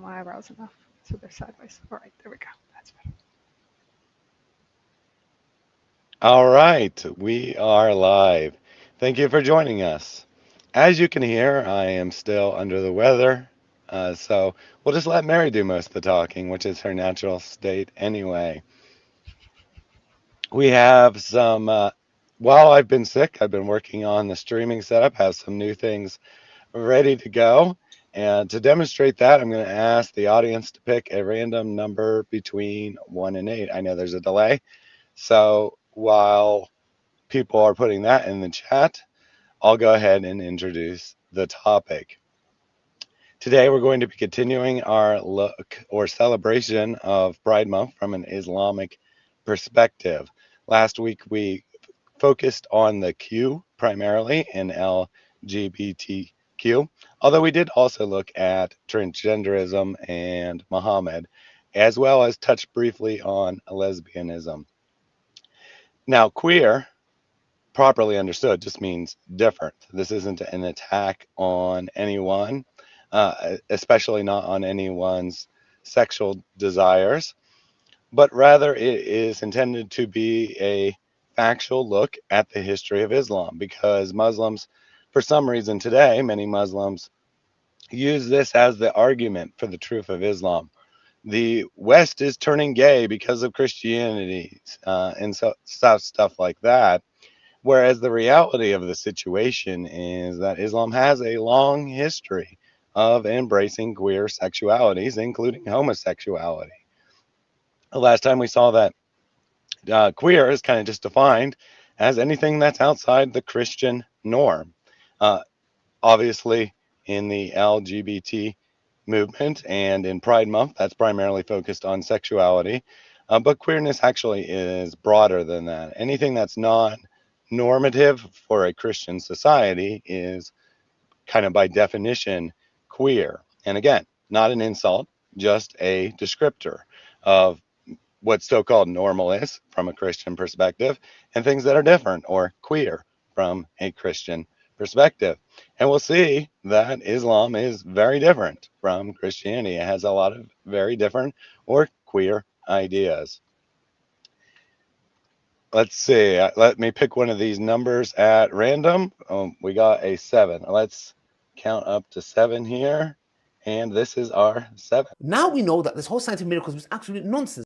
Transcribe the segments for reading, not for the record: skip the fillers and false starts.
my eyebrows enough so they're sideways. All right, there we go. That's better. All right, we are live. Thank you for joining us. As you can hear, I am still under the weather, so we'll just let Mary do most of the talking, which is her natural state anyway. We have while I've been sick, I've been working on the streaming setup, have some new things ready to go. And to demonstrate that, I'm going to ask the audience to pick a random number between 1 and 8. I know there's a delay. So while people are putting that in the chat, I'll go ahead and introduce the topic. Today, we're going to be continuing our look or celebration of Pride Month from an Islamic perspective. Last week, we focused on the Q primarily in LGBTQ, although we did also look at transgenderism and Muhammad, as well as touch briefly on lesbianism. Now, queer, properly understood, just means different. This isn't an attack on anyone, especially not on anyone's sexual desires, but rather it is intended to be a factual look at the history of Islam because Muslims, for some reason today, many Muslims use this as the argument for the truth of Islam. The West is turning gay because of Christianity and so stuff like that. Whereas the reality of the situation is that Islam has a long history of embracing queer sexualities, including homosexuality. The last time we saw that queer is kind of just defined as anything that's outside the Christian norm. Uh, Obviously, in the LGBT movement and in Pride Month, that's primarily focused on sexuality. But queerness actually is broader than that. Anything that's non normative for a Christian society is kind of by definition queer. And again, not an insult, just a descriptor of what so called normal is from a Christian perspective and things that are different or queer from a Christian perspective. And we'll see that Islam is very different from Christianity. It has a lot of very different or queer ideas. Let's see. Let me pick one of these numbers at random. We got a 7. Let's count up to 7 here. And this is our 7. Now we know that this whole scientific miracles was absolute nonsense.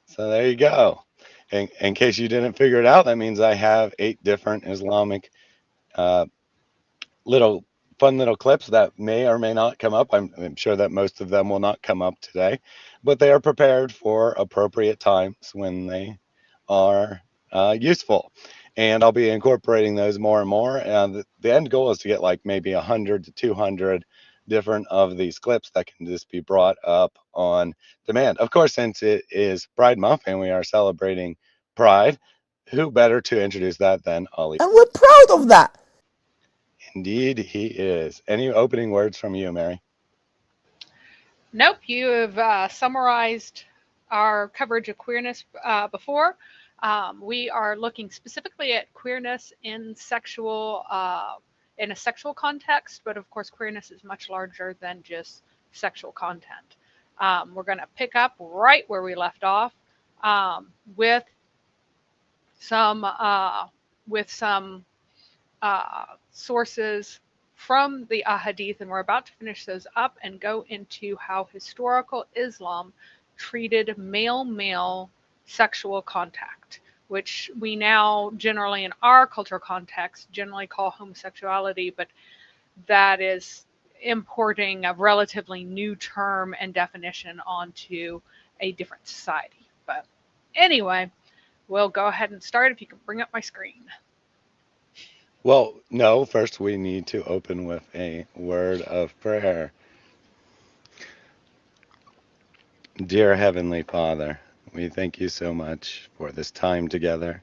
So there you go. In case you didn't figure it out, that means I have 8 different Islamic uh, little fun little clips that may or may not come up. I'm sure that most of them will not come up today, but they are prepared for appropriate times when they are useful. And I'll be incorporating those more and more. And the end goal is to get like maybe 100 to 200 different of these clips that can just be brought up on demand. Of course, since it is Pride Month and we are celebrating Pride, who better to introduce that than Ali? And we're proud of that. Indeed, he is. Any opening words from you, Mary? Nope, you have summarized our coverage of queerness before. We are looking specifically at queerness in a sexual context, but of course, queerness is much larger than just sexual content. We're going to pick up right where we left off with some sources from the Ahadith, and we're about to finish those up and go into how historical Islam treated male male sexual contact, which we now generally in our cultural context generally call homosexuality, but that is importing a relatively new term and definition onto a different society. But anyway, we'll go ahead and start if you can bring up my screen. Well, no, first we need to open with a word of prayer. Dear Heavenly Father, we thank you so much for this time together.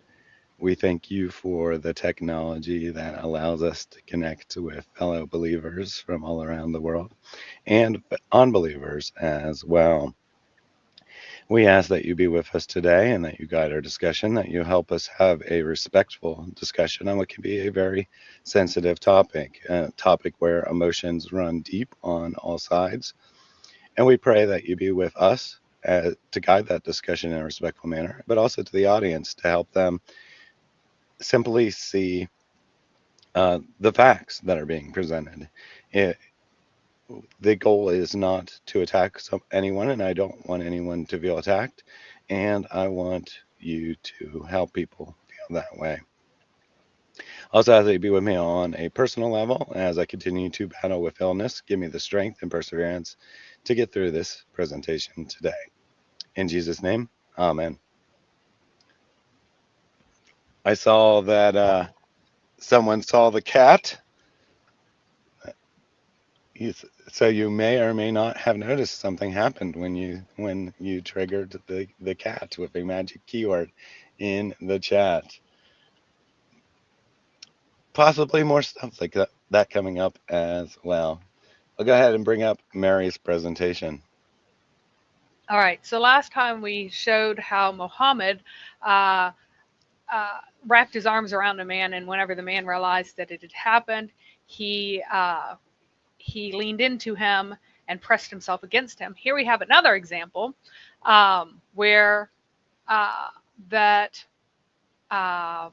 We thank you for the technology that allows us to connect with fellow believers from all around the world and unbelievers as well. We ask that you be with us today and that you guide our discussion, that you help us have a respectful discussion on what can be a very sensitive topic, a topic where emotions run deep on all sides. And we pray that you be with us to guide that discussion in a respectful manner, but also to the audience to help them simply see the facts that are being presented. It, the goal is not to attack anyone, and I don't want anyone to feel attacked, and I want you to help people feel that way. Also, as you be with me on a personal level as I continue to battle with illness, give me the strength and perseverance to get through this presentation today. In Jesus' name, amen. I saw that someone saw the cat. So you may or may not have noticed something happened when you triggered the cat with a magic keyword in the chat. Possibly more stuff like that coming up as well. I'll go ahead and bring up Mary's presentation. All right, so last time we showed how Muhammad uh, wrapped his arms around a man, and whenever the man realized that it had happened, he leaned into him and pressed himself against him. Here we have another example where uh, that uh,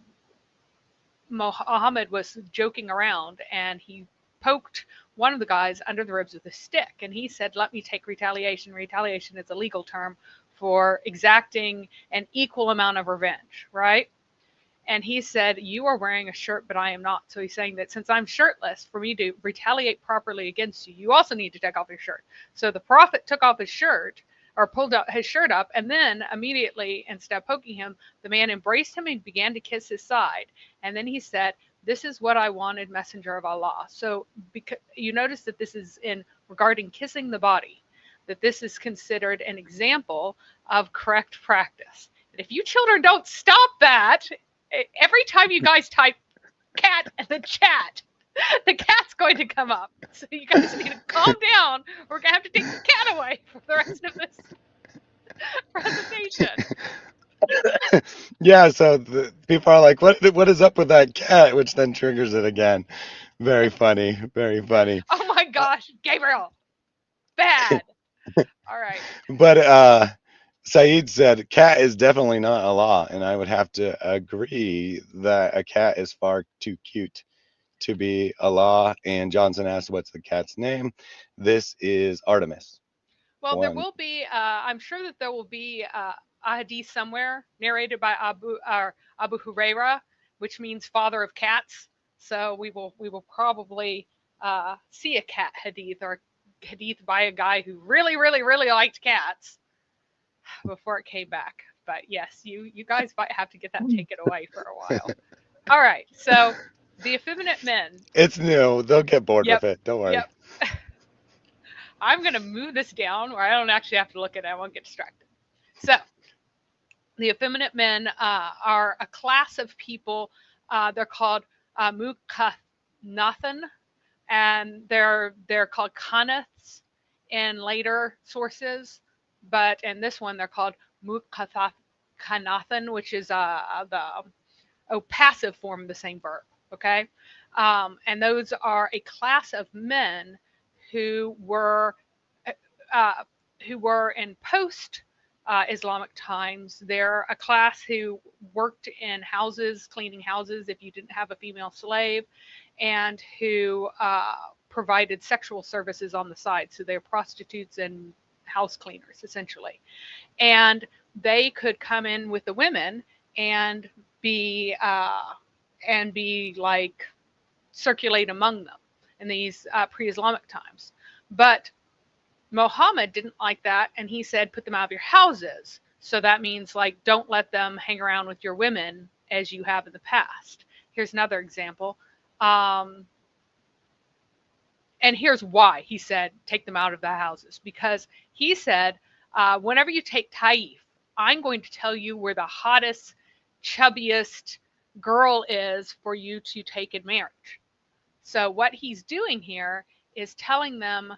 Muhammad was joking around and he poked one of the guys under the ribs with a stick. And he said, "Let me take retaliation." Retaliation is a legal term for exacting an equal amount of revenge, right? And he said, "You are wearing a shirt, but I am not." So he's saying that since I'm shirtless, for me to retaliate properly against you, you also need to take off your shirt. So the prophet took off his shirt or pulled out his shirt up, and then immediately, instead of poking him, the man embraced him and began to kiss his side. And then he said, "This is what I wanted, messenger of Allah." So because you notice that this is in regarding kissing the body, that this is considered an example of correct practice. And if you children don't stop that, every time you guys type cat in the chat, the cat's going to come up. So you guys need to calm down. We're going to have to take the cat away for the rest of this presentation. Yeah, so people are like, what is up with that cat? Which then triggers it again. Very funny, very funny. Oh my gosh, Gabriel. Bad. All right. But Saeed said cat is definitely not a law, and I would have to agree that a cat is far too cute to be a law. And Johnson asked, "What's the cat's name?" This is Artemis. Well, there One. will be, I'm sure that there will be a hadith somewhere narrated by Abu Huraira, which means father of cats. So we will probably see a cat hadith or hadith by a guy who really, really, really liked cats before it came back. But yes, you guys might have to get that taken away for a while. All right, so the effeminate men. It's new. They'll get bored Yep, with it. Don't worry. yep. I'm gonna move this down where I don't actually have to look at it. I won't get distracted. So the effeminate men are a class of people. They're called Mukathathan, and they're called Conifs in later sources, but in this one they're called Mukathathan, which is the passive form of the same verb. Okay, and those are a class of men who were uh, in post Islamic times. They're a class who worked in houses, cleaning houses if you didn't have a female slave, and who provided sexual services on the side. So they're prostitutes and house cleaners, essentially. And they could come in with the women and be like circulate among them in these pre-Islamic times. But Mohammed didn't like that, and he said, "Put them out of your houses." So that means like don't let them hang around with your women as you have in the past. Here's another example. And here's why he said take them out of the houses, because he said, whenever you take Taif, I'm going to tell you where the hottest, chubbiest girl is for you to take in marriage. So what he's doing here is telling them,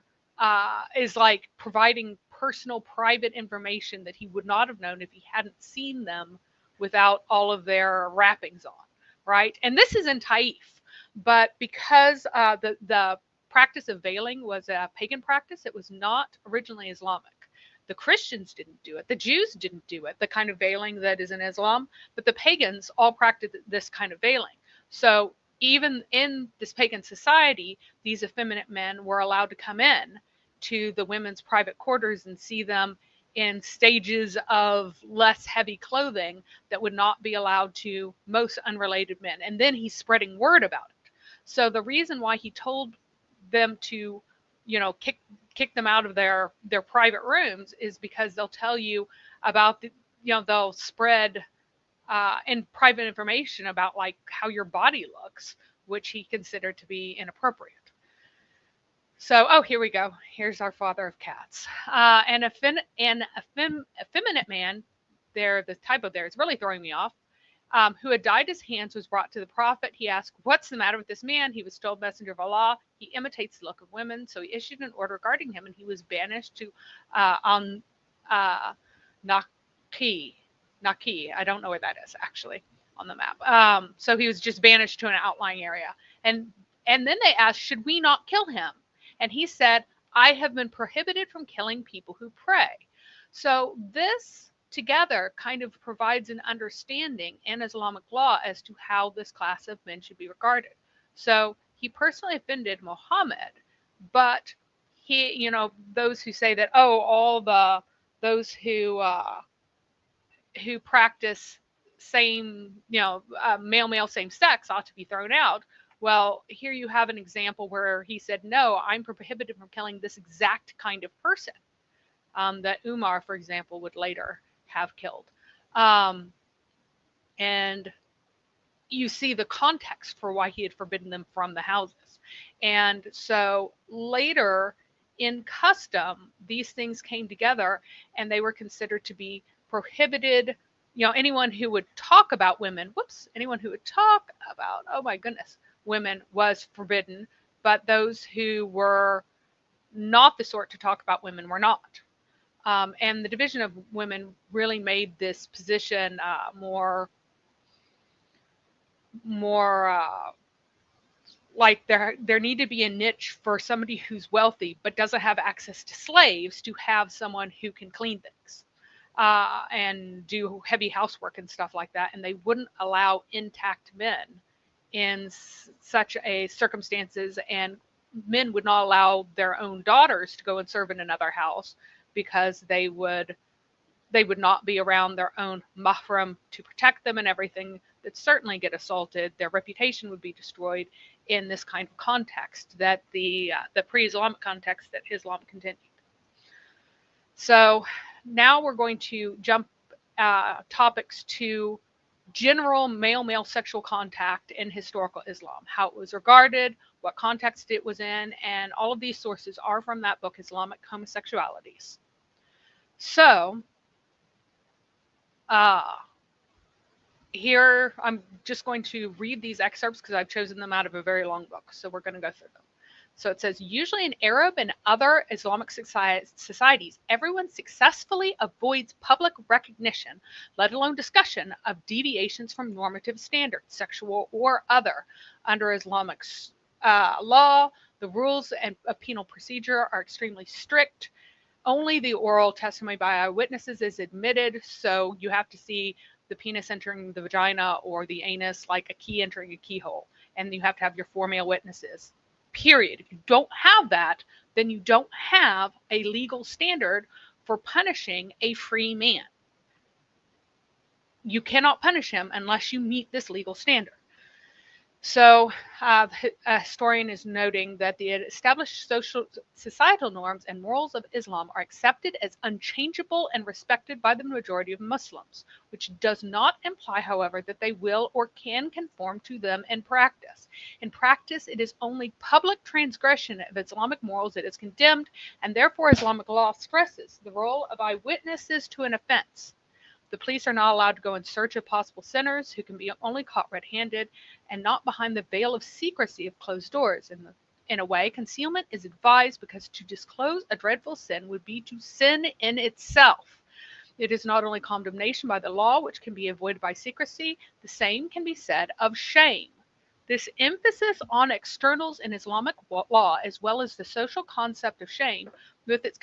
is like providing personal, private information that he would not have known if he hadn't seen them without all of their wrappings on, right? And this is in Taif, but because the practice of veiling was a pagan practice, it was not originally Islamic. The Christians didn't do it. The Jews didn't do it, the kind of veiling that is in Islam, but the pagans all practiced this kind of veiling. So even in this pagan society, these effeminate men were allowed to come in to the women's private quarters and see them in stages of less heavy clothing that would not be allowed to most unrelated men. And then he's spreading word about it. So the reason why he told them to, kick them out of their private rooms is because they'll tell you about they'll spread in private information about like how your body looks, which he considered to be inappropriate. So, here we go. Here's our father of cats. An effeminate man, the typo there is really throwing me off, who had dyed his hands was brought to the prophet. He asked, "What's the matter with this man?" He was told, "Messenger of Allah, he imitates the look of women." So he issued an order regarding him, and he was banished to Naki. I don't know where that is actually on the map. So he was just banished to an outlying area. And then they asked, "Should we not kill him?" And he said, "I have been prohibited from killing people who pray." So this together kind of provides an understanding in Islamic law as to how this class of men should be regarded. So he personally offended Muhammad, but he, those who say that, those who practice male same sex ought to be thrown out. Well, here you have an example where he said, "No, I'm prohibited from killing this exact kind of person," that Umar, for example, would later have killed. And you see the context for why he had forbidden them from the houses. And so later in custom, these things came together and they were considered to be prohibited. Anyone who would talk about women, anyone who would talk about, oh my goodness, women was forbidden, but those who were not the sort to talk about women were not. And the division of women really made this position more like there need to be a niche for somebody who's wealthy but doesn't have access to slaves to have someone who can clean things and do heavy housework and stuff like that. And they wouldn't allow intact men in such a circumstances, and men would not allow their own daughters to go and serve in another house because they would not be around their own mahram to protect them and everything. That certainly get assaulted. Their reputation would be destroyed in this kind of context, that the pre-Islamic context that Islam continued. So now we're going to jump topics to general male-male sexual contact in historical Islam, how it was regarded, what context it was in, and all of these sources are from that book, Islamic Homosexualities. So here I'm just going to read these excerpts because I've chosen them out of a very long book, so we're going to go through them. So it says, usually in Arab and other Islamic societies, everyone successfully avoids public recognition, let alone discussion, of deviations from normative standards, sexual or other. Under Islamic law, the rules of penal procedure are extremely strict. Only the oral testimony by eyewitnesses is admitted, so you have to see the penis entering the vagina or the anus like a key entering a keyhole, and you have to have your 4 male witnesses. Period. If you don't have that, then you don't have a legal standard for punishing a free man. You cannot punish him unless you meet this legal standard. So a historian is noting that the established societal norms and morals of Islam are accepted as unchangeable and respected by the majority of Muslims, which does not imply, however, that they will or can conform to them in practice. In practice, it is only public transgression of Islamic morals that is condemned, and therefore Islamic law stresses the role of eyewitnesses to an offense. The police are not allowed to go in search of possible sinners who can be only caught red-handed and not behind the veil of secrecy of closed doors. In a way, concealment is advised because to disclose a dreadful sin would be to sin in itself. It is not only condemnation by the law, which can be avoided by secrecy, the same can be said of shame. This emphasis on externals in Islamic law, as well as the social concept of shame, with its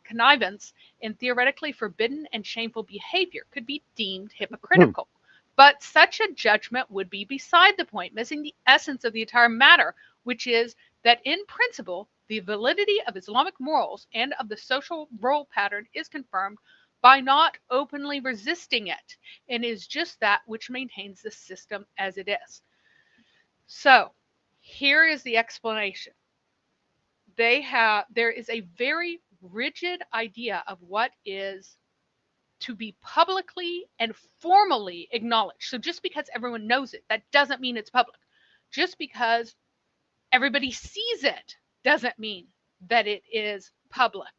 connivance in theoretically forbidden and shameful behavior, could be deemed hypocritical. But such a judgment would be beside the point, missing the essence of the entire matter, which is that in principle, the validity of Islamic morals and of the social role pattern is confirmed by not openly resisting it, and is just that which maintains the system as it is. So, here is the explanation. There is a very rigid idea of what is to be publicly and formally acknowledged. So just because everyone knows it, that doesn't mean it's public. Just because everybody sees it doesn't mean that it is public.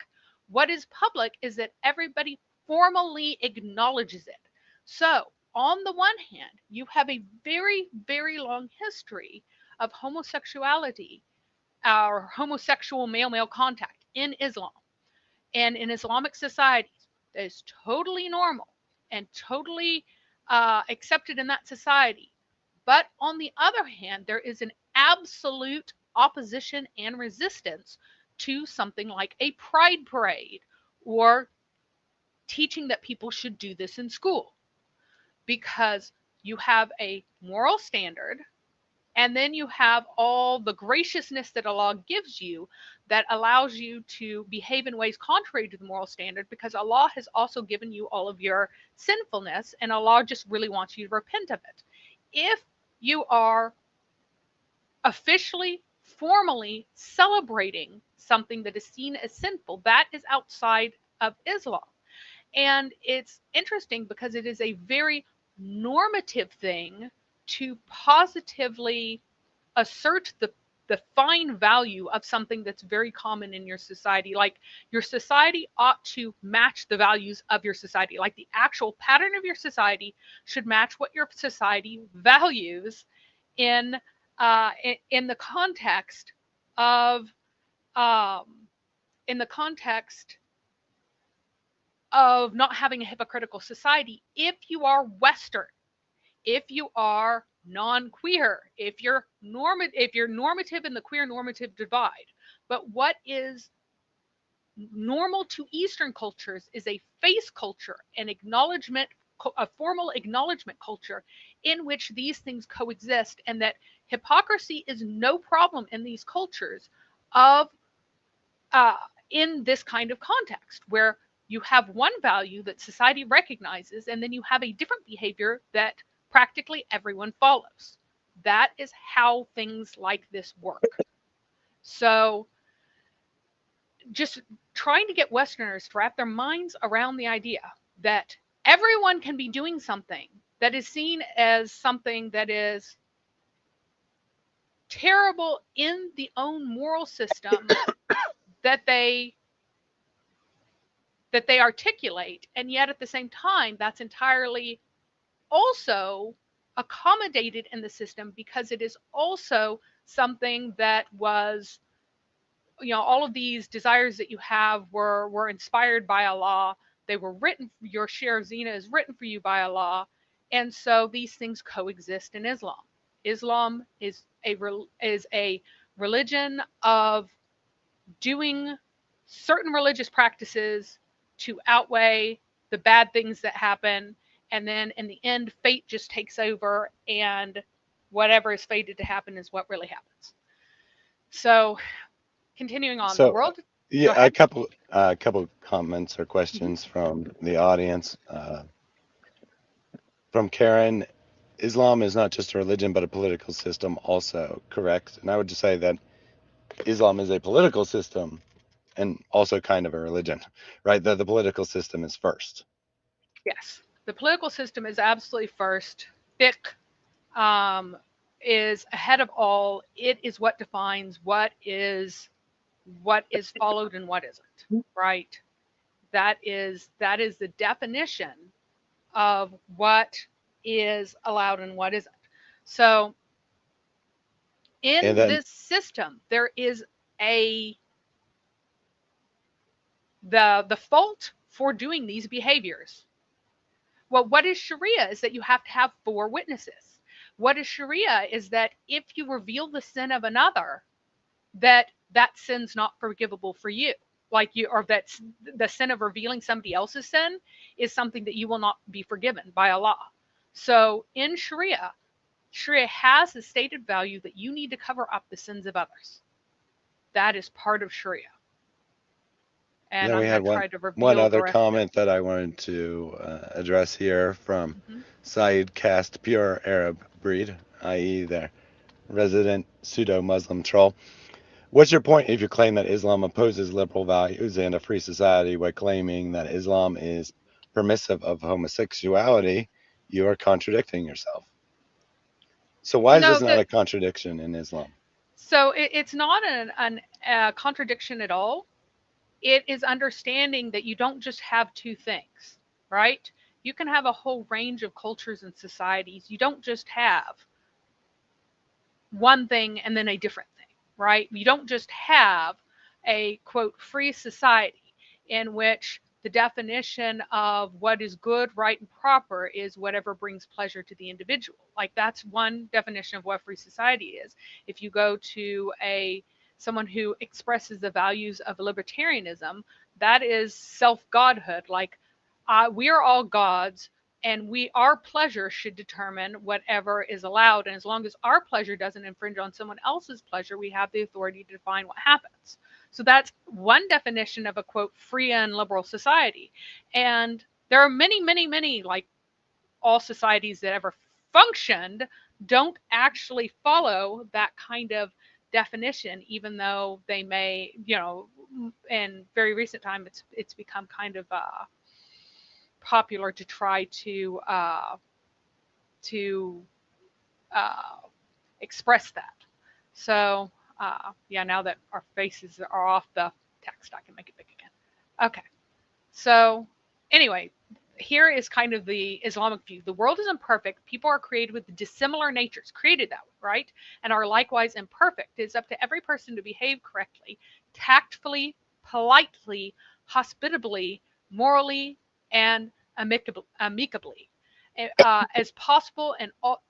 What is public is that everybody formally acknowledges it. So, on the one hand, you have a very, very long history of homosexuality or homosexual male male contact in Islam and in Islamic societies. That is totally normal and totally accepted in that society. But on the other hand, there is an absolute opposition and resistance to something like a pride parade or teaching that people should do this in school, because you have a moral standard and then you have all the graciousness that Allah gives you that allows you to behave in ways contrary to the moral standard, because Allah has also given you all of your sinfulness and Allah just really wants you to repent of it. If you are officially, formally celebrating something that is seen as sinful, that is outside of Islam. And it's interesting because it is a very normative thing to positively assert the fine value of something that's very common in your society. Like, your society ought to match the values of your society. Like, the actual pattern of your society should match what your society values in the context of um, in the context of not having a hypocritical society. If you are Western, if you are non-queer, if you're normative in the queer normative divide. But what is normal to Eastern cultures is a face culture, an acknowledgement, a formal acknowledgement culture in which these things coexist, and that hypocrisy is no problem in these cultures of in this kind of context where you have one value that society recognizes and then you have a different behavior that practically everyone follows. That is how things like this work. So just trying to get Westerners to wrap their minds around the idea that everyone can be doing something that is seen as something that is terrible in the own moral system that they articulate, and yet at the same time that's entirely also accommodated in the system because it is also something that was, all of these desires that you have were inspired by Allah. They were written, your share of zina is written for you by Allah, and so these things coexist in Islam. Islam is a religion of doing certain religious practices to outweigh the bad things that happen, and then in the end fate just takes over, and whatever is fated to happen is what really happens. So continuing on, the world. Yeah, a couple comments or questions from the audience. From Karen, Islam is not just a religion but a political system also, correct? And I would just say that Islam is a political system and also kind of a religion, right? The political system is first. Yes, the political system is absolutely first. Fiqh is ahead of all. It is what defines what is followed and what isn't, right? That is the definition of what is allowed and what isn't. So And In then, this system, there is a the fault for doing these behaviors. Well, what is Sharia is that you have to have 4 witnesses. What is Sharia is that if you reveal the sin of another, that sin's not forgivable for you. Like you, or that's the sin of revealing somebody else's sin is something that you will not be forgiven by Allah. So in Sharia, Sharia has a stated value that you need to cover up the sins of others. That is part of Sharia. And then we I'm had going to one try to one reveal the other rest of it. comment that I wanted to address here from Mm-hmm. Saeed Cast, pure Arab breed, i.e., their resident pseudo-Muslim troll. What's your point if you claim that Islam opposes liberal values and a free society while claiming that Islam is permissive of homosexuality? You are contradicting yourself. So why is No, this not a contradiction in Islam? so it's not a contradiction at all. It is understanding that you don't just have two things, right? You can have a whole range of cultures and societies. You don't just have one thing and then a different thing, right? You don't just have a quote free society in which the definition of what is good, right, and proper is whatever brings pleasure to the individual. Like that's one definition of what free society is. If you go to a someone who expresses the values of libertarianism, that is self-godhood. Like we are all gods, and our pleasure should determine whatever is allowed, and as long as our pleasure doesn't infringe on someone else's pleasure, we have the authority to define what happens. So that's one definition of a quote free and liberal society. And there are many, like all societies that ever functioned don't actually follow that kind of definition, even though they may, in very recent time it's become kind of popular to try to uh, express that. So yeah, now that our faces are off the text, I can make it big again. Okay. So anyway, here is kind of the Islamic view. The world is imperfect. People are created with dissimilar natures, created that way, right? And are likewise imperfect. It's up to every person to behave correctly, tactfully, politely, hospitably, morally, and amicably, as possible and all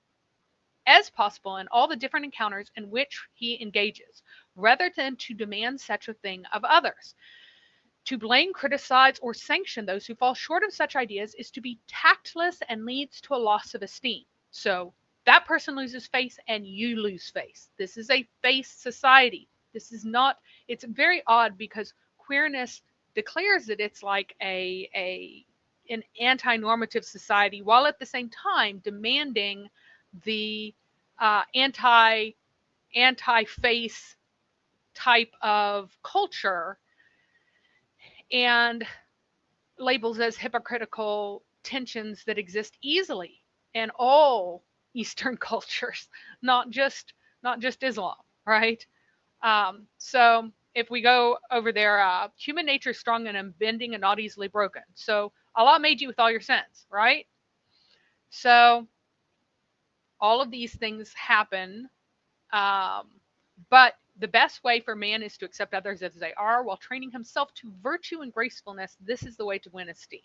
as possible in all the different encounters in which he engages, rather than to demand such a thing of others. To blame, criticize, or sanction those who fall short of such ideas is to be tactless and leads to a loss of esteem. So that person loses face and you lose face. This is a face society. This is not, it's very odd because queerness declares that it's like an anti-normative society while at the same time demanding the anti-face type of culture and labels as hypocritical tensions that exist easily in all Eastern cultures, not just Islam, right? So if we go over there, human nature is strong and unbending and not easily broken. So Allah made you with all your sins, right? So all of these things happen, um, but the best way for man is to accept others as they are while training himself to virtue and gracefulness. This is the way to win esteem.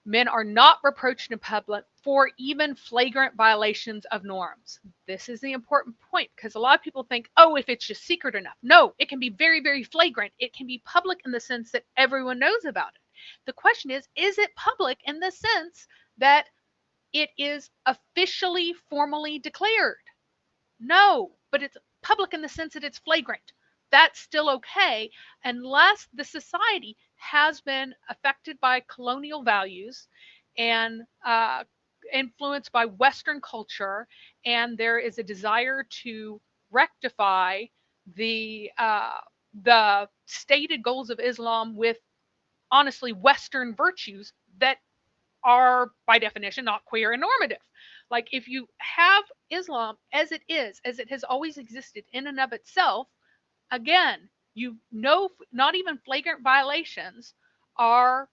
Men are not reproached in public for even flagrant violations of norms. This is the important point because a lot of people think, oh, if it's just secret enough. No, it can be very, very flagrant. It can be public in the sense that everyone knows about it. The question is it public in the sense that it is officially, formally declared? No, but it's public in the sense that it's flagrant. That's still okay unless the society has been affected by colonial values and influenced by Western culture, and there is a desire to rectify the stated goals of Islam with honestly Western virtues that are by definition not queer and normative. Like if you have Islam as it has always existed in and of itself, again, you know, not even flagrant violations are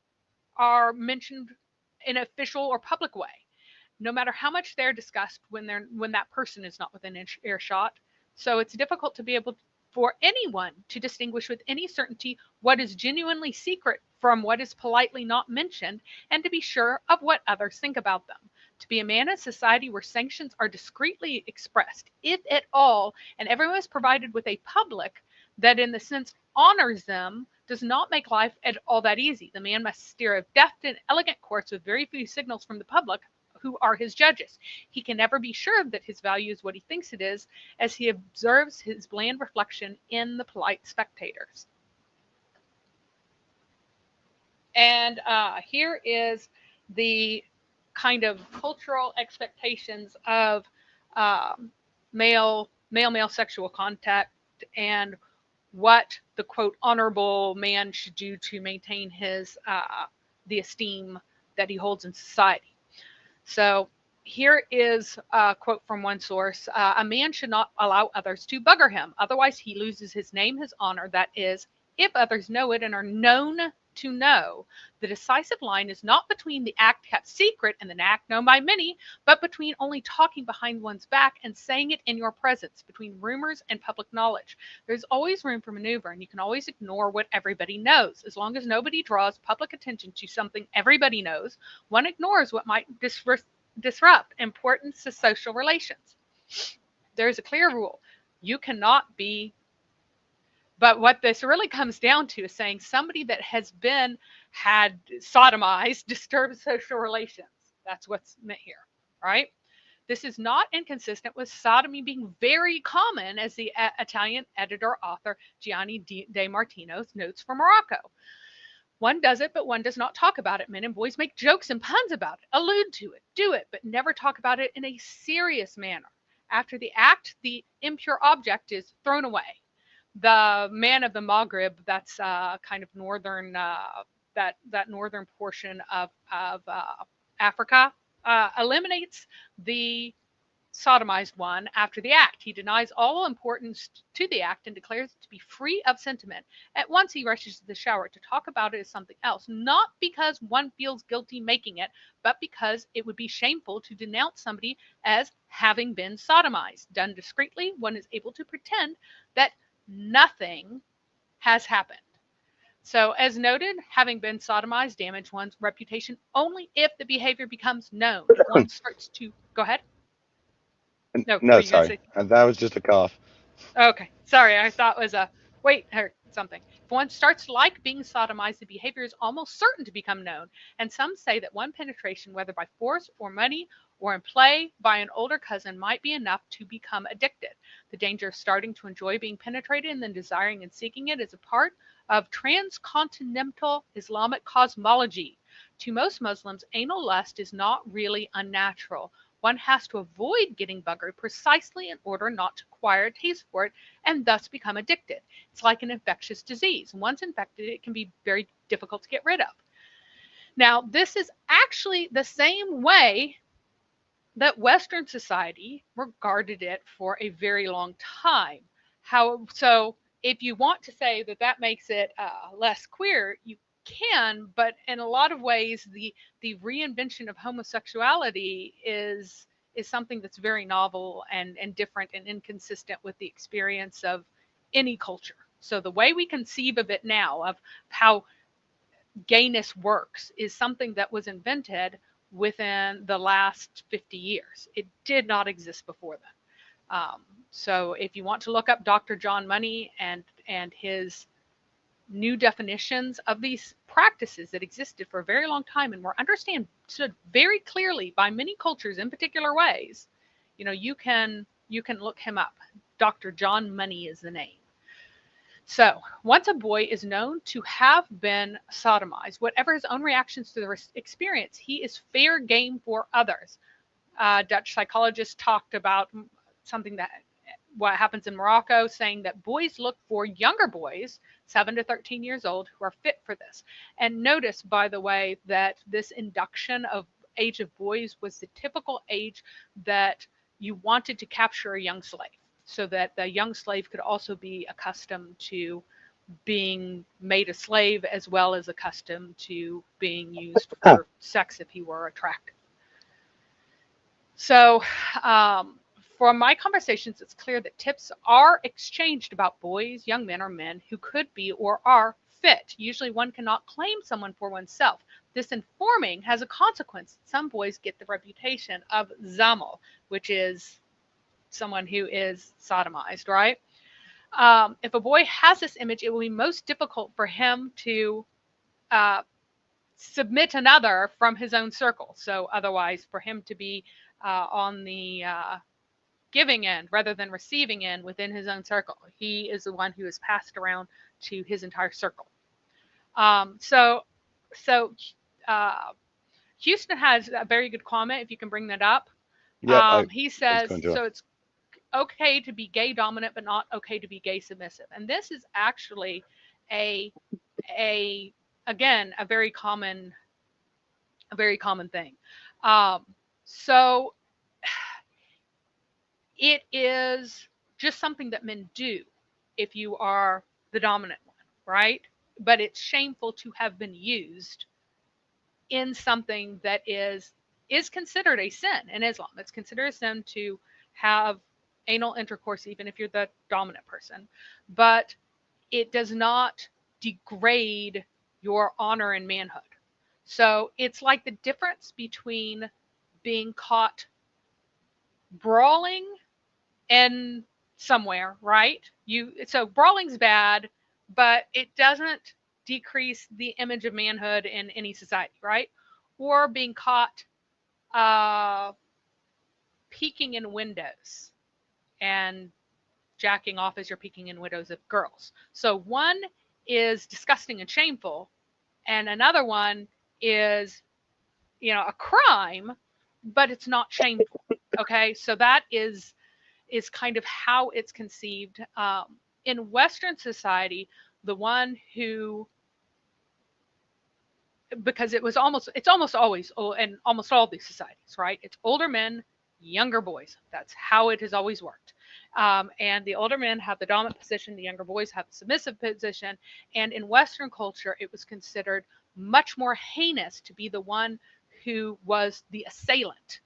are mentioned in an official or public way. No matter how much they're discussed when that person is not within earshot, So it's difficult to be able for anyone to distinguish with any certainty what is genuinely secret from what is politely not mentioned, and to be sure of what others think about them. To be a man in a society where sanctions are discreetly expressed, if at all, and everyone is provided with a public that in the sense honors them, does not make life at all that easy. The man must steer a deft and elegant course with very few signals from the public, who are his judges. He can never be sure that his value is what he thinks it is, as he observes his bland reflection in the polite spectators. And here is the kind of cultural expectations of male sexual contact, and what the quote honorable man should do to maintain his the esteem that he holds in society. So here is a quote from one source. A man should not allow others to bugger him, otherwise he loses his name, his honor. That is, if others know it and are known to know. The decisive line is not between the act kept secret and the act known by many, but between only talking behind one's back and saying it in your presence, between rumors and public knowledge. There's always room for maneuver, and you can always ignore what everybody knows. As long as nobody draws public attention to something everybody knows, one ignores what might disrupt importance to social relations. There's a clear rule. You cannot be. But what this really comes down to is saying somebody that had sodomized disturbs social relations. That's what's meant here, right? This is not inconsistent with sodomy being very common, as the Italian editor-author Gianni De Martino notes for Morocco. One does it, but one does not talk about it. Men and boys make jokes and puns about it, allude to it, do it, but never talk about it in a serious manner. After the act, the impure object is thrown away. The man of the Maghreb, that's kind of northern, that northern portion of Africa, eliminates the sodomized one after the act. He denies all importance to the act and declares it to be free of sentiment. At once he rushes to the shower to talk about it as something else, not because one feels guilty making it, but because it would be shameful to denounce somebody as having been sodomized. Done discreetly, one is able to pretend that nothing has happened. So, as noted, having been sodomized damage one's reputation only if the behavior becomes known. If one starts to go ahead. No, sorry, that was just a cough. Okay, sorry, I thought it was a wait or something. If one starts to like being sodomized, the behavior is almost certain to become known. And some say that one penetration, whether by force or money or in play by an older cousin, might be enough to become addicted. The danger of starting to enjoy being penetrated and then desiring and seeking it is a part of transcontinental Islamic cosmology. To most Muslims, anal lust is not really unnatural. One has to avoid getting buggered precisely in order not to acquire a taste for it and thus become addicted. It's like an infectious disease. Once infected, it can be very difficult to get rid of. Now, this is actually the same way that Western society regarded it for a very long time. So if you want to say that that makes it less queer, you can, but in a lot of ways, the reinvention of homosexuality is something that's very novel and different and inconsistent with the experience of any culture. So the way we conceive of it now, of how gayness works, is something that was invented within the last 50 years. It did not exist before then. So if you want to look up Dr. John Money and his new definitions of these practices that existed for a very long time and were understood very clearly by many cultures in particular ways, you can look him up. Dr. John Money is the name. So once a boy is known to have been sodomized, whatever his own reactions to the experience, he is fair game for others. Dutch psychologists talked about something that what happens in Morocco, saying that boys look for younger boys, 7 to 13 years old, who are fit for this. And notice, by the way, that this induction of age of boys was the typical age that you wanted to capture a young slave, so that the young slave could also be accustomed to being made a slave as well as accustomed to being used for sex if he were attractive. So From my conversations, it's clear that tips are exchanged about boys, young men, or men who could be or are fit. Usually, one cannot claim someone for oneself. This informing has a consequence. Some boys get the reputation of Zamel, which is someone who is sodomized, right? If a boy has this image, it will be most difficult for him to uh, submit another from his own circle. So, otherwise, for him to be on the giving end rather than receiving end within his own circle, he is the one who is passed around to his entire circle. So, so uh, Houston has a very good comment. If you can bring that up, Yep, he I was says, going to. so it's okay to be gay dominant, but not okay to be gay submissive. And this is actually a a again a very common thing. Um, so it is just something that men do if you are the dominant one, right? But it's shameful to have been used in something that is considered a sin in Islam. It's considered a sin to have anal intercourse, even if you're the dominant person. But it does not degrade your honor and manhood. So it's like the difference between being caught brawling and somewhere, right? So brawling's bad, but it doesn't decrease the image of manhood in any society, right? Or being caught uh, peeking in windows and jacking off as you're peeking in windows of girls. So one is disgusting and shameful, and another one is, a crime, but it's not shameful. Okay, so that is kind of how it's conceived. In Western society, the one who, because it's almost always, in almost all these societies, right? It's older men, younger boys. That's how it has always worked. And the older men have the dominant position, the younger boys have the submissive position. And in Western culture, it was considered much more heinous to be the one who was the assailant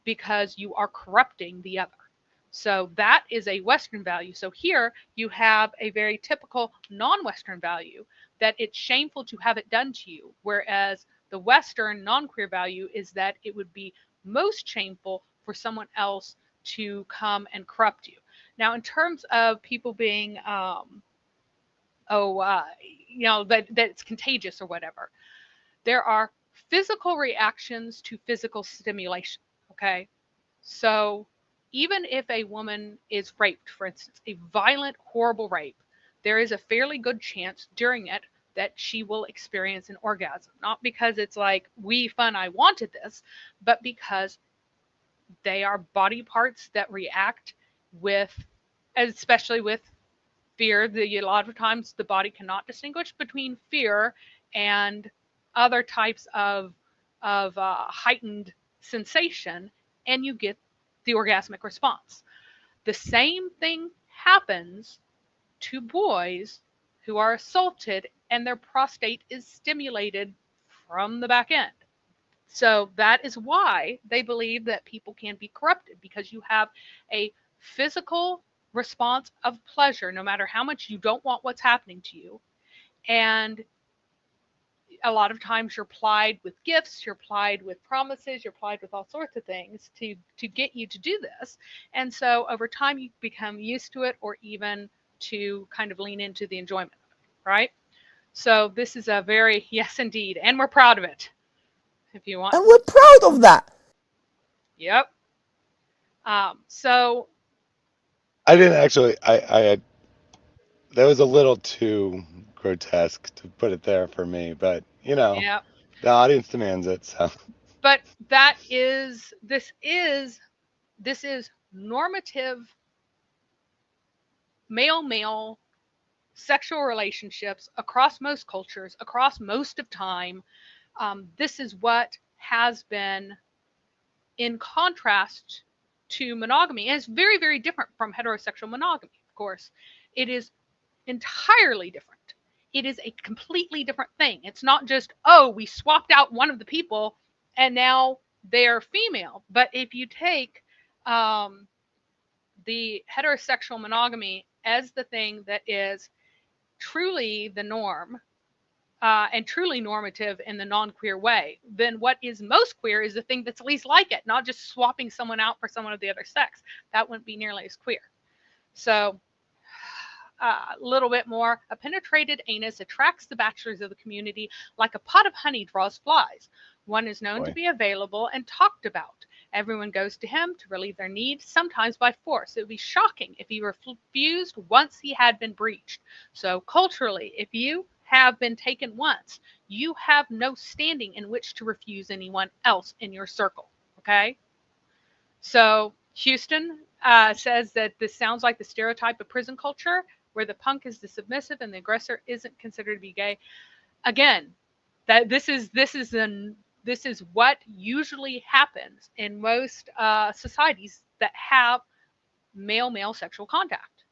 because you are corrupting the other. So that is a Western value. So here you have a very typical non Western value that it's shameful to have it done to you, whereas the Western non queer value is that it would be most shameful for someone else to come and corrupt you. Now, in terms of people being, oh, that it's contagious or whatever, there are physical reactions to physical stimulation. Okay. So even if a woman is raped, for instance, a violent, horrible rape, there is a fairly good chance during it that she will experience an orgasm. Not because it's like, we fun, I wanted this, but because they are body parts that react with, especially with fear. A lot of times the body cannot distinguish between fear and other types of heightened sensation, and you get the orgasmic response. The same thing happens to boys who are assaulted and their prostate is stimulated from the back end. So that is why they believe that people can be corrupted, because you have a physical response of pleasure, no matter how much you don't want what's happening to you. And a lot of times you're plied with gifts, you're plied with promises, you're plied with all sorts of things to get you to do this. And so over time you become used to it, or even to kind of lean into the enjoyment of it, right? So this is a very, yes indeed, and we're proud of it. If you want. And we're proud of that. Yep. So I didn't actually. I had that was a little too grotesque to put it there for me, but yeah, the audience demands it. So but this is normative male male sexual relationships across most cultures, across most of time. This is what has been in contrast to monogamy. And it's very, very different from heterosexual monogamy, of course. It is entirely different. It is a completely different thing. It's not just, oh, we swapped out one of the people and now they're female. But if you take the heterosexual monogamy as the thing that is truly the norm, and truly normative in the non-queer way, then what is most queer is the thing that's least like it, not just swapping someone out for someone of the other sex. That wouldn't be nearly as queer. So a little bit more. A penetrated anus attracts the bachelors of the community like a pot of honey draws flies. One is known to Boy. be available and talked about. Everyone goes to him to relieve their needs, sometimes by force. It would be shocking if he refused once he had been breached. So, culturally, if you have been taken once, you have no standing in which to refuse anyone else in your circle. Okay? So, Houston says that this sounds like the stereotype of prison culture where the punk is the submissive and the aggressor isn't considered to be gay. Again, that this is what usually happens in most societies that have male sexual contact.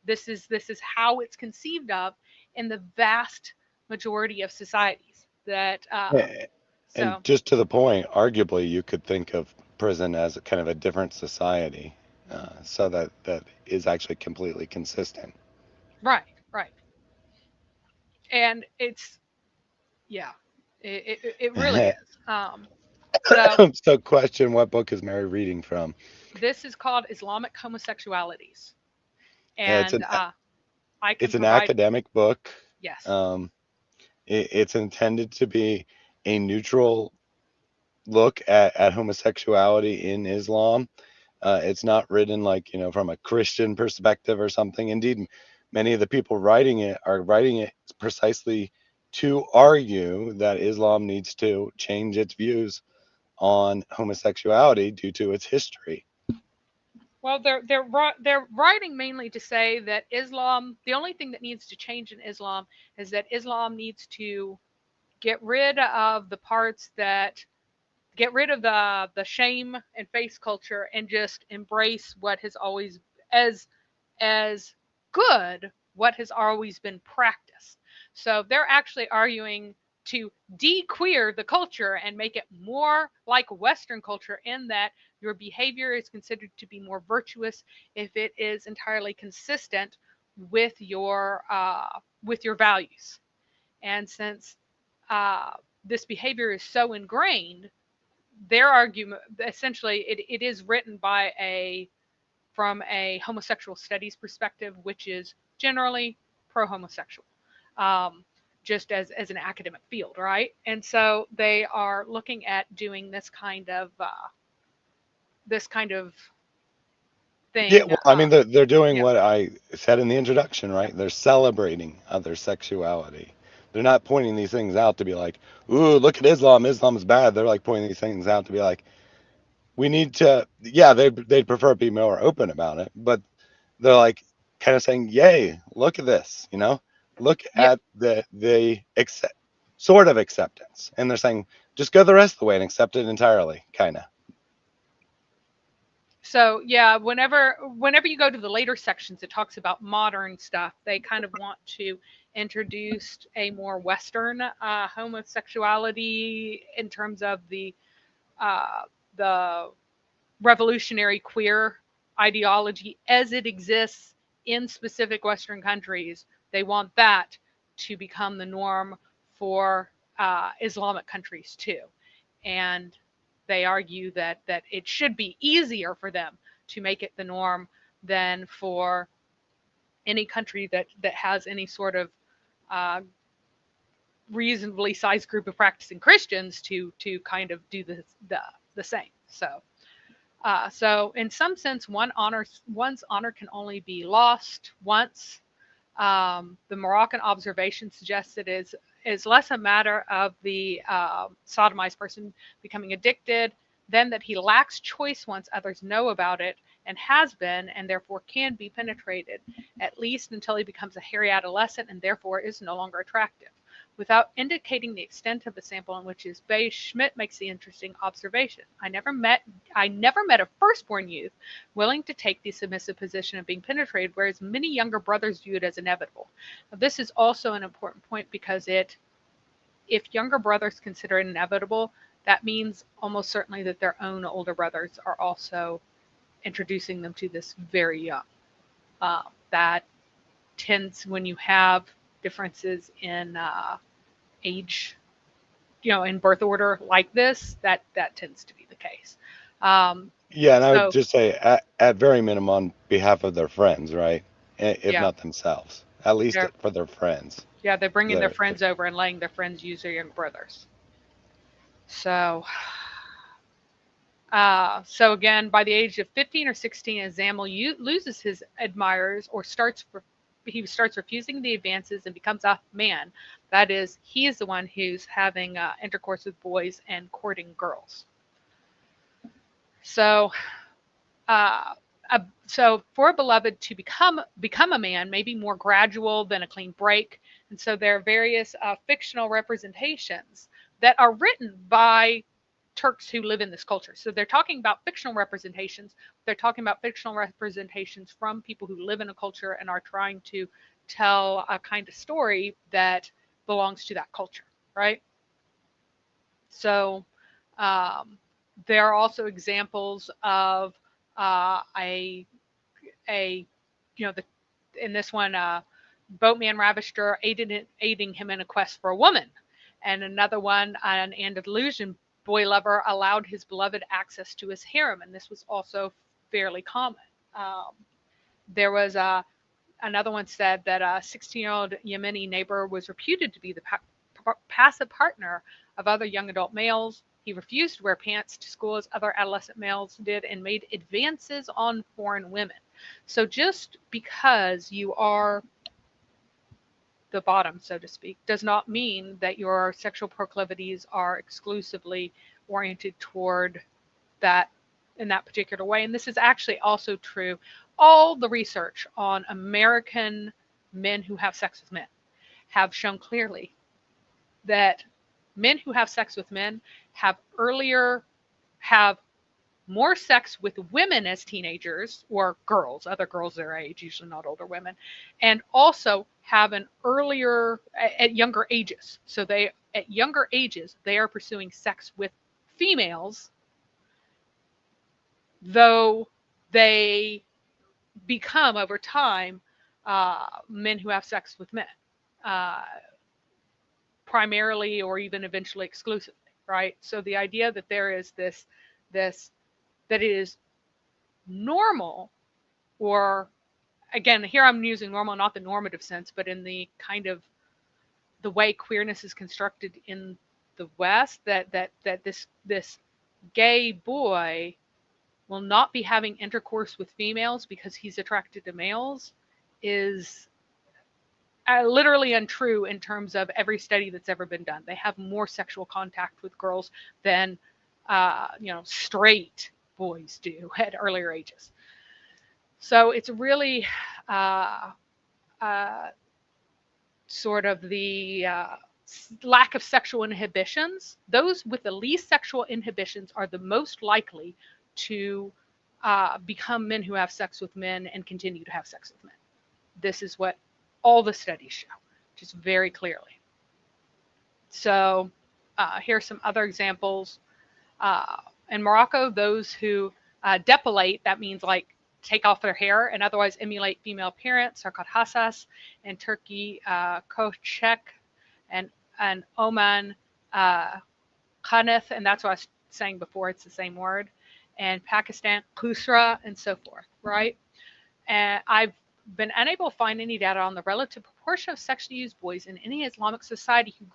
This is how it's conceived of in the vast majority of societies. That Eh, so And just to the point, arguably, you could think of prison as a kind of a different society, so that is actually completely consistent. right, right, and it's yeah, it really is. So So, question: what book is Mary reading from? this is called Islamic Homosexualities, It's and an I can it's an provide academic book. yes, Um, it's intended to be a neutral look at homosexuality in Islam. It's not written like, from a Christian perspective or something. Indeed, many of the people writing it are writing it precisely to argue that Islam needs to change its views on homosexuality due to its history. well, they're writing mainly to say that Islam, the only thing that needs to change in Islam is that Islam needs to get rid of the parts that get rid of the shame and face culture and just embrace what has always as as good what has always been practiced. So they're actually arguing to de-queer the culture and make it more like Western culture in that your behavior is considered to be more virtuous if it is entirely consistent with your values. And since this behavior is so ingrained, their argument essentially it is written by a from a homosexual studies perspective, which is generally pro-homosexual, um, just as an academic field, right? And so they are looking at doing this kind of Yeah, thing. well, I mean, they're doing Yeah, what I said in the introduction, yeah, right? They're celebrating other sexuality. They're not pointing these things out to be like, "Ooh, look at Islam. Islam is bad." They're like pointing these things out to be like, "We need to." Yeah, they'd prefer to be more open about it, but they're like kind of saying, "Yay, look at this." Look yeah. at the accept, sort of acceptance, and they're saying, "Just go the rest of the way and accept it entirely," kind of. So yeah, whenever you go to the later sections, it talks about modern stuff. They kind of want to introduce a more Western homosexuality in terms of uh, the revolutionary queer ideology as it exists in specific Western countries. They want that to become the norm for Islamic countries too, and they argue that it should be easier for them to make it the norm than for any country that has any sort of uh, reasonably sized group of practicing Christians to kind of do the same. So in some sense, one's honor can only be lost once. The Moroccan observation suggests it is less a matter of the sodomized person becoming addicted than that he lacks choice once others know about it and has been and therefore can be penetrated, at least until he becomes a hairy adolescent and therefore is no longer attractive. Without indicating the extent of the sample in which is based, Schmidt makes the interesting observation. I never met a firstborn youth willing to take the submissive position of being penetrated, whereas many younger brothers view it as inevitable. Now, this is also an important point because if younger brothers consider it inevitable, that means almost certainly that their own older brothers are also introducing them to this very young. That tends, when you have differences in age, in birth order like this, that tends to be the case. Yeah, and I would So just say, at very minimum, on behalf of their friends, right? If yeah, not themselves, at least they're for their friends. they're bringing their They're, friends over and letting their friends use their young brothers. So so again, by the age of 15 or 16, Azazel loses his admirers or he starts refusing the advances and becomes a man. That is, he is the one who's having intercourse with boys and courting girls. So, uh, so for a beloved to become a man may be more gradual than a clean break, and so there are various fictional representations that are written by Turks who live in this culture. So they're talking about fictional representations. They're talking about fictional representations from people who live in a culture and are trying to tell a kind of story that belongs to that culture, right? So um, there are also examples of a the in this one boatman ravished her, aiding him in a quest for a woman, and another one, an Andalusian boy lover allowed his beloved access to his harem, and this was also fairly common. Um, there was another one said that a 16-year-old Yemeni neighbor was reputed to be the passive partner of other young adult males. He refused to wear pants to school as other adolescent males did and made advances on foreign women. So just because you are the bottom, so to speak, does not mean that your sexual proclivities are exclusively oriented toward that in that particular way. And this is actually also true. All the research on American men who have sex with men have shown clearly that men who have sex with men have more sex with women as teenagers or girls, other girls their age, usually not older women, and also have an earlier at younger ages. So they at younger ages they are pursuing sex with females, though they become over time men who have sex with men, uh, primarily or even eventually exclusively, right? So the idea that there is this that it is normal, or again, here I'm using normal, not the normative sense, but in the kind of the way queerness is constructed in the West, that this gay boy will not be having intercourse with females because he's attracted to males is literally untrue in terms of every study that's ever been done. They have more sexual contact with girls than straight boys do at earlier ages. So it's really sort of the lack of sexual inhibitions. Those with the least sexual inhibitions are the most likely to become men who have sex with men and continue to have sex with men. This is what all the studies show, just very clearly. So here's some other examples. In Morocco, those who depilate, that means like take off their hair and otherwise emulate female appearance, are called hassas. In Turkey, kochek, and Oman, Conifs, and that's what I was saying before, it's the same word. And Pakistan, kusra, and so forth, right? And I've been unable to find any data on the relative proportion of sexually used boys in any Islamic society who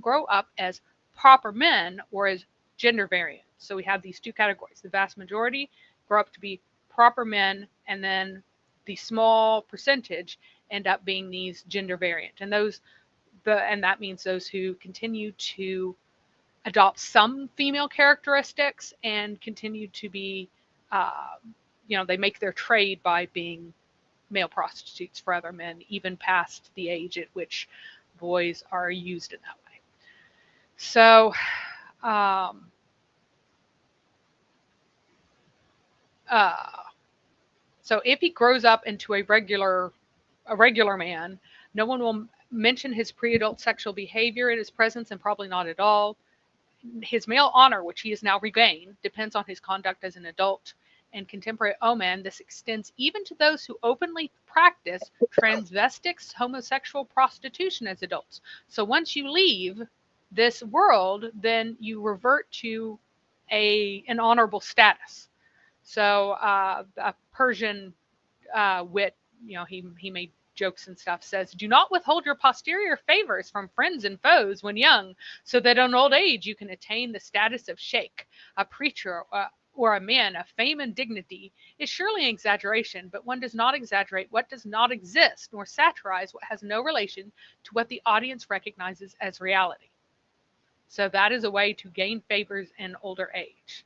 grow up as proper men or as gender variant. So we have these two categories. The vast majority grow up to be proper men, and then the small percentage end up being these gender variant. And that means those who continue to adopt some female characteristics and continue to be, they make their trade by being male prostitutes for other men, even past the age at which boys are used in that way. So, so if he grows up into a regular man, no one will mention his pre-adult sexual behavior in his presence, and probably not at all. His male honor, which he has now regained, depends on his conduct as an adult, and contemporary Oman, this extends even to those who openly practice transvestics, homosexual prostitution as adults. So once you leave this world, then you revert to an honorable status. So a Persian wit, he made jokes and stuff, says, "Do not withhold your posterior favors from friends and foes when young, so that in old age you can attain the status of sheikh, a preacher, or a man of fame and dignity," is surely an exaggeration, but one does not exaggerate what does not exist, nor satirize what has no relation to what the audience recognizes as reality. So that is a way to gain favors in older age.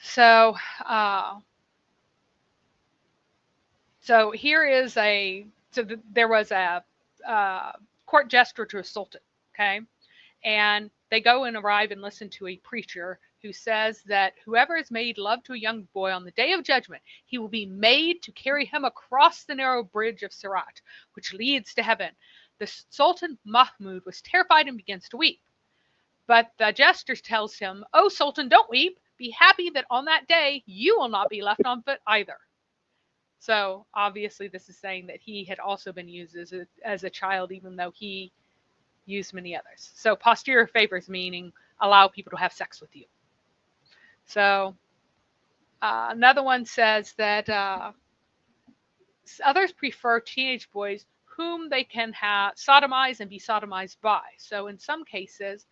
So, so here is there was a court jester to a sultan, okay? And they go and arrive and listen to a preacher who says that whoever has made love to a young boy on the day of judgment, he will be made to carry him across the narrow bridge of Sirat, which leads to heaven. The Sultan Mahmud was terrified and begins to weep. But the jester tells him, "Oh, Sultan, don't weep. Be happy that on that day you will not be left on foot either." So obviously this is saying that he had also been used as a child, even though he used many others. So posterior favors meaning allow people to have sex with you. So another one says that others prefer teenage boys whom they can sodomize and be sodomized by. So in some cases,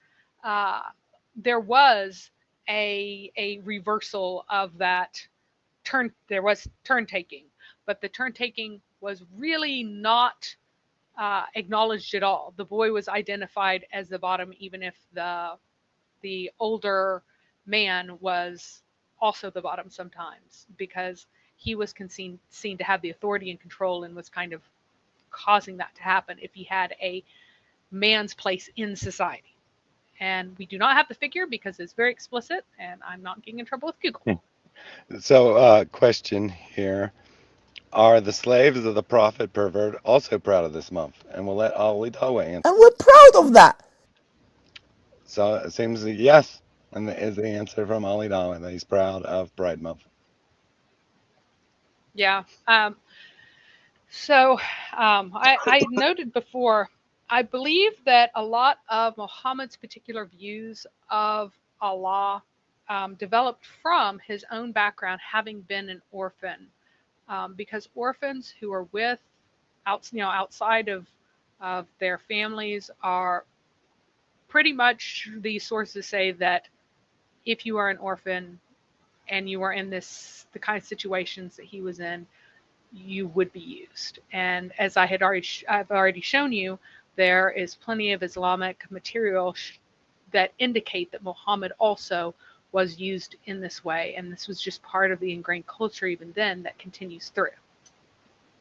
there was a reversal of that turn. There was turn taking, but the turn taking was really not acknowledged at all. The boy was identified as the bottom, even if the older man was also the bottom sometimes, because he was seen to have the authority and control and was kind of causing that to happen if he had a man's place in society. And we do not have the figure because it's very explicit, and I'm not getting in trouble with Google. So, question here. Are the slaves of the prophet pervert also proud of this month? And we'll let Ali Dawa answer. And we're proud of that. So it seems that yes, and is the answer from Ali Dawa that he's proud of Pride Month. Yeah. So I noted before, I believe that a lot of Muhammad's particular views of Allah developed from his own background, having been an orphan, because orphans who are outside of their families are pretty much, the sources say that if you are an orphan and you are in the kind of situations that he was in, you would be used. And as I've already shown you, there is plenty of Islamic material that indicate that Muhammad also was used in this way, and this was just part of the ingrained culture even then that continues through.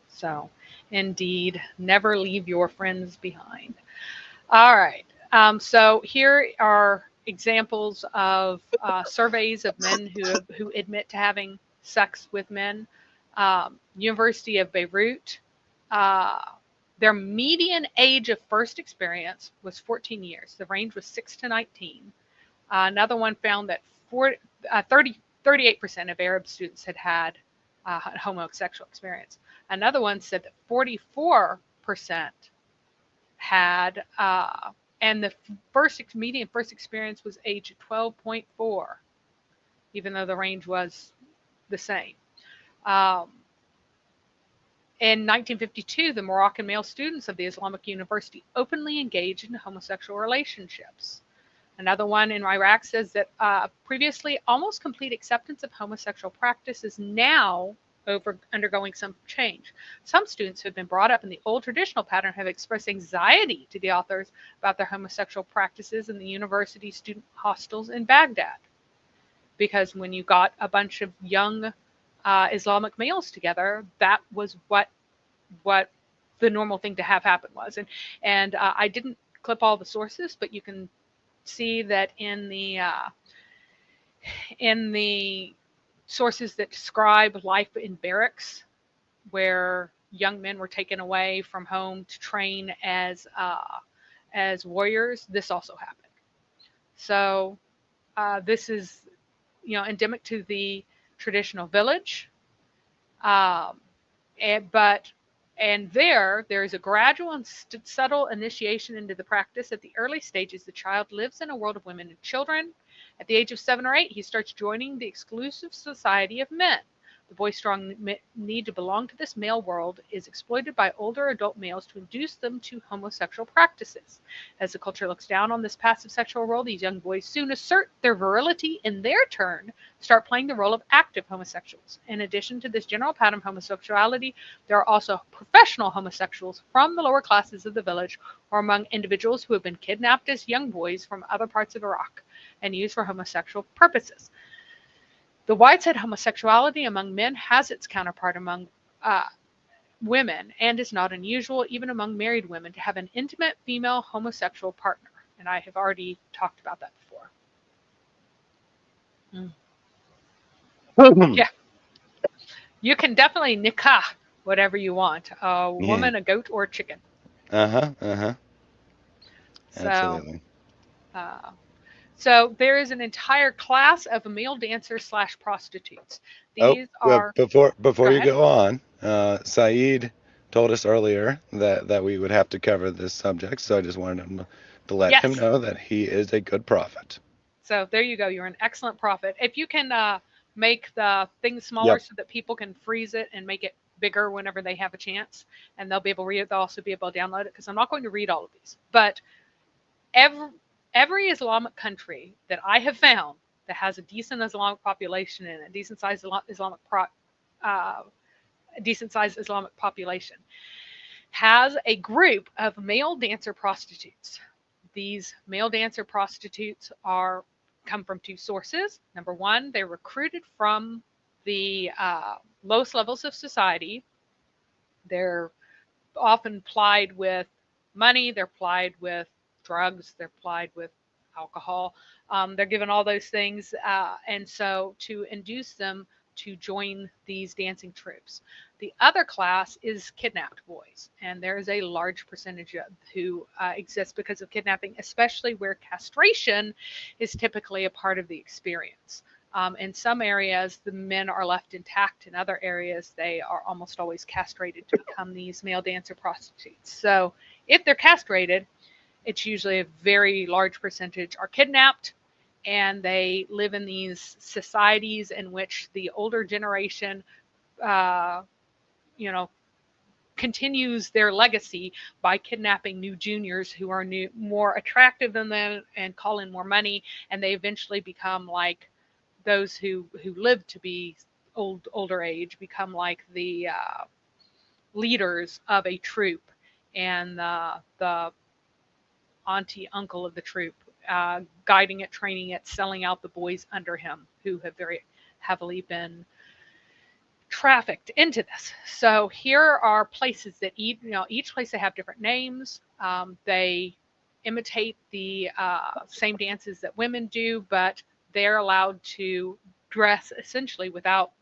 So, indeed, never leave your friends behind. All right. So here are examples of surveys of men who admit to having sex with men. University of Beirut, their median age of first experience was 14 years. The range was 6 to 19. Another one found that 38% of Arab students had homosexual experience. Another one said that 44% had, and the median first experience was age 12.4, even though the range was the same. In 1952, the Moroccan male students of the Islamic University openly engaged in homosexual relationships. Another one in Iraq says that previously almost complete acceptance of homosexual practice is now undergoing some change. Some students who have been brought up in the old traditional pattern have expressed anxiety to the authors about their homosexual practices in the university student hostels in Baghdad. Because when you got a bunch of young Islamic males together, that was what the normal thing to have happen was. And I didn't clip all the sources, but you can see that in the sources that describe life in barracks, where young men were taken away from home to train as warriors, this also happened. So this is endemic to the traditional village. Um, and there is a gradual and subtle initiation into the practice. At the early stages, the child lives in a world of women and children. At the age of 7 or 8, he starts joining the exclusive society of men. The boy's strong need to belong to this male world is exploited by older adult males to induce them to homosexual practices. As the culture looks down on this passive sexual role, these young boys soon assert their virility in their turn, start playing the role of active homosexuals. In addition to this general pattern of homosexuality, there are also professional homosexuals from the lower classes of the village or among individuals who have been kidnapped as young boys from other parts of Iraq and used for homosexual purposes. The widespread homosexuality among men has its counterpart among women and is not unusual, even among married women, to have an intimate female homosexual partner. And I have already talked about that before. Yeah. You can definitely nikah whatever you want, a woman, Yeah. a goat, or a chicken. So, Absolutely. uh, so there is an entire class of male dancers slash prostitutes. Oh, These well, are, before go you ahead. go on, Saeed told us earlier that we would have to cover this subject, so I just wanted him to let him Yes. know that he is a good prophet. So there you go. You're an excellent prophet. If you can make the thing smaller Yep. so that people can freeze it and make it bigger whenever they have a chance, and they'll be able to read it. They'll also be able to download it because I'm not going to read all of these. But every every Islamic country that I have found that has a decent Islamic population in it, uh, decent sized Islamic population, has a group of male dancer prostitutes. These male dancer prostitutes are come from two sources. Number one, they're recruited from the lowest levels of society. They're often plied with money, they're plied with drugs, they're plied with alcohol. They're given all those things, and so to induce them to join these dancing troupes. The other class is kidnapped boys, and there is a large percentage of who exists because of kidnapping, especially where castration is typically a part of the experience. In some areas, the men are left intact. In other areas, they are almost always castrated to become these male dancer prostitutes. So, if they're castrated, it's usually a very large percentage are kidnapped, and they live in these societies in which the older generation, uh, you know, continues their legacy by kidnapping new juniors who are more attractive than them and call in more money, and they eventually become like those who live to be older age become like the leaders of a troop and the auntie uncle of the troop, guiding it, training it, selling out the boys under him who have very heavily been trafficked into this. So here are places that each place they have different names. They imitate the same dances that women do, but they're allowed to dress essentially without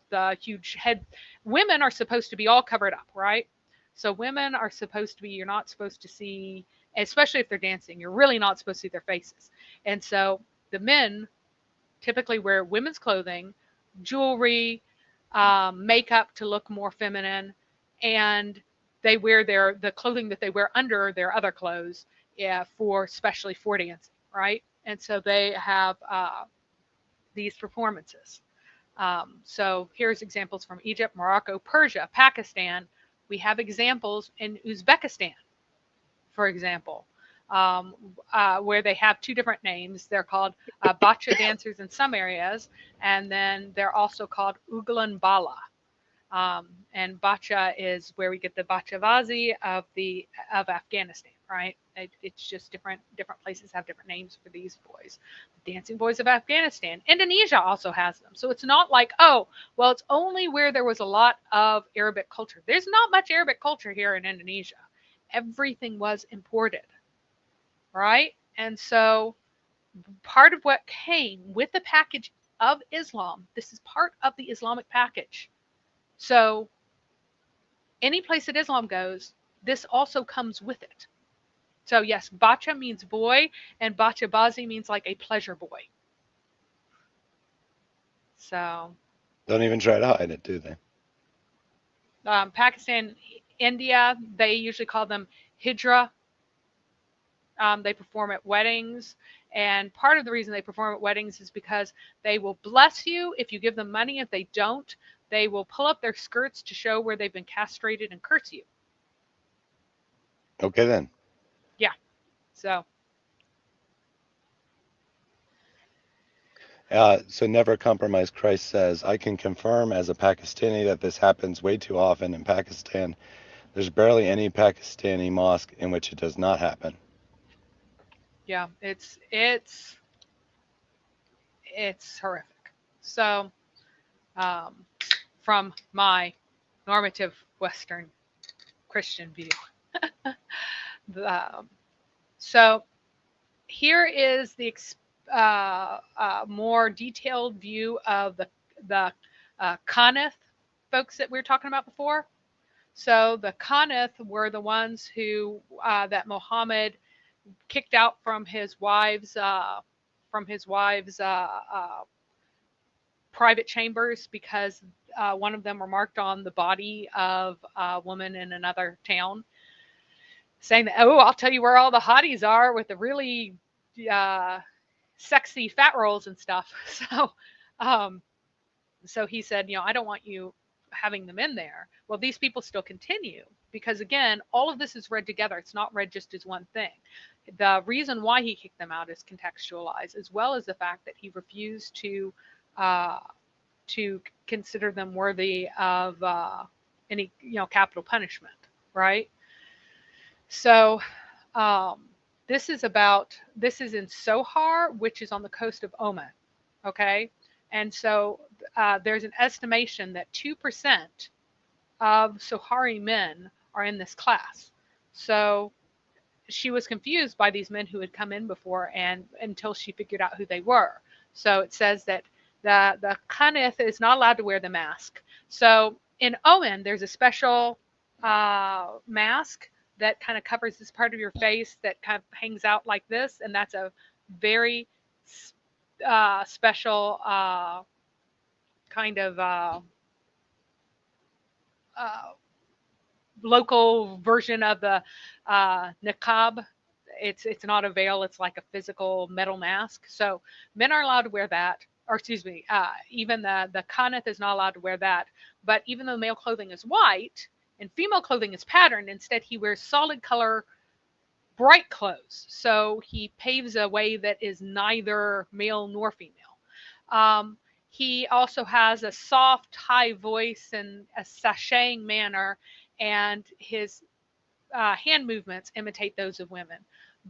the huge head. Women are supposed to be all covered up, right? So women are supposed to be. You're not supposed to see, especially if they're dancing. You're really not supposed to see their faces. And so the men typically wear women's clothing, jewelry, makeup to look more feminine, and they wear the clothing that they wear under their other clothes, yeah, for especially for dancing, right? And so they have these performances. So here's examples from Egypt, Morocco, Persia, Pakistan. We have examples in Uzbekistan, for example, where they have two different names. They're called bacha dancers in some areas, and then they're also called Ugalan Bala. And bacha is where we get the bachavazi of Afghanistan, right? It's just different places have different names for these boys. The dancing boys of Afghanistan. Indonesia also has them. So it's not like, oh, well, it's only where there was a lot of Arabic culture. There's not much Arabic culture here in Indonesia. Everything was imported, right? And so part of what came with the package of Islam, this is part of the Islamic package. So any place that Islam goes, this also comes with it. So yes, bacha means boy, and bacha bazi means like a pleasure boy. So Don't even try to hide it, do they? Pakistan, India, they usually call them hijra. They perform at weddings. And part of the reason they perform at weddings is because they will bless you if you give them money. If they don't, they will pull up their skirts to show where they've been castrated and curse you. Okay, then. Yeah. So, So never compromise. Christ says, I can confirm as a Pakistani that this happens way too often in Pakistan. There's barely any Pakistani mosque in which it does not happen. yeah, it's horrific. So, um, from my normative Western Christian view. um, so here is the more detailed view of the Conif folks that we were talking about before. So the Conif were the ones who that Muhammad kicked out from his wife's private chambers because one of them remarked on the body of a woman in another town, saying that, oh, I'll tell you where all the hotties are with the really uh, sexy fat rolls and stuff. Um, so he said, I don't want you having them in there. Well, these people still continue because, again, all of this is read together. It's not read just as one thing. The reason why he kicked them out is contextualized, as well as the fact that he refused uh, to consider them worthy of any capital punishment, right? So um, this is in Sohar, which is on the coast of Oman. Okay, and so there's an estimation that 2% of Sohari men are in this class. So she was confused by these men who had come in before, and until she figured out who they were. So it says that the Conif is not allowed to wear the mask. So in Oman, there's a special mask that kind of covers this part of your face that kind of hangs out like this, and that's a very special kind of uh, local version of the niqab. It's not a veil; it's like a physical metal mask. So men are allowed to wear that, or excuse me, even the Conif is not allowed to wear that. But even though male clothing is white and female clothing is patterned, instead he wears solid color bright clothes. So he paves a way that is neither male nor female. Um, he also has a soft, high voice and a sashaying manner, and his hand movements imitate those of women.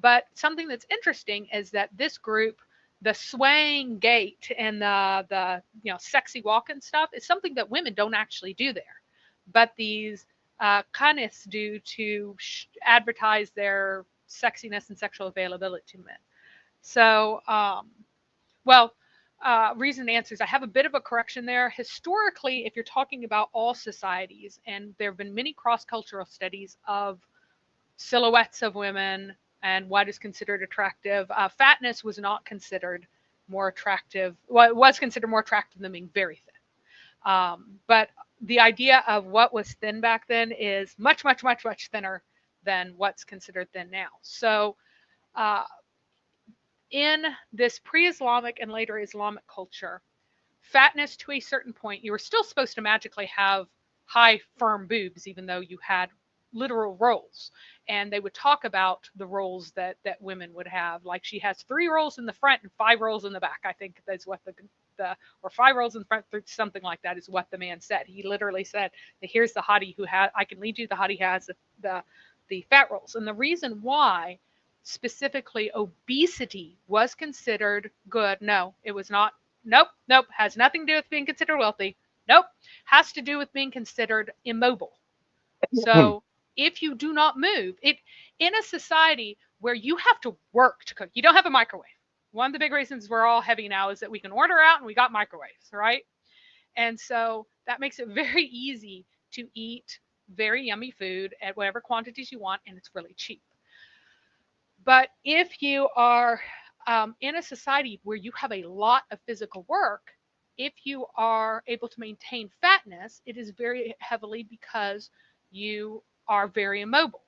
But something that's interesting is that this group, the swaying gait and the sexy walk and stuff, is something that women don't actually do there, but these Conifs do to advertise their sexiness and sexual availability to men. So, well, reason answers. I have a bit of a correction there. Historically, if you're talking about all societies, and there have been many cross-cultural studies of silhouettes of women and what is considered attractive, fatness was not considered more attractive. Well, it was considered more attractive than being very thin. But the idea of what was thin back then is much, much, much, much thinner than what's considered thin now. So, in this pre-Islamic and later Islamic culture, fatness to a certain point, you were still supposed to magically have high, firm boobs, even though you had literal rolls. And they would talk about the rolls that women would have. Like she has 3 rolls in the front and 5 rolls in the back. I think that's what the or 5 rolls in the front, something like that is what the man said. He literally said, "Here's the hottie who has. I can lead you. The hottie has the fat rolls." And the reason why specifically obesity was considered good, no, it was not. Nope, nope, has nothing to do with being considered wealthy. Nope, has to do with being considered immobile. So if you do not move, it in a society where you have to work to cook, you don't have a microwave. One of the big reasons we're all heavy now is that we can order out and we got microwaves, right? And so that makes it very easy to eat very yummy food at whatever quantities you want, and it's really cheap. But if you are in a society where you have a lot of physical work, if you are able to maintain fatness, it is very heavily because you are very immobile.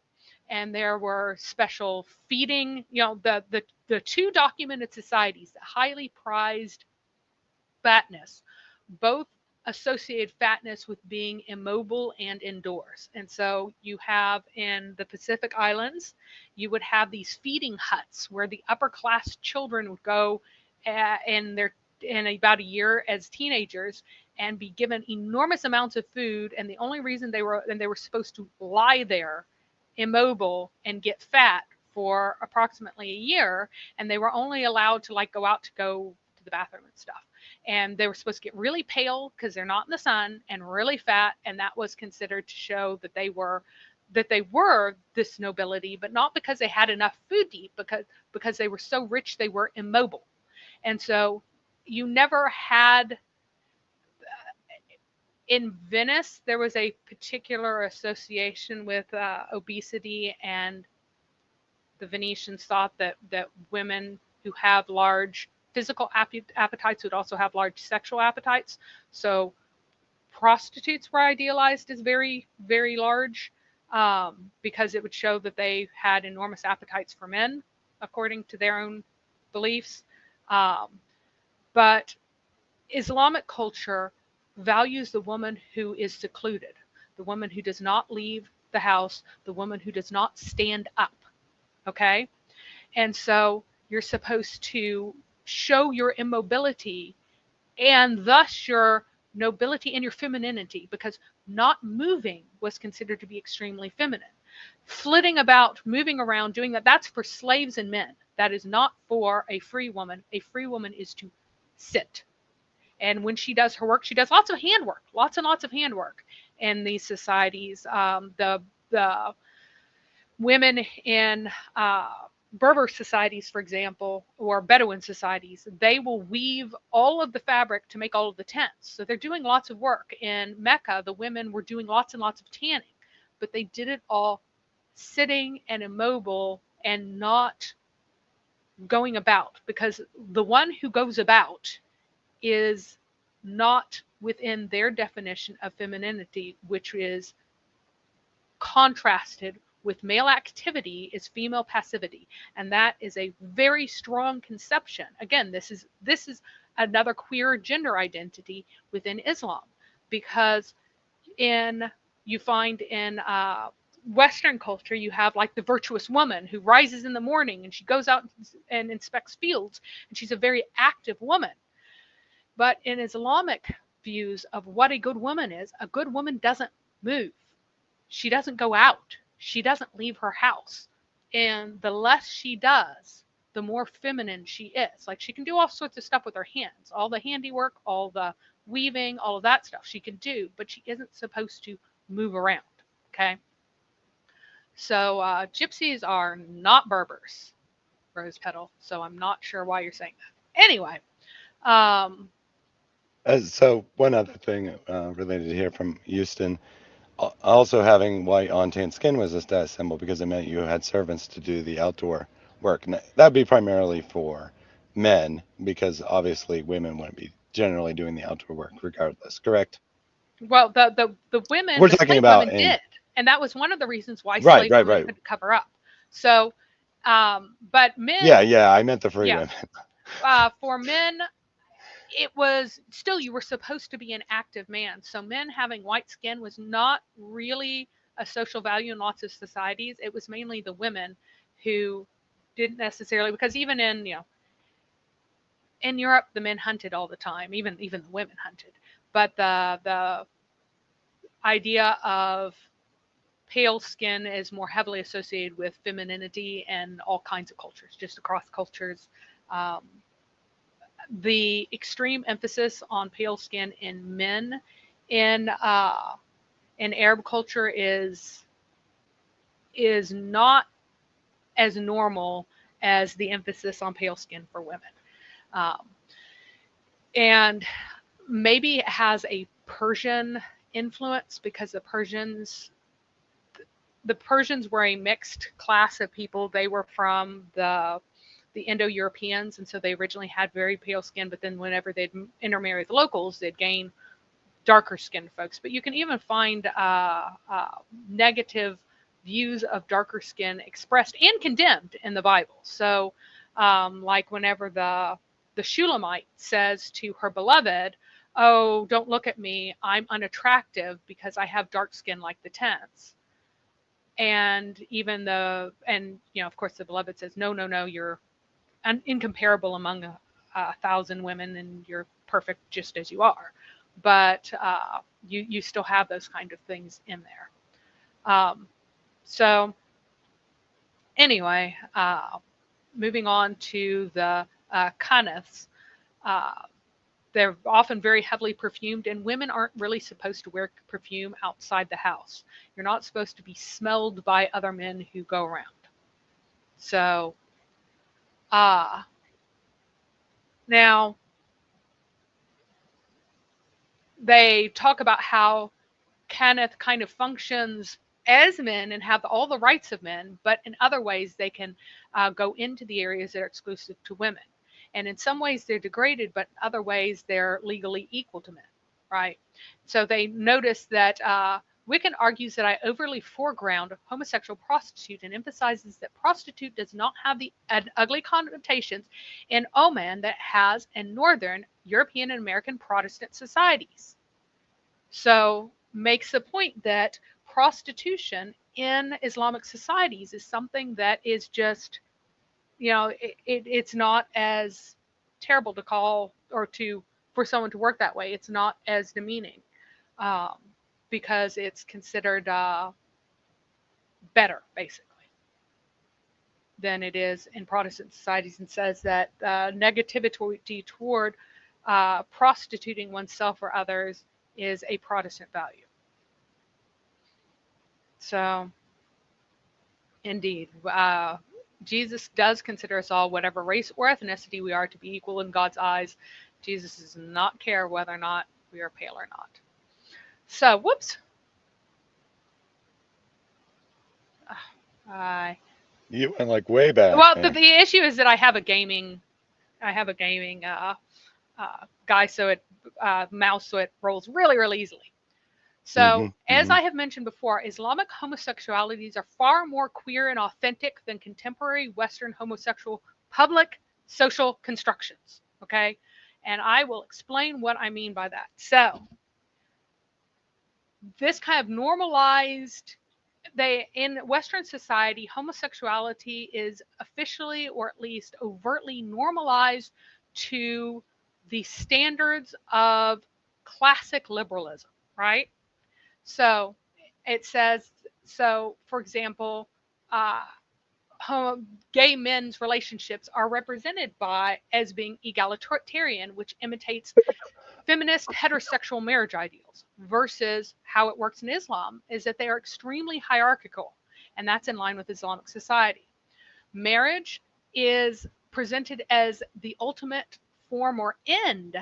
And there were special feeding, the two documented societies that highly prized fatness, both associated fatness with being immobile and indoors. And so you have in the Pacific Islands, you would have these feeding huts where the upper class children would go in about a year as teenagers and be given enormous amounts of food, and the only reason they were supposed to lie there immobile and get fat for approximately a year, and they were only allowed to like go to the bathroom and stuff, and they were supposed to get really pale because they're not in the sun, and really fat, and that was considered to show that they were this nobility, but not because they had enough food to eat, because they were so rich they were immobile. And so you never had in Venice, there was a particular association with obesity, and the Venetians thought that women who have large physical appetites would also have large sexual appetites. So prostitutes were idealized as very, very large, because it would show that they had enormous appetites for men, according to their own beliefs. But Islamic culture values the woman who is secluded, the woman who does not leave the house, the woman who does not stand up. Okay? And so you're supposed to show your immobility and thus your nobility and your femininity, because not moving was considered to be extremely feminine. Flitting about, moving around, doing that's for slaves and men. That is not for a free woman. A free woman is to sit. And when she does her work, she does lots of handwork, lots and lots of handwork in these societies. The women in Berber societies, for example, or Bedouin societies, they will weave all of the fabric to make all of the tents. So they're doing lots of work. In Mecca, the women were doing lots and lots of tanning, but they did it all sitting and immobile and not going about, because the one who goes about is not within their definition of femininity, which is contrasted with male activity is female passivity, and that is a very strong conception. Again, this is another queer gender identity within Islam, because you find in Western culture, you have like the virtuous woman who rises in the morning and she goes out and inspects fields, and she's a very active woman. But in Islamic views of what a good woman is, a good woman doesn't move. She doesn't go out. She doesn't leave her house. And the less she does, the more feminine she is. Like, she can do all sorts of stuff with her hands, all the handiwork, all the weaving, all of that stuff she can do, but she isn't supposed to move around. Okay? So gypsies are not Berbers, Rose Petal. So I'm not sure why you're saying that. Anyway. So one other thing related here from Houston, also having white on tan skin was a status symbol because it meant you had servants to do the outdoor work. And that'd be primarily for men, because obviously women wouldn't be generally doing the outdoor work regardless, correct? Well, the women, We're the talking slave about women did, and that was one of the reasons why right, slave right, women right. couldn't cover up. So, but men, Yeah, I meant the free yeah, women. for men, it was still, you were supposed to be an active man. So men having white skin was not really a social value in lots of societies. It was mainly the women who didn't necessarily, because even in Europe, the men hunted all the time. Even the women hunted. But the idea of pale skin is more heavily associated with femininity and all kinds of cultures, just across cultures. Um, the extreme emphasis on pale skin in men in Arab culture is not as normal as the emphasis on pale skin for women. Um, and maybe it has a Persian influence, because the Persians were a mixed class of people. They were from the the Indo-Europeans, and so they originally had very pale skin, but then whenever they'd intermarry with locals, they'd gain darker skinned folks. But you can even find negative views of darker skin expressed and condemned in the Bible. So, like whenever the Shulamite says to her beloved, "Oh, don't look at me. I'm unattractive because I have dark skin like the tents." And of course, the beloved says, "No, no, no. You're incomparable among a thousand women, and you're perfect just as you are." But you still have those kind of things in there. So anyway, moving on to the Conifs. They're often very heavily perfumed, and women aren't really supposed to wear perfume outside the house. You're not supposed to be smelled by other men who go around. So, now they talk about how Kenneth kind of functions as men and have all the rights of men, but in other ways they can go into the areas that are exclusive to women. And in some ways they're degraded, but in other ways they're legally equal to men, right? So they notice that Wiccan argues that I overly foreground homosexual prostitute and emphasizes that prostitute does not have the ugly connotations in Oman that has in Northern European and American Protestant societies. So makes the point that prostitution in Islamic societies is something that is just, it's not as terrible to call or for someone to work that way. It's not as demeaning because it's considered better, basically, than it is in Protestant societies, and says that negativity toward prostituting oneself or others is a Protestant value. So, indeed, Jesus does consider us all, whatever race or ethnicity we are, to be equal in God's eyes. Jesus does not care whether or not we are pale or not. So, whoops. You went like way back. Well, the issue is that I have a gaming guy, so it mouse, so it rolls really, really easily. So, as I have mentioned before, Islamic homosexualities are far more queer and authentic than contemporary Western homosexual public social constructions. Okay, and I will explain what I mean by that. So, this kind of normalized. In Western society, homosexuality is officially, or at least overtly, normalized to the standards of classic liberalism, right? So it says, for example, gay men's relationships are represented as being egalitarian, which imitates feminist heterosexual marriage ideals, versus how it works in Islam is that they are extremely hierarchical, and that's in line with Islamic society. Marriage is presented as the ultimate form or end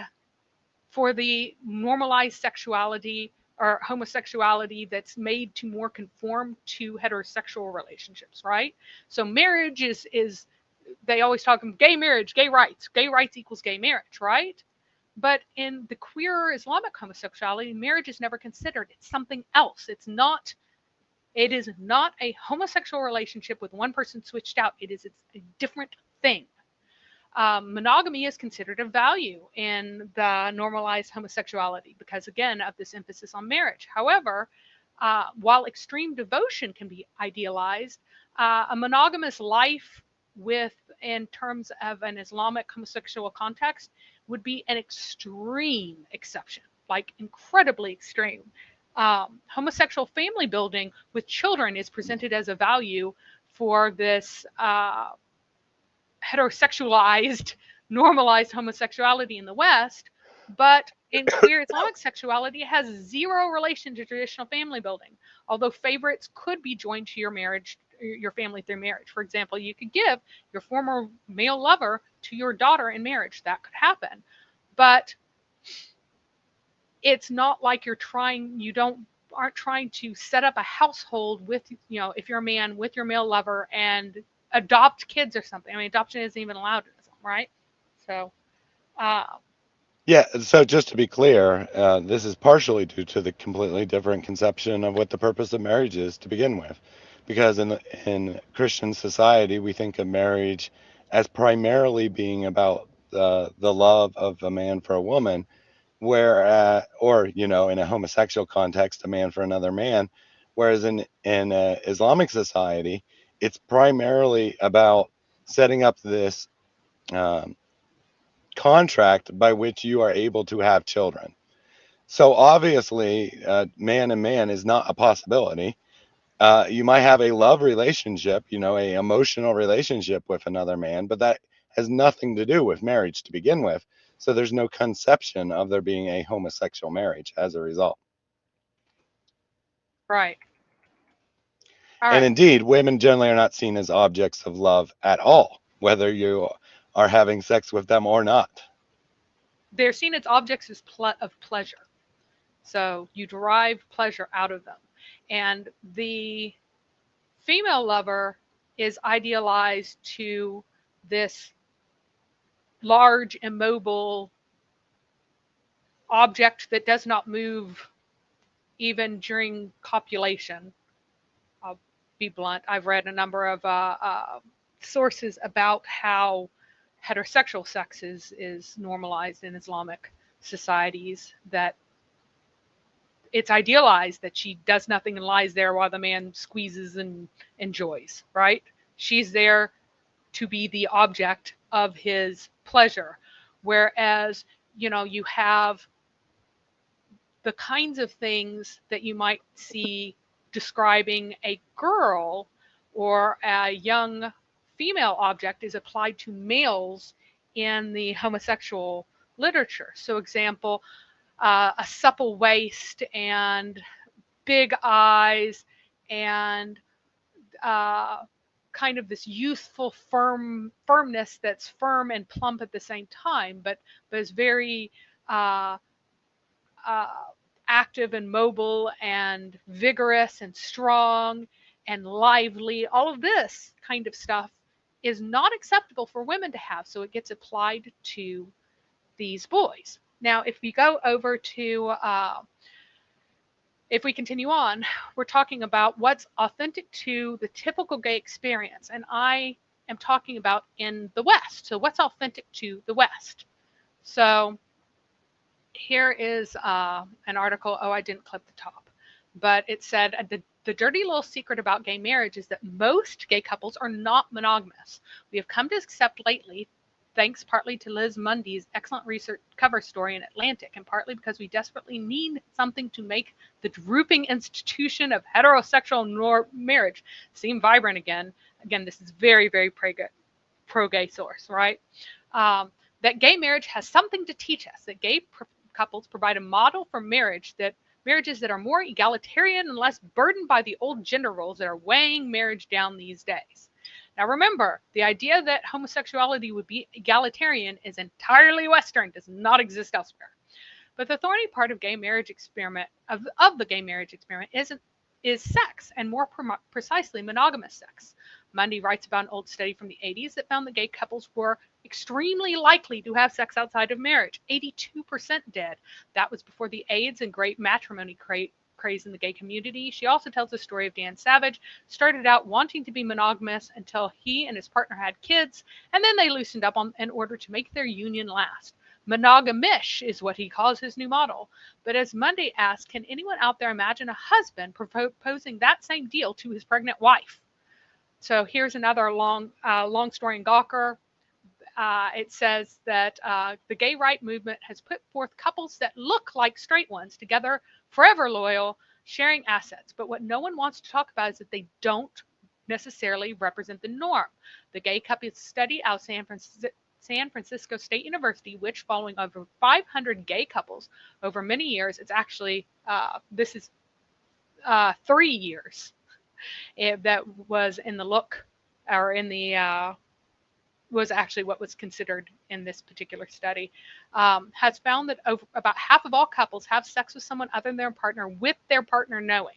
for the normalized sexuality or homosexuality that's made to more conform to heterosexual relationships, right? So marriage is they always talk about gay marriage, gay rights equals gay marriage, right? But in the queer Islamic homosexuality, marriage is never considered. It's something else. It is not a homosexual relationship with one person switched out. It's a different thing. Monogamy is considered a value in the normalized homosexuality because, again, of this emphasis on marriage. However, while extreme devotion can be idealized, a monogamous life in terms of an Islamic homosexual context, would be an extreme exception, like incredibly extreme. Homosexual family building with children is presented as a value for this heterosexualized, normalized homosexuality in the West, but in queer Islamic sexuality, it has zero relation to traditional family building, although favorites could be joined to your family through marriage. For example, you could give your former male lover to your daughter in marriage. That could happen. But it's not like you aren't trying to set up a household with, if you're a man, with your male lover and adopt kids or something. I mean, adoption isn't even allowed in Islam, right? So, uh, Yeah, so just to be clear, this is partially due to the completely different conception of what the purpose of marriage is to begin with. Because in Christian society, we think of marriage as primarily being about the love of a man for a woman, where or in a homosexual context, a man for another man, whereas in Islamic society, it's primarily about setting up this um, contract by which you are able to have children. So obviously, man and man is not a possibility. You might have a love relationship, a emotional relationship with another man, but that has nothing to do with marriage to begin with. So there's no conception of there being a homosexual marriage as a result. right. All And right. indeed, women generally are not seen as objects of love at all, whether you are having sex with them or not. They're seen as objects of pleasure. So you derive pleasure out of them. And the female lover is idealized to this large, immobile object that does not move even during copulation. I'll be blunt. I've read a number of sources about how heterosexual sex is normalized in Islamic societies, that it's idealized that she does nothing and lies there while the man squeezes and enjoys, right? She's there to be the object of his pleasure. Whereas, you have the kinds of things that you might see describing a girl or a young female object is applied to males in the homosexual literature. So, example, a supple waist and big eyes and kind of this youthful firmness that's firm and plump at the same time, but is very uh, uh, active and mobile and vigorous and strong and lively. All of this kind of stuff is not acceptable for women to have, so it gets applied to these boys. Now, if we go over to if we continue on, we're talking about what's authentic to the typical gay experience. And I am talking about in the West. So, what's authentic to the West? So, here is an article. Oh, I didn't clip the top, but it said the dirty little secret about gay marriage is that most gay couples are not monogamous. We have come to accept lately, thanks partly to Liz Mundy's excellent research cover story in Atlantic, and partly because we desperately need something to make the drooping institution of heterosexual marriage seem vibrant again. Again, this is very, very pro-gay source, right? That gay marriage has something to teach us, that gay couples provide a model for marriages that are more egalitarian and less burdened by the old gender roles that are weighing marriage down these days. Now remember, the idea that homosexuality would be egalitarian is entirely Western, does not exist elsewhere. But the thorny part of gay marriage experiment of the gay marriage experiment is sex, and more precisely monogamous sex. Mundy writes about an old study from the 80s that found that gay couples were extremely likely to have sex outside of marriage. 82% did. That was before the AIDS and great matrimony craze in the gay community. She also tells the story of Dan Savage, started out wanting to be monogamous until he and his partner had kids, and then they loosened up in order to make their union last. Monogamish is what he calls his new model. But as Mundy asks, can anyone out there imagine a husband proposing that same deal to his pregnant wife? So here's another long story in Gawker. It says that the gay right movement has put forth couples that look like straight ones together, forever loyal, sharing assets. But what no one wants to talk about is that they don't necessarily represent the norm. The gay couples study out San Francisco State University, which, following over 500 gay couples over many years, it's actually this is 3 years. That was in the look, or in the was actually what was considered in this particular study, has found that about half of all couples have sex with someone other than their partner with their partner knowing.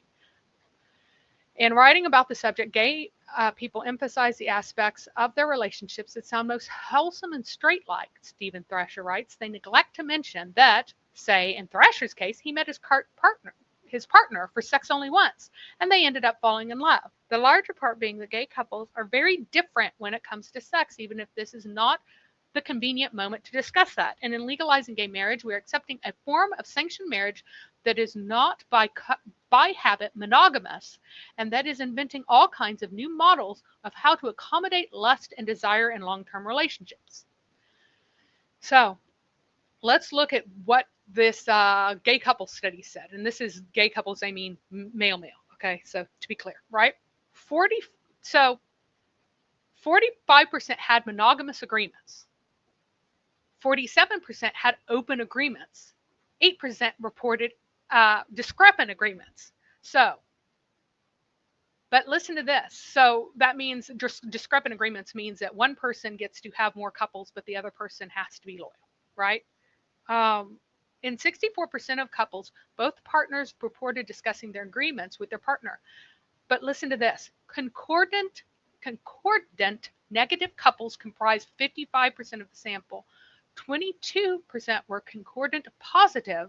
In writing about the subject, gay people emphasize the aspects of their relationships that sound most wholesome and straight-like, Stephen Thrasher writes. They neglect to mention that, say, in Thrasher's case, he met his partner for sex only once, and they ended up falling in love. The larger part being that gay couples are very different when it comes to sex, even if this is not the convenient moment to discuss that. And in legalizing gay marriage, we are accepting a form of sanctioned marriage that is not by habit monogamous, and that is inventing all kinds of new models of how to accommodate lust and desire in long-term relationships. So let's look at what this gay couple study said. And this is gay couples, I mean male. Okay, so to be clear, right? 45% had monogamous agreements. 47% had open agreements. 8% reported discrepant agreements. So, but listen to this. So that means discrepant agreements means that one person gets to have more couples, but the other person has to be loyal, right? In 64% of couples, both partners reported discussing their agreements with their partner. But listen to this. Concordant negative couples comprised 55% of the sample. 22% were concordant positive,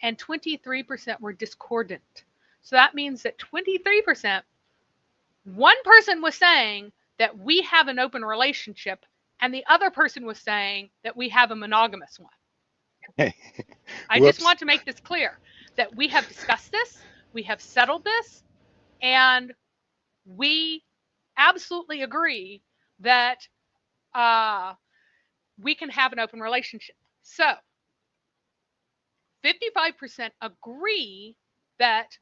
and 23% were discordant. So that means that 23%, one person was saying that we have an open relationship, and the other person was saying that we have a monogamous one. I just want to make this clear that we have discussed this, we have settled this, and we absolutely agree that we can have an open relationship. So 55% agree that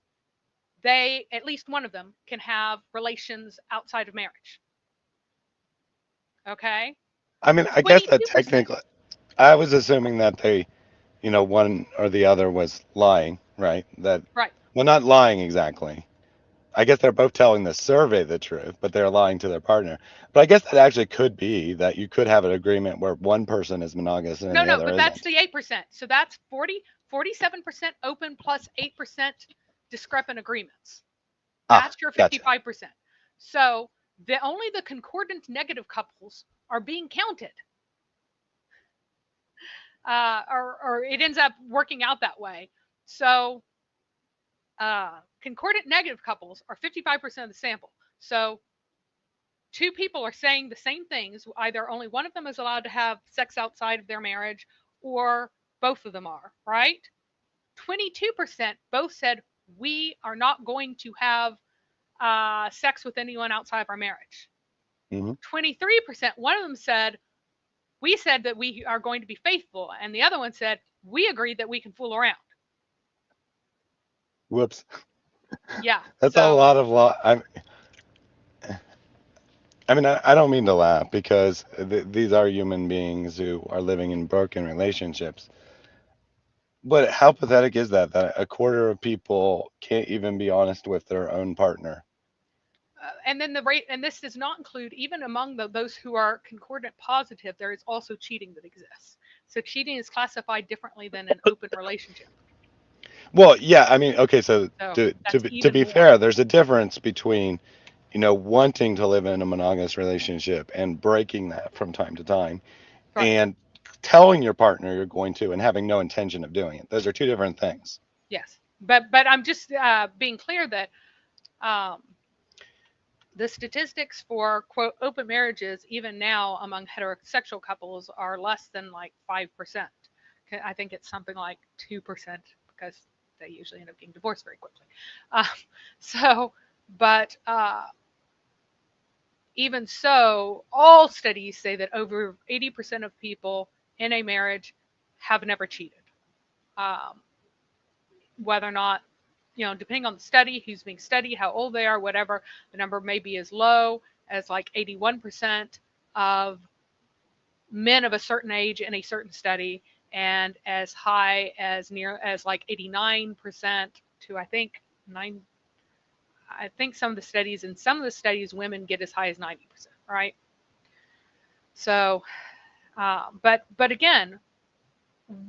they, at least one of them, can have relations outside of marriage. Okay? I mean, I guess that technically, I was assuming that they, one or the other was lying, right? Right. Well, not lying exactly. I guess they're both telling the survey the truth, but they're lying to their partner. But I guess that actually could be that you could have an agreement where one person is monogamous and the other but isn't. That's the 8%. So that's 47% open plus 8% discrepant agreements. That's your 55%. Gotcha. So only the concordant negative couples are being counted. Or it ends up working out that way. So concordant negative couples are 55% of the sample. So two people are saying the same things. Either only one of them is allowed to have sex outside of their marriage, or both of them are, right? 22% both said we are not going to have sex with anyone outside of our marriage. 23%, one of them said, we said that we are going to be faithful, and the other one said, we agreed that we can fool around. Whoops. Yeah. That's a lot of I mean, I don't mean to laugh because these are human beings who are living in broken relationships. But how pathetic is that a quarter of people can't even be honest with their own partner? And then the rate, and this does not include, even among those who are concordant positive, there is also cheating that exists. So cheating is classified differently than an open relationship. Well, yeah, I mean, okay, so to be fair, there's a difference between, wanting to live in a monogamous relationship and breaking that from time to time, right, and telling your partner you're going to and having no intention of doing it. Those are two different things. Yes, but I'm just being clear that the statistics for, quote, open marriages, even now among heterosexual couples, are less than like 5%. I think it's something like 2% because they usually end up getting divorced very quickly. But even so, all studies say that over 80% of people in a marriage have never cheated. Whether or not, depending on the study, who's being studied, how old they are, whatever, the number may be as low as like 81% of men of a certain age in a certain study, and as high as like 89% to I think some of the studies women get as high as 90%, right? So, but again,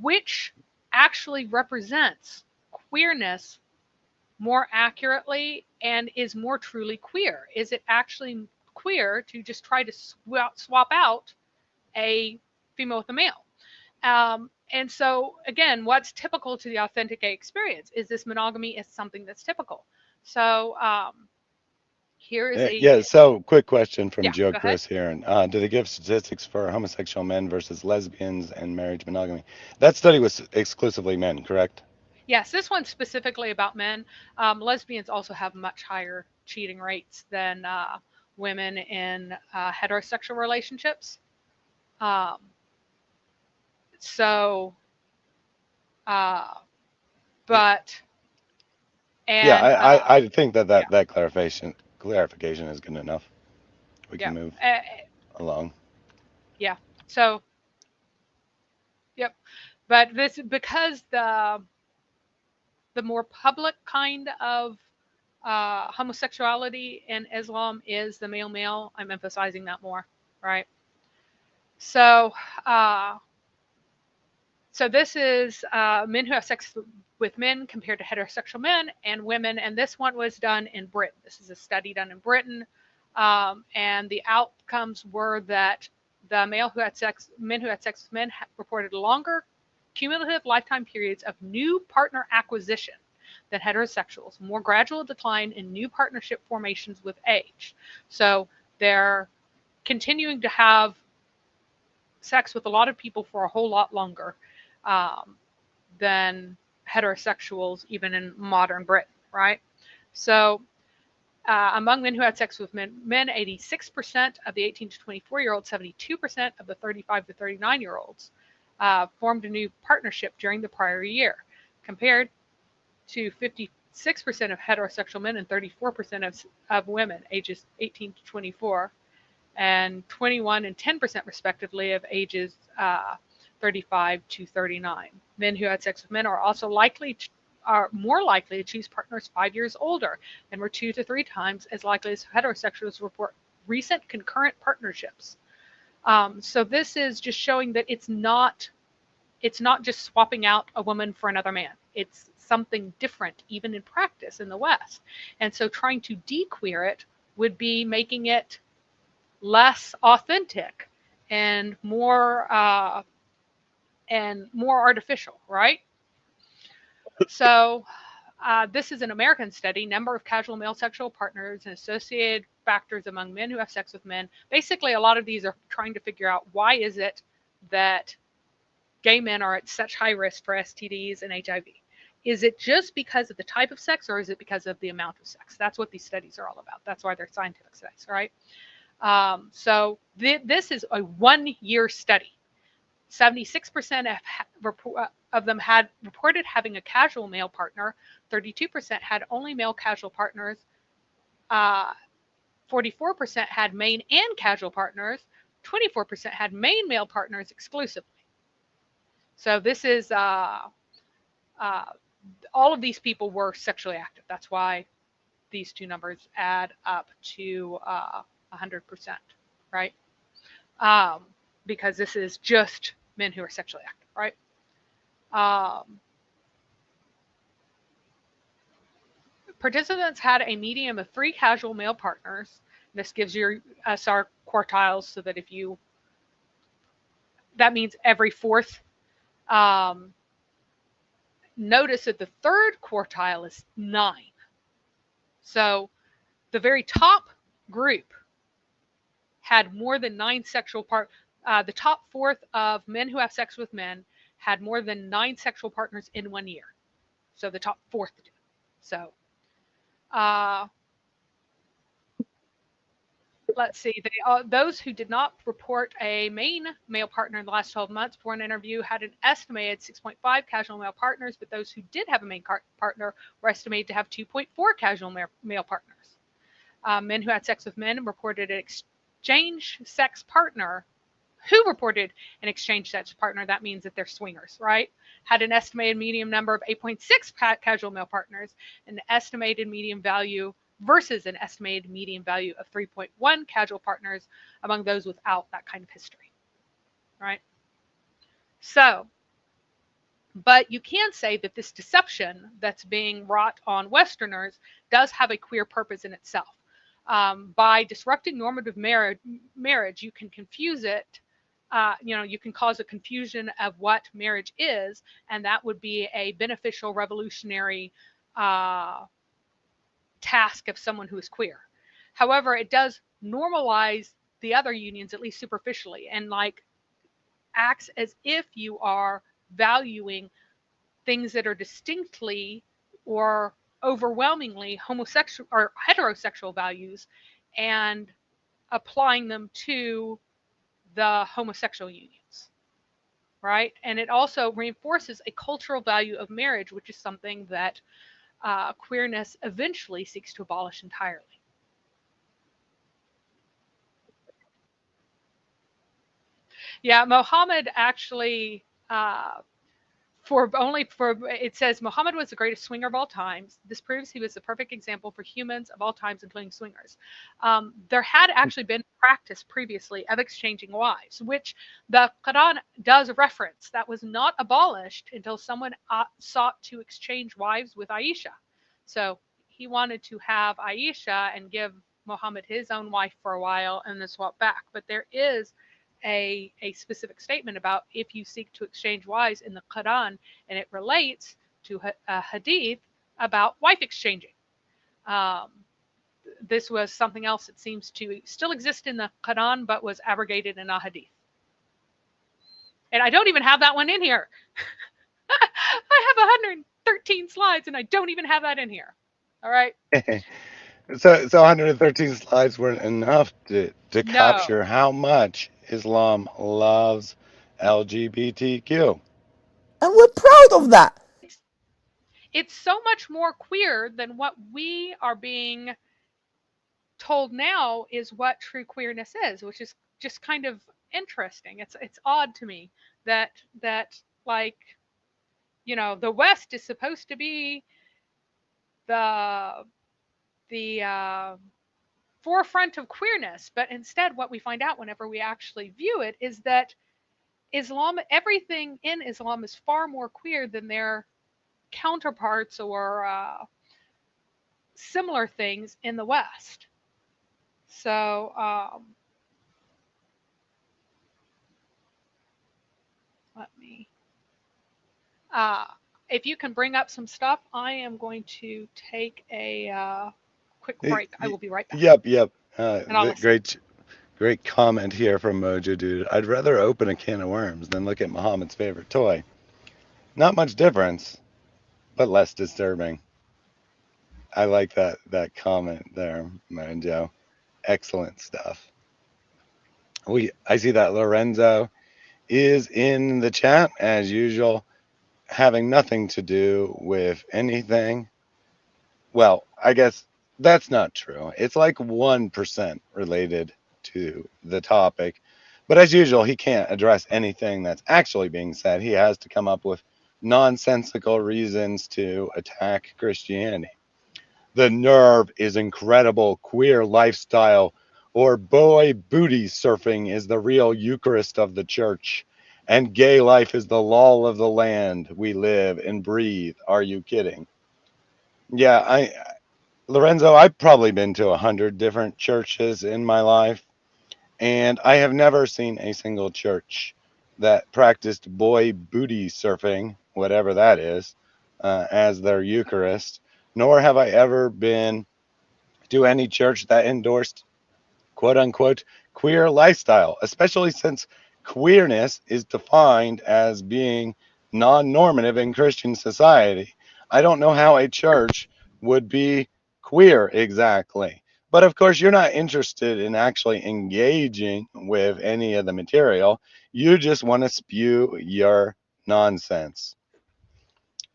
which actually represents queerness more accurately and is more truly queer? Is it actually queer to just try to swap out a female with a male? And so, again, what's typical to the authentic gay experience? Is this monogamy is something that's typical? So here is a Yeah, so quick question from yeah. Joe Go ahead. Chris here. And do they give statistics for homosexual men versus lesbians and marriage monogamy? That study was exclusively men, correct? Yes, this one's specifically about men. Lesbians also have much higher cheating rates than women in heterosexual relationships. Um, so, uh, but Yeah, and I think that yeah, that clarification is good enough. We yeah, can move uh, along. yeah. So, yep. But this because the more public kind of homosexuality in Islam is the male male. I'm emphasizing that more, right? So, uh, so this is men who have sex with men compared to heterosexual men and women, and this one was done in Britain. This is a study done in Britain, and the outcomes were that the men who had sex with men reported longer cumulative lifetime periods of new partner acquisition than heterosexuals, more gradual decline in new partnership formations with age. So they're continuing to have sex with a lot of people for a whole lot longer um, than heterosexuals, even in modern Britain, right? So, among men who had sex with men, 86% of the 18 to 24-year-olds, 72% of the 35 to 39-year-olds formed a new partnership during the prior year, compared to 56% of heterosexual men and 34% of women ages 18 to 24, and 21 and 10% respectively of ages 35 to 39. Men who had sex with men are more likely to choose partners 5 years older and were 2 to 3 times as likely as heterosexuals report recent concurrent partnerships. So this is just showing that it's not just swapping out a woman for another man. It's something different, even in practice in the West. And so trying to de-queer it would be making it less authentic and more artificial, right? So this is an American study, number of casual male sexual partners and associated factors among men who have sex with men. Basically, a lot of these are trying to figure out why is it that gay men are at such high risk for STDs and HIV. Is it just because of the type of sex, or is it because of the amount of sex? That's what these studies are all about. That's why they're scientific studies, right? So this is a 1-year study. 76% of them had reported having a casual male partner. 32% had only male casual partners. 44% had main and casual partners. 24% had main male partners exclusively. So this is all of these people were sexually active. That's why these two numbers add up to 100%, right? Because this is just men who are sexually active, right? Participants had a median of 3 casual male partners. This gives us our quartiles, so that that means every fourth. Notice that the third quartile is 9. So the very top group had more than 9 sexual the top fourth of men who have sex with men had more than 9 sexual partners in 1 year. So the top fourth did. So let's see. Those who did not report a main male partner in the last 12 months for an interview had an estimated 6.5 casual male partners, but those who did have a main partner were estimated to have 2.4 casual male partners. Men who had sex with men reported an exchange sex partner who reported an exchange sex partner. That means that they're swingers, right? Had an estimated median number of 8.6 casual male partners, an estimated median value versus an estimated median value of 3.1 casual partners among those without that kind of history, right? So But you can say that this deception that's being wrought on Westerners does have a queer purpose in itself. By disrupting normative marriage, you can confuse it. You can cause a confusion of what marriage is, and that would be a beneficial, revolutionary uh, task of someone who is queer. However, it does normalize the other unions, at least superficially, and like acts as if you are valuing things that are distinctly or overwhelmingly homosexual or heterosexual values and applying them to the homosexual unions, right? And it also reinforces a cultural value of marriage, which is something that queerness eventually seeks to abolish entirely. Yeah, Mohammed actually for it says Muhammad was the greatest swinger of all times. This proves he was the perfect example for humans of all times, including swingers. There had actually been practice previously of exchanging wives, which the Quran does reference. That was not abolished until someone sought to exchange wives with Aisha. So he wanted to have Aisha and give Muhammad his own wife for a while and then swap back. But there is a specific statement about if you seek to exchange wives in the Quran, and it relates to a hadith about wife exchanging. Um, this was something else that seems to still exist in the Quran, but was abrogated in a hadith. And I don't even have that one in here. I have 113 slides, and I don't even have that in here. All right. So 113 slides weren't enough to No, capture how much Islam loves LGBTQ. And we're proud of that. it's it's so much more queer than what we are being told now is what true queerness is, which is just kind of interesting. It's odd to me that like the West is supposed to be the the forefront of queerness, but instead, what we find out whenever we actually view it is that everything in Islam is far more queer than their counterparts or similar things in the West. So let me Uh, if you can bring up some stuff, I am going to take a quick Y- break. I will be right back, Yep. and I'll listen. Great comment here from Mojo Dude. I'd rather open a can of worms than look at Muhammad's favorite toy. Not much difference, but less disturbing. I like that comment there, Mojo. Excellent stuff. I see that Lorenzo is in the chat as usual, having nothing to do with anything. Well, I guess that's not true. It's like 1% related to the topic. But as usual, he can't address anything that's actually being said. He has to come up with nonsensical reasons to attack Christianity. The nerve is incredible. Queer lifestyle or boy booty surfing is the real Eucharist of the church. And gay life is the law of the land we live and breathe. Are you kidding? Yeah, Lorenzo, I've probably been to 100 different churches in my life, and I have never seen a single church that practiced boy booty surfing, whatever that is, as their Eucharist, nor have I ever been to any church that endorsed quote unquote queer lifestyle, especially since queerness is defined as being non normative in Christian society. I don't know how a church would be queer exactly. But of course, you're not interested in actually engaging with any of the material. You just want to spew your nonsense.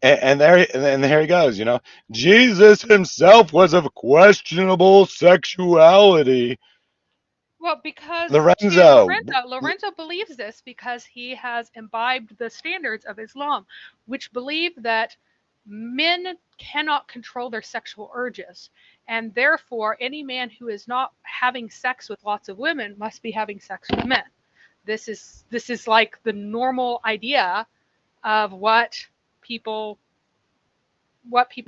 And there he goes. Jesus himself was of questionable sexuality. Well, because Lorenzo, Lorenzo believes this because he has imbibed the standards of Islam, which believe that men cannot control their sexual urges, and therefore any man who is not having sex with lots of women must be having sex with men. This is like the normal idea of what people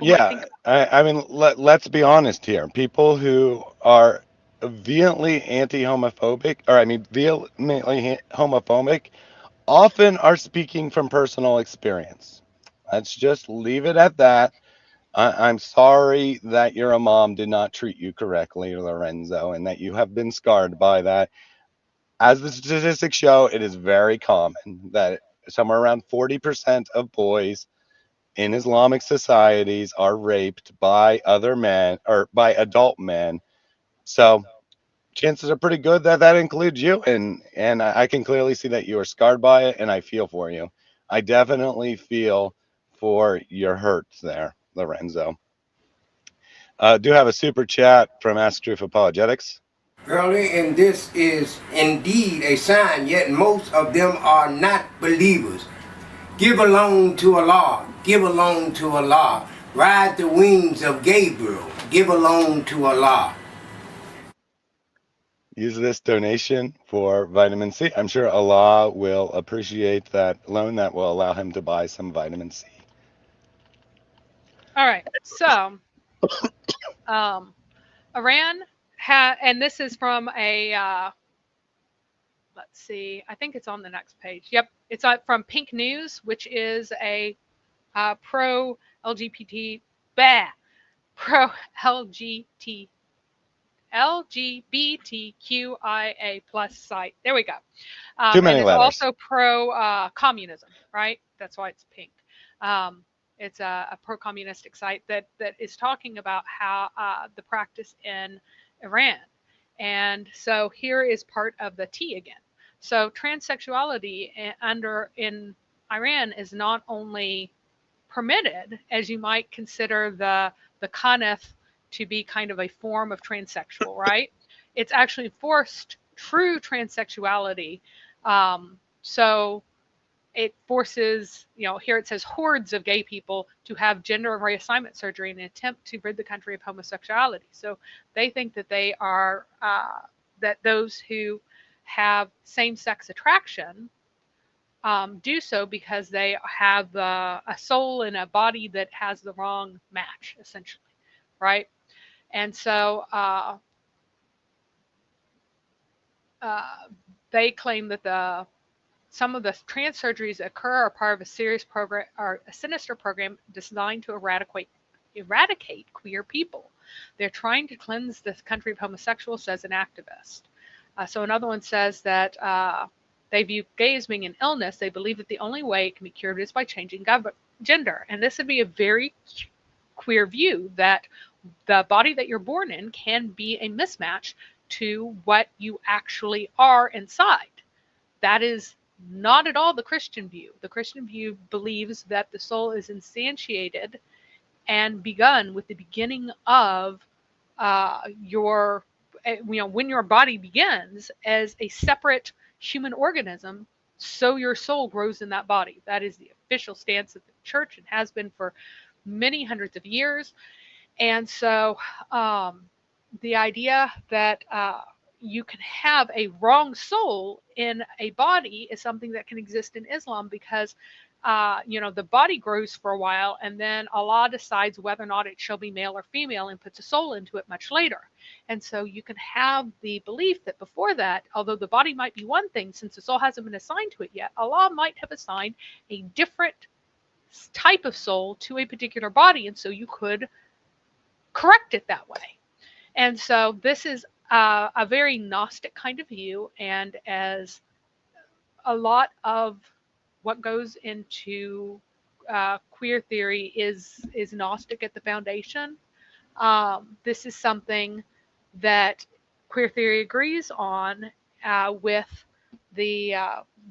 might Yeah, think about. I mean, let's be honest here. People who are vehemently anti-homophobic, or I mean, vehemently homophobic, often are speaking from personal experience. Let's just leave it at that. I'm sorry that your mom did not treat you correctly, Lorenzo, and that you have been scarred by that. As the statistics show, it is very common that somewhere around 40% of boys in Islamic societies are raped by other men or by adult men. So chances are pretty good that that includes you, and I can clearly see that you are scarred by it, and I feel for you. I definitely feel for your hurts there, Lorenzo. Do have a super chat from Ask Truth Apologetics. Early, and this is indeed a sign, yet most of them are not believers. Give alone to Allah, give alone to Allah. Ride the wings of Gabriel, give alone to Allah. Use this donation for vitamin C. I'm sure Allah will appreciate that loan that will allow him to buy some vitamin C. All right. So, um, Iran and this is from a, let's see, I think it's on the next page. Yep. It's from Pink News, which is a pro LGBT, pro LGBT, LGBTQIA plus site. There we go. Too And many it's letters. also pro communism, right? That's why it's pink. Um, it's a pro-communistic site that is talking about how the practice in Iran. And so here is part of the T again. So transsexuality in Iran is not only permitted, as you might consider the Conif to be kind of a form of transsexual, right? It's actually forced true transsexuality. So it forces, here it says hordes of gay people to have gender reassignment surgery in an attempt to rid the country of homosexuality. So they think that they are, that those who have same sex attraction do so because they have a soul and a body that has the wrong match, essentially, right? And so uh, they claim that some of the trans surgeries occur are part of a serious program or a sinister program designed to eradicate queer people. They're trying to cleanse this country of homosexuals, says an activist. So another one says that they view gay as being an illness. They believe that the only way it can be cured is by changing gender. And this would be a very queer view that the body that you're born in can be a mismatch to what you actually are inside. That is not at all the Christian view. The Christian view believes that the soul is instantiated and begun with the beginning of your, when your body begins as a separate human organism, so your soul grows in that body. That is the official stance of the church and has been for many hundreds of years. And so the idea that you can have a wrong soul in a body is something that can exist in Islam because the body grows for a while and then Allah decides whether or not it shall be male or female and puts a soul into it much later. And so you can have the belief that before that, although the body might be one thing, since the soul hasn't been assigned to it yet, Allah might have assigned a different type of soul to a particular body. And so you could correct it that way. And so this is a very Gnostic kind of view, and as a lot of what goes into queer theory is Gnostic at the foundation. This is something that queer theory agrees on with the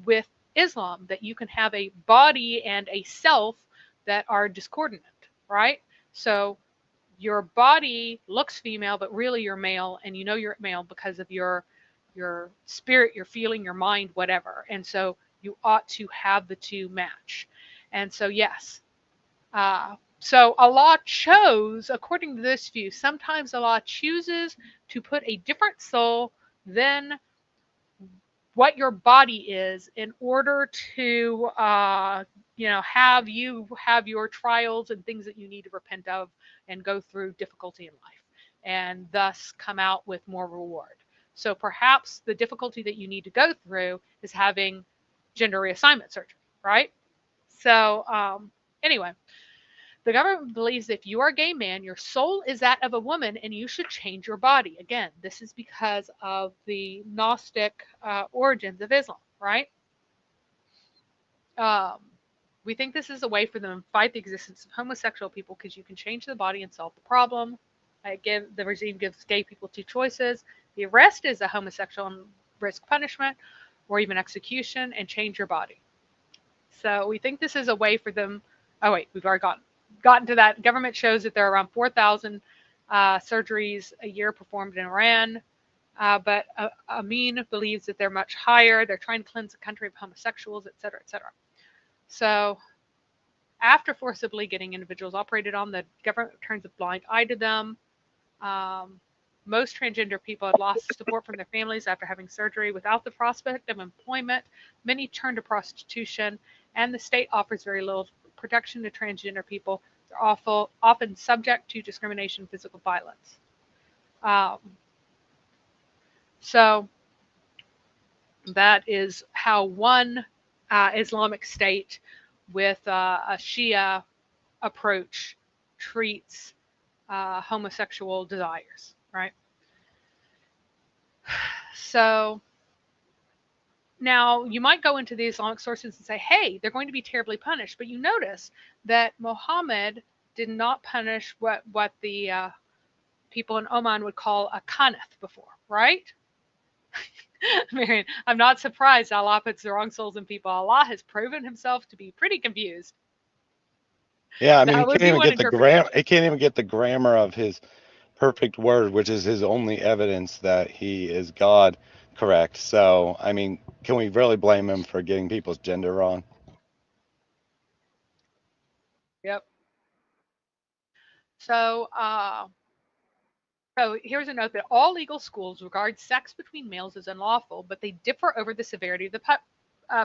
with Islam, that you can have a body and a self that are discordant, right? So your body looks female, but really you're male, and you know you're male because of your spirit, your feeling, your mind, whatever. And so you ought to have the two match. And so yes, so Allah chose, according to this view, sometimes Allah chooses to put a different soul than what your body is in order to have your trials and things that you need to repent of and go through difficulty in life, and thus come out with more reward. So perhaps the difficulty that you need to go through is having gender reassignment surgery, right? So anyway, the government believes if you are a gay man, your soul is that of a woman and you should change your body. Again, this is because of the Gnostic origins of Islam, right? We think this is a way for them to fight the existence of homosexual people because you can change the body and solve the problem. The regime gives gay people two choices. The arrest is a homosexual and risk punishment or even execution, and change your body. So we think this is a way for them. Oh, wait, we've already gotten to that. Government shows that there are around 4,000 surgeries a year performed in Iran. But Amin believes that they're much higher. They're trying to cleanse the country of homosexuals, et cetera, et cetera. So after forcibly getting individuals operated on, the government turns a blind eye to them. Most transgender people had lost support from their families after having surgery. Without the prospect of employment, many turn to prostitution, and the state offers very little protection to transgender people. They're often subject to discrimination and physical violence. So that is how one Islamic state with a Shia approach treats homosexual desires, right? So now you might go into the Islamic sources and say, hey, they're going to be terribly punished, but you notice that Muhammad did not punish what the people in Oman would call a Conif before, right? Marion, I'm not surprised Allah puts the wrong souls in people. Allah has proven himself to be pretty confused. Yeah, I mean, he can't even get the grammar of his perfect word, which is his only evidence that he is God, correct. So, I mean, can we really blame him for getting people's gender wrong? Yep. So here's a note that all legal schools regard sex between males as unlawful, but they differ over the severity of the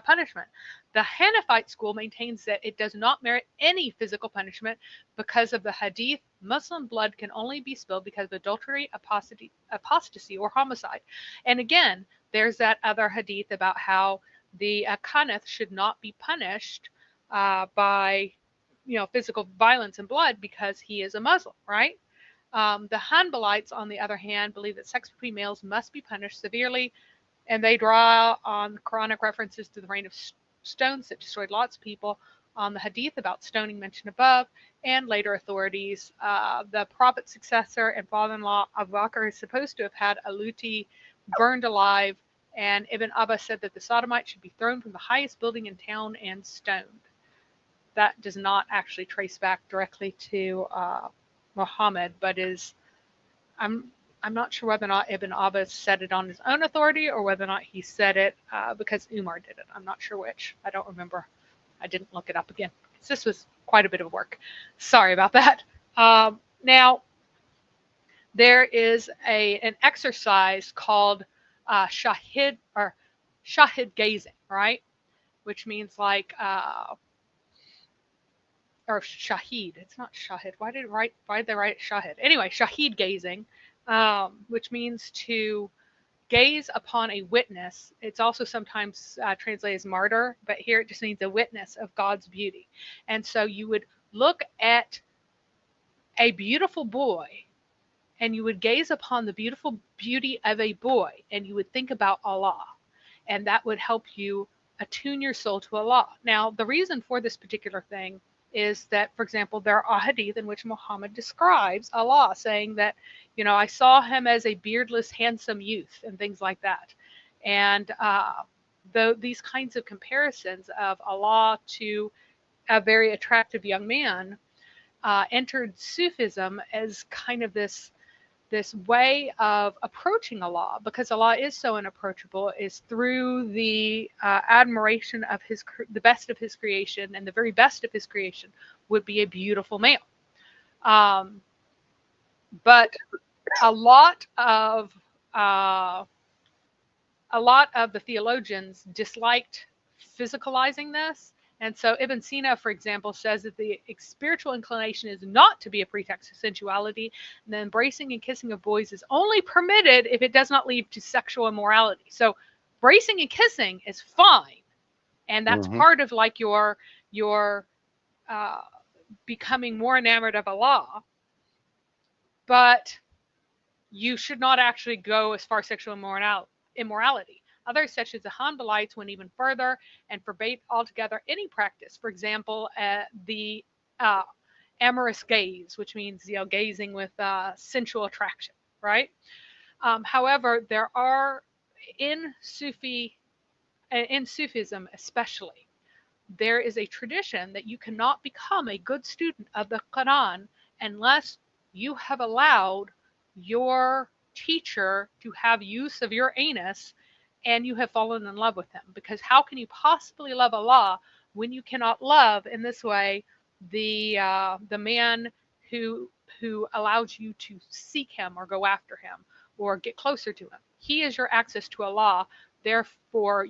punishment. The Hanafite school maintains that it does not merit any physical punishment because of the hadith, Muslim blood can only be spilled because of adultery, apostasy, or homicide. And again, there's that other hadith about how the Conif should not be punished by physical violence and blood because he is a Muslim, right? The Hanbalites, on the other hand, believe that sex between males must be punished severely, and they draw on Quranic references to the rain of stones that destroyed lots of people, on the hadith about stoning mentioned above, and later authorities. The prophet's successor and father-in-law, Abu Bakr, is supposed to have had a luti burned alive, and Ibn Abbas said that the Sodomites should be thrown from the highest building in town and stoned. That does not actually trace back directly to Muhammad, but I'm not sure whether or not Ibn Abbas said it on his own authority or whether or not he said it because Umar did it. I'm not sure which. I don't remember. I didn't look it up again because this was quite a bit of work. Sorry about that. Now, there is an exercise called shahid gazing, right? Which means like or shahid. It's not shahid. Why did they write shahid? Anyway, shahid gazing, which means to gaze upon a witness. It's also sometimes translated as martyr, but here it just means a witness of God's beauty. And so you would look at a beautiful boy and you would gaze upon the beautiful beauty of a boy and you would think about Allah. And that would help you attune your soul to Allah. Now, the reason for this particular thing is that, for example, there are hadith in which Muhammad describes Allah, saying that, I saw him as a beardless, handsome youth and things like that. And these kinds of comparisons of Allah to a very attractive young man entered Sufism as kind of this way of approaching Allah, because Allah is so unapproachable, is through the admiration of the best of his creation, and the very best of his creation would be a beautiful male. But a lot of the theologians disliked physicalizing this, And so Ibn Sina, for example, says that the spiritual inclination is not to be a pretext to sensuality, and the embracing and kissing of boys is only permitted if it does not lead to sexual immorality. So embracing and kissing is fine, and that's Mm-hmm. part of like your uh, becoming more enamored of Allah, but you should not actually go as far as sexual immorality. Others, such as the Hanbalites, went even further and forbade altogether any practice. For example, the uh, amorous gaze, which means gazing with sensual attraction, right? However, there are in Sufism especially, there is a tradition that you cannot become a good student of the Quran unless you have allowed your teacher to have use of your anus and you have fallen in love with him. Because how can you possibly love Allah when you cannot love in this way the man who allows you to seek him or go after him or get closer to him? He is your access to Allah. Therefore,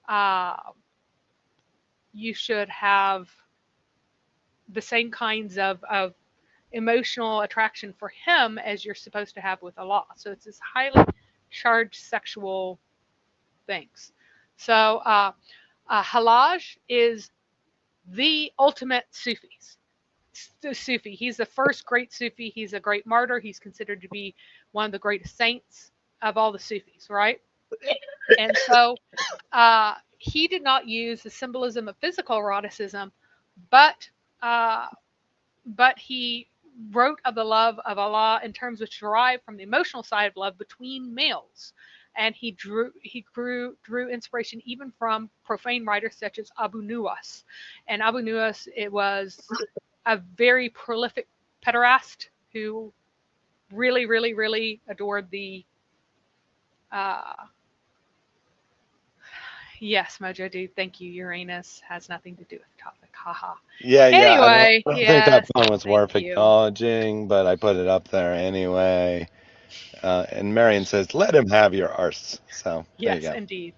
uh, you should have the same kinds of emotional attraction for him as you're supposed to have with Allah. So it's this highly charged sexual things. So Halaj is the ultimate Sufi. He's the first great Sufi. He's a great martyr. He's considered to be one of the greatest saints of all the Sufis, right? And so he did not use the symbolism of physical eroticism, but uh, he wrote of the love of Allah in terms which derive from the emotional side of love between males. And he drew inspiration even from profane writers such as Abu Nuwas. And Abu Nuwas, it was a very prolific pederast who really, really, really adored the uh, yes, Mojo dude, thank you. Uranus has nothing to do with the topic. Haha. Yeah, yeah. Anyway, I don't think that yes, poem was thank worth you. acknowledging, but I put it up there anyway. And Marion says, "Let him have your arse." So there you Yes, go. indeed.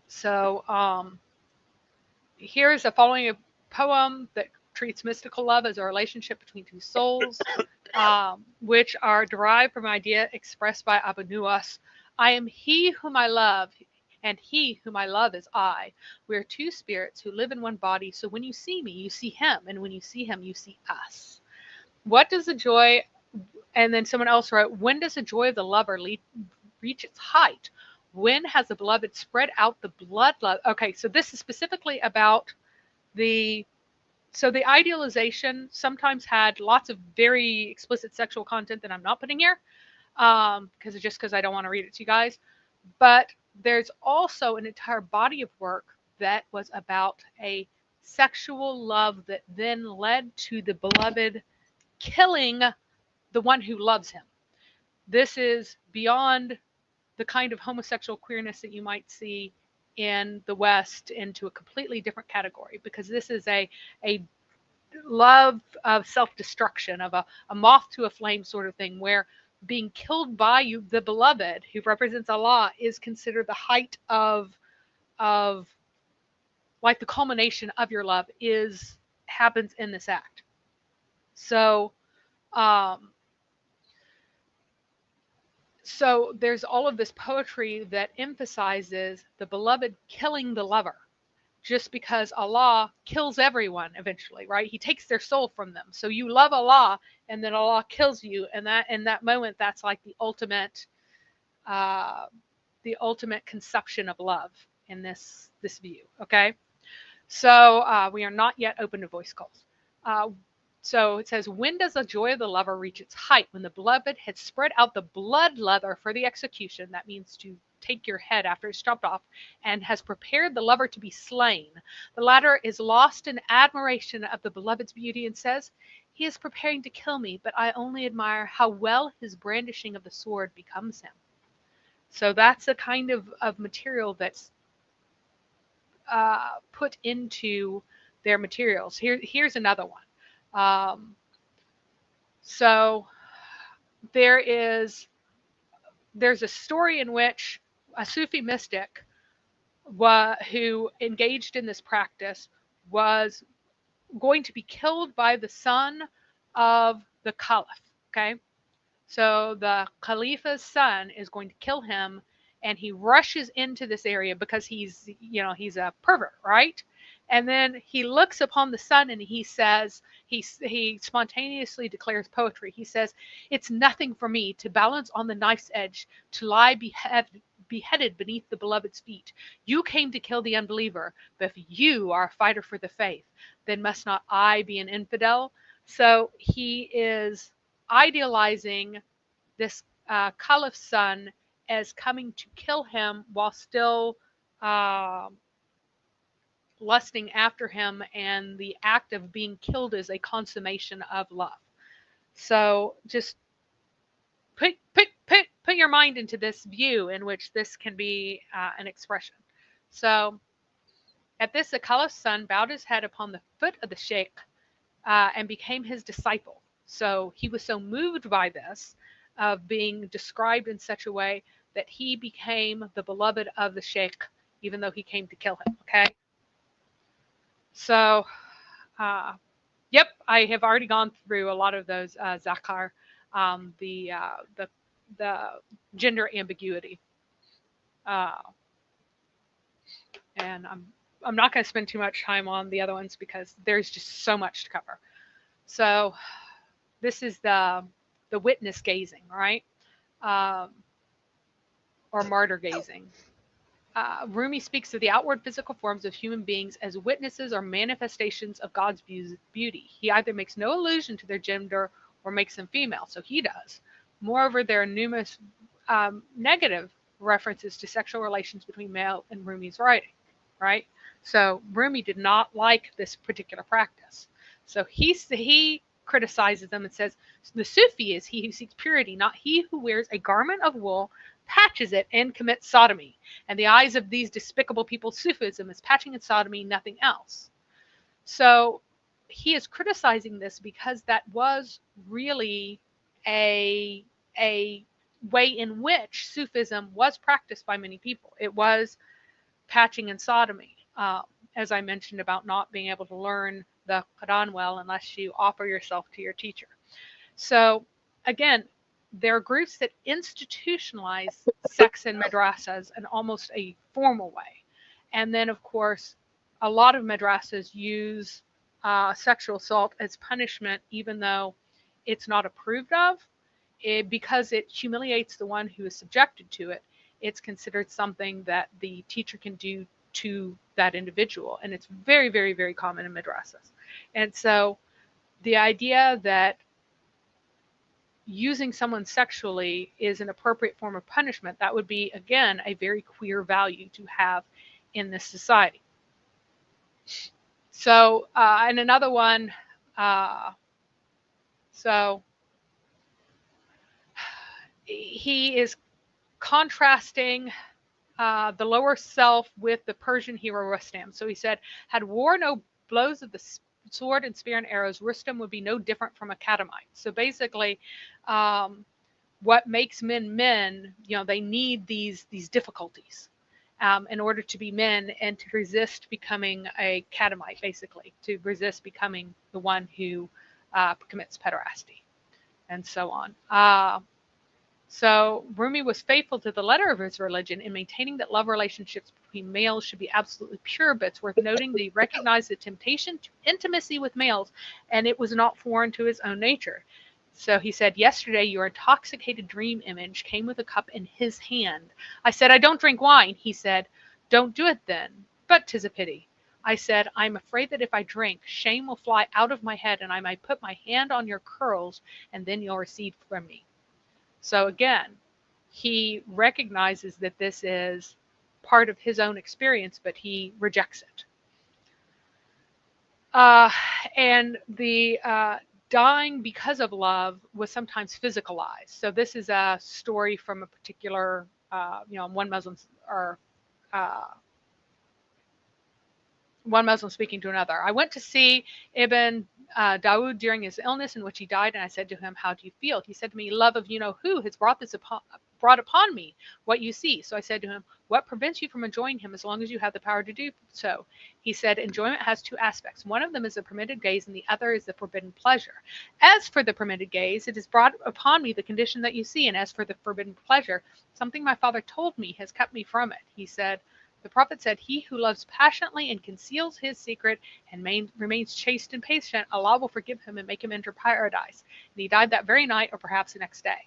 So here's a following a poem that treats mystical love as a relationship between two souls, which are derived from an idea expressed by Abu Nuwas. I am he whom I love, and he whom I love is I. We are two spirits who live in one body, so when you see me, you see him, and when you see him, you see us. What does the joy, and then someone else wrote, when does the joy of the lover reach its height? When has the beloved spread out the blood love? Okay, so this is specifically about the the idealization sometimes had lots of very explicit sexual content that I'm not putting here because I don't want to read it to you guys. But there's also an entire body of work that was about a sexual love that then led to the beloved killing the one who loves him. This is beyond the kind of homosexual queerness that you might see in the West into a completely different category because this is a love of self-destruction, of a moth to a flame sort of thing, where being killed by you, the beloved, who represents Allah, is considered the height of like the culmination of your love is happens in this act. So um, so there's all of this poetry that emphasizes the beloved killing the lover just because Allah kills everyone eventually, right? He takes their soul from them. So you love Allah and then Allah kills you, and that in that moment that's like uh, the ultimate conception of love in this view. Okay, so we are not yet open to voice calls. So it says, when does the joy of the lover reach its height? When the beloved had spread out the blood leather for the execution, that means to take your head after it's chopped off, and has prepared the lover to be slain. The latter is lost in admiration of the beloved's beauty and says, he is preparing to kill me, but I only admire how well his brandishing of the sword becomes him. So that's the kind of material that's put into their materials. Here's another one. So there's a story in which a Sufi mystic who engaged in this practice was going to be killed by the son of the caliph. Okay, so the Khalifa's son is going to kill him, and he rushes into this area because he's a pervert, right? And then he looks upon the sun and he says, he spontaneously declares poetry. He says, "It's nothing for me to balance on the knife's edge, to lie beheaded beneath the beloved's feet. You came to kill the unbeliever, but if you are a fighter for the faith, then must not I be an infidel?" So he is idealizing this caliph's son as coming to kill him while still lusting after him, and the act of being killed is a consummation of love. So just put your mind into this view in which this can be an expression. So at this, the caliph's son bowed his head upon the foot of the sheikh and became his disciple. So he was so moved by this, of being described in such a way, that he became the beloved of the sheikh, even though he came to kill him. Okay. So, yep, I have already gone through a lot of those zakar, the gender ambiguity, and I'm not going to spend too much time on the other ones because there's just so much to cover. So, this is the witness gazing, right? Or martyr gazing. Rumi speaks of the outward physical forms of human beings as witnesses or manifestations of God's beauty. He either makes no allusion to their gender or makes them female, so he does. Moreover, there are numerous negative references to sexual relations between male and Rumi's writing, right? So Rumi did not like this particular practice. So he criticizes them and says, the Sufi is he who seeks purity, not he who wears a garment of wool, patches it, and commits sodomy. And the eyes of these despicable people, Sufism is patching and sodomy, nothing else. So he is criticizing this because that was really a way in which Sufism was practiced by many people. It was patching and sodomy, as I mentioned about not being able to learn the Quran well unless you offer yourself to your teacher. So again, there are groups that institutionalize sex in madrasas in almost a formal way. And then, of course, a lot of madrasas use sexual assault as punishment, even though it's not approved of. Because it humiliates the one who is subjected to it, it's considered something that the teacher can do to that individual. And it's very, very, very common in madrasas. And so the idea that using someone sexually is an appropriate form of punishment, that would be, again, a very queer value to have in this society. So, and another one, so he is contrasting the lower self with the Persian hero Rustam. So he said, had war no blows of the sword and spear and arrows, Rustam would be no different from a catamite. So basically, what makes men men, they need these difficulties in order to be men and to resist becoming a catamite, basically, to resist becoming the one who commits pederasty, and so on. So Rumi was faithful to the letter of his religion in maintaining that love relationships between males should be absolutely pure, but it's worth noting that he recognized the temptation to intimacy with males, and it was not foreign to his own nature. So he said, yesterday your intoxicated dream image came with a cup in his hand. I said, I don't drink wine. He said, don't do it then, but 'tis a pity. I said, I'm afraid that if I drink, shame will fly out of my head, and I might put my hand on your curls, and then you'll recede from me. So again, he recognizes that this is part of his own experience, but he rejects it. And the dying because of love was sometimes physicalized. So this is a story from a particular, one Muslim speaking to another. I went to see Ibn Dawood during his illness in which he died, and I said to him, how do you feel? He said to me, love of you-know-who has brought this brought upon me what you see. So I said to him, what prevents you from enjoying him as long as you have the power to do so? He said, enjoyment has two aspects. One of them is the permitted gaze, and the other is the forbidden pleasure. As for the permitted gaze, it has brought upon me the condition that you see, and as for the forbidden pleasure, something my father told me has kept me from it. He said, the prophet said, he who loves passionately and conceals his secret and remains chaste and patient, Allah will forgive him and make him enter paradise. And he died that very night or perhaps the next day.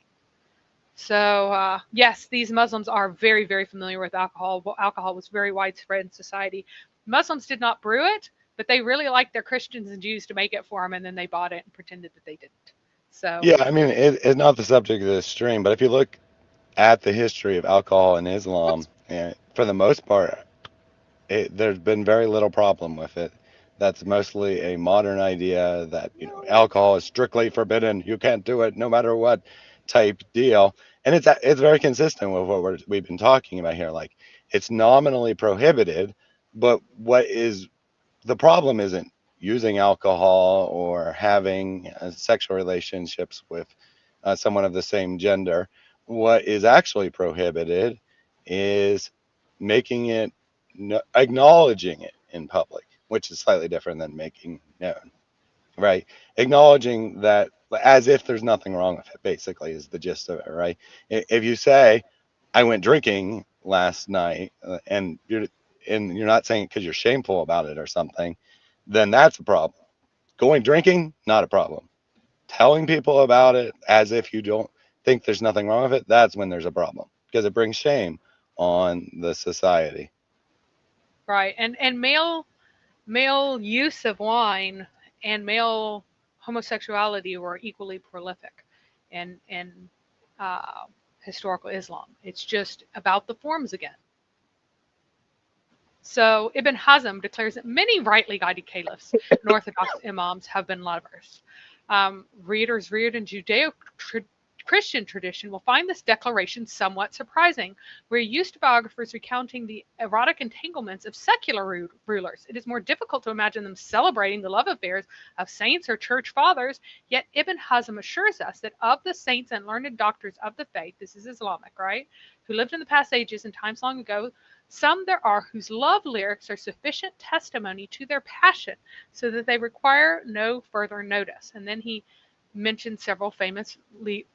So, yes, these Muslims are very, very familiar with alcohol. Well, alcohol was very widespread in society. Muslims did not brew it, but they really liked their Christians and Jews to make it for them, and then they bought it and pretended that they didn't. So, Yeah, I mean, it's not the subject of this stream, but if you look at the history of alcohol in Islam, whoops. for the most part, there's been very little problem with it. That's mostly a modern idea that alcohol is strictly forbidden. You can't do it no matter what type deal, and it's very consistent with what we've been talking about here. Like it's nominally prohibited, but what is the problem isn't using alcohol or having sexual relationships with someone of the same gender. What is actually prohibited is making it, acknowledging it in public, which is slightly different than making known, right? Acknowledging that as if there's nothing wrong with it, basically, is the gist of it, right? If you say, I went drinking last night, and you're not saying it because you're shameful about it or something, then that's a problem. Going drinking, not a problem. Telling people about it as if you don't think there's nothing wrong with it, that's when there's a problem because it brings shame on the society. Right. And male use of wine and male homosexuality were equally prolific in uh, historical Islam. It's just about the forms again. So Ibn Hazm declares that many rightly guided caliphs and Orthodox imams have been lovers. Readers reared in Judeo-Christian tradition will find this declaration somewhat surprising. We're used to biographers recounting the erotic entanglements of secular rulers. It is more difficult to imagine them celebrating the love affairs of saints or church fathers, yet Ibn Hazm assures us that of the saints and learned doctors of the faith, this is Islamic, right, who lived in the past ages and times long ago, some there are whose love lyrics are sufficient testimony to their passion so that they require no further notice. And then he mentioned several famous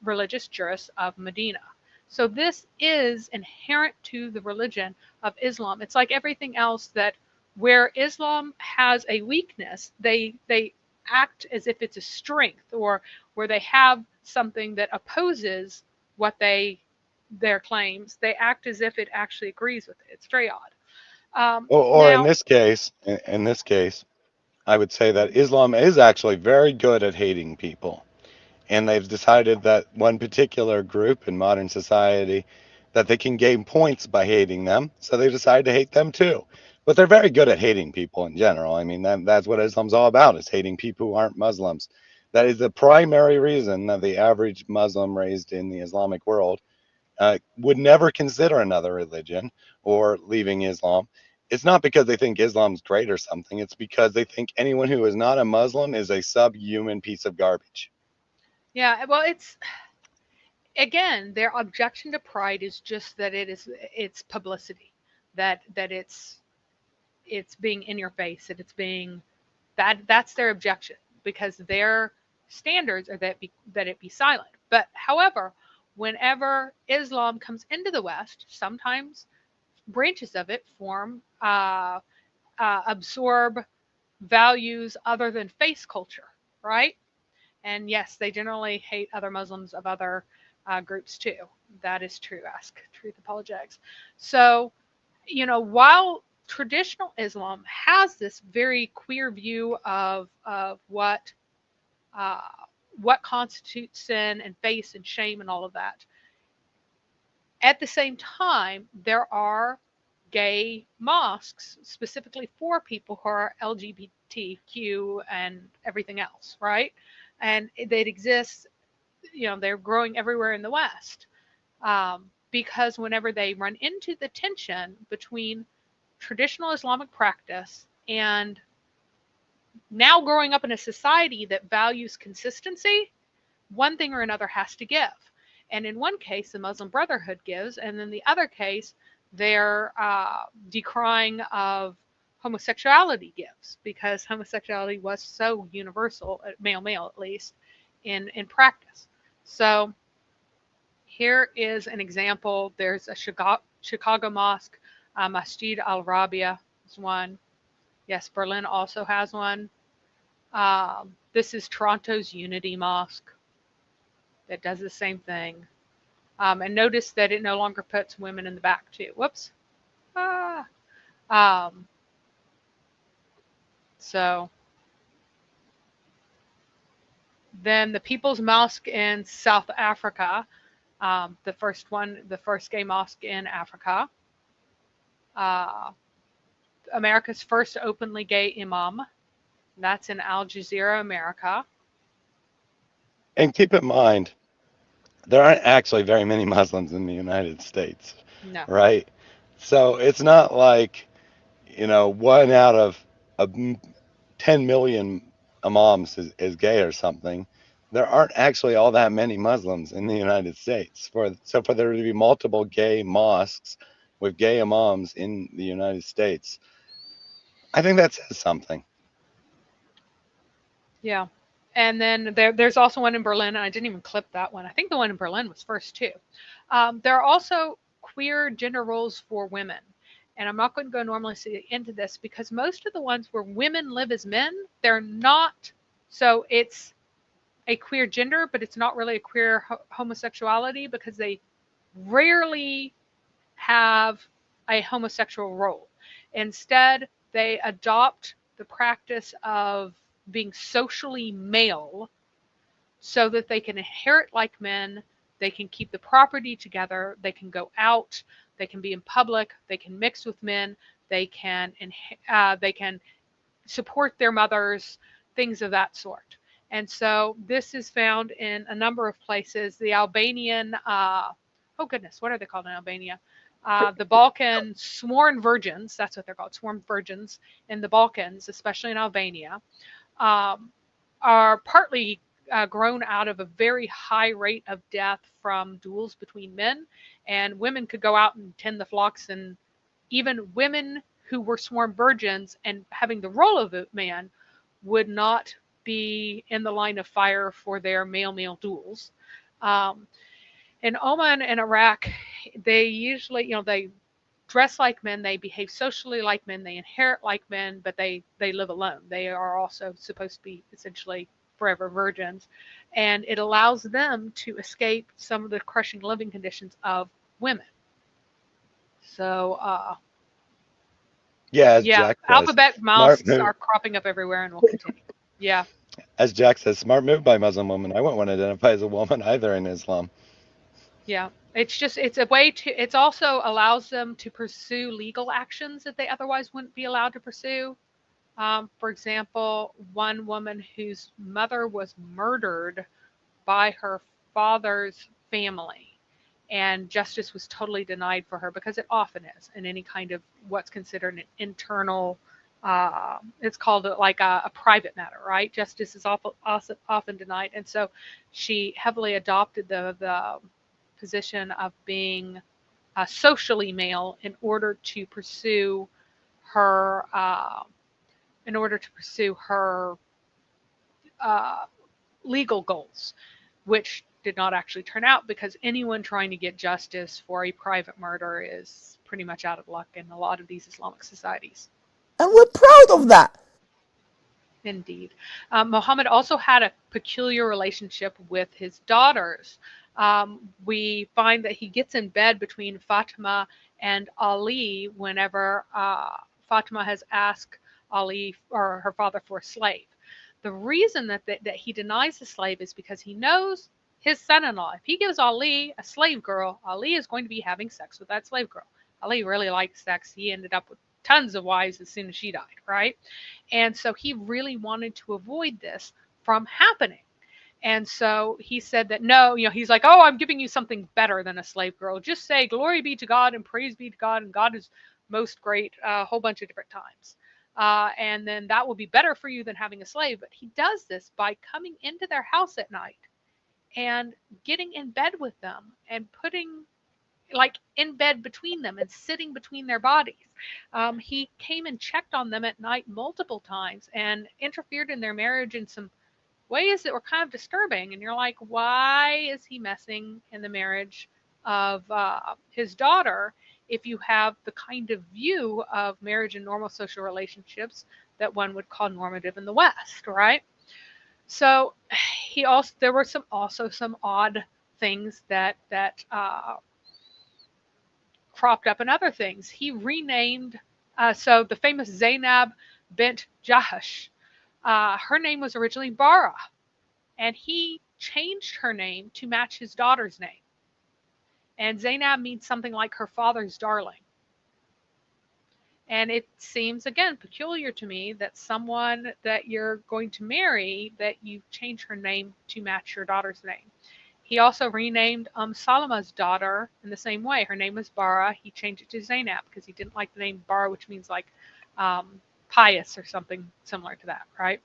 religious jurists of Medina. So this is inherent to the religion of Islam. It's like everything else that where Islam has a weakness, they act as if it's a strength, or where they have something that opposes what their claims, they act as if it actually agrees with it. It's very odd. Or Now, in this case, I would say that Islam is actually very good at hating people. And they've decided that one particular group in modern society that they can gain points by hating them, so they decide to hate them too. But they're very good at hating people in general. I mean, that's what Islam's all about, is hating people who aren't Muslims. That is the primary reason that the average Muslim raised in the Islamic world would never consider another religion or leaving Islam. It's not because they think Islam's great or something. It's because they think anyone who is not a Muslim is a subhuman piece of garbage. yeah, well, it's again, their objection to pride is just that it's publicity, that it's being in your face, that it's being that's their objection, because their standards are that it be silent. But however, whenever Islam comes into the West, sometimes branches of it absorb values other than face culture, right? And yes, they generally hate other Muslims of other groups too. That is true. Ask Truth Apologetics. So, while traditional Islam has this very queer view of uh, what constitutes sin and face and shame and all of that, at the same time, there are gay mosques specifically for people who are LGBTQ and everything else, right? And it exists, they're growing everywhere in the West, because whenever they run into the tension between traditional Islamic practice and now growing up in a society that values consistency, one thing or another has to give. And in one case, the Muslim Brotherhood gives, and in the other case, their decrying of homosexuality gives, because homosexuality was so universal, male at least, in practice. So here is an example. There's a Chicago mosque, Masjid al-Rabia is one. Yes, Berlin also has one. This is Toronto's Unity Mosque that does the same thing. And notice that it no longer puts women in the back too. Whoops. Ah. Um, so then the People's Mosque in South Africa, the first gay mosque in Africa. America's first openly gay imam. That's in Al Jazeera, America. And keep in mind, there aren't actually very many Muslims in the United States, No. right? So it's not like, one out of 10 million imams is gay or something. There aren't actually all that many Muslims in the United States. For there to be multiple gay mosques with gay imams in the United States, I think that says something. Yeah. And then there's also one in Berlin, and I didn't even clip that one. I think the one in Berlin was first too. There are also queer gender roles for women. And I'm not going to go normally into this because most of the ones where women live as men, they're not. So it's a queer gender, but it's not really a queer homosexuality because they rarely have a homosexual role. Instead, they adopt the practice of being socially male so that they can inherit like men, they can keep the property together, they can go out, they can be in public, they can mix with men, they can support their mothers, things of that sort. And so this is found in a number of places. The Albanian, oh goodness, what are they called in Albania? The Balkan sworn virgins, that's what they're called, sworn virgins in the Balkans, especially in Albania, um, are partly grown out of a very high rate of death from duels between men. And women could go out and tend the flocks, and even women who were sworn virgins and having the role of a man would not be in the line of fire for their male duels. Um, in Oman and Iraq, they usually, they dress like men, they behave socially like men, they inherit like men, but they live alone. They are also supposed to be essentially forever virgins, and it allows them to escape some of the crushing living conditions of women. So, Yeah, as yeah, Jack says, alphabet smart mosques move. are cropping up everywhere and will continue. Yeah, As Jack says, smart move by Muslim women. I wouldn't want to identify as a woman either in Islam. yeah. It's a way to, it's also allows them to pursue legal actions that they otherwise wouldn't be allowed to pursue. For example, one woman whose mother was murdered by her father's family, and justice was totally denied for her because it often is in any kind of what's considered an internal. It's called like a private matter, right? Justice is often denied, and so she heavily adopted the position of being socially male in order to pursue her uh, legal goals, which did not actually turn out because anyone trying to get justice for a private murder is pretty much out of luck in a lot of these Islamic societies. And we're proud of that. Indeed. Muhammad also had a peculiar relationship with his daughters. We find that he gets in bed between Fatima and Ali whenever Fatima has asked Ali or her father for a slave. The reason that he denies the slave is because he knows his son-in-law. If he gives Ali a slave girl, Ali is going to be having sex with that slave girl. Ali really likes sex. He ended up with tons of wives as soon as she died, right? And so he really wanted to avoid this from happening. And so he said that no, he's like, oh, I'm giving you something better than a slave girl. Just say glory be to God and praise be to God, and God is most great a whole bunch of different times. And then that will be better for you than having a slave. But he does this by coming into their house at night and getting in bed with them and putting like in bed between them and sitting between their bodies. He came and checked on them at night multiple times and interfered in their marriage in some ways that were kind of disturbing. And you're like, why is he messing in the marriage of his daughter if you have the kind of view of marriage and normal social relationships that one would call normative in the West, right? So there were some odd things that cropped up in other things. He renamed so the famous Zainab bint Jahash. Her name was originally Bara, and he changed her name to match his daughter's name. And Zainab means something like her father's darling. And it seems, again, peculiar to me that someone that you're going to marry, that you change her name to match your daughter's name. He also renamed Salama's daughter in the same way. Her name was Bara. He changed it to Zainab because he didn't like the name Bara, which means like pious or something similar to that, right?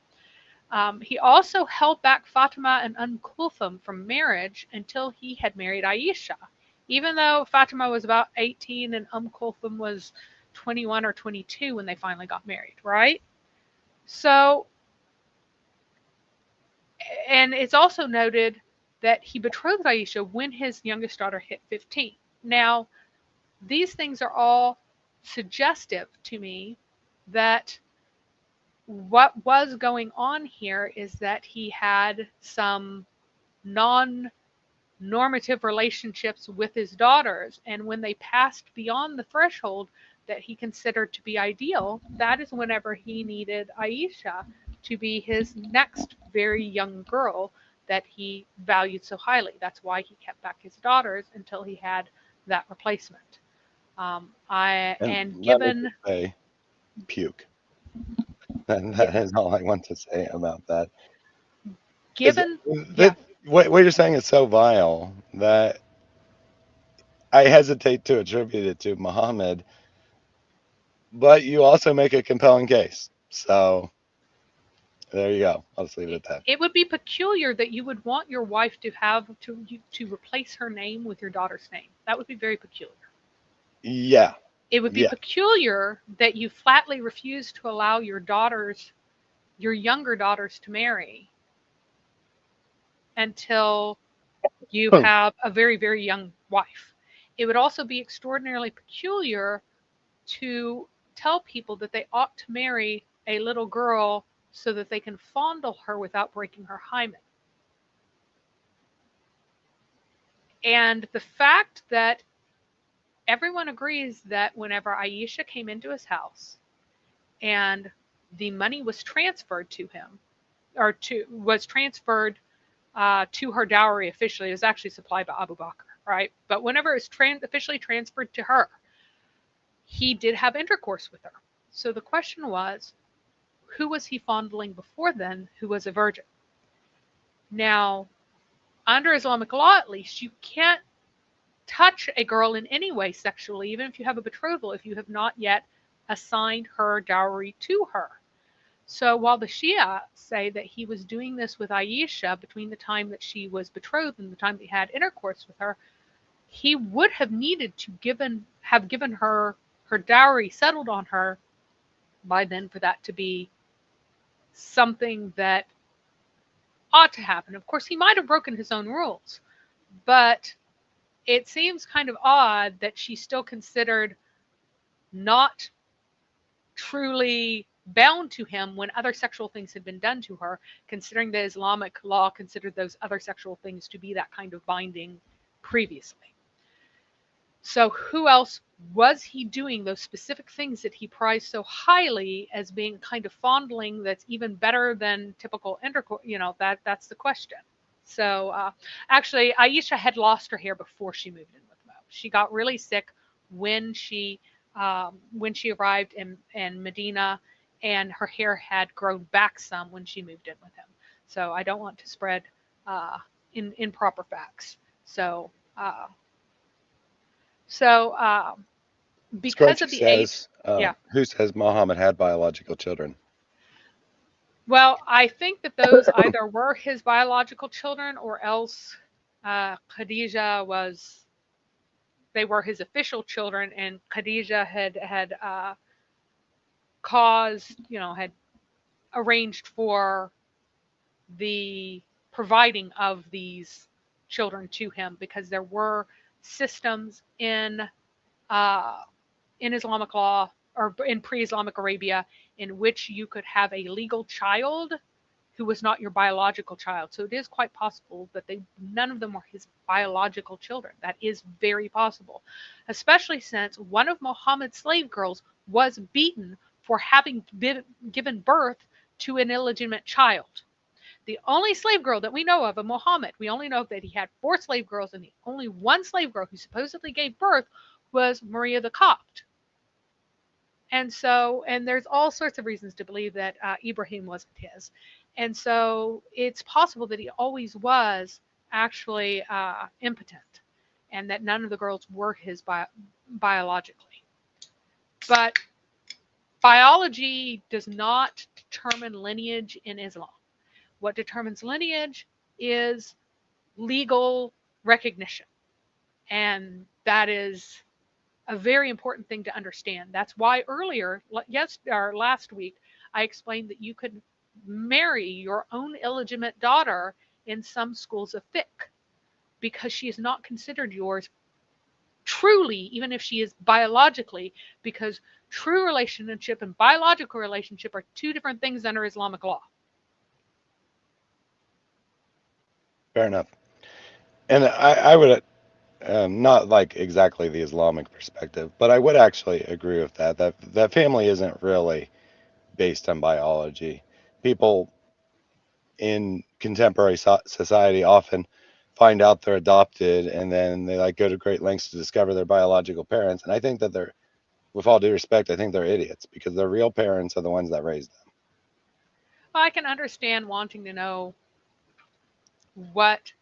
He also held back Fatima and Kulthum from marriage until he had married Aisha. Even though Fatima was about 18 and Kulthum was 21 or 22 when they finally got married, right? So, and it's also noted that he betrothed Aisha when his youngest daughter hit 15. Now, these things are all suggestive to me that what was going on here is that he had some non-normative relationships with his daughters, and when they passed beyond the threshold that he considered to be ideal, that is whenever he needed Aisha to be his next very young girl that he valued so highly. That's why he kept back his daughters until he had that replacement. And given say, puke. That is all I want to say about that. given yeah, What you're saying is so vile that I hesitate to attribute it to Muhammad, but you also make a compelling case. So there you go. I'll just leave it at that. it would be peculiar that you would want your wife to replace her name with your daughter's name. That would be very peculiar. Yeah. It would be peculiar that you flatly refuse to allow your younger daughters to marry until you have a very, very young wife. It would also be extraordinarily peculiar to tell people that they ought to marry a little girl so that they can fondle her without breaking her hymen. And the fact that everyone agrees that whenever Aisha came into his house and the money was transferred to him, was transferred to her dowry officially, it was actually supplied by Abu Bakr, right? But whenever it was officially transferred to her, he did have intercourse with her. So the question was, who was he fondling before then who was a virgin? Now, under Islamic law at least, you can't touch a girl in any way sexually, even if you have a betrothal, if you have not yet assigned her dowry to her. So while the Shia say that he was doing this with Aisha between the time that she was betrothed and the time that he had intercourse with her, he would have needed to have given her dowry settled on her by then for that to be something that ought to happen. Of course, he might have broken his own rules, but it seems kind of odd that she's still considered not truly bound to him when other sexual things had been done to her, considering the Islamic law considered those other sexual things to be that kind of binding previously. So who else was he doing those specific things that he prized so highly as being kind of fondling that's even better than typical intercourse? That's the question. So actually, Aisha had lost her hair before she moved in with Mo. She got really sick when she arrived in Medina, and her hair had grown back some when she moved in with him. So I don't want to spread improper facts. So because of the age, Who says Muhammad had biological children? Well, I think that those either were his biological children or else Khadijah was, they were his official children, and Khadijah had caused, had arranged for the providing of these children to him, because there were systems uh, in Islamic law or in pre-Islamic Arabia in which you could have a legal child who was not your biological child. So it is quite possible that none of them were his biological children. That is very possible, especially since one of Muhammad's slave girls was beaten for having given birth to an illegitimate child. The only slave girl that we know of Muhammad, we only know that he had 4 slave girls, and the only one slave girl who supposedly gave birth was Maria the Copt. And there's all sorts of reasons to believe that Ibrahim wasn't his. And so it's possible that he always was actually impotent, and that none of the girls were his biologically. But biology does not determine lineage in Islam. What determines lineage is legal recognition. And that is a very important thing to understand. That's why earlier, or last week, I explained that you could marry your own illegitimate daughter in some schools of fiqh, because she is not considered yours truly, even if she is biologically, because true relationship and biological relationship are 2 different things under Islamic law. Fair enough. And I would not like exactly the Islamic perspective, but I would actually agree with that. That family isn't really based on biology. People in contemporary society often find out they're adopted, and then they like go to great lengths to discover their biological parents. And I think that they're, with all due respect, I think they're idiots, because their real parents are the ones that raised them. Well, I can understand wanting to know what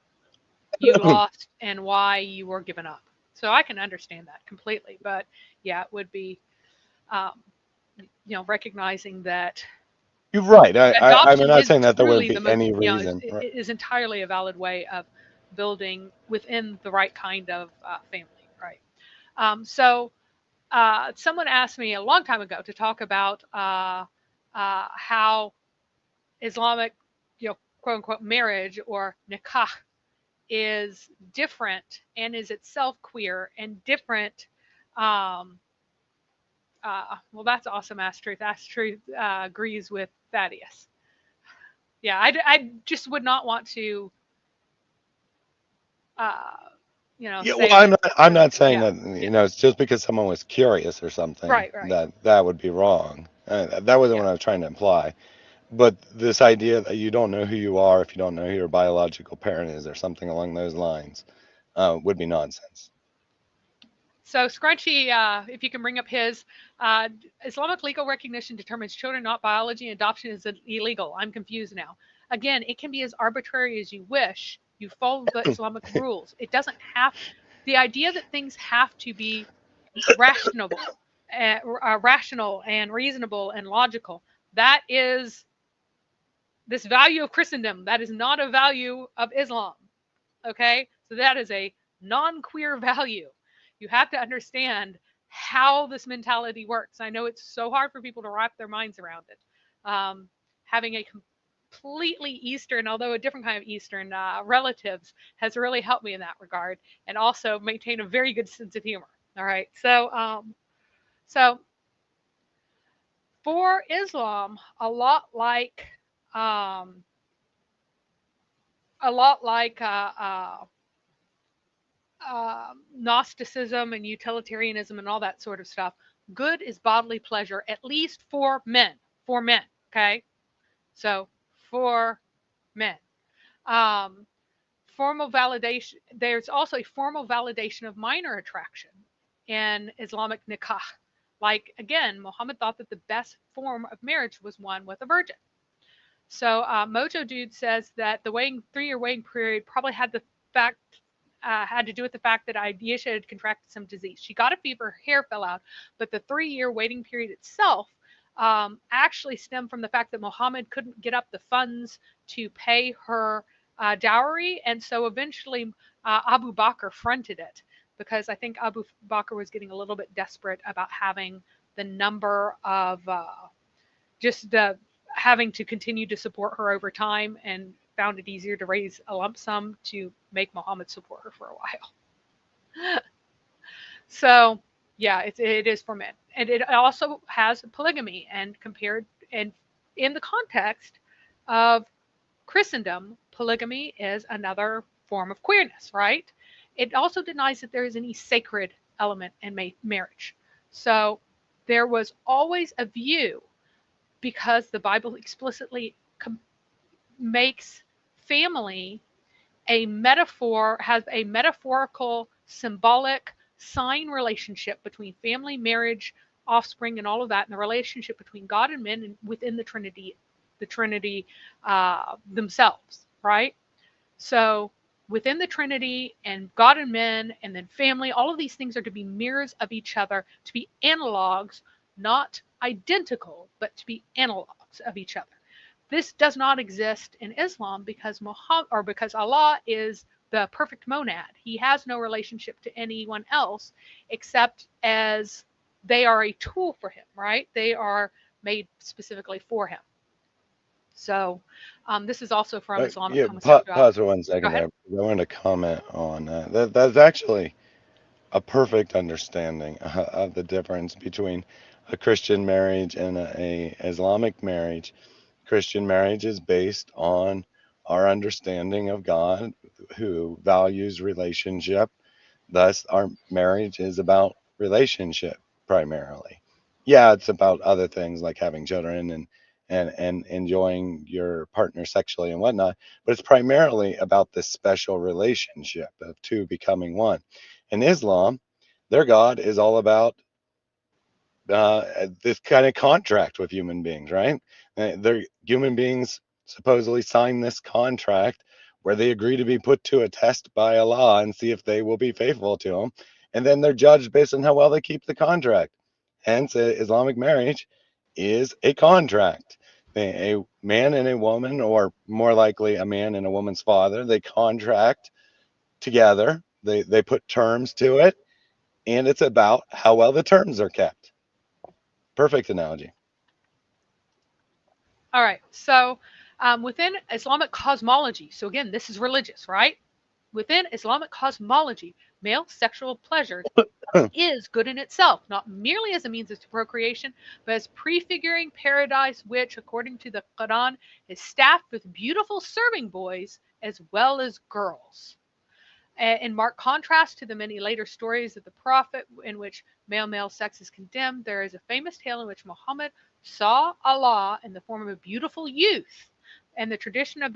you lost and why you were given up. So I can understand that completely. But yeah, it would be, um, recognizing that You're right. I'm adoption not is saying that there would truly the be most, any reason. is entirely a valid way of building within the right kind of family, right? Someone asked me a long time ago to talk about how Islamic, quote unquote, marriage or nikah is different and is itself queer and different. Um, well, that's awesome, Ask Truth. Ask Truth agrees with Thaddeus. Yeah, I just would not want to, uh, Yeah, well, say that. I'm not saying Yeah, that, yeah, it's just because someone was curious or something right, right. that would be wrong. That wasn't Yeah. what I was trying to imply. But this idea that you don't know who you are if you don't know who your biological parent is or something along those lines would be nonsense. So Scrunchy, if you can bring up his, Islamic legal recognition determines children, not biology, and adoption is illegal. I'm confused now. Again, it can be as arbitrary as you wish. You follow the Islamic rules. It doesn't have, the idea that things have to be rational, rational and reasonable and logical. That is this value of Christendom. That is not a value of Islam. Okay, so that is a non-queer value. You have to understand how this mentality works. I know it's so hard for people to wrap their minds around it. Having a completely Eastern, although a different kind of Eastern relatives has really helped me in that regard, and also maintain a very good sense of humor. All right, so for Islam, um, a lot like Gnosticism and utilitarianism and all that sort of stuff, good is bodily pleasure, at least for men. For men, okay? So for men. Um, Formal validation, there's also a formal validation of minor attraction in Islamic nikah. Like, again, Muhammad thought that the best form of marriage was one with a virgin. So Mojo Dude says that the 3-year waiting period probably had to do with the fact that Aisha had contracted some disease. She got a fever, her hair fell out, but the 3-year waiting period itself actually stemmed from the fact that Muhammad couldn't get up the funds to pay her dowry, and so eventually Abu Bakr fronted it, because I think Abu Bakr was getting a little bit desperate about having the number of just having to continue to support her over time, and found it easier to raise a lump sum to make Muhammad support her for a while. So yeah, it is for men, and it also has polygamy. And compared and in the context of Christendom, polygamy is another form of queerness, right? It also denies that there is any sacred element in marriage. So there was always a view, because the Bible explicitly makes family a metaphor, has a metaphorical, symbolic sign relationship between family, marriage, offspring, and all of that, and the relationship between God and men and within the Trinity themselves, right? So within the Trinity and God and men and then family, all of these things are to be mirrors of each other, to be analogs, not identical, but to be analogs of each other. This does not exist in Islam, because because Allah is the perfect monad. He has no relationship to anyone else except as they are a tool for him, right? They are made specifically for him. So this is also from Islamic Yeah, Homosexuality. pause for one Go second ahead. there. I want to comment on that. That's actually a perfect understanding of the difference between a Christian marriage and a Islamic marriage. Christian marriage is based on our understanding of God, who values relationship. Thus, our marriage is about relationship primarily. Yeah, it's about other things like having children and enjoying your partner sexually and whatnot, but it's primarily about this special relationship of two becoming one. In Islam, their God is all about this kind of contract with human beings, right? They're human beings supposedly sign this contract where they agree to be put to a test by Allah and see if they will be faithful to Him, and then they're judged based on how well they keep the contract. Hence, Islamic marriage is a contract. A man and a woman, or more likely a man and a woman's father, they contract together. They put terms to it, and it's about how well the terms are kept. Perfect analogy. All right. So within Islamic cosmology, so again, this is religious, right? Within Islamic cosmology, male sexual pleasure is good in itself, not merely as a means of procreation, but as prefiguring paradise, which, according to the Quran, is staffed with beautiful serving boys as well as girls. In marked contrast to the many later stories of the Prophet in which male sex is condemned, there is a famous tale in which Muhammad saw Allah in the form of a beautiful youth, and the tradition that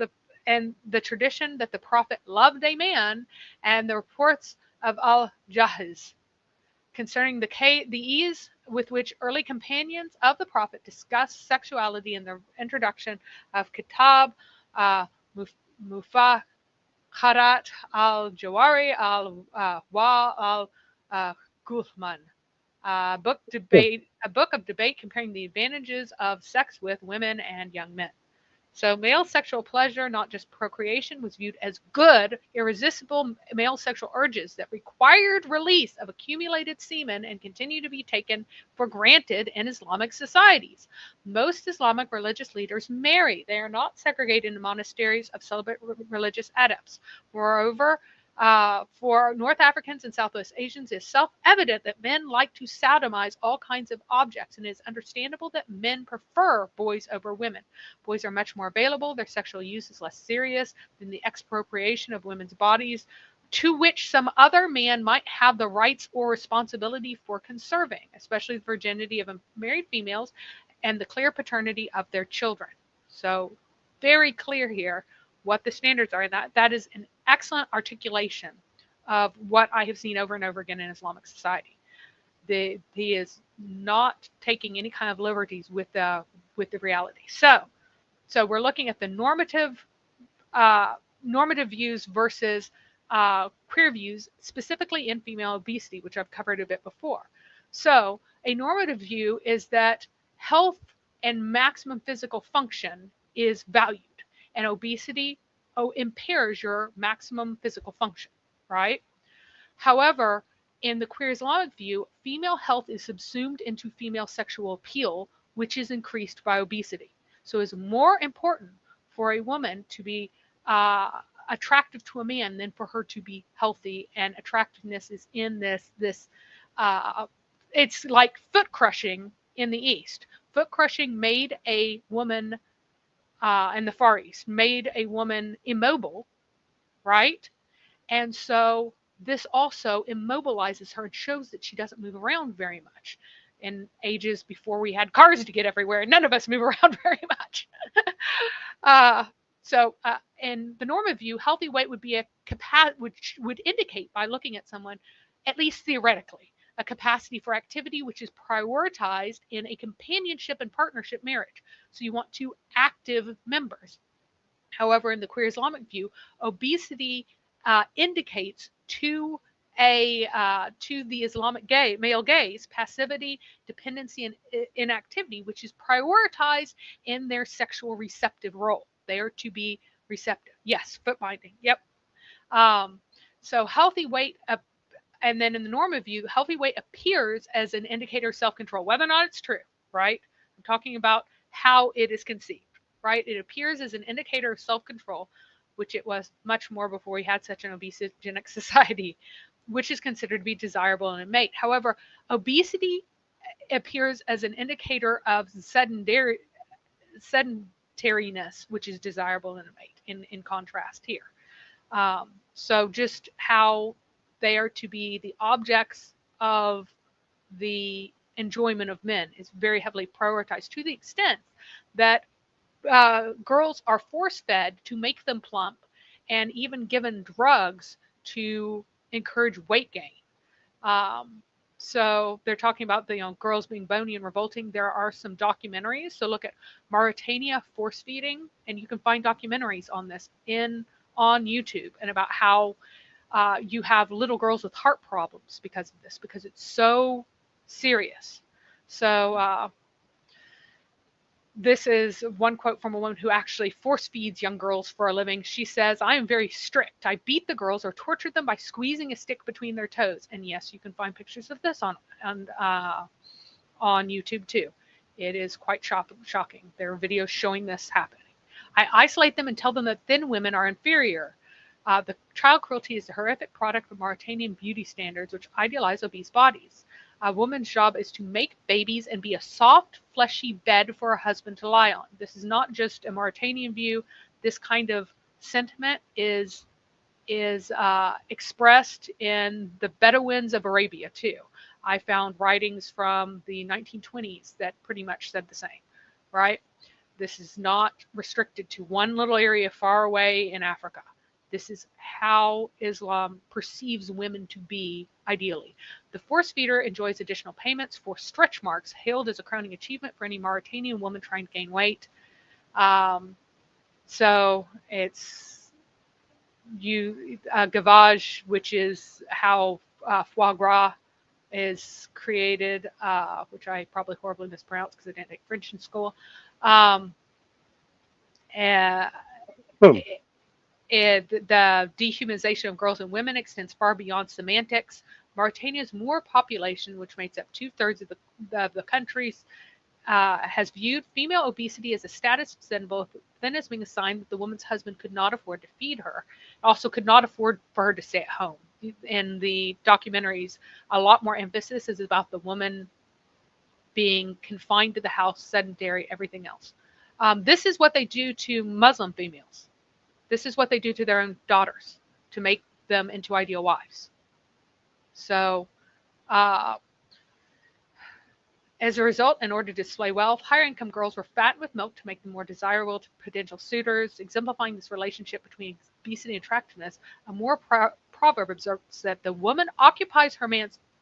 the Prophet loved a man, and the reports of al-Jahiz concerning the ease with which early companions of the Prophet discussed sexuality in the introduction of Kitab Mufakharat al-Jawari al-Wa al-Gulman, a book of debate comparing the advantages of sex with women and young men. So male sexual pleasure, not just procreation, was viewed as good, irresistible male sexual urges that required release of accumulated semen and continue to be taken for granted in Islamic societies. Most Islamic religious leaders marry. They are not segregated in monasteries of celibate religious adepts. Moreover, for North Africans and Southwest Asians, it is self-evident that men like to sodomize all kinds of objects, and it is understandable that men prefer boys over women. Boys are much more available, their sexual use is less serious than the expropriation of women's bodies, to which some other man might have the rights or responsibility for conserving, especially the virginity of married females and the clear paternity of their children. So, very clear here what the standards are, and that is an excellent articulation of what I have seen over and over again in Islamic society. He is not taking any kind of liberties with the reality. So we're looking at the normative views versus queer views, specifically in female obesity, which I've covered a bit before. So a normative view is that health and maximum physical function is valued. And obesity impairs your maximum physical function, right? However, in the queer Islamic view, female health is subsumed into female sexual appeal, which is increased by obesity. So it's more important for a woman to be attractive to a man than for her to be healthy. And attractiveness is in this it's like foot crushing in the East. Foot crushing made a woman in the Far East, made a woman immobile, right? And so this also immobilizes her and shows that she doesn't move around very much. In ages before we had cars to get everywhere, none of us move around very much. uh, in the normative view, healthy weight would be which would indicate by looking at someone, at least theoretically, a capacity for activity which is prioritized in a companionship and partnership marriage. So you want two active members. However, in the queer Islamic view, obesity indicates to the Islamic male gaze passivity, dependency, and inactivity, which is prioritized in their sexual receptive role. They are to be receptive. Yes, foot binding. Yep. So healthy weight, and then in the normative view, healthy weight appears as an indicator of self-control, whether or not it's true, right? I'm talking about how it is conceived, right? It appears as an indicator of self-control, which it was much more before we had such an obesogenic society, which is considered to be desirable in a mate. However, obesity appears as an indicator of sedentariness, which is desirable in a mate, in contrast here. So just how they are to be the objects of the enjoyment of men is very heavily prioritized, to the extent that girls are force-fed to make them plump and even given drugs to encourage weight gain. So they're talking about the girls being bony and revolting. There are some documentaries. So look at Mauritania force feeding, and you can find documentaries on this on YouTube, and about how you have little girls with heart problems because of this, because it's so serious. So this is one quote from a woman who actually force feeds young girls for a living. She says, "I am very strict. I beat the girls or torture them by squeezing a stick between their toes." And yes, you can find pictures of this on YouTube too. It is quite shocking. There are videos showing this happening. I isolate them and tell them that thin women are inferior. The child cruelty is a horrific product of Mauritanian beauty standards, which idealize obese bodies. A woman's job is to make babies and be a soft, fleshy bed for a husband to lie on. This is not just a Mauritanian view. This kind of sentiment is expressed in the Bedouins of Arabia too. I found writings from the 1920s that pretty much said the same, right? This is not restricted to one little area far away in Africa. This is how Islam perceives women to be, ideally. The force feeder enjoys additional payments for stretch marks, hailed as a crowning achievement for any Mauritanian woman trying to gain weight. So it's gavage, which is how foie gras is created, which I probably horribly mispronounced because I didn't take French in school. The dehumanization of girls and women extends far beyond semantics. Mauritania's Moor population, which makes up 2/3 of the country's, has viewed female obesity as a status symbol, then as being a sign that the woman's husband could not afford to feed her, also could not afford for her to stay at home. In the documentaries, a lot more emphasis is about the woman being confined to the house, sedentary, everything else. This is what they do to Muslim females. This is what they do to their own daughters to make them into ideal wives. So, as a result, in order to display wealth, higher income girls were fattened with milk to make them more desirable to potential suitors. Exemplifying this relationship between obesity and attractiveness, a Moor proverb observes that the woman occupies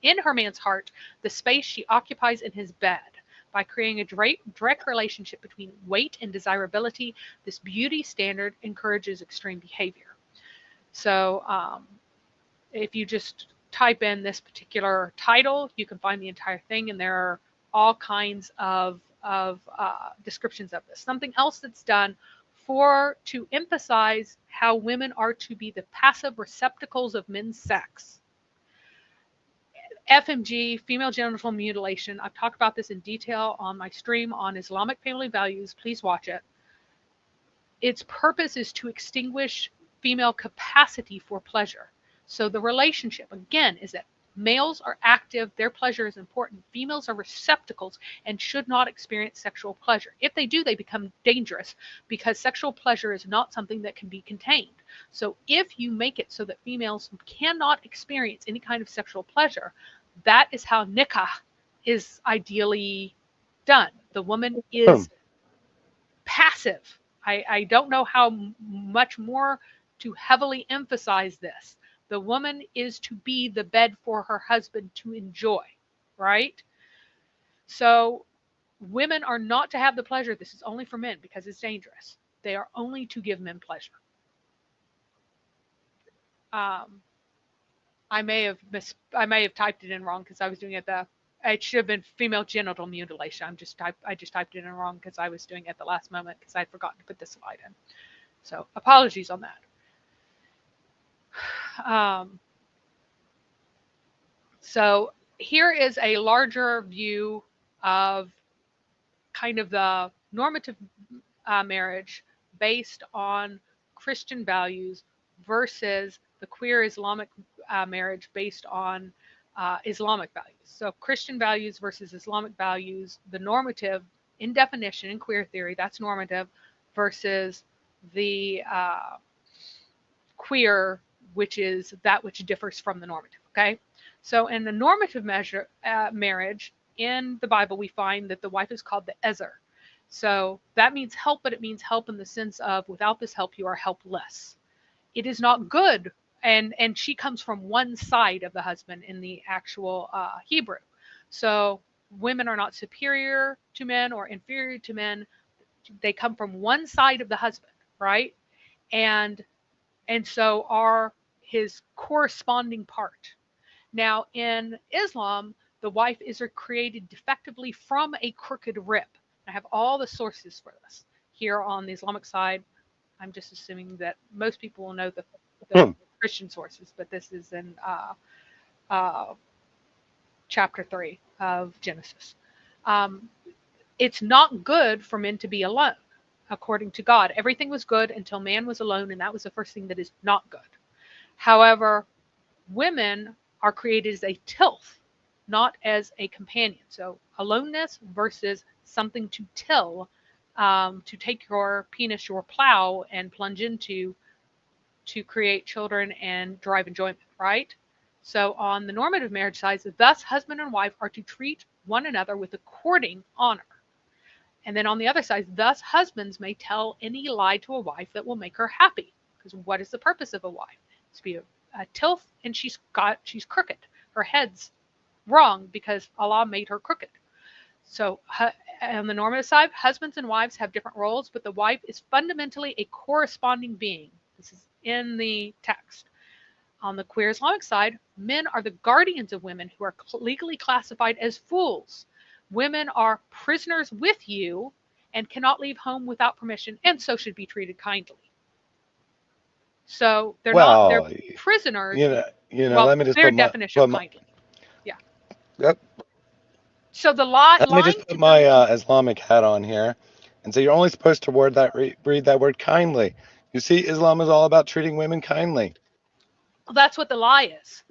in her man's heart the space she occupies in his bed. By creating a direct relationship between weight and desirability, this beauty standard encourages extreme behavior. So if you just type in this particular title, you can find the entire thing, and there are all kinds of descriptions of this. Something else that's done to emphasize how women are to be the passive receptacles of men's sex. FMG, female genital mutilation. I've talked about this in detail on my stream on Islamic family values. Please watch it. Its purpose is to extinguish female capacity for pleasure. So the relationship, again, is that males are active, their pleasure is important. Females are receptacles and should not experience sexual pleasure. If they do, they become dangerous because sexual pleasure is not something that can be contained. So if you make it so that females cannot experience any kind of sexual pleasure, that is how nikah is ideally done. The woman is passive. I don't know how much more to heavily emphasize this. The woman is to be the bed for her husband to enjoy, right? So women are not to have the pleasure. This is only for men because it's dangerous. They are only to give men pleasure. I may have typed it in wrong because I was doing it it should have been female genital mutilation. I just typed it in wrong because I was doing it at the last moment because I'd forgotten to put this slide in. So apologies on that. So here is a larger view of kind of the normative marriage based on Christian values versus the queer Islamic marriage based on Islamic values. So Christian values versus Islamic values, the normative in definition in queer theory, that's normative, versus the queer, which is that which differs from the normative, okay? So in the normative marriage, in the Bible, we find that the wife is called the Ezer. So that means help, but it means help in the sense of without this help, you are helpless. It is not good. And she comes from one side of the husband in the actual Hebrew. So women are not superior to men or inferior to men. They come from one side of the husband, right? And so are his corresponding part. Now, in Islam, the wife is created defectively from a crooked rib. I have all the sources for this here on the Islamic side. I'm just assuming that most people will know the Christian sources, but this is in chapter 3 of Genesis. It's not good for men to be alone, according to God. Everything was good until man was alone, and that was the first thing that is not good. However, women are created as a tilth, not as a companion. So aloneness versus something to till, to take your penis, your plow, and plunge into to create children and derive enjoyment, right? So on the normative marriage side, thus husband and wife are to treat one another with according honor. And then on the other side, thus husbands may tell any lie to a wife that will make her happy. Because what is the purpose of a wife? It's to be a tilth, and she's crooked. Her head's wrong because Allah made her crooked. So on the normative side, husbands and wives have different roles, but the wife is fundamentally a corresponding being. This is in the text. On the queer Islamic side, men are the guardians of women who are legally classified as fools. Women are prisoners with you and cannot leave home without permission, and so should be treated kindly. So they're prisoners. Let me just their definition of kindly. Yeah. Yep. So the lie. Let me just put my Islamic hat on here, and so you're only supposed to read that word kindly. You see, Islam is all about treating women kindly. Well, that's what the lie is.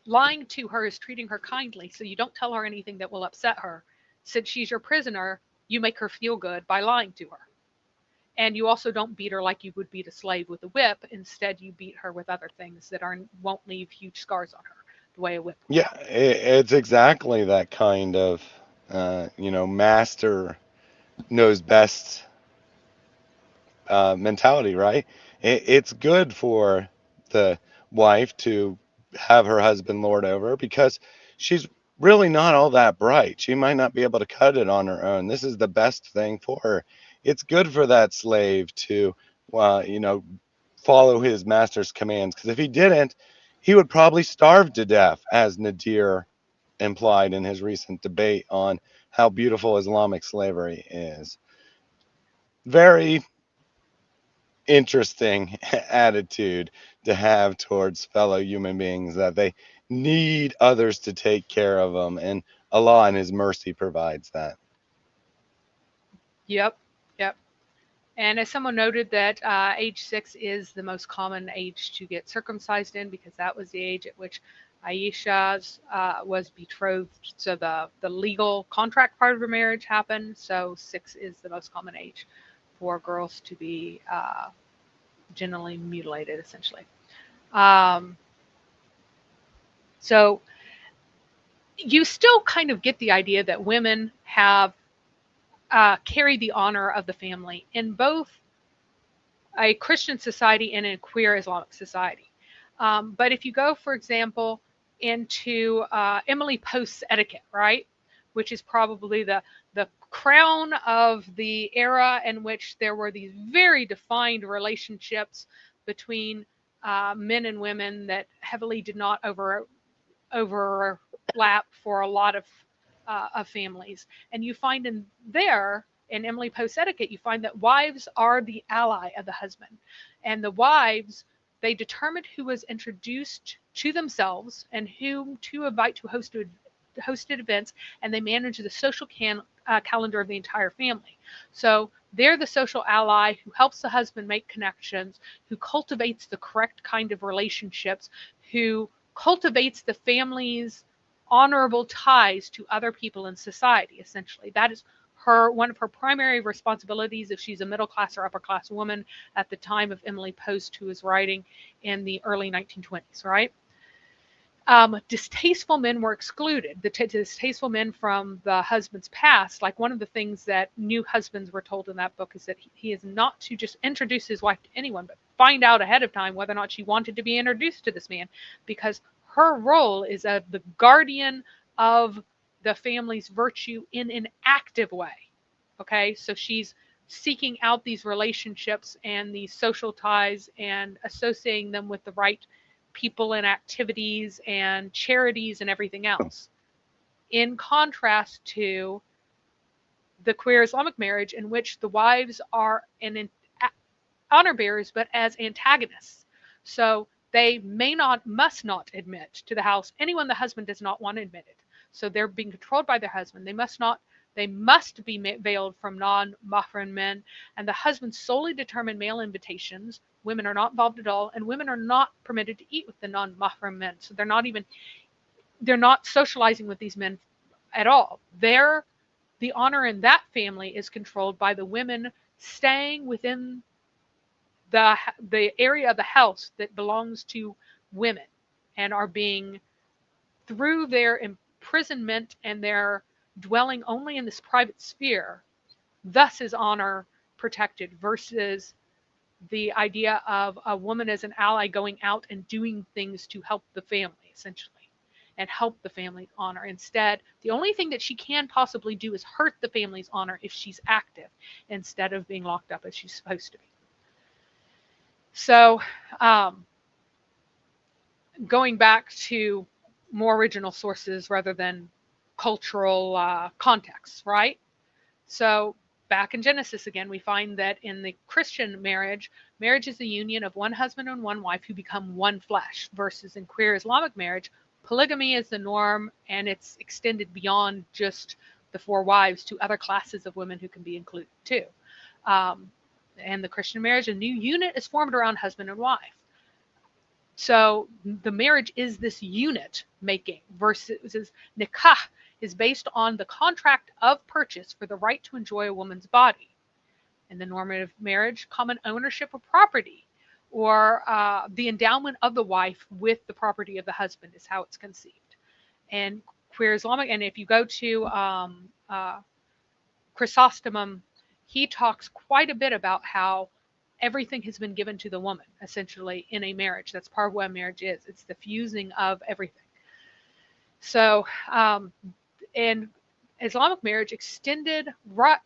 Lying to her is treating her kindly, so you don't tell her anything that will upset her. Since she's your prisoner, you make her feel good by lying to her. And you also don't beat her like you would beat a slave with a whip. Instead, you beat her with other things that won't leave huge scars on her, the way a whip will. Yeah, it's exactly that kind of, master knows best mentality, right? It's good for the wife to have her husband lord over her because she's really not all that bright. She might not be able to cut it on her own. This is the best thing for her. It's good for that slave to, follow his master's commands, because if he didn't, he would probably starve to death, as Nadir implied in his recent debate on how beautiful Islamic slavery is. Very interesting attitude to have towards fellow human beings, that they need others to take care of them, and Allah in His mercy provides that. Yep, yep. And as someone noted, that age 6 is the most common age to get circumcised in, because that was the age at which Aisha's was betrothed. So the legal contract part of her marriage happened. So 6 is the most common age for girls to be genitally mutilated, essentially. Um, so you still kind of get the idea that women have carried the honor of the family in both a Christian society and a queer Islamic society. But if you go, for example, into Emily Post's etiquette, right, which is probably the crown of the era in which there were these very defined relationships between men and women that heavily did not overlap for a lot of families. And you find in Emily Post's etiquette, you find that wives are the ally of the husband. And the wives, they determined who was introduced to themselves and whom to invite to hosted events, and they manage the social calendar of the entire family. So they're the social ally who helps the husband make connections, who cultivates the correct kind of relationships, who cultivates the family's honorable ties to other people in society, essentially. That is one of her primary responsibilities if she's a middle class or upper class woman at the time of Emily Post, who was writing in the early 1920s, right? Distasteful men were excluded. The distasteful men from the husband's past, like one of the things that new husbands were told in that book is that he is not to just introduce his wife to anyone, but find out ahead of time whether or not she wanted to be introduced to this man, because her role is the guardian of the family's virtue in an active way. Okay, so she's seeking out these relationships and these social ties and associating them with the right people and activities and charities and everything else. In contrast to the queer Islamic marriage, in which the wives are honor bearers, but as antagonists. So they must not admit to the house anyone the husband does not want admitted. So they're being controlled by their husband. They must be veiled from non-mahram men, and the husband solely determine male invitations. Women are not involved at all, and women are not permitted to eat with the non-mahram men. So they're not socializing with these men at all. The honor in that family is controlled by the women staying within the area of the house that belongs to women, and are being, through their imprisonment and their dwelling only in this private sphere, thus is honor protected, versus the idea of a woman as an ally going out and doing things to help the family, essentially, and help the family's honor. Instead, the only thing that she can possibly do is hurt the family's honor if she's active, instead of being locked up as she's supposed to be. So, going back to more original sources rather than cultural contexts, right? So back in Genesis again, we find that in the Christian marriage is the union of one husband and one wife who become one flesh, versus in queer Islamic marriage, polygamy is the norm, and it's extended beyond just the 4 wives to other classes of women who can be included too. And the Christian marriage, a new unit is formed around husband and wife. So the marriage is this unit making, versus nikah is based on the contract of purchase for the right to enjoy a woman's body. In the normative marriage, common ownership of property, or the endowment of the wife with the property of the husband is how it's conceived. And queer Islamic, and if you go to Chrysostom, he talks quite a bit about how everything has been given to the woman, essentially, in a marriage. That's part of what a marriage is. It's the fusing of everything. So, in Islamic marriage, extended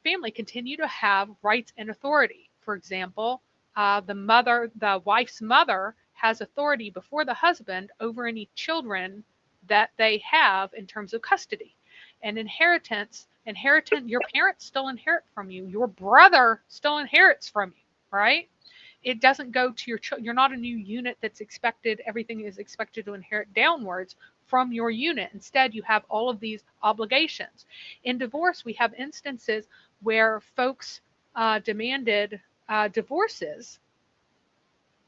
family continue to have rights and authority. For example, the wife's mother has authority before the husband over any children that they have in terms of custody. And inheritance, inheritance, your parents still inherit from you. Your brother still inherits from you, right? It doesn't go to your children. You're not a new unit that's expected, everything is expected to inherit downwards from your unit. Instead, you have all of these obligations. In divorce, we have instances where folks demanded divorces,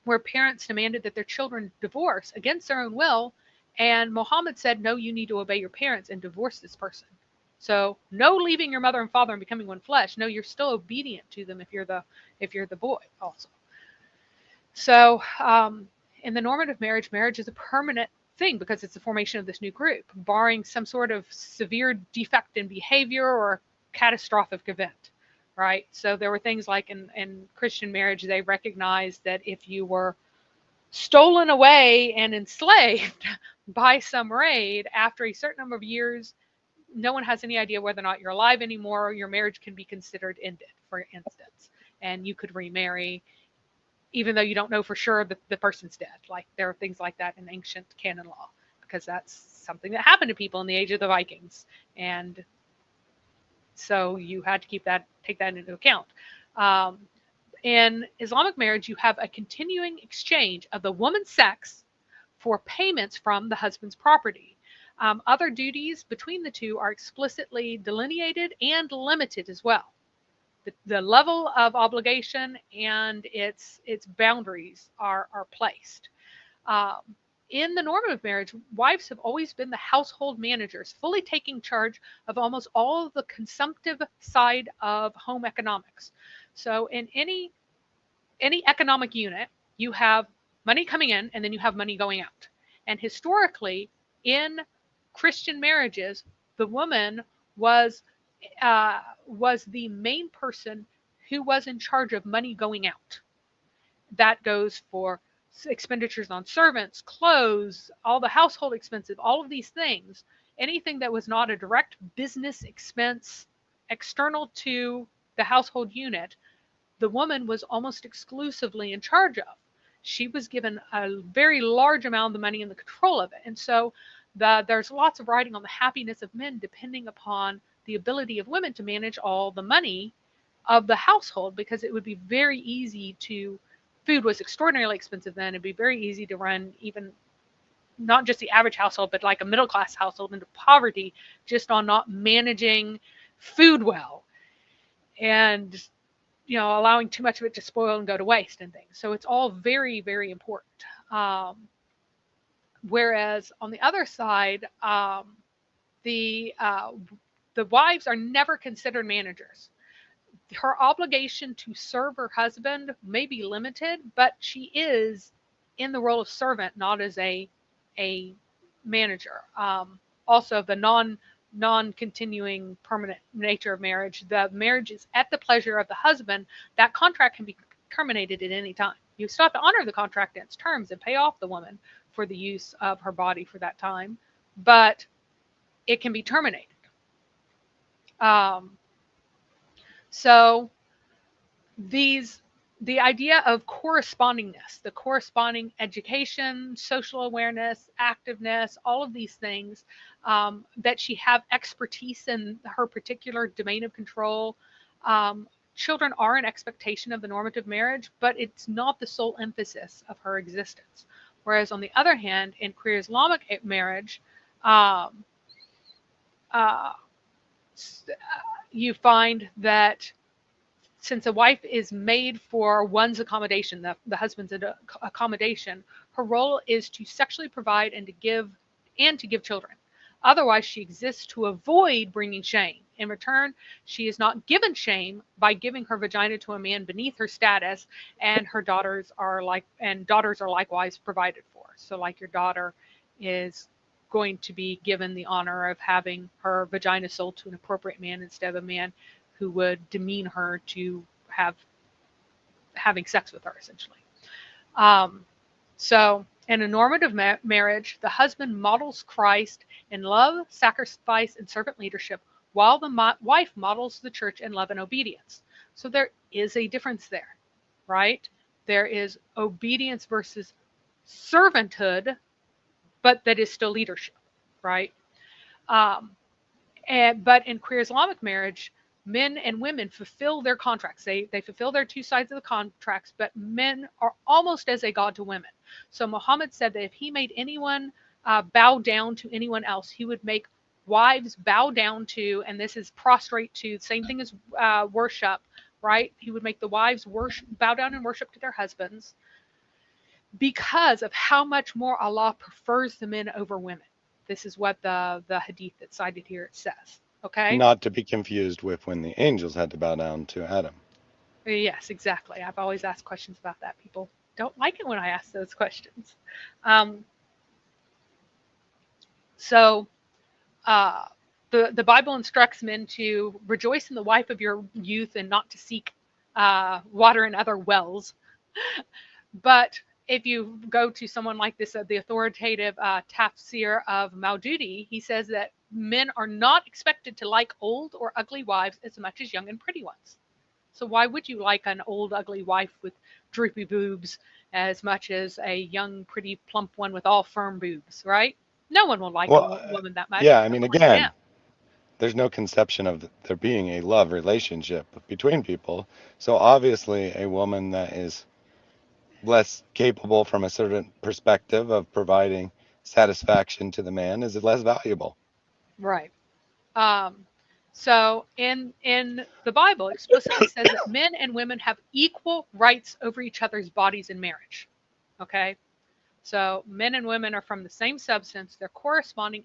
where parents demanded that their children divorce against their own will, and Muhammad said, no, you need to obey your parents and divorce this person. So no leaving your mother and father and becoming one flesh. No, you're still obedient to them if you're the boy also. So in the normative marriage, marriage is a permanent thing because it's the formation of this new group, barring some sort of severe defect in behavior or catastrophic event, right? So there were things like in Christian marriage, they recognized that if you were stolen away and enslaved by some raid after a certain number of years, no one has any idea whether or not you're alive anymore. Your marriage can be considered ended, for instance, and you could remarry even though you don't know for sure that the person's dead. Like there are things like that in ancient canon law, because that's something that happened to people in the age of the Vikings. And so you had to take that into account. In Islamic marriage, you have a continuing exchange of the woman's sex for payments from the husband's property. Other duties between the two are explicitly delineated and limited as well. The level of obligation and its boundaries are placed. In the normative marriage, wives have always been the household managers, fully taking charge of almost all of the consumptive side of home economics. So in any economic unit, you have money coming in and then you have money going out. And historically, in Christian marriages, the woman was the main person who was in charge of money going out. That goes for expenditures on servants, clothes, all the household expenses, all of these things. Anything that was not a direct business expense external to the household unit, the woman was almost exclusively in charge of. She was given a very large amount of the money and the control of it. And so there's lots of writing on the happiness of men depending upon the ability of women to manage all the money of the household, because it would be very easy to, food was extraordinarily expensive then, it'd be very easy to run even not just the average household, but like a middle class household into poverty just on not managing food well and allowing too much of it to spoil and go to waste and things. So it's all very, very important. Whereas on the other side, the wives are never considered managers. Her obligation to serve her husband may be limited, but she is in the role of servant, not as a manager. Also, the non-continuing permanent nature of marriage, the marriage is at the pleasure of the husband. That contract can be terminated at any time. You still have to honor the contract and its terms and pay off the woman for the use of her body for that time, but it can be terminated. So the idea of correspondingness, the corresponding education, social awareness, activeness, all of these things, that she have expertise in her particular domain of control. Children are an expectation of the normative marriage, but it's not the sole emphasis of her existence. Whereas on the other hand, in queer Islamic marriage, you find that since a wife is made for one's accommodation, the husband's accommodation, her role is to sexually provide and to give children. Otherwise, she exists to avoid bringing shame. In return, she is not given shame by giving her vagina to a man beneath her status, and her daughters are likewise provided for. So, like your daughter is going to be given the honor of having her vagina sold to an appropriate man instead of a man who would demean her to having sex with her, essentially. So in a normative marriage, the husband models Christ in love, sacrifice, and servant leadership, while the wife models the church in love and obedience. So there is a difference there, right? There is obedience versus servanthood, but that is still leadership, right? But in queer Islamic marriage, men and women fulfill their contracts. They fulfill their two sides of the contracts, but men are almost as a god to women. So Muhammad said that if he made anyone bow down to anyone else, he would make wives bow down to, and this is prostrate to, same thing as worship, right? He would make the wives bow down and worship to their husbands because of how much more Allah prefers the men over women. This is what the hadith that's cited here says. Okay? Not to be confused with when the angels had to bow down to Adam. Yes, exactly. I've always asked questions about that. People don't like it when I ask those questions. Um, so the Bible instructs men to rejoice in the wife of your youth and not to seek water in other wells. But if you go to someone like this, the authoritative tafsir of Maududi, he says that men are not expected to like old or ugly wives as much as young and pretty ones. So why would you like an old, ugly wife with droopy boobs as much as a young, pretty, plump one with all firm boobs, right? No one will like a Well, woman that much. yeah, I No mean, one likes him. again, there's no conception of there being a love relationship between people. So obviously, a woman that is less capable from a certain perspective of providing satisfaction to the man is less valuable. Right. Um, so in the Bible, it explicitly says that men and women have equal rights over each other's bodies in marriage. Okay. So men and women are from the same substance. They're corresponding.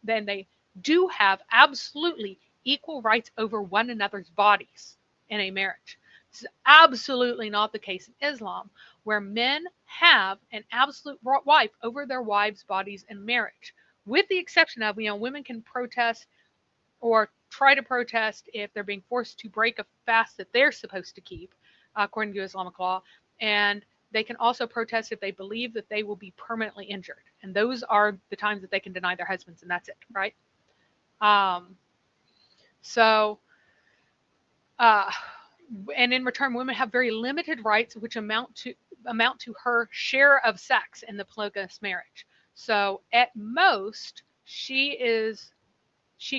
Then they do have absolutely equal rights over one another's bodies in a marriage. This is absolutely not the case in Islam, where men have an absolute wife over their wives' bodies in marriage, with the exception of, women can protest or try to protest if they're being forced to break a fast that they're supposed to keep, according to Islamic law, and they can also protest if they believe that they will be permanently injured. And those are the times that they can deny their husbands, and that's it, right? So, uh, and in return, women have very limited rights, which amount to her share of sex in the polygamous marriage. So, at most, she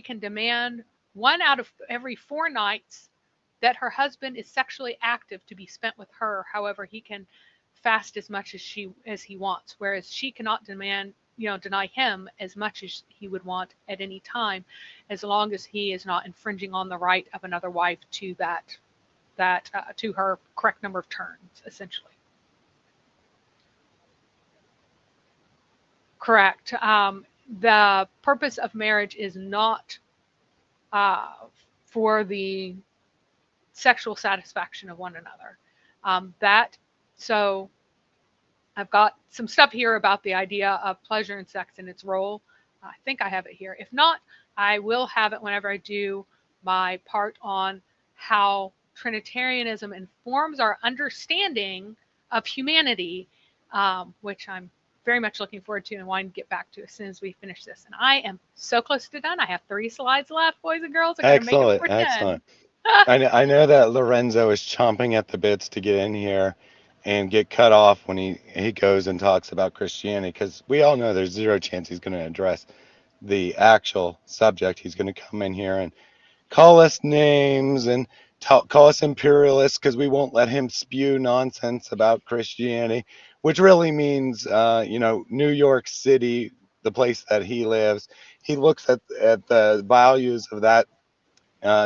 can demand 1 out of every 4 nights that her husband is sexually active to be spent with her. However, he can fast as much as he wants, whereas she cannot deny him as much as he would want at any time, as long as he is not infringing on the right of another wife to to her correct number of turns, essentially. Correct. The purpose of marriage is not for the sexual satisfaction of one another. So I've got some stuff here about the idea of pleasure and sex and its role. I think I have it here. If not, I will have it whenever I do my part on how Trinitarianism informs our understanding of humanity, which I'm very much looking forward to and wanting to get back to as soon as we finish this. And I am so close to done. I have 3 slides left, boys and girls. I gotta make it Excellent, for 10. excellent. I know that Lorenzo is chomping at the bits to get in here and get cut off when he goes and talks about Christianity, because we all know there's zero chance he's going to address the actual subject. He's going to come in here and call us names and call us imperialists because we won't let him spew nonsense about Christianity, which really means, New York City, the place that he lives. He looks at the values of that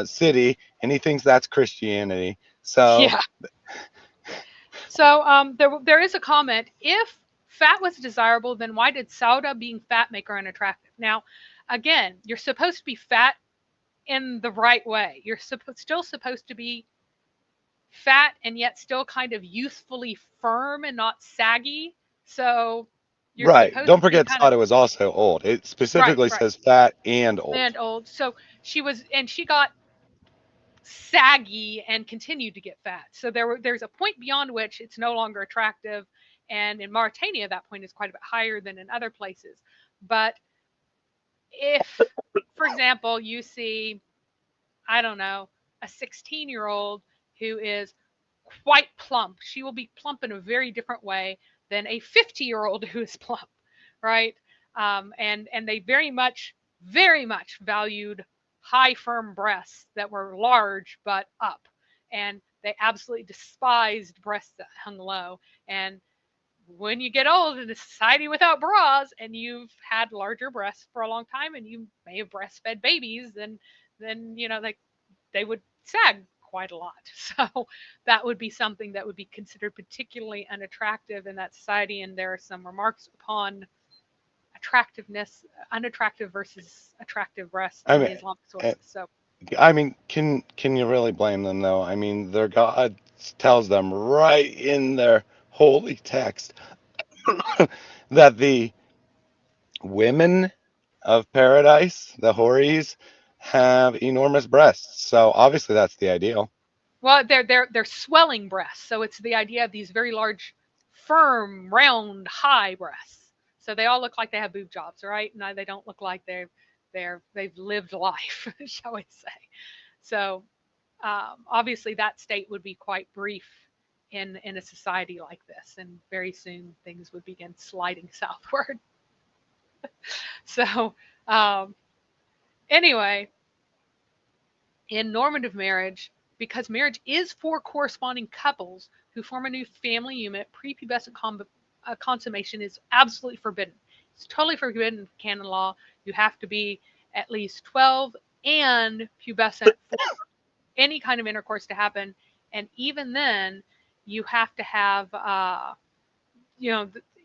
city and he thinks that's Christianity. So, Yeah. So there is a comment. If fat was desirable, then why did Sauda being fat make her unattractive? Now, again, you're supposed to be fat in the right way. You're still supposed to be fat and yet still kind of youthfully firm and not saggy. So you're right. supposed Don't to be forget, kind of Sada was also old. It right, specifically right, says fat and old. and old. So she got saggy and continued to get fat. So there's a point beyond which it's no longer attractive. And in Mauritania, that point is quite a bit higher than in other places. But if, for example, you see, I don't know, a 16-year-old who is quite plump, she will be plump in a very different way than a 50-year-old who is plump, right? And they very much valued high, firm breasts that were large but up. And they absolutely despised breasts that hung low. And when you get old in a society without bras and you've had larger breasts for a long time and you may have breastfed babies, then they would sag quite a lot. So that would be something that would be considered particularly unattractive in that society. And there are some remarks upon attractiveness, unattractive versus attractive breasts I in the mean, Islamic eh, sources. So can you really blame them though? I mean, their God tells them right in their holy text that the women of paradise, the houris, have enormous breasts. So obviously that's the ideal. well, they're swelling breasts. So it's the idea of these very large, firm, round, high breasts. So they all look like they have boob jobs, right? No, they don't look like they've lived life, shall we say? So obviously that state would be quite brief in a society like this, and very soon things would begin sliding southward. So um, anyway, in normative marriage, because marriage is for corresponding couples who form a new family unit, prepubescent consummation is absolutely forbidden. It's totally forbidden in canon law. You have to be at least 12 and pubescent for any kind of intercourse to happen. And even then, you have to have,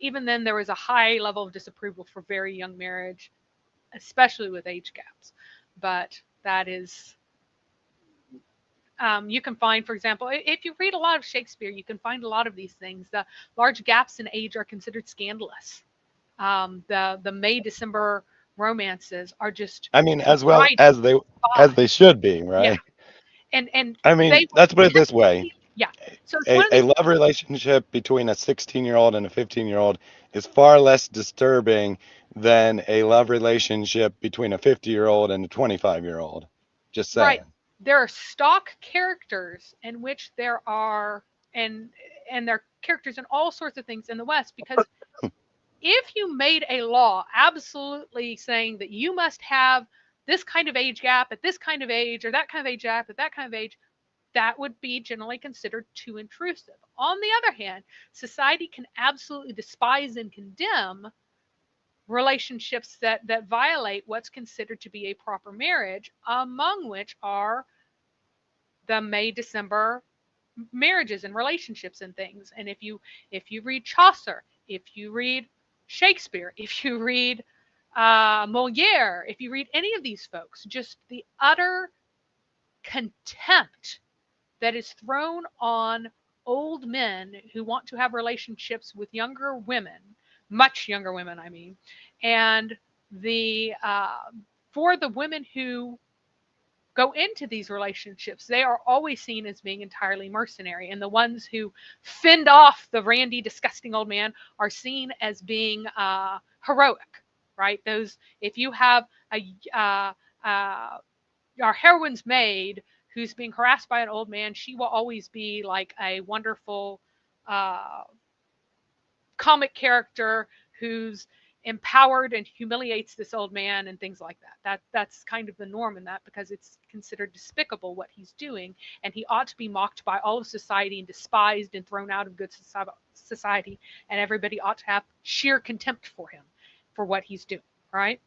even then, there was a high level of disapproval for very young marriage, especially with age gaps. But that is you can find, for example, if you read a lot of Shakespeare, you can find a lot of these things. The large gaps in age are considered scandalous. The May December romances are just I mean, as well derided as by, they should be, yeah, right? and I they mean, were let's put it this way. intentionally, yeah. So it's one of A these. love relationship between a 16-year-old and a 15-year-old is far less disturbing than a love relationship between a 50-year-old and a 25-year-old. Just Right. saying. There are stock characters in which there are, and there are characters in all sorts of things in the West, because if you made a law absolutely saying that you must have this kind of age gap at this kind of age, or that kind of age gap at that kind of age, that would be generally considered too intrusive. On the other hand, society can absolutely despise and condemn relationships that violate what's considered to be a proper marriage, among which are the May December marriages and relationships and things. And if you read Chaucer, if you read Shakespeare, if you read Moliere, if you read any of these folks, just the utter contempt that is thrown on old men who want to have relationships with younger women, much younger women, I mean, and the for the women who go into these relationships, they are always seen as being entirely mercenary. And the ones who fend off the randy, disgusting old man are seen as being heroic, right? Those, if you have our heroine's maid who's being harassed by an old man, she will always be like a wonderful uh, comic character who's empowered and humiliates this old man and things like that. That's kind of the norm in that, because it's considered despicable what he's doing, and he ought to be mocked by all of society and despised and thrown out of good society, and everybody ought to have sheer contempt for him for what he's doing, right?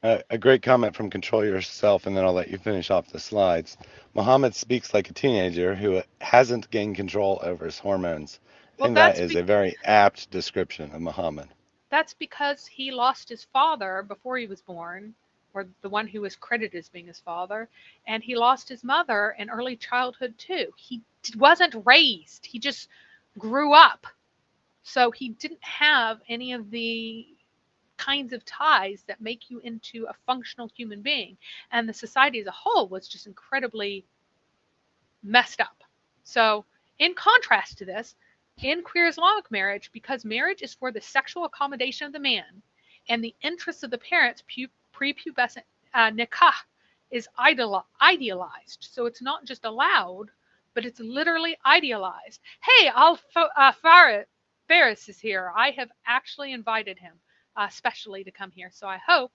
A great comment from Control Yourself, and then I'll let you finish off the slides. Muhammad speaks like a teenager who hasn't gained control over his hormones. I Well, think that is a very apt description of Muhammad. that's because he lost his father before he was born, or the one who was credited as being his father, and he lost his mother in early childhood too. He wasn't raised, he just grew up. So he didn't have any of the kinds of ties that make you into a functional human being. And the society as a whole was just incredibly messed up. So, in contrast to this, in queer Islamic marriage, because marriage is for the sexual accommodation of the man and the interests of the parents, prepubescent nikah is idealized. So it's not just allowed, but it's literally idealized. Hey, Faris is here. I have actually invited him, specially to come here. So I hope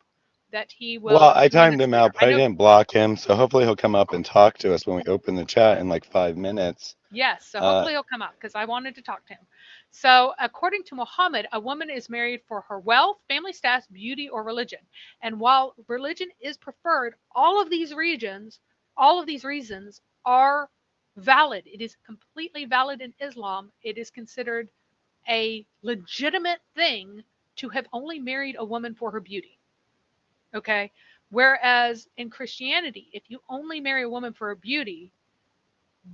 that he Well, will I join timed us him later. out, but I I know. didn't block him, so hopefully he'll come up and talk to us when we open the chat in like 5 minutes. Yes, so Uh, hopefully he'll come up because I wanted to talk to him. So, according to Muhammad, a woman is married for her wealth, family status, beauty, or religion. And while religion is preferred, all of these reasons are valid. It is completely valid in Islam. It is considered a legitimate thing to have only married a woman for her beauty. Okay? Whereas in Christianity, if you only marry a woman for her beauty,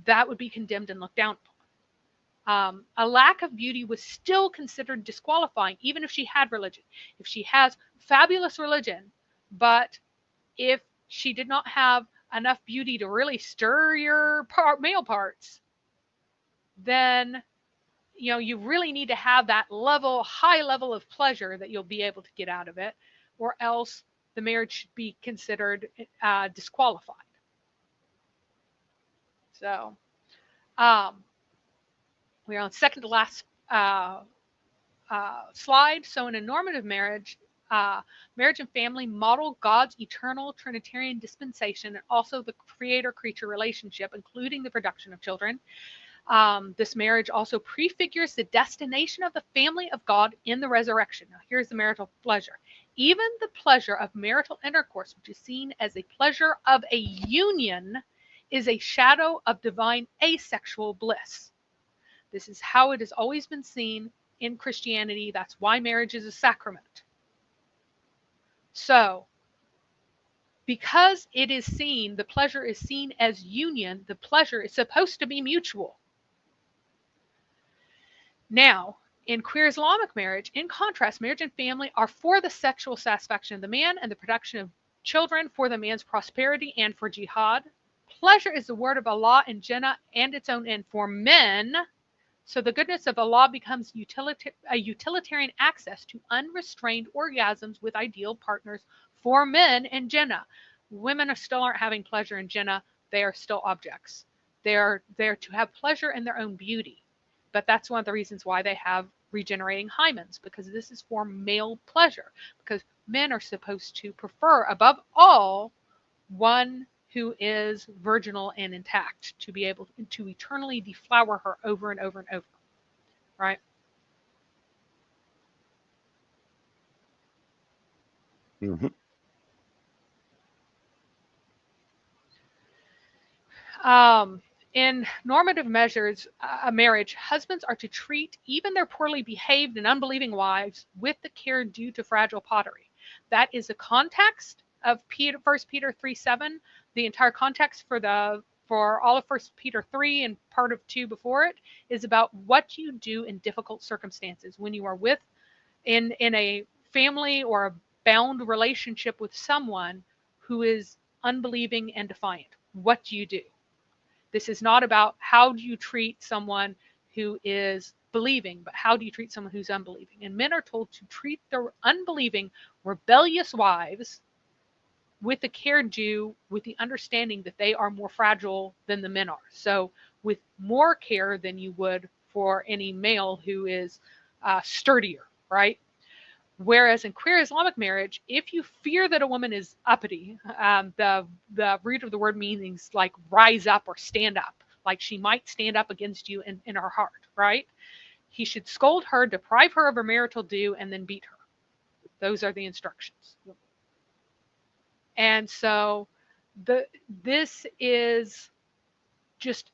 that would be condemned and looked down upon. A lack of beauty was still considered disqualifying, even if she had religion. If she has fabulous religion, but if she did not have enough beauty to really stir your male parts, then you really need to have that high level of pleasure that you'll be able to get out of it, or else the marriage should be considered disqualified. So um, we're on second to last slide. So, in a normative marriage, marriage and family model God's eternal Trinitarian dispensation and also the creator creature relationship, including the production of children. This marriage also prefigures the destination of the family of God in the resurrection. Now, here's the marital pleasure. Even the pleasure of marital intercourse, which is seen as a pleasure of a union, is a shadow of divine asexual bliss. This is how it has always been seen in Christianity. That's why marriage is a sacrament. So, because the pleasure is seen as union, the pleasure is supposed to be mutual. Now, in queer Islamic marriage, in contrast, marriage and family are for the sexual satisfaction of the man and the production of children for the man's prosperity and for jihad. Pleasure is the word of Allah and Jannah and its own end for men. So the goodness of Allah becomes a utilitarian access to unrestrained orgasms with ideal partners for men in Jannah. Women still aren't having pleasure in Jannah. They are still objects. They are there to have pleasure in their own beauty. But that's one of the reasons why they have regenerating hymens, because this is for male pleasure. Because men are supposed to prefer, above all, one who is virginal and intact, to be able to eternally deflower her over and over and over. Right? mhm. Um, in normative measures, a marriage, husbands are to treat even their poorly behaved and unbelieving wives with the care due to fragile pottery. That is the context of 1 Peter 3:7. The entire context for all of 1 Peter 3 and part of 2 before it is about what you do in difficult circumstances when you are in a family or a bound relationship with someone who is unbelieving and defiant. What do you do? This is not about how do you treat someone who is believing, but how do you treat someone who's unbelieving? And men are told to treat their unbelieving, rebellious wives with the care due, with the understanding that they are more fragile than the men are. So, with more care than you would for any male who is sturdier, right? Whereas in queer Islamic marriage, if you fear that a woman is uppity, the root of the word means like rise up or stand up, like she might stand up against you in her heart, right? He should scold her, deprive her of her marital due, and then beat her. Those are the instructions. And so this is just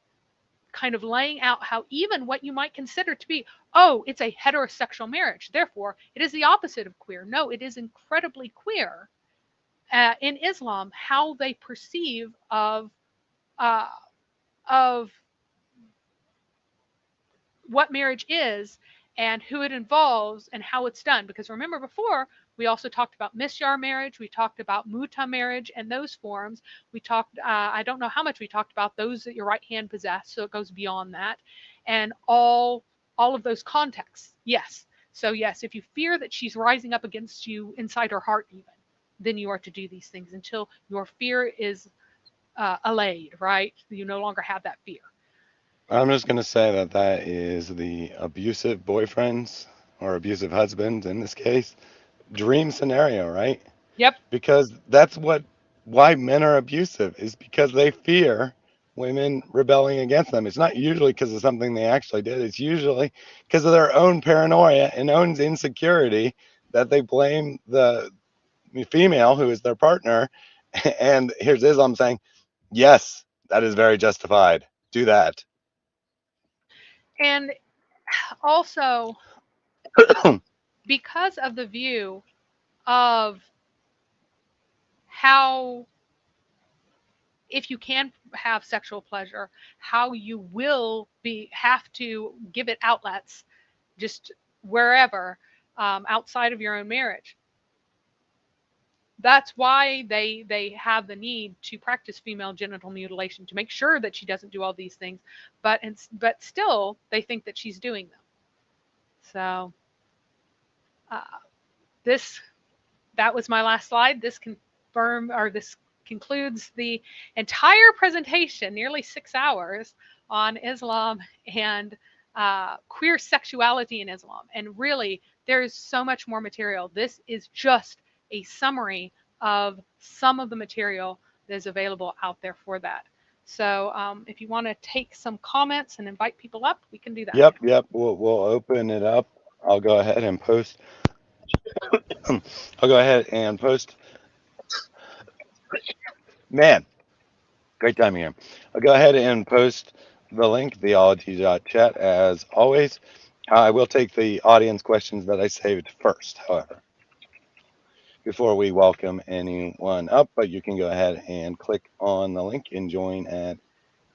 kind of laying out how even what you might consider to be, oh, it's a heterosexual marriage, therefore it is the opposite of queer. No, it is incredibly queer in Islam how they perceive uh, of what marriage is and who it involves and how it's done. Because remember, before we also talked about misyar marriage, we talked about muta marriage and those forms. We talked, I don't know how much we talked about those that your right hand possess, so it goes beyond that, and all of those contexts. Yes. So yes, if you fear that she's rising up against you inside her heart, even, then you are to do these things until your fear is allayed. Right? You no longer have that fear. I'm just going to say that that is the abusive boyfriends or abusive husbands in this case dream scenario, right? Yep. because that's why men are abusive, is because they fear women rebelling against them. It's not usually because of something they actually did. It's usually because of their own paranoia and own insecurity that they blame the female who is their partner. And here's Islam saying, yes, that is very justified. Do that. And also, because of the view of how, if you can have sexual pleasure, how you will be have to give it outlets just wherever, outside of your own marriage. That's why they have the need to practice female genital mutilation to make sure that she doesn't do all these things, but still they think that she's doing them. So uh, this that was my last slide. This concludes the entire presentation, nearly 6 hours, on Islam and queer sexuality in Islam. And really, there is so much more material. This is just a summary of some of the material that is available out there for that. So if you want to take some comments and invite people up, we can do that. Yep. We'll open it up. I'll go ahead and post. I'll go ahead and post. Man, great timing here. I'll go ahead and post the link, theology.chat, as always. I will take the audience questions that I saved first, however, before we welcome anyone up. But you can go ahead and click on the link and join at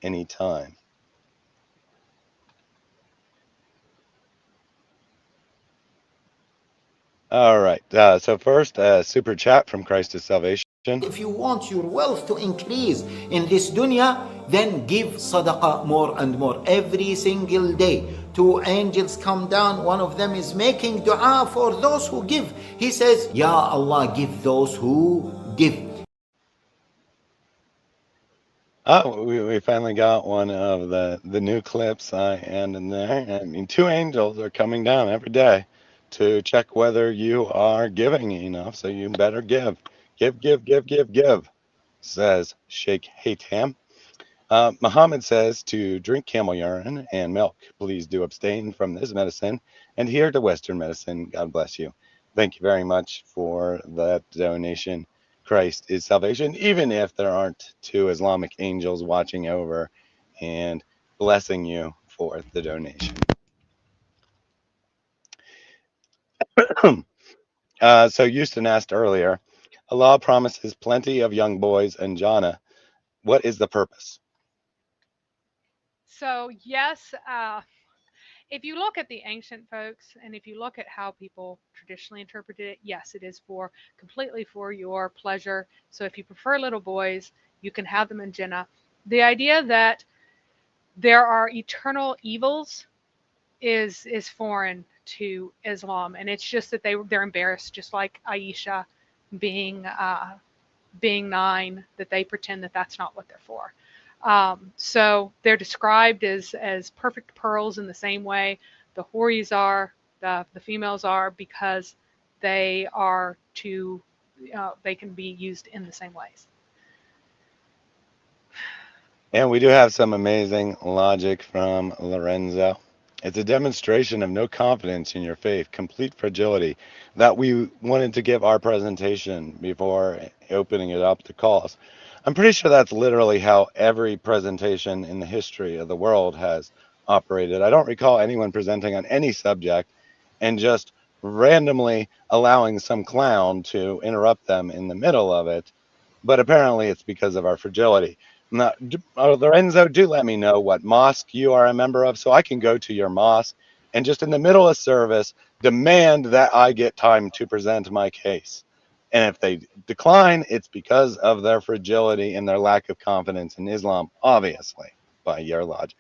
any time. All right. So first, super chat from Christ is Salvation. If you want your wealth to increase in this dunya, then give sadaqah more and more. Every single day, two angels come down. One of them is making dua for those who give. He says, Ya Allah, give those who give. Oh, we finally got one of the new clips and in there. I mean, two angels are coming down every day to check whether you are giving enough. So you better give. Give, says Sheikh Haytham. Muhammad says to drink camel urine and milk. Please do abstain from this medicine and adhere to Western medicine. God bless you. Thank you very much for that donation. Christ is salvation, even if there aren't two Islamic angels watching over and blessing you for the donation. So Houston asked earlier, Allah promises plenty of young boys and Jannah. What is the purpose? So yes, if you look at the ancient folks and if you look at how people traditionally interpreted it, yes, it is for completely for your pleasure. So if you prefer little boys, you can have them in Jannah. The idea that there are eternal evils is foreign to Islam, and it's just that they're embarrassed, just like Aisha being being 9, that they pretend that that's not what they're for. So they're described as perfect pearls in the same way the houris are, the females are, because they are to they can be used in the same ways. And we do have some amazing logic from Lorenzo. It's a demonstration of no confidence in your faith, complete fragility, that we wanted to give our presentation before opening it up to calls. I'm pretty sure that's literally how every presentation in the history of the world has operated. I don't recall anyone presenting on any subject and just randomly allowing some clown to interrupt them in the middle of it. But apparently it's because of our fragility. Now, Lorenzo, do let me know what mosque you are a member of so I can go to your mosque and just in the middle of service demand that I get time to present my case. And if they decline, it's because of their fragility and their lack of confidence in Islam, obviously, by your logic.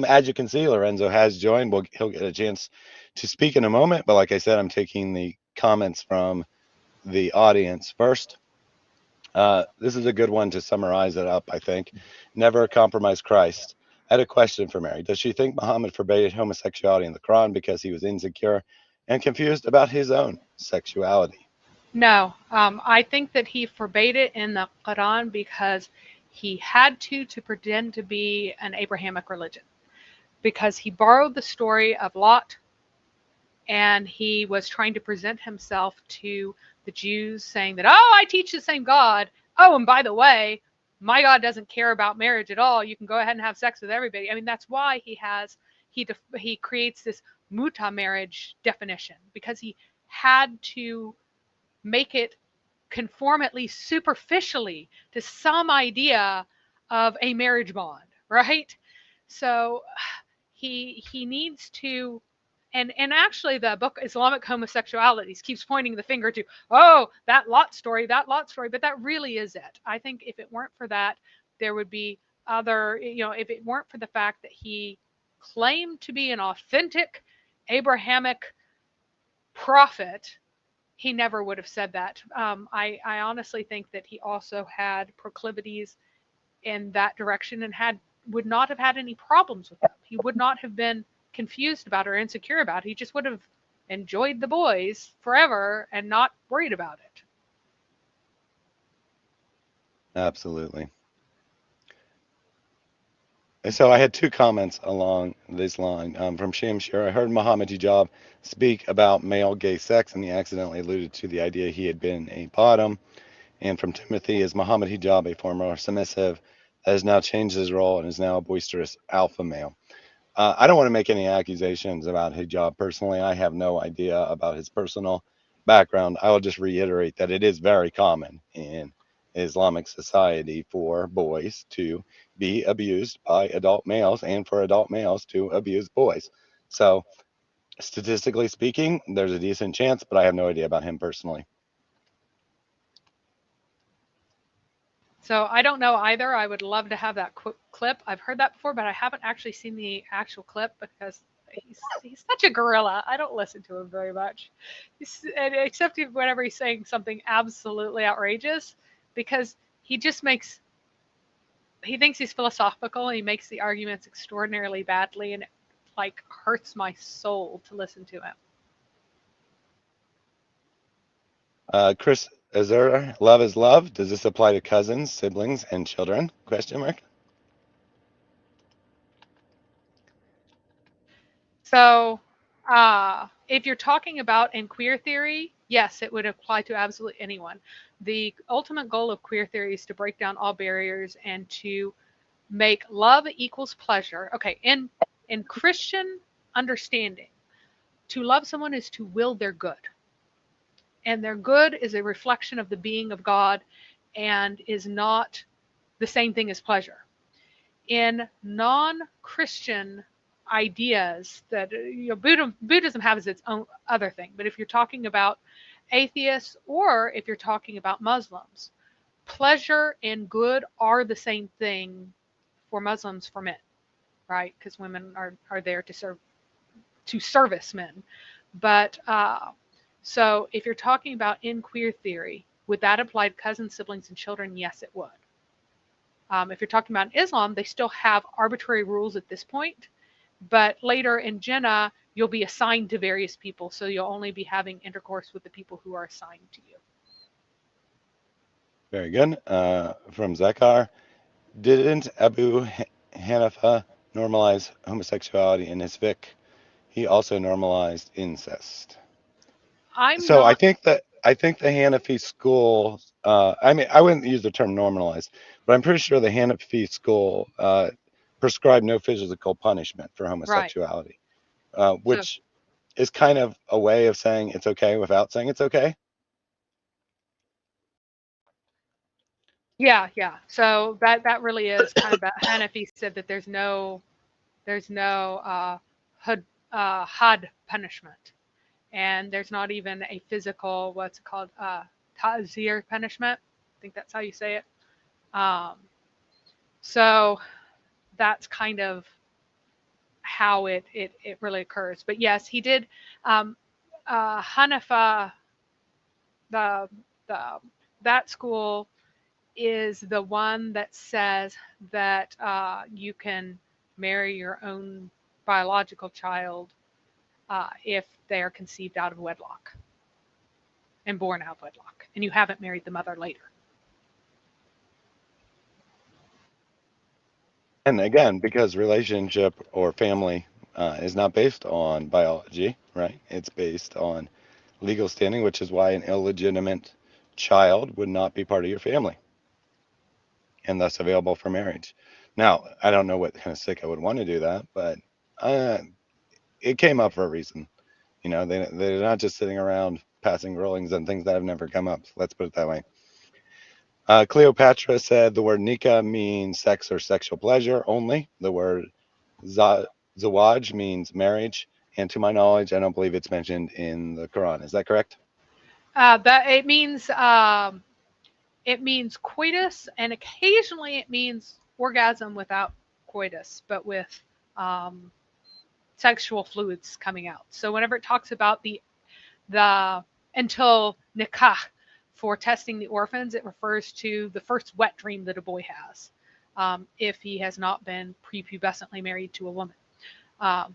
As you can see, Lorenzo has joined. He'll get a chance to speak in a moment. But like I said, I'm taking the comments from the audience first. This is a good one to summarize it up, I think. Never compromise Christ. I had a question for Mary. Does she think Muhammad forbade homosexuality in the Quran because he was insecure and confused about his own homosexuality? No, I think that he forbade it in the Quran because he had to pretend to be an Abrahamic religion. Because he borrowed the story of Lot and he was trying to present himself to the Jews saying that, oh, I teach the same God. Oh, and by the way, my God doesn't care about marriage at all. You can go ahead and have sex with everybody. I mean, that's why he creates this muta marriage definition, because he had to make it conform at least superficially to some idea of a marriage bond, right? So he needs to, and actually the book Islamic Homosexualities keeps pointing the finger to, oh, that Lot story, but that really is it. I think if it weren't for that, there would be other, if it weren't for the fact that he claimed to be an authentic Abrahamic prophet, he never would have said that. I honestly think that he also had proclivities in that direction and would not have had any problems with them. He would not have been confused about or insecure about it. He just would have enjoyed the boys forever and not worried about it. Absolutely. So I had two comments along this line from Shamshir. I heard Muhammad Hijab speak about male gay sex, and he accidentally alluded to the idea he had been a bottom. And from Timothy, is Muhammad Hijab a former submissive that has now changed his role and is now a boisterous alpha male? I don't want to make any accusations about Hijab personally. I have no idea about his personal background. I will just reiterate that it is very common in Islamic society for boys to be abused by adult males and for adult males to abuse boys. So, statistically speaking, there's a decent chance, but I have no idea about him personally. So I don't know either. I would love to have that clip. I've heard that before, but I haven't actually seen the actual clip because he's such a gorilla. I don't listen to him very much, except whenever he's saying something absolutely outrageous, because he thinks he's philosophical. And he makes the arguments extraordinarily badly, and it like hurts my soul to listen to him. Chris Azura, love is love. Does this apply to cousins, siblings, and children? Question mark. So, if you're talking about in queer theory, yes, it would apply to absolutely anyone. The ultimate goal of queer theory is to break down all barriers and to make love equals pleasure. Okay, in Christian understanding, to love someone is to will their good. And their good is a reflection of the being of God and is not the same thing as pleasure. In non-Christian ideas that Buddhism has its own other thing, but if you're talking about atheists or if you're talking about Muslims, pleasure and good are the same thing for Muslims for men, right? Because women are there to service men. But so if you're talking about in queer theory, would that apply to cousins, siblings, and children? Yes, it would. If you're talking about Islam, they still have arbitrary rules at this point, but later in Jannah, you'll be assigned to various people, so you'll only be having intercourse with the people who are assigned to you. Very good. From Zekar, didn't Abu Hanifa normalize homosexuality in his fiqh? He also normalized incest. I'm So not I think the Hanafi school. I mean, I wouldn't use the term normalized, but I'm pretty sure the Hanafi school prescribed no physical punishment for right. homosexuality, So which is kind of a way of saying it's okay without saying it's okay. yeah. So that really is kind of Hanafi said that there's no had punishment, and there's not even a physical, what's it called, ta'zir punishment. I think that's how you say it. Um, so that's kind of how it really occurs. But yes, he did. Hanafa, the the that school is the one that says that you can marry your own biological child if they are conceived out of wedlock. and born out of wedlock, and you haven't married the mother later. And again, because relationship or family is not based on biology, right? It's based on legal standing, which is why an illegitimate child would not be part of your family and thus available for marriage. Now, I don't know what kind of sick I would want to do that, but uh, it came up for a reason. You know, they're not just sitting around passing rulings on things that have never come up. Let's put it that way. Cleopatra said the word nikah means sex or sexual pleasure only. The word zawaj means marriage. And to my knowledge, I don't believe it's mentioned in the Quran. Is that correct? That it means coitus, and occasionally it means orgasm without coitus, but with um, sexual fluids coming out. So whenever it talks about the until nikah for testing the orphans, it refers to the first wet dream that a boy has, if he has not been prepubescently married to a woman.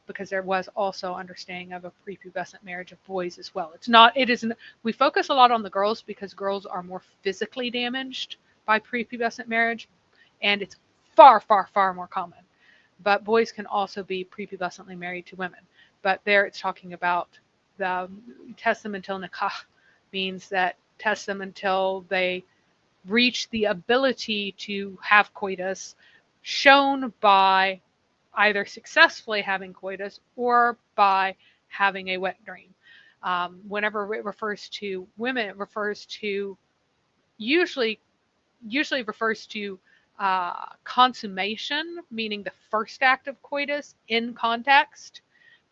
Because there was also understanding of a prepubescent marriage of boys as well. It's not, it isn't, we focus a lot on the girls because girls are more physically damaged by prepubescent marriage, and it's far, far, far more common. But boys can also be prepubescently married to women. But there it's talking about the test them until nikah means that test them until they reach the ability to have coitus, shown by either successfully having coitus or by having a wet dream. Whenever it refers to women, it refers to usually usually refers to consummation, meaning the first act of coitus in context,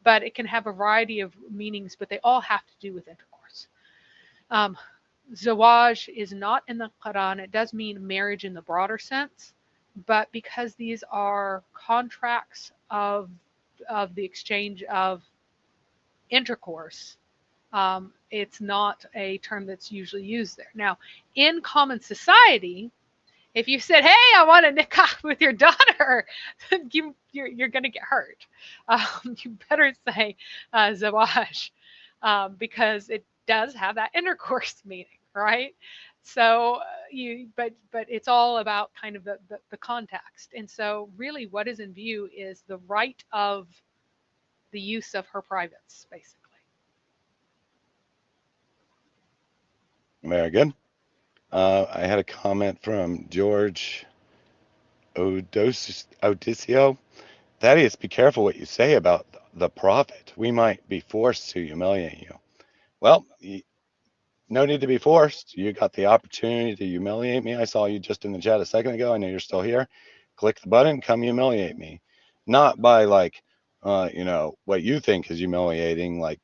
but it can have a variety of meanings, but they all have to do with intercourse. Um, Zawaj is not in the Quran. It does mean marriage in the broader sense, but because these are contracts of the exchange of intercourse, it's not a term that's usually used there. Now, in common society, if you said, "Hey, I want a nikah with your daughter," you're going to get hurt. You better say zawaj, because it does have that intercourse meaning, right? So but it's all about kind of the context. And so really, what is in view is the right of the use of her privates, basically. Very good. I had a comment from George Odissio. Thaddeus, be careful what you say about the prophet. We might be forced to humiliate you. Well, no need to be forced. You got the opportunity to humiliate me. I saw you just in the chat a second ago. I know you're still here. Click the button, come humiliate me. Not by like, what you think is humiliating, like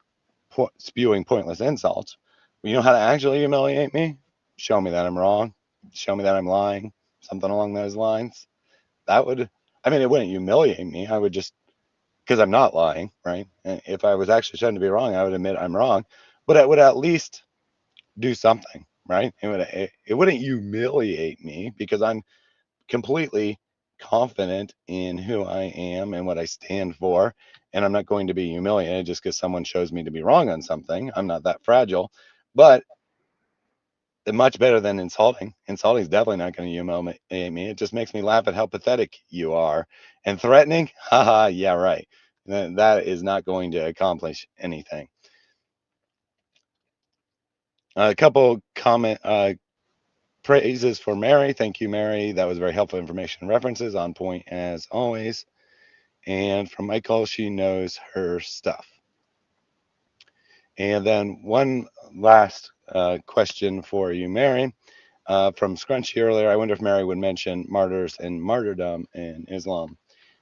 spewing pointless insults. You know how to actually humiliate me? Show me that I'm wrong. Show me that I'm lying. Something along those lines. That would, I mean, it wouldn't humiliate me. I would just, because I'm not lying, right? And if I was actually trying to be wrong, I would admit I'm wrong. But it would at least do something, right? It wouldn't humiliate me because I'm completely confident in who I am and what I stand for. And I'm not going to be humiliated just because someone shows me to be wrong on something. I'm not that fragile. But much better than insulting. Insulting is definitely not going to humiliate me. It just makes me laugh at how pathetic you are. And threatening, haha, yeah, right. That is not going to accomplish anything. A couple comment praises for Mary. Thank you, Mary. That was very helpful information and references, on point as always. And from Michael, she knows her stuff. And then one last question for you, Mary. From Scrunchy earlier, I wonder if Mary would mention martyrs and martyrdom in Islam.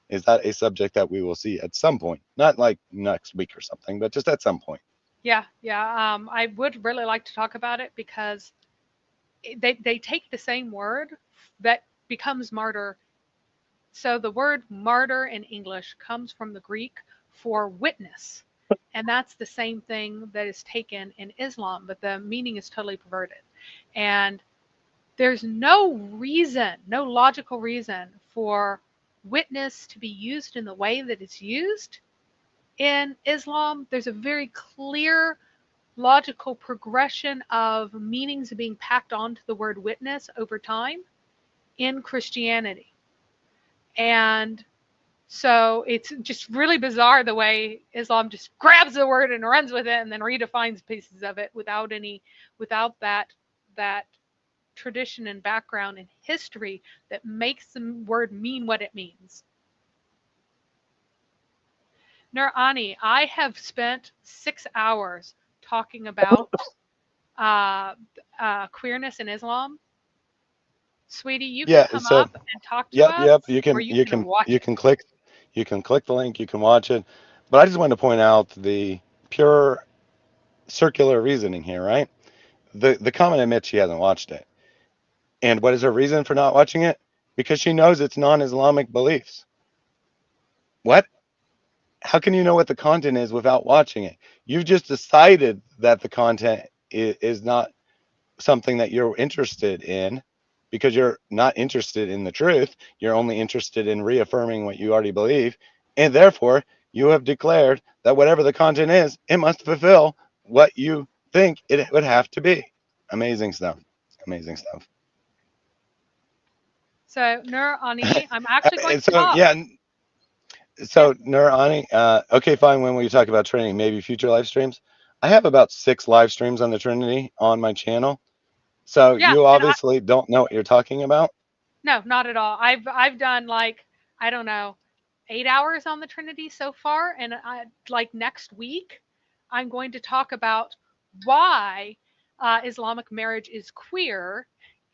Is that a subject that we will see at some point? Not like next week or something, but just at some point. Yeah. I would really like to talk about it because they take the same word that becomes martyr. So the word martyr in English comes from the Greek for witness. And that's the same thing that is taken in Islam, but the meaning is totally perverted. And there's no reason, no logical reason for witness to be used in the way that it's used in Islam. There's a very clear logical progression of meanings being packed onto the word witness over time in Christianity. And so it's just really bizarre the way Islam just grabs the word and runs with it and then redefines pieces of it without that tradition and background and history that makes the word mean what it means. Nurani, I have spent 6 hours talking about uh, queerness in Islam. Sweetie, you can Yeah. come So, up and talk to yep, us, yep. or you can watch You it. can click, the link. You can watch it. But I just wanted to point out the pure circular reasoning here, right? The comment admits she hasn't watched it, and what is her reason for not watching it? Because she knows it's non-Islamic beliefs. What? How can you know what the content is without watching it? You've just decided that the content is not something that you're interested in because you're not interested in the truth. You're only interested in reaffirming what you already believe. And therefore, you have declared that whatever the content is, it must fulfill what you think it would have to be. Amazing stuff. Amazing stuff. So, Nurani, I'm actually going And to so, talk. yeah. Yeah, So, Nurani, okay, fine. When we talk about Trinity, maybe future live streams. I have about 6 live streams on the Trinity on my channel. So yeah, you and obviously don't know what you're talking about. no, not at all. I've done like, I don't know, 8 hours on the Trinity so far, and like next week, I'm going to talk about why Islamic marriage is queer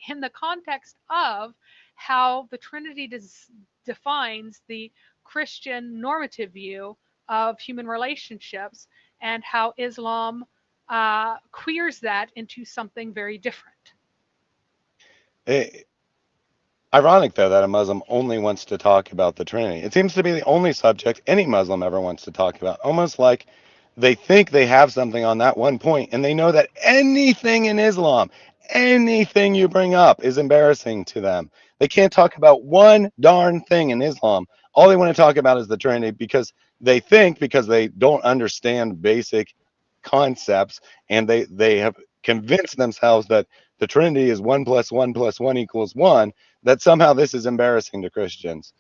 in the context of how the Trinity defines the Christian normative view of human relationships and how Islam queers that into something very different. Eh, Ironic, though, that a Muslim only wants to talk about the Trinity. It seems to be the only subject any Muslim ever wants to talk about, almost like they think they have something on that one point, and they know that anything in Islam, anything you bring up is embarrassing to them. They can't talk about one darn thing in Islam. All they want to talk about is the Trinity because they think, because they don't understand basic concepts, and they have convinced themselves that the Trinity is 1 + 1 + 1 = 1, that somehow this is embarrassing to Christians.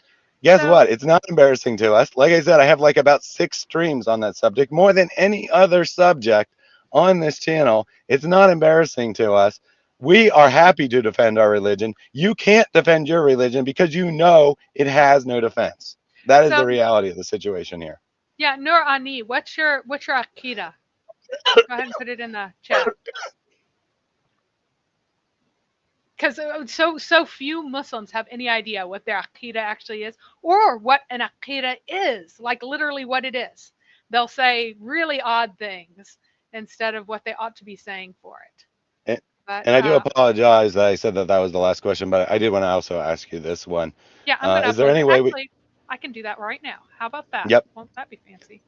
Guess So, what? It's not embarrassing to us. Like I said, I have like about 6 streams on that subject, more than any other subject on this channel. It's not embarrassing to us. We are happy to defend our religion. You can't defend your religion because you know it has no defense. That is so the reality of the situation here. yeah, Nur Ani, what's your akida? Go ahead and put it in the chat. Because so few Muslims have any idea what their akida actually is, or what an akida is, like literally what it is. They'll say really odd things instead of what they ought to be saying for it. And, But and I do apologize that I said that that was the last question, but I did want to also ask you this one. yeah, I'm going to Is there upload it. any way we? Actually, I can do that right now. How about that? Yep. Won't that be fancy?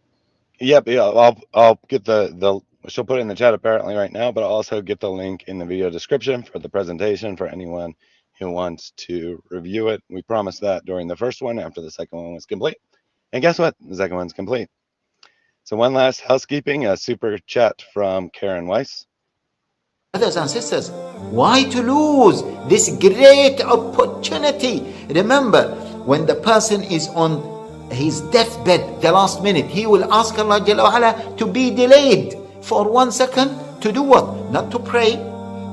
Yep, yeah, I'll get the she'll put it in the chat apparently right now, but I'll also get the link in the video description for the presentation for anyone who wants to review it. We promised that during the first one after the second one was complete. And guess what? The second one's complete. So one last housekeeping, a super chat from Karen Weiss. Brothers and sisters, why to lose this great opportunity? Remember, when the person is on his deathbed, the last minute, he will ask Allah Jalla wa'ala to be delayed for 1 second to do what? Not to pray,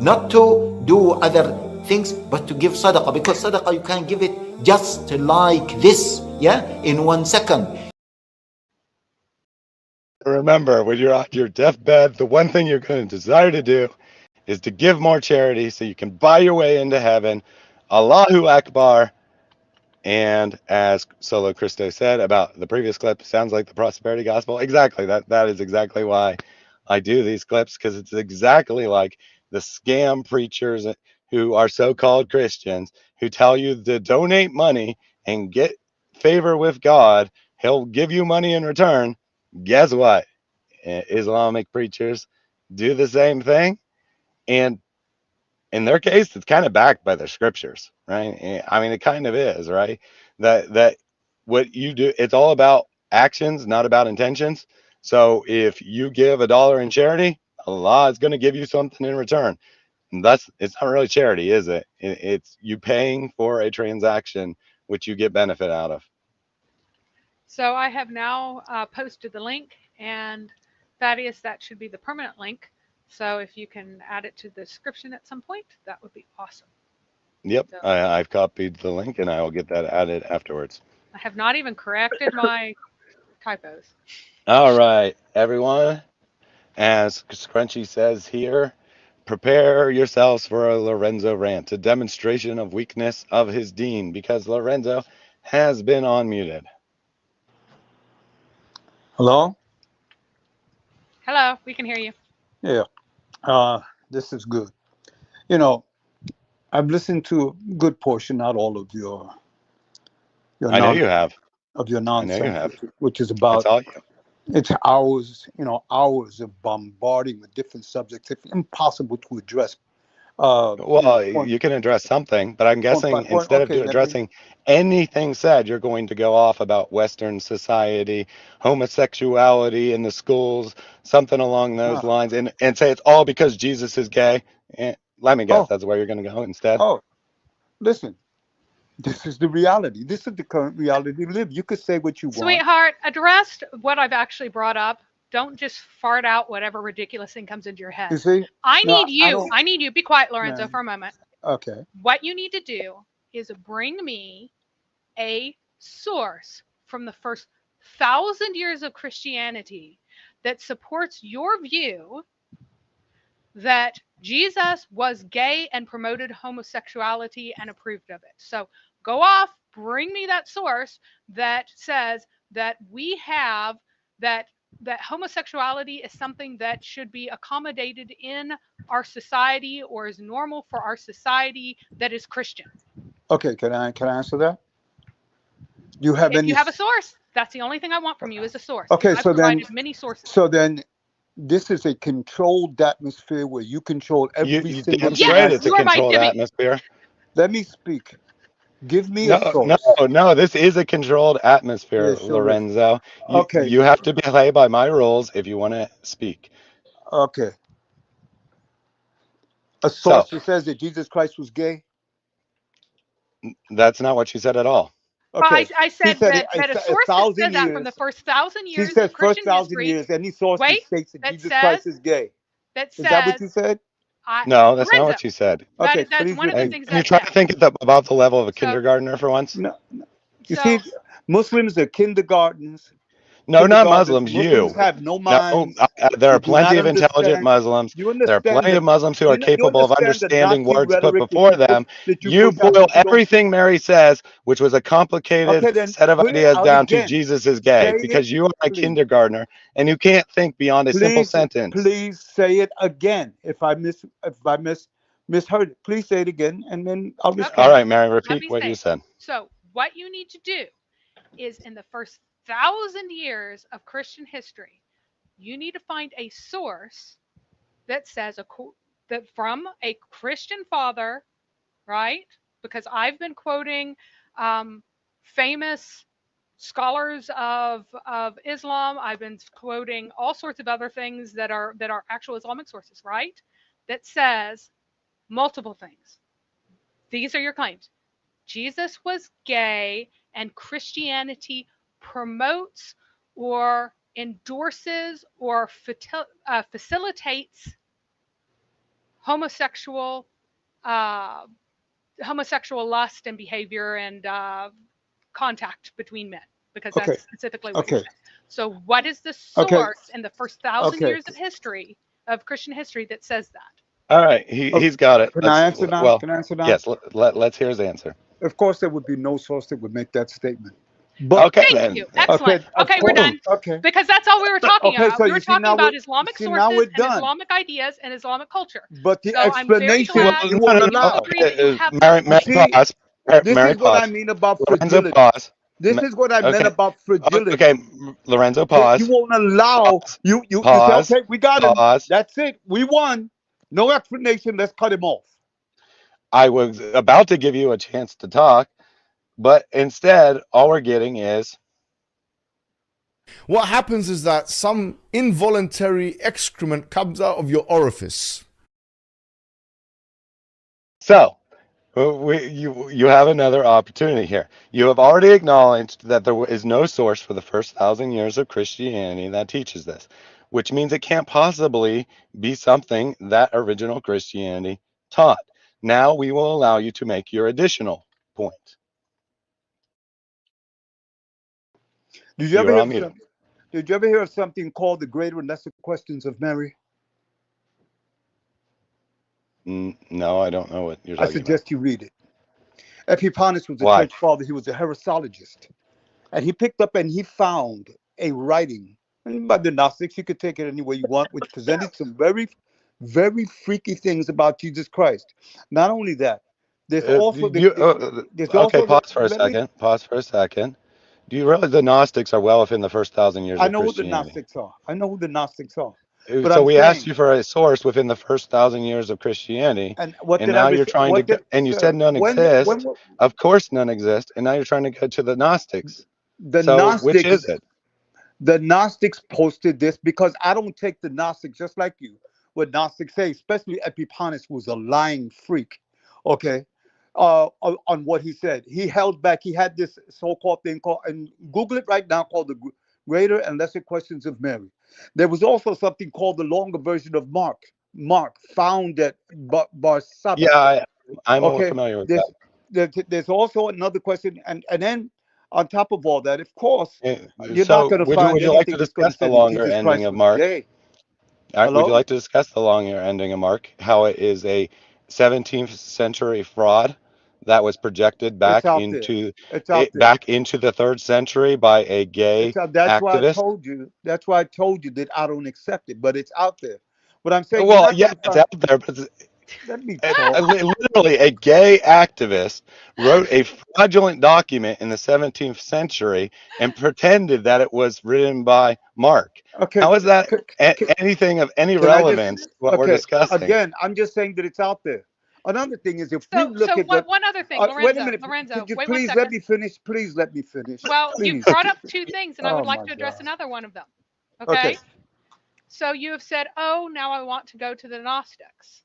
not to do other things, but to give sadaqah. Because sadaqah, you can give it just like this, yeah, in 1 second. Remember, when you're on your deathbed, the one thing you're going to desire to do is to give more charity so you can buy your way into heaven. Allahu Akbar. And as Solo Cristo said about the previous clip, sounds like the prosperity gospel. Exactly. That is exactly why I do these clips, because it's exactly like the scam preachers who are so-called Christians who tell you to donate money and get favor with God. He'll give you money in return. Guess what? Islamic preachers do the same thing. And in their case, it's kind of backed by the scriptures, right? I mean, it kind of is, right? That what you do, it's all about actions, not about intentions. So if you give $1 in charity, Allah is going to give you something in return. And it's not really charity, is it? It's you paying for a transaction which you get benefit out of. So I have now posted the link, and Thaddeus, that should be the permanent link. So if you can add it to the description at some point, that would be awesome. Yep, So I've copied the link and I will get that added afterwards. I have not even corrected my typos. All right, everyone. As Scrunchy says here, prepare yourselves for a Lorenzo rant, a demonstration of weakness of his dean, because Lorenzo has been unmuted. Hello? Hello, we can hear you. Yeah. This is good. You know, I've listened to a good portion, not all of your I know you have. nonsense, have. which is It's about all you. it's hours of bombarding with different subjects. It's impossible to address. Well, Point, you can address something, but I'm point guessing by point. instead of Okay, addressing anything said, you're going to go off about Western society, homosexuality in the schools, something along those uh, lines, and say it's all because Jesus is gay. Let me guess, oh, that's where you're going to go instead. oh, listen, this is the reality. This is the current reality we live. You could say what you want. Sweetheart, addressed what I've actually brought up. Don't just fart out whatever ridiculous thing comes into your You head. see? I No, need I you. don't. I need you. Be quiet, Lorenzo, Man, for a moment. okay. What you need to do is bring me a source from the first 1,000 years of Christianity that supports your view that Jesus was gay and promoted homosexuality and approved of it. So go off, bring me that source that says that we have that homosexuality is something that should be accommodated in our society or is normal for our society that is Christian. Okay, can I answer that? Do you have If any? you have a source, that's the only thing I want from you is a source. Okay, And I've provided many sources. so then this is a controlled atmosphere where you control every You single thing demonstrate I it's a you are say. my controlled Jimmy. atmosphere. Let me speak. Give me a No, no, source. no. This is a controlled atmosphere, Yeah, sure is. Lorenzo. You Okay, you have to play by my rules if you want to speak. okay. A So source that says that Jesus Christ was gay. that's not what you said at all. Well, Okay, I she said said that a a source that thousand said that from the years. first 1,000 She years said of first Christian 1,000 history. years. Any source that Wait, states that that Jesus Christ says is gay. that Is that what says you said? No, that's not Lorenzo. what you said. Okay, That's please one of the repeat. things Can you that try said. to think about the level of a So kindergartner for once? No, you so see, Muslims are kindergartens. No, not Muslims. Muslims You. have no No, minds. there They are do plenty not of intelligent understand. Muslims. You There are understand plenty that of Muslims who are you capable of understand the understanding Nazi words put rhetoric before them. that you You push out boil that you don't see. everything Mary says, which was a complicated Okay, then set of put it ideas, out down to again. Jesus is gay, Say it, because you are a please. kindergartner and you can't think beyond a simple Please, sentence. please say it again. If I misheard it, please say it again, and then I'll okay, All respond. right, Mary, let repeat me what say you it. said. So what you need to do is in the first 1,000 years of Christian history, you need to find a source that says that from a Christian father, right? Because I've been quoting famous scholars of Islam. I've been quoting all sorts of other things that are actual Islamic sources, right? That says multiple things. These are your claims. Jesus was gay and Christianity promotes or endorses or facilitates homosexual uh, homosexual lust and behavior and contact between men, because Okay, that's specifically what you're okay, saying. So, what is the okay, source in the first 1,000 years of history of Christian history that says that? All right, okay. he's got it. Can I answer now? Well, Can I answer now? yes, let's hear his answer. Of course, there would be no source that would make that statement. But Okay, Thank then. you. Excellent. okay, of Okay, we're course. done. Boom. Okay, Because that's all we were talking okay. about. So We you were see talking now about Islamic we're sources and done. Islamic ideas and Islamic culture. But the So I'm very Well, explanation glad you no, won't no, that you no. allow. agree that you have that Mary, You source. see, pause. this Mary, is what I pause. mean about Lorenzo, fragility. pause. This is what I meant Okay. about fragility. Okay, Lorenzo, That you pause. won't allow. Pause. You say, Pause. okay, we got him. Pause. That's it. We won. No explanation. Let's cut him off. I was about to give you a chance to talk, but instead, all we're getting is What happens is that some involuntary excrement comes out of your orifice. So, you have another opportunity here. You have already acknowledged that there is no source for the first 1,000 years of Christianity that teaches this, which means it can't possibly be something that original Christianity taught. Now we will allow you to make your additional point. Did you ever You're hear on mute. Did you ever hear of something called the Greater and Lesser Questions of Mary? No, I don't know what you're I talking about. suggest you read it. Epiphanius was a Why? church father. He was a haerosologist. And he picked up and he found a writing by the Gnostics. You could take it any way you want, which presented some very, very freaky things about Jesus Christ. Not only that, there's also Okay, pause for a second. Pause for a second. Do you realize the Gnostics are well within the first 1,000 years I of know who the Christianity? Gnostics are. I know who the Gnostics are. But So I'm we asked saying, you for a source within the first 1,000 years of Christianity, and what and did I now you're trying what to, did and you sir said none when exist. Of course, none exist, and now you're trying to go to the Gnostics. the So which Gnostics is it? the Gnostics posted this, because I don't take the Gnostics just like you. What Gnostics say, especially Epiphanius, was a lying freak. Okay, on what he said, he held back. He had this so-called thing called, and Google it right now, called the Greater and Lesser Questions of Mary. There was also something called the longer version of Mark. Mark found at Barsaba. Yeah, I'm Okay, familiar with that. there's also another question, and then on top of all that, of course, you're not So going to find would you like to anything that's going to discuss the say that longer Jesus ending Christ of was Mark? gay. All right, would you Hello? like to discuss the longer ending of Mark? How it is a 17th century fraud that was projected It's out there. It's out there. back into the 3rd century by a gay It's out. That's why I activist? told you. That's why I told you that I don't accept it, but it's out there. But I'm saying you're Well, not going yeah, to it's find. out there, but Let me talk. literally a gay activist wrote a fraudulent document in the 17th century and pretended that it was written by Mark. Okay. How is that c- anything of any Can I just? relevance to what we're Okay. discussing? Again, I'm just saying that it's out there. Another thing is, if we So look at what. one other thing, Wait a Lorenzo, minute. Lorenzo, Could you wait one please let second. me finish? Please let me finish. Well, you Please. brought up two things, and I Oh would like my to address God. another one of them. Okay. Okay? So you have said, "Oh, now I want to go to the Gnostics."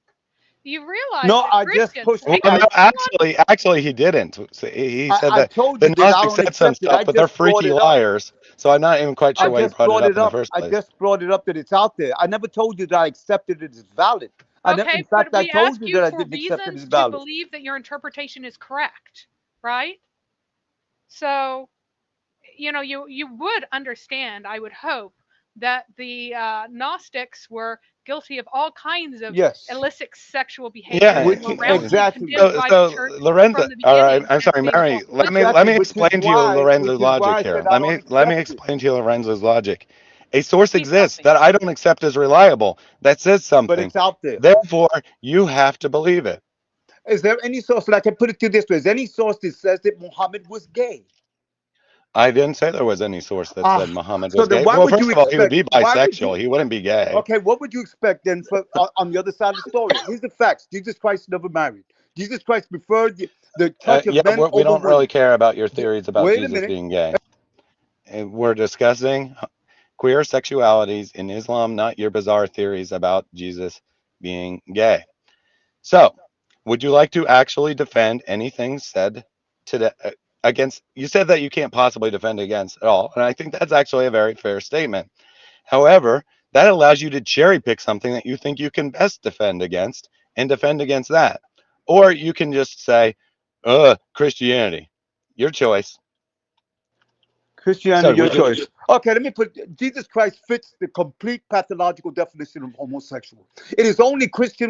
You realize No, that I just Christians, pushed. Well, hang on, no, hold on. actually, he didn't. So he said I that told the you that I Gnostics don't said some accept it. stuff, I but they're just brought freaky it up. liars. So I'm not even quite I sure why you just brought it brought up it in the up. first I place. just brought it up that it's out there. I never told you that I accepted it as valid. In Okay, but fact, I we told ask you you that I for didn't accept it as reasons to valid. believe that your interpretation is correct, right? So, you would understand, I would hope, that the Gnostics were guilty of all kinds of Yes, illicit sexual behaviors Yeah. and which were roundly exactly, condemned by the So church Lorenzo, from the all right, beginning I'm as sorry, being Mary. false teachers. Let exactly, me explain to you Lorenzo's which is why logic I here. said I don't Let me accept it. explain to you Lorenzo's logic. A source Please help exists me. that I don't accept as reliable that says But something. it's out there. Therefore, you have to believe it. Is there any source that I can put it to this way? Is there any source that says that Muhammad was gay? I didn't say there was any source that said Ah, Muhammad so was then gay. why Well, would first you of all, he would expect? be Why would you? bisexual. He wouldn't be gay. Okay, what would you expect then for on the other side of the story? Here's the facts: Jesus Christ never married. Jesus Christ preferred the touch Yeah, of men we over don't really women. care about your theories about Wait a Jesus minute. being gay. And we're discussing queer sexualities in Islam, not your bizarre theories about Jesus being gay. So, would you like to actually defend anything said today against? You said that you can't possibly defend against at all, and I think that's actually a very fair statement. However, that allows you to cherry pick something that you think you can best defend against and defend against that. Or you can just say, Christianity. Your choice. So, Christianity, your would you? choice. Okay, let me put Jesus Christ fits the complete pathological definition of homosexual. It is only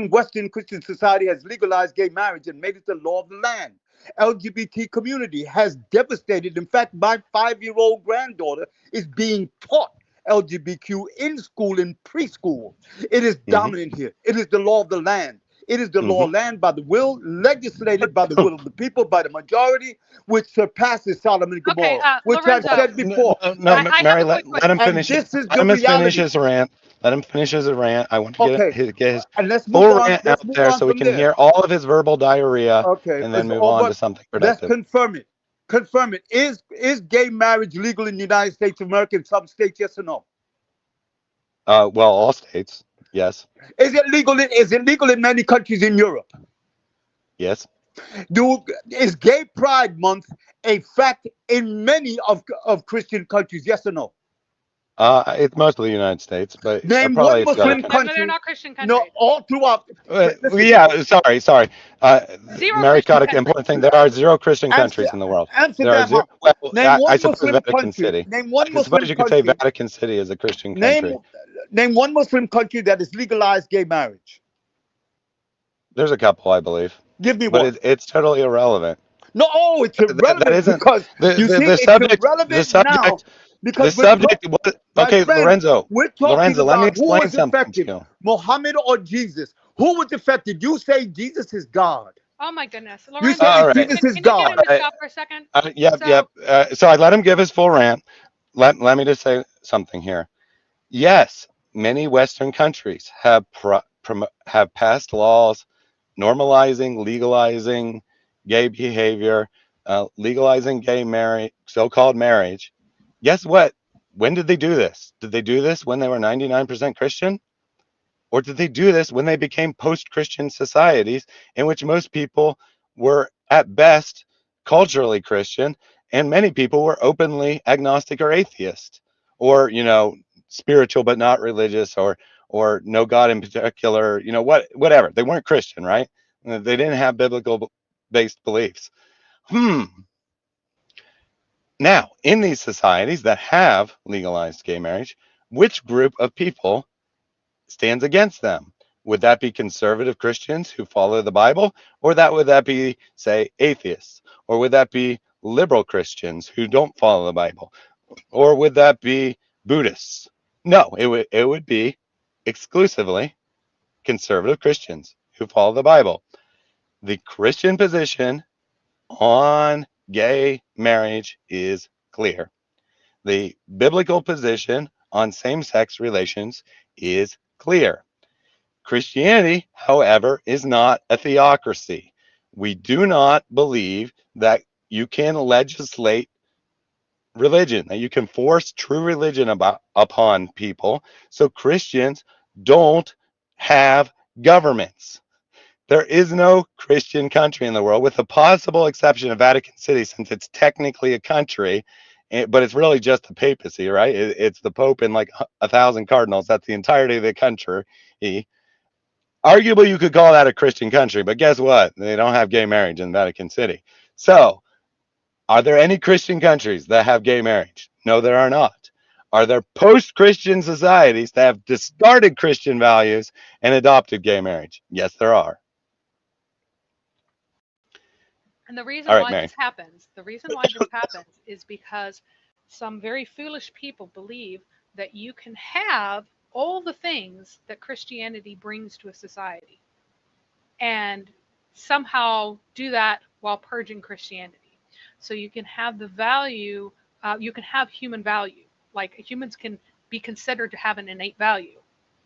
Western Christian society has legalized gay marriage and made it the law of the land. LGBT community has devastated. In fact, my 5-year-old granddaughter is being taught LGBTQ in school, in preschool. It is Hmm. dominant here. It is the law of the land. It is the law Hmm. of land by the will, legislated by the will of the people, by the majority, which surpasses Sodom and Okay, Gomorrah, which I've Lorenzo, said before. And I have Mary, a quick let him question. and finish. this is Let the him finish reality. his rant. Let him finish his rant. I want to Okay, get his and let's move full on. rant Let's out move there on so we from can there. hear all of his verbal diarrhea Okay, and then it's move all on to but something let's productive. confirm it. Confirm it. Is gay marriage legal in the United States of America in some states? Yes or no? Well, all states, yes, Is it legal in many countries in Europe? yes. Is Gay Pride Month a fact in many of Christian countries? Yes or no? It's mostly the United States, but Name probably one a few other Muslim countries. No, they're country. not Christian No, countries. all throughout. Listen, Yeah, sorry. Zero Mary Christian Kotick, countries. important thing. There are 0 Christian countries in the world. There are Amsterdam. zero. Well, Name I one suppose Muslim Vatican country. City. Name I one suppose Muslim you could say country. Vatican City is a Christian Name country. name one Muslim country that has legalized gay marriage. There's a couple, I believe, Give me but one. it's totally irrelevant. No, oh, it's That irrelevant isn't because you see, the it's subject. The irrelevant now subject. The because subject. my Okay, friend, Lorenzo. we're talking Lorenzo, let me about who explain was something to affected, you. Muhammad or Jesus. Who was affected? You say Jesus is God. Oh my goodness, You Lorenzo, say All right. Jesus is can you get God. him to stop for a second? Yep, So, yep. So I let him give his full rant. Let me just say something here. Yes, many Western countries have passed laws normalizing, legalizing gay behavior, legalizing gay marriage, so-called marriage. Guess what? When did they do this? Did they do this when they were 99% Christian? Or did they do this when they became post Christian societies in which most people were, at best, culturally Christian, and many people were openly agnostic or atheist, or, spiritual but not religious, or no God in particular, whatever. They weren't Christian, right? They didn't have biblical based beliefs. Hmm. Now, in these societies that have legalized gay marriage, which group of people stands against them? Would that be conservative Christians who follow the Bible? Or would that be, say, atheists? Or would that be liberal Christians who don't follow the Bible? Or would that be Buddhists? No, it would be exclusively conservative Christians who follow the Bible. The Christian position on gay marriage is clear. The biblical position on same sex relations is clear. Christianity, however, is not a theocracy. We do not believe that you can legislate religion, that you can force true religion upon people. So Christians don't have governments. There is no Christian country in the world, with the possible exception of Vatican City, since it's technically a country, but it's really just the papacy, right? It's the Pope and like 1,000 cardinals. That's the entirety of the country. Arguably, you could call that a Christian country, but guess what? They don't have gay marriage in Vatican City. So, are there any Christian countries that have gay marriage? No, there are not. Are there post Christian societies that have discarded Christian values and adopted gay marriage? Yes, there are. and the reason All right, why Mary. this happens, is because some very foolish people believe that you can have all the things that Christianity brings to a society and somehow do that while purging Christianity. So you can have the value, you can have human value. Like humans can be considered to have an innate value,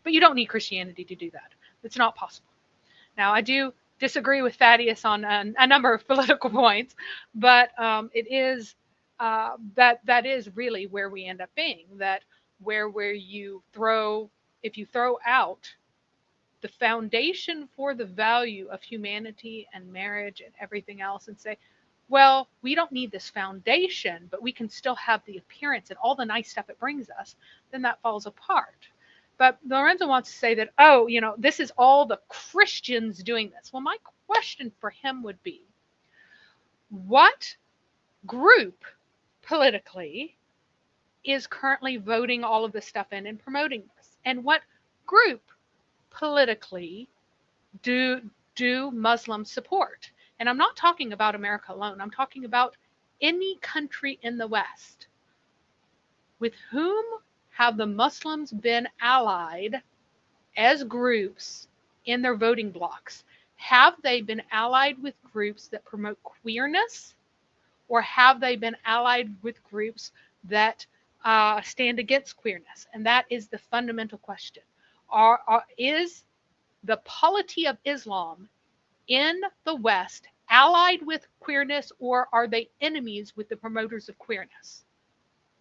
but you don't need Christianity to do that. It's not possible. Now, I do disagree with Thaddeus on a number of political points, but it is that is really where we end up being. That where you throw if you throw out the foundation for the value of humanity and marriage and everything else and say, well, we don't need this foundation, but we can still have the appearance and all the nice stuff it brings us, then that falls apart. But Lorenzo wants to say that, oh, this is all the Christians doing this. Well, my question for him would be, what group politically is currently voting all of this stuff in and promoting this? And what group politically do Muslims support? And I'm not talking about America alone. I'm talking about any country in the West. With whom have the Muslims been allied as groups in their voting blocks? Have they been allied with groups that promote queerness, or have they been allied with groups that stand against queerness? And that is the fundamental question. Is the polity of Islam in the West allied with queerness, or are they enemies with the promoters of queerness?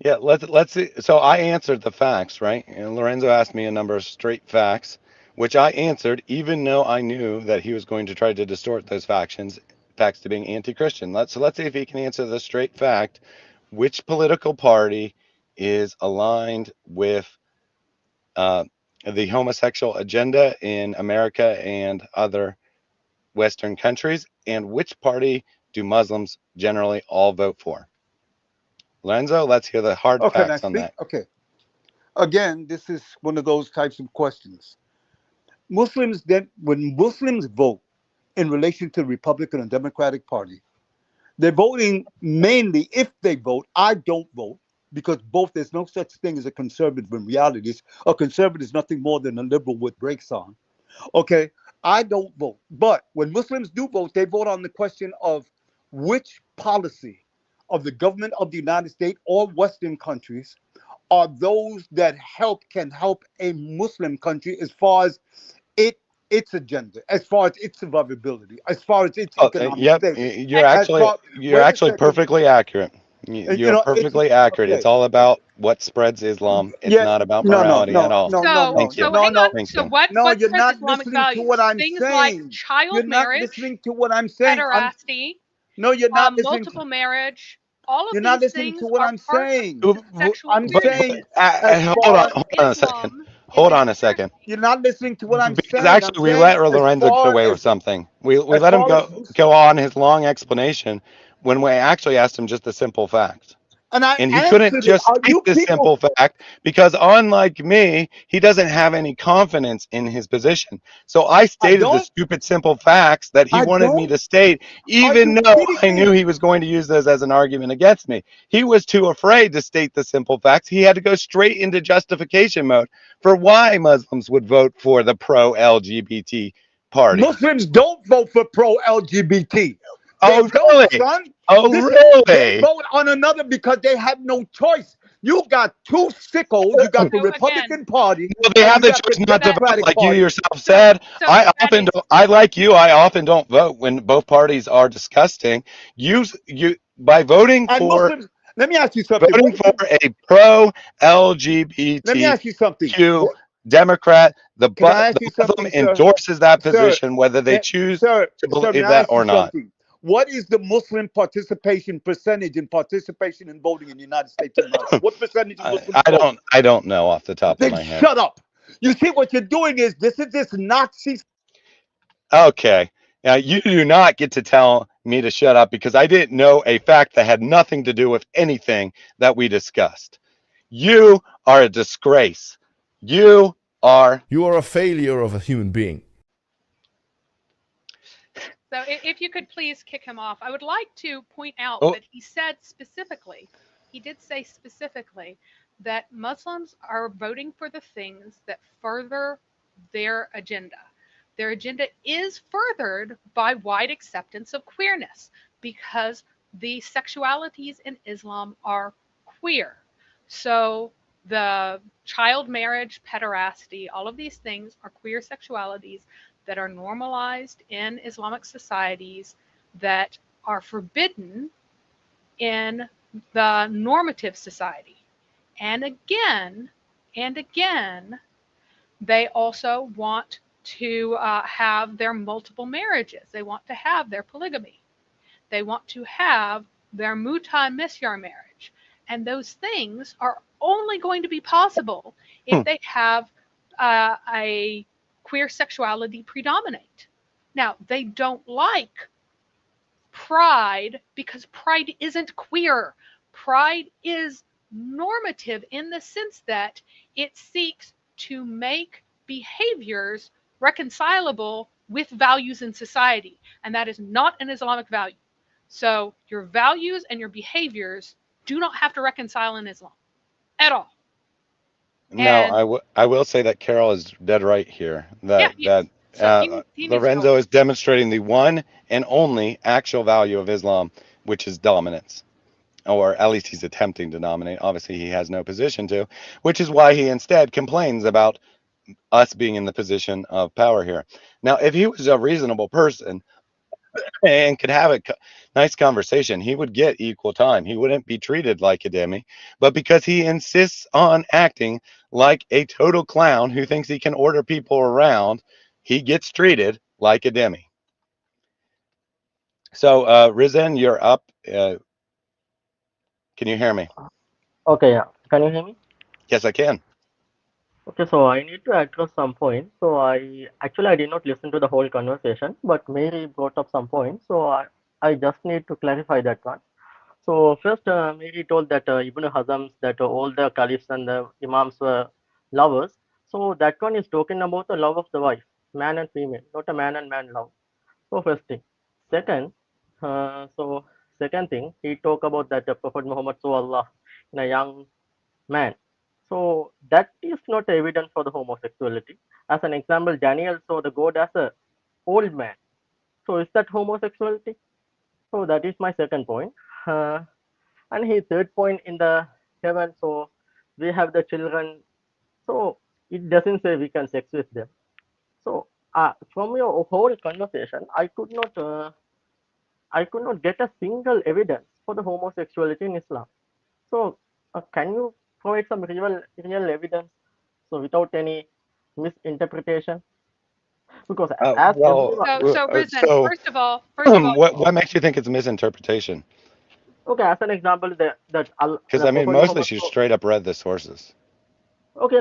Yeah, let's see. So I answered the facts, right? And Lorenzo asked me a number of straight facts, which I answered, even though I knew that he was going to try to distort those facts to being anti-Christian. Let's see if he can answer the straight fact: which political party is aligned with uh, the homosexual agenda in America and other Western countries, and which party do Muslims generally all vote for? Lorenzo, let's hear the hard Okay, now facts on speak. that. Okay, again, this is one of those types of questions. Muslims then, when Muslims vote in relation to the Republican and Democratic Party, they're voting mainly, if they vote, I don't vote, because both, there's no such thing as a conservative in reality. A conservative is nothing more than a liberal with brakes on. Okay, I don't vote. But when Muslims do vote, they vote on the question of which policy of the government of the United States or Western countries are those that can help a Muslim country as far as its agenda, as far as its survivability, as far as its economic Yep, status. Excellent. you're Wait a actually second, perfectly accurate. you You're know, it's perfectly accurate. It's okay. all about what spreads Islam. It's Yeah, not about no, no, morality at no, all. no, no, So, no, Thank you. so no, hang on. no, Thank So you. no. what You're spreads not Islamic listening to what values? I'm Things like saying. child You're not marriage, listening to what I'm saying. pederasty, No, you're not listening. multiple marriage. All of You're not these listening to things what are I'm part saying. of sexual I'm queerness. saying, as And Hold on, far, because hold on a second. Islam is Hold on a second. inherently, you're not listening to what I'm Because saying. I'm actually, we saying, let Lorenzo get away with something. We as let him far as go on his long explanation when we actually asked him just a simple fact. and I And he couldn't answered it. just Are state you the people? simple fact because, unlike me, he doesn't have any confidence in his position. So I I stated the don't. stupid, simple facts that he I wanted me don't. to state, Are even you though kidding I knew me? he was going to use those as an argument against me. He was too afraid to state the simple facts. He had to go straight into justification mode for why Muslims would vote for the pro LGBT party. Muslims don't vote for pro LGBT. They Oh, don't, really? son. Oh, Listen, they really? vote on another because they have no choice. You got two sickos. You got the so again, Republican Party Well, they and have you the got the choice not to vote, Democratic like you Party. yourself so said. so that is I like you. I often don't vote when both parties are disgusting. You by And Muslims, let me ask you something. voting What is for the, a pro let me ask you something. LGBTQ Democrat, Can I ask the you Muslim something, sir? endorses that Sir, position, whether they eh, choose to sir, may believe I that ask you or not. something? What is the Muslim participation percentage in participation in voting in the United States of America? What percentage of Muslims vote? I don't know off the top of Then my head. shut up. You see what you're doing is this Nazi. Okay. Now, you do not get to tell me to shut up because I didn't know a fact that had nothing to do with anything that we discussed. You are a disgrace. You are. You are a failure of a human being. so if you could please kick him off. I would like to point out Oh, that he said specifically, he did say specifically that Muslims are voting for the things that further their agenda. Their agenda is furthered by wide acceptance of queerness because the sexualities in Islam are queer. So the child marriage, pederasty, all of these things are queer sexualities that are normalized in Islamic societies that are forbidden in the normative society. And again, and again, they also want to have their multiple marriages. They want to have their polygamy. They want to have their muta misyar marriage. And those things are only going to be possible if hmm. they have a queer sexuality predominate. Now, they don't like pride because pride isn't queer. Pride is normative in the sense that it seeks to make behaviors reconcilable with values in society, and that is not an Islamic value. So, your values and your behaviors do not have to reconcile in Islam at all. No, And I will say that Carol is dead right here. yeah, he is. So he needs to go Lorenzo on. is demonstrating the one and only actual value of Islam, which is dominance. Or at least he's attempting to dominate. Obviously, he has no position to, which is why he instead complains about us being in the position of power here. Now, if he was a reasonable person, and could have a nice conversation, he would get equal time. He wouldn't be treated like a demi. But because he insists on acting like a total clown who thinks he can order people around, he gets treated like a demi. So, Rizan, you're up. Can you hear me? Okay, yeah. Can you hear me? Yes, I can. Okay, so I need to address some points. So I did not listen to the whole conversation, but Mary brought up some points. So I just need to clarify that one. So first, Mary told that Ibn Hazm that all the caliphs and the imams were lovers. So that one is talking about the love of the wife, man and female, not a man and man love. So first thing. Second, so second thing, he talked about that the Prophet Muhammad saw Allah in a young man. So that is not evidence for the homosexuality. As an example, Daniel saw the God as a old man. So is that homosexuality? So that is my second point. Uh, and his third point in the heaven. So we have the children. So it doesn't say we can sex with them. So from your whole conversation, I could not get a single evidence for the homosexuality in Islam. So, can you provide some real evidence? So, without any misinterpretation, because as Well, everyone, So Rizan, so first of all, what makes you think it's a misinterpretation? okay, as an example, Because the I mean, Prophet most of Muhammad. this you straight up read the sources. Okay,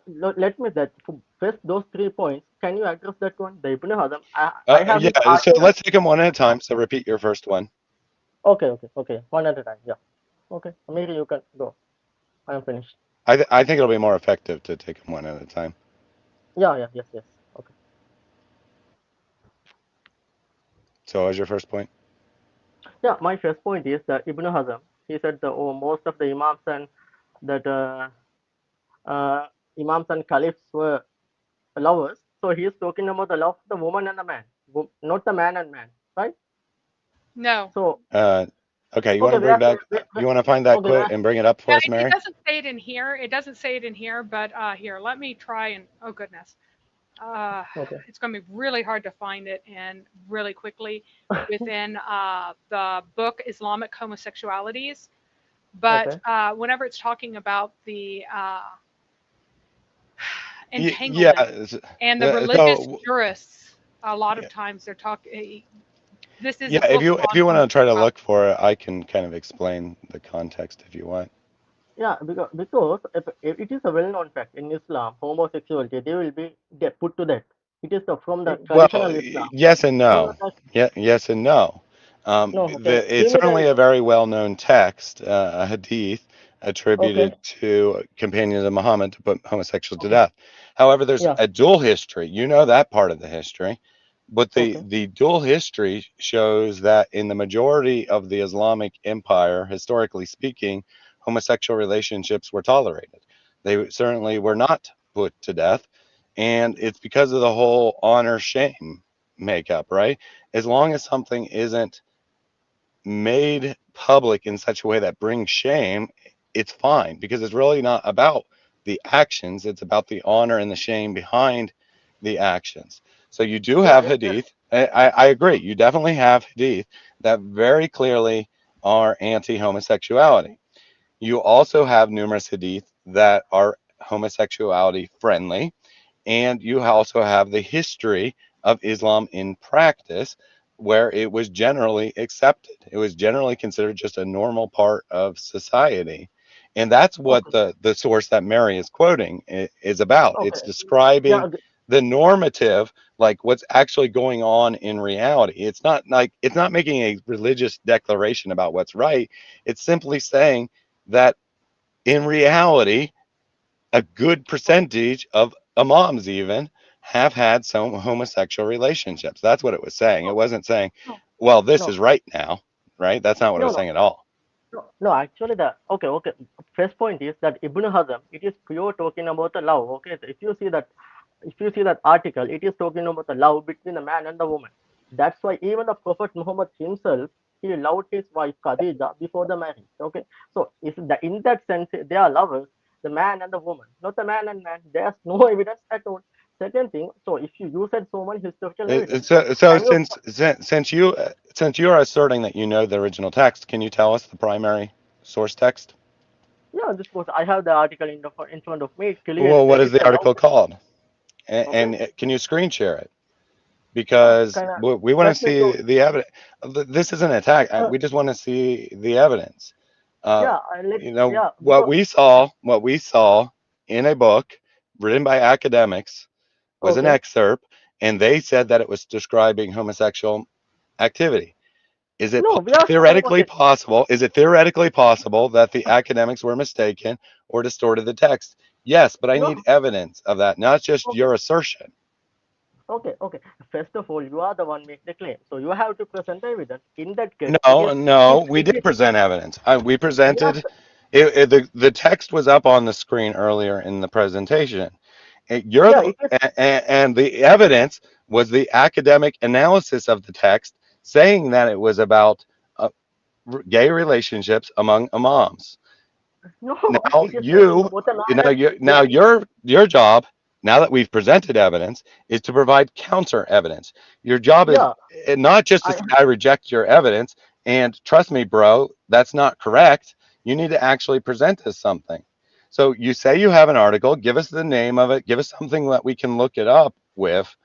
let me that first those 3 points. Can you address that one? The Ibn Hazm. I have Yeah, his so article. let's take them one at a time. So repeat your first one. Okay. One at a time. Yeah. Okay, maybe you can go. I am finished. I think it'll be more effective to take them one at a time. Yeah. Yes. Okay. So, what was your first point? Yeah, my first point is that Ibn Hazm, he said the most of the imams and that uh, imams and caliphs were lovers. So he is talking about the love of the woman and the man, not the man and man, right? no. So Uh, okay, you want okay, to bring back? You want to find that okay, quote and bring it up Yeah, for us, it Mary? doesn't say it in here. It doesn't say it in here, but here, let me try and oh goodness. Uh, okay, it's going to be really hard to find it and really quickly within the book Islamic Homosexualities. But okay, whenever it's talking about the Yeah. entanglement and the religious So, jurists, a lot of yeah, times they're talking. This is a yeah. book If on you want to try to homosexuality. look for it, I can kind of explain the context if you want. yeah, because if it is a well-known fact in Islam, homosexuality they will be they put to death. It is from the Well, traditional Islam. yes and From the no. Yeah, yes and no. no, okay, It's give me certainly the a very well-known text, a hadith okay, attributed to companions of Muhammad to put homosexuals to death. However, there's yeah, a dual history. You know that part of the history, but okay, the dual history shows that in the majority of the Islamic empire, historically speaking, homosexual relationships were tolerated. They certainly were not put to death, and it's because of the whole honor shame makeup, right? As long as something isn't made public in such a way that brings shame, it's fine because it's really not about the actions, it's about the honor and the shame behind the actions. So you do yeah, have hadith. I agree. You definitely have hadith that very clearly are anti homosexuality. You also have numerous hadith that are homosexuality friendly, and you also have the history of Islam in practice, where it was generally accepted. It was generally considered just a normal part of society. And that's what okay, the source that Mary is quoting is about. It's okay, describing yeah, the normative, like what's actually going on in reality. It's not like it's not making a religious declaration about what's right. It's simply saying that in reality, a good percentage of imams even have had some homosexual relationships. That's what it was saying. It no, wasn't saying, no, well, this no, is right now, right? That's not what it was no. saying at all. No, actually, the okay. First point is that Ibn Hazm, it is pure talking about the love. Okay, so if you see that article, it is talking about the love between the man and the woman. That's why even the Prophet Muhammad himself, he loved his wife Khadija before the marriage. Okay, so is the in that sense they are lovers, the man and the woman, not the man and man. There's no evidence at all. Second thing, so if you said so many historical evidence, So can you? since you are asserting that you know the original text, can you tell us the primary source text? Yeah, this was I have the article in front of me. It clearly Well, what said is it's the a love. article called? Okay, Can you screen share it? yeah, Because can I, we want to let me see show. the evidence. This is an attack. Uh, We just want to see the evidence. Uh, yeah, yeah, because what we saw in a book written by academics was an okay, excerpt, and they said that it was describing homosexual activity. Is it no, we are theoretically okay. possible? Is it theoretically possible that the academics were mistaken or distorted the text? Yes, but I No, need evidence of that, not just okay, your assertion. okay. First of all, you are the one make the claim, so you have to present evidence. In that case, it No, is no, we did present evidence. We yes, presented the text was up on the screen earlier in the presentation. You're yeah, the it is. and the evidence was the academic analysis of the text saying that it was about uh, gay relationships among imams. No, Now it is talking about the liars. now Yeah, your job, now that we've presented evidence, is to provide counter evidence. Your job is yeah, not just to I say I reject your evidence and trust me, bro, that's not correct. You need to actually present us something. So you say you have an article, give us the name of it, give us something that we can look it up with,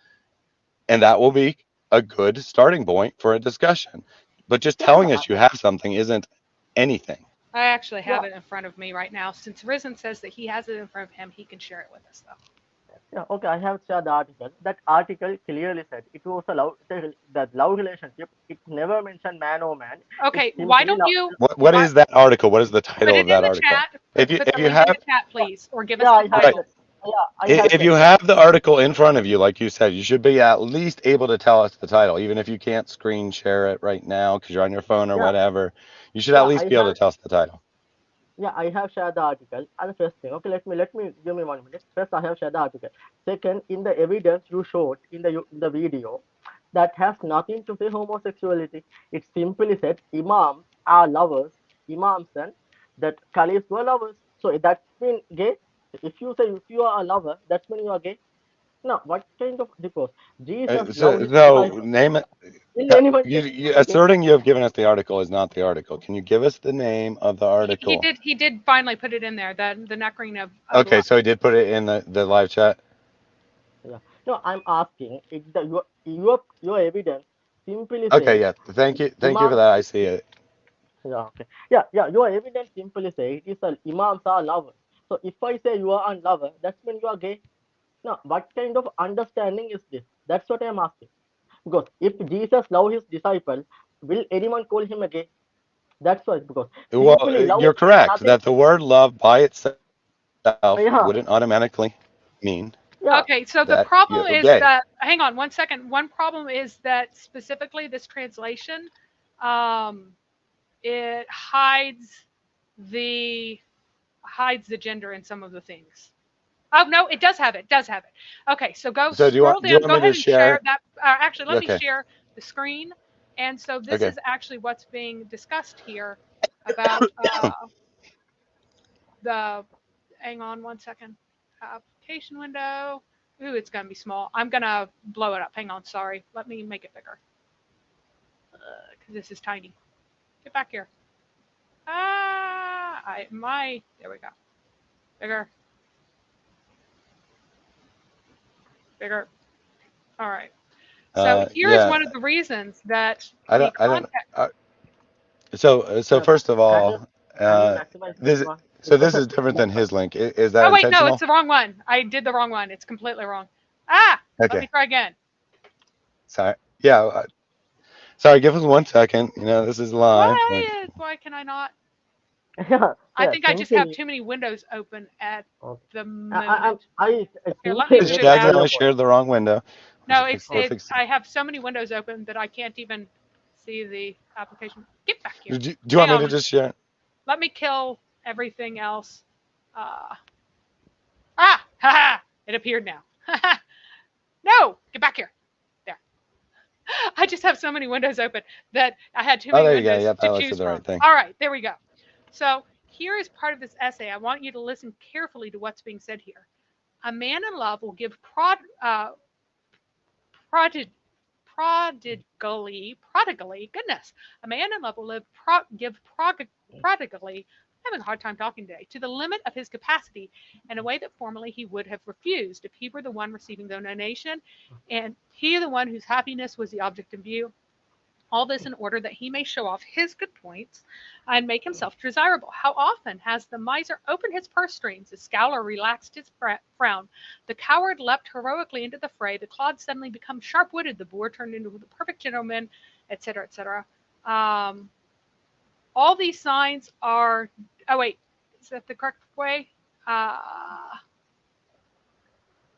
and that will be a good starting point for a discussion. But just yeah, telling us you have something isn't anything. I actually yeah. have it in front of me right now. Since Risen says that he has it in front of him, he can share it with us, though. Yeah, okay, I have shared the article. That article clearly said it was a love, the love relationship. It never mentioned man or man. It's Okay, why simply don't love. you What why, is that article? What is the put title it of in that the article? chat? Put If the you link in the have chat, please, or give us Yeah, the I have right, said. title. Yeah, I have if said. you have the article in front of you, like you said, you should be at least able to tell us the title, even if you can't screen share it right now because you're on your phone or Yeah, whatever. You should at yeah, least I be able have. to tell us the title. Yeah, I have shared the article. And the first thing, okay, let me give me 1 minute. First, I have shared the article. Second, in the evidence you showed in the video, that has nothing to say homosexuality. It simply said imams are lovers, imams and that caliphs were lovers. So that means gay. If you say if you are a lover, that means you are gay. Now, what kind of because Jesus loved his So disciples. name it. Will anyone say You gay? asserting you have given us the article is not the article. Can you give us the name of the He article? did he did finally put it in there. The neckring of Okay, love. so he did put it in the live chat. Yeah. No, I'm asking if the your evidence simply Okay, says yeah. Thank you for imams. that. I see it. Yeah, okay. Yeah. Your evidence simply say it is a imams are lovers. So if I say you are a lover, that means you are gay. Now, what kind of understanding is this? That's what I'm asking. Because if Jesus loved his disciple, will anyone call him a gay? That's why. Because Well, simply love you're is correct nothing. that the word love by itself Yeah, wouldn't automatically mean yeah, Okay, so the that problem you're is gay. that hang on 1 second. One problem is that specifically this translation, um, it the hides the gender in some of the things. Oh no, it does have it. Does have it. Okay, so go So scroll do you down. want Go me to ahead and share share? that. Actually, let me Okay, share the screen. And so this okay. is actually what's being discussed here about the. Hang on 1 second. Application window. Ooh, it's gonna be small. I'm gonna blow it up. Hang on. Sorry. Let me make it bigger because this is tiny. Get back here. There we go. Bigger. Bigger. All right. So here's Yeah. one of the reasons that the I don't. context. So yeah. first of Can you all, can you maximize this this one? so this Because is different than his link. Is that Oh wait, no, it's intentional? the wrong one. I did the wrong one. It's completely wrong. Ah, let Okay. me try again. Sorry. Yeah. Sorry. Give us 1 second. This is live. Like, Why can I not? yeah, I yeah. think I just have Simply. too many windows open at Okay. the I moment. Here, let me simply because put she it make a back. accidentally clear point. shared the wrong window. No, it's We'll it. fix it. I have so many windows open that I can't even see the application. Get back here. Do you Hang want me on. to just share it? Let me kill everything else. Uh, haha! It appeared now. No, get back here. There. I just have so many windows open that I had too Oh, many there you go. windows Yep, to that looks choose like the from. right thing. All right, there we go. So here is part of this essay. I want you to listen carefully to what's being said here. A man in love will give prodigally, goodness, a man in love will prodigally, I'm having a hard time talking today, to the limit of his capacity in a way that formerly he would have refused if he were the one receiving the donation and he the one whose happiness was the object in view. All this in order that he may show off his good points and make himself desirable. How often has the miser opened his purse strings, the scowler relaxed his frown, the coward leapt heroically into the fray, the clod suddenly become sharp-witted, the boor turned into the perfect gentleman, etc., etc. All these signs are, oh wait, is that the correct way?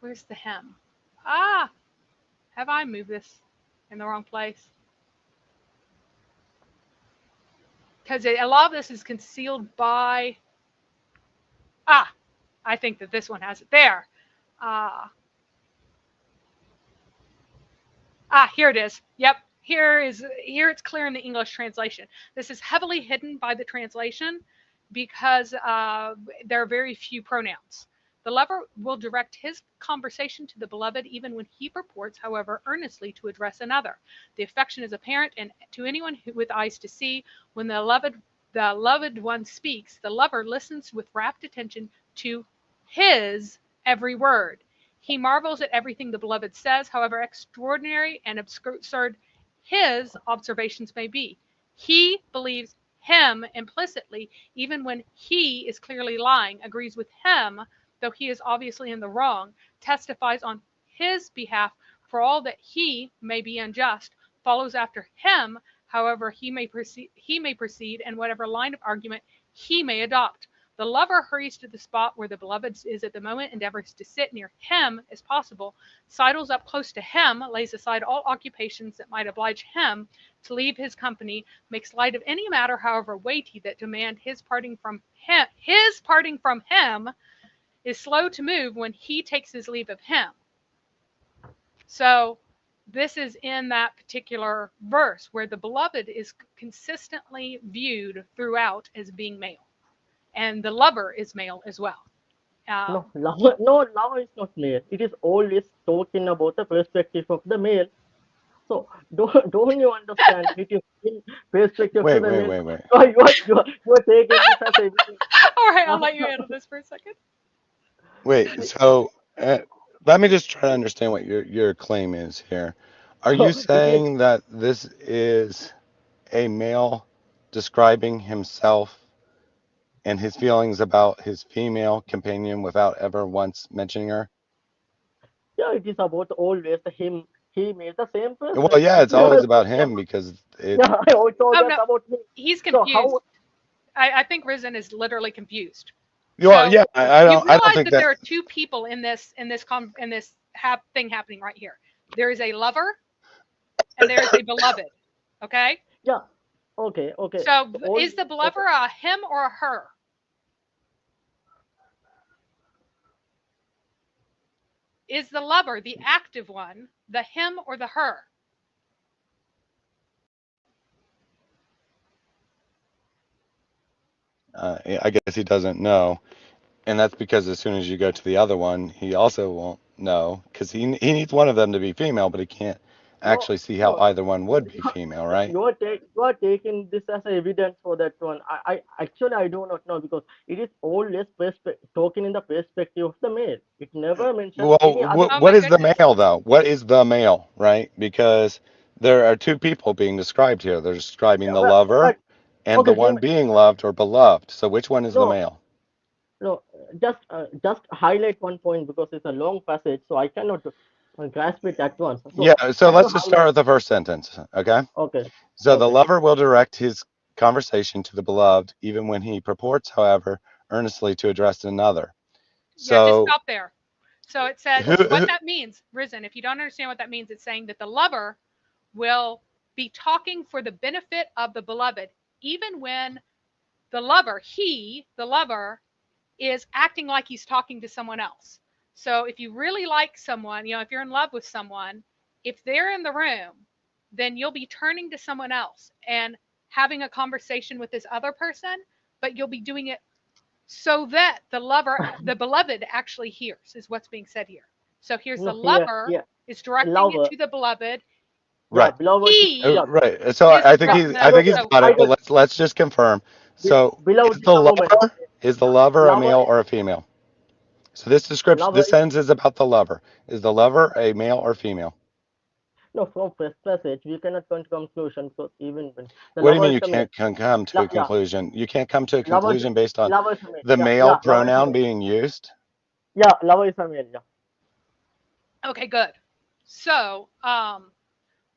Where's the hem? Have I moved this in the wrong place? Because a lot of this is concealed by, I think that this one has it there. Here it is. Yep, here it's clear in the English translation. This is heavily hidden by the translation because there are very few pronouns. The lover will direct his conversation to the beloved even when he purports, however, earnestly to address another. The affection is apparent, and to anyone with eyes to see, when the loved one speaks, the lover listens with rapt attention to his every word. He marvels at everything the beloved says, however extraordinary and absurd his observations may be. He believes him implicitly, even when he is clearly lying, agrees with him, though he is obviously in the wrong, testifies on his behalf for all that he may be unjust, follows after him, however he may proceed, and whatever line of argument he may adopt. The lover hurries to the spot where the beloved is at the moment, endeavors to sit near him as possible, sidles up close to him, lays aside all occupations that might oblige him to leave his company, makes light of any matter, however weighty, that demand his parting from him. His parting from him is slow to move when he takes his leave of him. So this is in that particular verse where the beloved is consistently viewed throughout as being male. And the lover is male as well. No, lover is not male. It is always talking about the perspective of the male. So don't you understand? It is in perspective to Wait, the wait, male. wait, wait. You are taking this as everything. All right, I'll let you handle this for a second. Wait, so let me just try to understand what your claim is here. Are you So it is saying that this is a male describing himself and his feelings about his female companion without ever once mentioning her? yeah, it is about always him. He made the same Well, person. yeah, It it's always never about talks him about because it. yeah. It's Oh always no, about me. he's So confused. how I think Risen is literally confused. Well, So yeah, you I don't realize think that that. there are two people in this thing happening right here. There is a lover and there is a beloved. Okay. yeah. Okay, okay. So So all is the okay. beloved a him or a her? Is the lover, the active one, the him or the her? I guess he doesn't know, and that's because as soon as you go to the other one, he also won't know because he needs one of them to be female, but he can't No, actually see how no. either one would be female, right? You are taking this as evidence for that one. I actually I do not know because it is always talking in the perspective of the male. It never mentions Well, any other. Oh what my is the goodness. male though? What is the male, right? Because there are two people being described here. They're describing Yeah, the lover but and the okay, one being loved or beloved. So which one is the no, male? no. Just highlight one point because it's a long passage, so I cannot grasp it at once. So Yeah, so can you let's just highlight? start with the first sentence, okay? Okay, So the okay. lover will direct his conversation to the beloved, even when he purports, however, earnestly to address another. Yeah, just So stop there. So it said what who that means, Risen. If you don't understand what that means, it's saying that the lover will be talking for the benefit of the beloved, even when the lover, the lover, is acting like he's talking to someone else. So if you really like someone, if you're in love with someone, if they're in the room, then you'll be turning to someone else and having a conversation with this other person, but you'll be doing it so that the beloved actually hears, is what's being said here. So here's the No, here, lover here, is directing it lover. to the beloved. Yeah, Right. beloved. He Yeah, Right. So is I think yeah. addressing I them. think So he's yeah, So got I it, but got let's just confirm. So beloved is is the a woman. Okay, lover a lover male is or a female? So this description, lover this is sentence is about the lover. Is the lover a male or female? no. From first passage, we cannot come to conclusion because even when the What do you lover mean is you a male. can't come to a Yeah, conclusion? You can't come to a lover, conclusion based on lover is a male. the Yeah, male yeah, lover is a pronoun male. being used? Yeah, lover is a male. Yeah. okay, good. So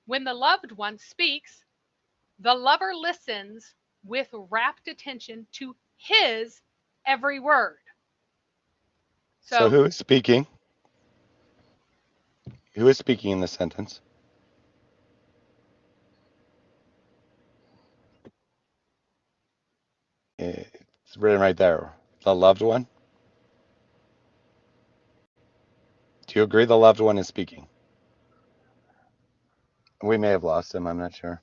when the loved one speaks, the lover listens with rapt attention to his every word. So So who is speaking? Who is speaking in this sentence? It's written right there. The loved one. Do you agree the loved one is speaking? We may have lost him. I'm not sure.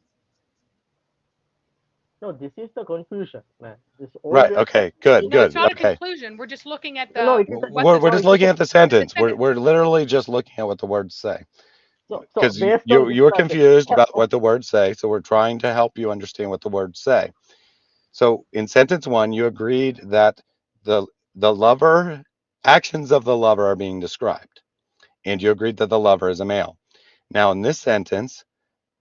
No, this is the confusion, man. This Right. always the Okay. Good. no, it's Good. not a Okay. conclusion. We're just looking at no. the It is a, what We're this no. just It is looking a, at the in the sentence. sentence. We're literally just looking at what the words say. so Because based on this you're passage. confused Yeah, about what okay. the words say, so we're trying to help you understand what the words say. So in sentence one, you agreed that the the lover actions of the lover are being described, and you agreed that the lover is a male. Now in this sentence,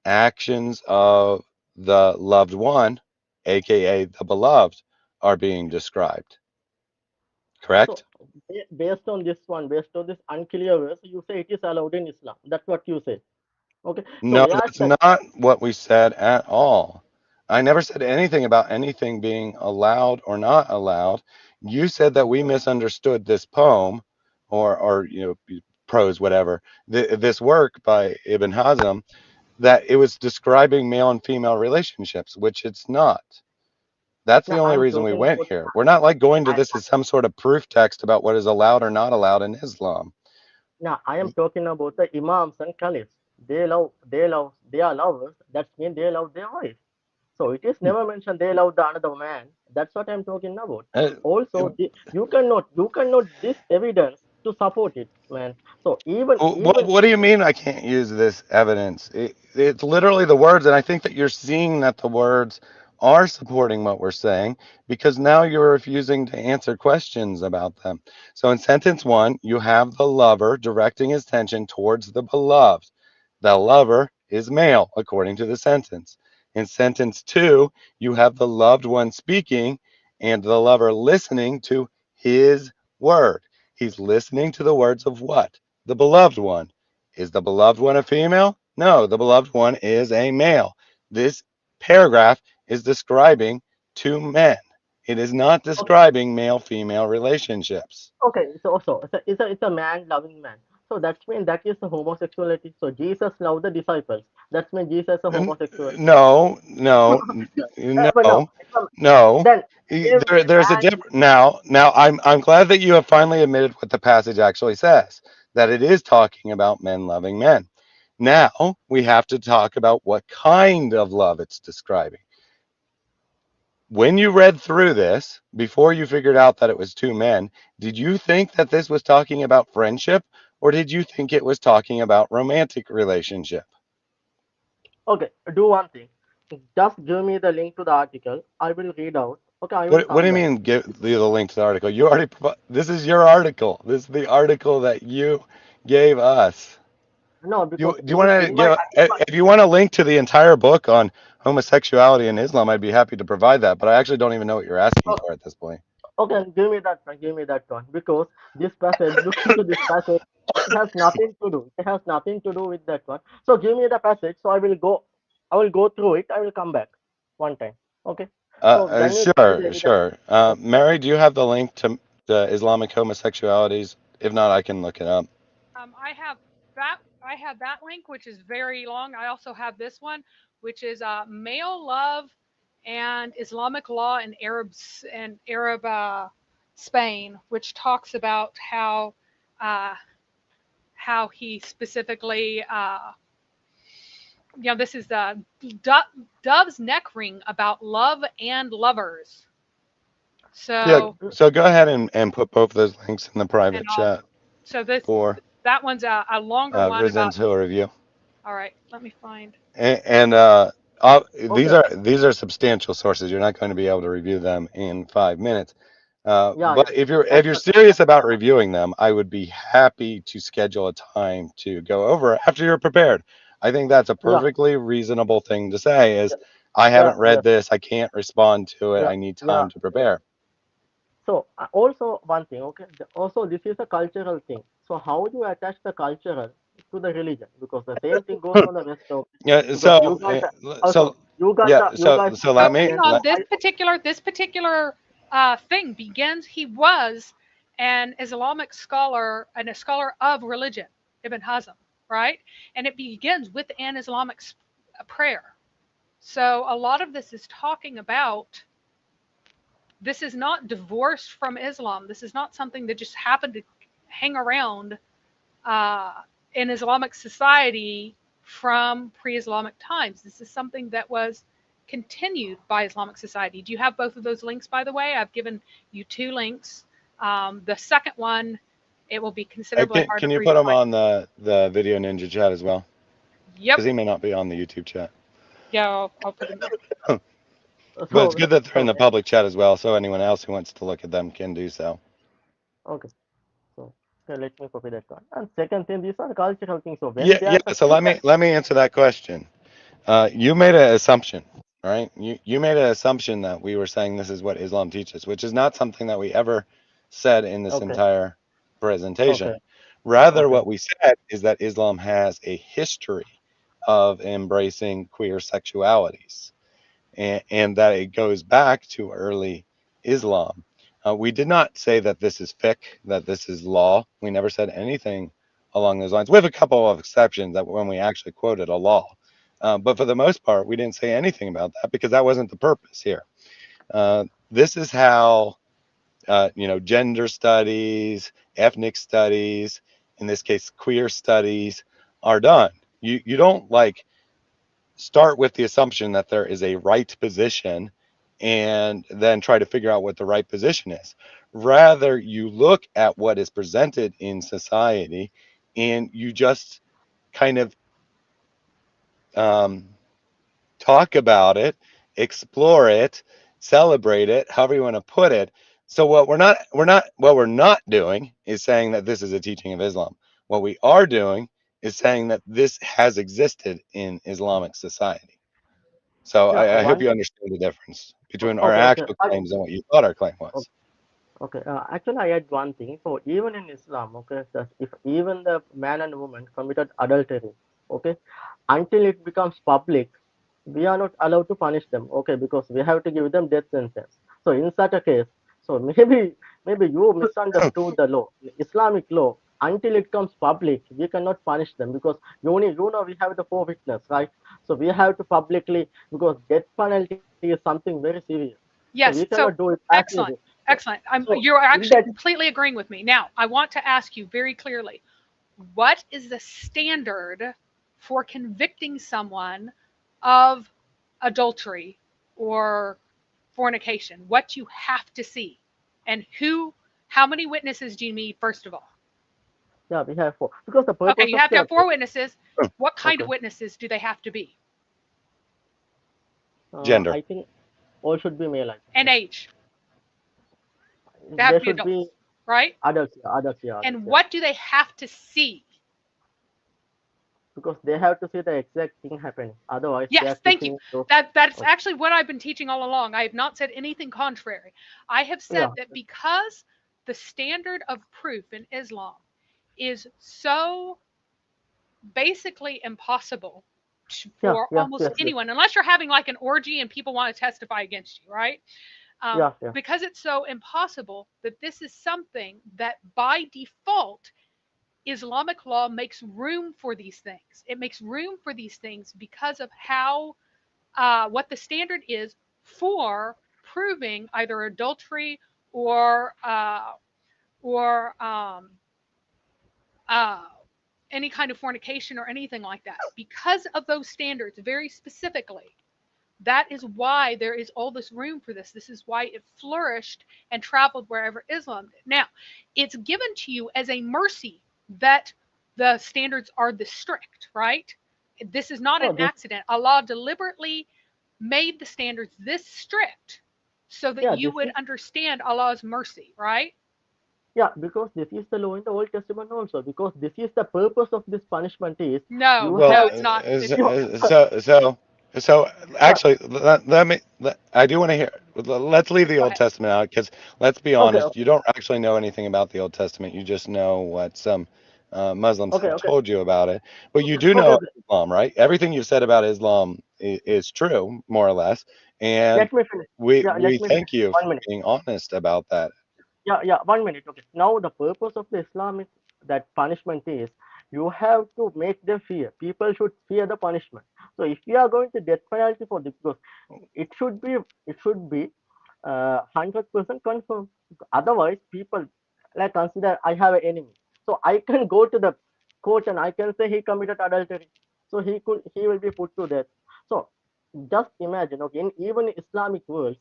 actions of the loved one, aka the beloved, are being described. So Correct? based on this one, based on this unclear verse, you say it is allowed in Islam. That's what you say. Okay. So No, where that's that not what we said at all. I never said anything about anything being allowed or not allowed. You said that we misunderstood this poem or prose, whatever, this work by Ibn Hazm, that it was describing male and female relationships, which it's not. That's the now only I'm reason we talking went about here. We're not like going to I, this as some sort of proof text about what is allowed or not allowed in Islam. now I am talking about the imams and caliphs. They are lovers. That means they love their wife. So it is never mentioned they love the another man. That's what I'm talking about. Uh, Also, you cannot this evidence to support it, man. So What do you mean I can't use this evidence? It's literally the words, and I think that you're seeing that the words are supporting what we're saying because now you're refusing to answer questions about them. So in sentence one, you have the lover directing his attention towards the beloved. The lover is male, according to the sentence. In sentence two, you have the loved one speaking and the lover listening to his word. He's listening to the words of what? The beloved one. Is the beloved one a female? No, the beloved one is a male. This paragraph is describing two men. It is not okay, describing male female relationships. okay. So it's a man loving man. So that's mean that is a homosexuality. So Jesus loved the disciples. That's mean Jesus a homosexual. No, no, But no, no, no. then every There's a man difference. Now, I'm glad that you have finally admitted what the passage actually says, that it is talking about men loving men. Now we have to talk about what kind of love it's describing. When you read through this, before you figured out that it was two men, did you think that this was talking about friendship, or did you think it was talking about romantic relationship? okay. Do one thing. Just give me the link to the article. I will read out. Okay, I will What do come you back. mean give the link to the article? You already this is your article. This is the article that you gave us. No, You because do you want to in my give if you want a link to the entire book on homosexuality in Islam, I'd be happy to provide that, but I actually don't even know what you're asking okay, for at this point. okay, give me that one. Give me that one because this passage. Look into this passage. It has nothing to do. It has nothing to do with that one. So give me the passage. So I will go. I will go through it. I will come back one time. Okay. So can you give me the Sure, evidence? sure. Mary, do you have the link to the Islamic homosexualities? If not, I can look it up. I have that. I have that link, which is very long. I also have this one, which is male love and Islamic law in Arab Spain, which talks about uh, how he specifically, this is the Dove's neck ring about love and lovers. Yeah. So, So go ahead and put both those links in the and private I'll, chat so this, for that one's a longer one about, residential review. all right, let me find, And Okay. these are substantial sources. You're not going to be able to review them in 5 minutes. Yeah, But yeah. if That's you're the serious about reviewing them, I would be happy to schedule a time to go over it after you're prepared. I think that's a yeah, perfectly reasonable thing to say. Is yeah, I yeah, haven't read yes, this. I can't respond to it. yeah, I need yeah, time to yes. prepare. So also one thing, okay. Also, this is a cultural thing. So how do you attach the cultural to the religion? Because the same thing goes on the rest of. Yeah. Because you guys are So also yeah. you guys So are let so me hang Christians. on, let, this particular thing begins, he was an Islamic scholar and a scholar of religion, Ibn Hazm, right? And it begins with an Islamic prayer. So a lot of this is talking about, this is not divorced from Islam. This is not something that just happened to hang around uh, in Islamic society from pre-Islamic times. This is something that was continued by Islamic society. Do you have both of those links, by the way? I've given you two links. The second one, it will be considerably can harder you for you put to them find. on the video ninja chat as well? Yep. Because he may not be on the YouTube chat. Yeah, I'll put them there. But it's So good that they're in so the public chat as well, so anyone else who wants to look at them can do so. okay. So let me copy that one. And second thing, these are cultural things. So when Yeah, they yeah. are the So let me answer that question. You made an assumption, right? You made an assumption that we were saying this is what Islam teaches, which is not something that we ever said in this okay, entire okay, presentation. Rather, okay. what we said is that Islam has a history of embracing queer sexualities, and that it goes back to early Islam. We did not say that this is fiqh, that this is law. We never said anything along those lines, with a couple of exceptions that when we actually quoted a law. But for the most part, we didn't say anything about that because that wasn't the purpose here. This is how, gender studies, ethnic studies, in this case, queer studies, are done. You don't like start with the assumption that there is a right position and then try to figure out what the right position is. Rather, you look at what is presented in society and you just kind of um, talk about it, explore it, celebrate it, however you want to put it. So what we're not doing is saying that this is a teaching of Islam. What we are doing is saying that this has existed in Islamic society. So Yeah, I hope one you thing. understand the difference between our Okay, okay. actual claims and what you thought our claim was. Okay, actually, I add one thing. So even in Islam, okay, that if even the man and woman committed adultery, okay, until it becomes public, we are not allowed to punish them, okay, because we have to give them death sentence. So in such a case, so maybe you misunderstood the law, Islamic law. Until it comes public, we cannot punish them because we have the four witness, right? So we have to publicly, because death penalty is something very serious. So we Yes. cannot do So it as easy. excellent. So Excellent. so You're in actually that, completely agreeing with me. Now, I want to ask you very clearly, what is the standard for convicting someone of adultery or fornication? What you have to see, and how many witnesses do you need, first of all? yeah, we have four because the Okay, purpose you of have to the have four witnesses. What kind of okay. witnesses do they have to be? Gender. I think all should be male. I think And yeah. age. They have They to be should be adults, right? adults. Yeah, adults. Yeah, adults. And Yeah, what do they have to see? because they have to see the exact thing happening. Otherwise, they Yes, are thank you. keeping those. That's Okay. actually what I've been teaching all along. I have not said anything contrary. I have said Yeah, that because the standard of proof in Islam is so basically impossible yeah, for yeah, almost yes, yes. anyone, unless you're having like an orgy and people want to testify against you, right? Yeah, yeah, Because it's so impossible, that this is something that by default Islamic law makes room for these things. It makes room for these things because of how what the standard is for proving either adultery or uh, or uh, any kind of fornication or anything like that. Because of those standards, very specifically, That is why there is all this room for this. This is why it flourished and traveled wherever Islam did. Now, it's given to you as a mercy that the standards are this strict, right? This is not No, an this accident. Allah deliberately made the standards this strict so that yeah you this would is understand Allah's mercy, right? yeah because this is the law in the Old Testament also, because this is the purpose of this punishment is No, you Well, no, have it's not. It's you, not. so yeah, actually, I do want to hear. Let's leave the Go Old ahead. Testament out because let's be okay, honest, okay, you don't actually know anything about the Old Testament. You just know what some Muslims okay, have okay, told you about it. But you okay, do okay, know okay. Islam, right? Everything you've said about Islam is true, more or less. And Let me finish. we Yeah, let we me finish. thank you for 1 minute. being honest about that. Yeah, yeah, 1 minute. Okay. Now the purpose of the Islamic that punishment is you have to make them fear. People should fear the punishment. So if you are going to death penalty for this, because it should be it should be 100% confirmed. Otherwise, people like consider I have an enemy. So I can go to the court and I can say he committed adultery. So he will be put to death. So just imagine, okay, in even Islamic world,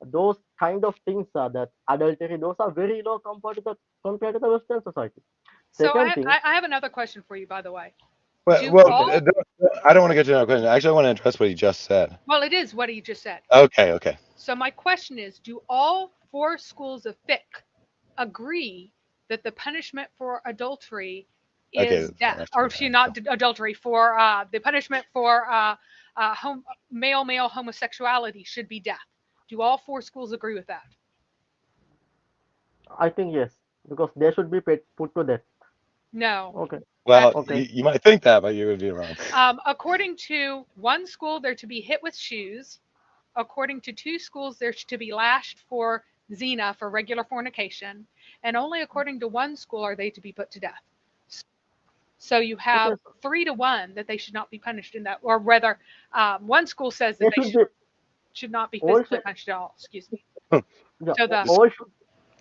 those kind of things are that adultery, those are very low compared to the Western society. So Second thing, I have another question for you, by the way. Well, Do well, okay, all, I don't want to get to that question. Actually, I want to address what you just said. well, it is what he just said. Okay, okay. So my question is, do all four schools of fiqh agree that the punishment for adultery Okay, is that's what I death? have to Or go excuse, down. not adultery, for the punishment for male homosexuality should be death. Do all four schools agree with that? I think yes, because they should be put to death. No. Okay, Well, okay, you might think that, but you would be wrong. According to one school, they're to be hit with shoes. According to two schools, they're to be lashed for zina, for regular fornication. And only according to one school are they to be put to death. So you okay. have So 3 to 1 that they should not be punished in that, or rather, one school says that they they should be should not be all physically should punished at all. Excuse me. yeah, So the all should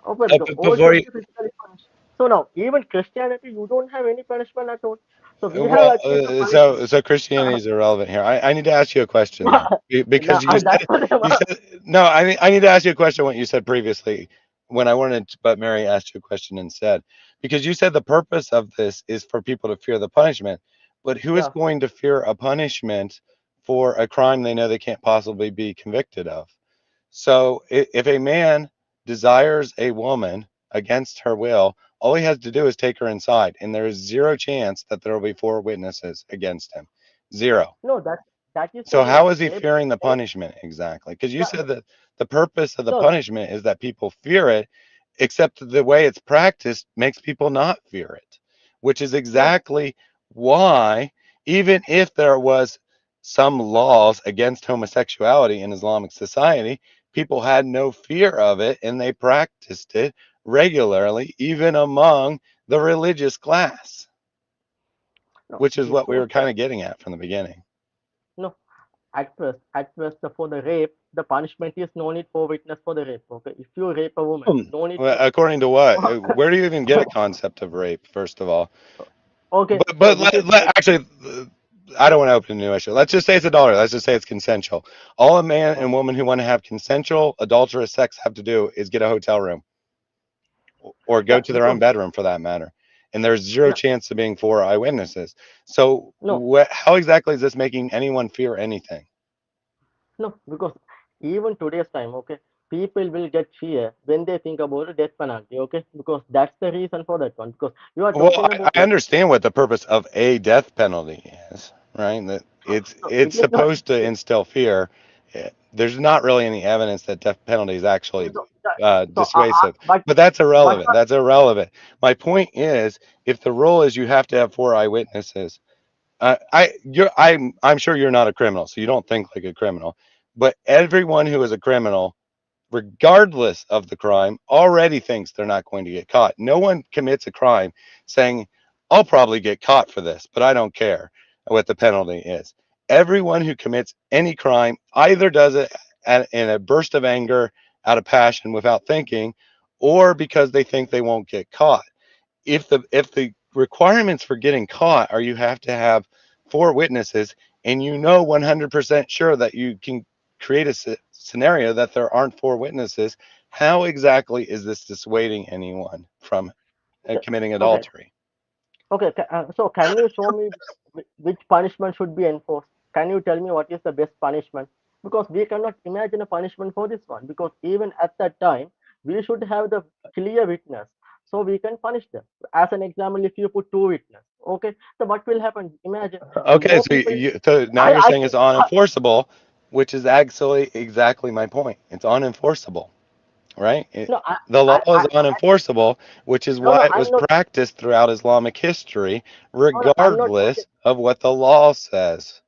okay, because all Before should you, be physically punished. So now even Christianity, you don't have any punishment at all. So we have well, achieved the punishment. so Christianity is irrelevant here. I need to ask you a question Yeah, though, because you that's said what I'm you said no. I need to ask you a question. What you said previously, when I wanted, but Mary asked you a question instead, because you said the purpose of this is for people to fear the punishment. But who is yeah. going to fear a punishment for a crime they know they can't possibly be convicted of? So if a man desires a woman against her will, all he has to do is take her inside, and there is zero chance that there will be four witnesses against him. Zero. No, that is the So rape. how is he Rape, fearing the rape. punishment exactly? Because you Yeah, said that the purpose of the no, punishment is that people fear it, except the way it's practiced makes people not fear it, which is no, exactly why, even if there was some laws against homosexuality in Islamic society, people had no fear of it and they practiced it regularly, even among the religious class, no. which is what we Before were kind of getting at from the beginning. no, at first, for the rape, the punishment is no need for witness for the rape. Okay, if you rape a woman, no need Well, for. according to what? Where do you even get a concept of rape, first of all? Okay, so But this is actually, I don't want to open a new issue. Let's just say it's adultery. Let's just say it's consensual. All a man and woman who want to have consensual adulterous sex have to do is get a hotel room or go yeah, to their own because bedroom for that matter. And there's zero yeah, chance of being four eyewitnesses. So, no, how exactly is this making anyone fear anything? no, because even today's time, okay, people will get fear when they think about the death penalty. Okay, because that's the reason for that one. Because you are Well, talking about I like understand what the purpose of a death penalty is, right? That no, it's it is not. supposed to instill fear. There's not really any evidence that death penalty is actually So, dissuasive, but but that's but irrelevant. That's irrelevant. My point is, if the rule is you have to have four eyewitnesses, I'm sure you're not a criminal, so you don't think like a criminal. But everyone who is a criminal, regardless of the crime, already thinks they're not going to get caught. No one commits a crime saying, I'll probably get caught for this, but I don't care what the penalty is. Everyone who commits any crime either does it in a burst of anger, out of passion, without thinking, or because they think they won't get caught. If the requirements for getting caught are you have to have four witnesses and you know 100% sure that you can create a scenario that there aren't 4 witnesses, how exactly is this dissuading anyone from Okay, committing okay, adultery? okay. So can you show me which punishment should be enforced? Can you tell me what is the best punishment? Because we cannot imagine a punishment for this one. Because even at that time, we should have the clear witness, so we can punish them. As an example, if you put two witnesses, okay, so what will happen? Imagine the Okay, more so people. so now you're I saying it's unenforceable, which is actually exactly my point. It's unenforceable, right? no, The law is I unenforceable, which is no, why no, it I'm was not. practiced throughout Islamic history, No, no, I'm not talking. regardless of what the law says.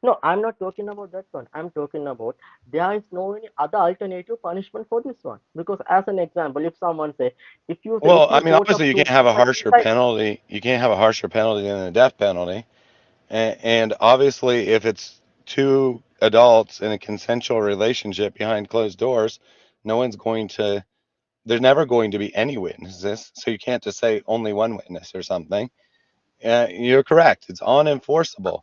No, I'm not talking about that one. I'm talking about there is no any other alternative punishment for this one. Because as an example, if someone say, if Well, I you mean, caught up obviously, you two can't have a people harsher inside, penalty. You can't have a harsher penalty than the death penalty. And obviously, if it's two adults in a consensual relationship behind closed doors, no one's going to, there's never going to be any witnesses. So you can't just say only one witness or something. You're correct. It's unenforceable.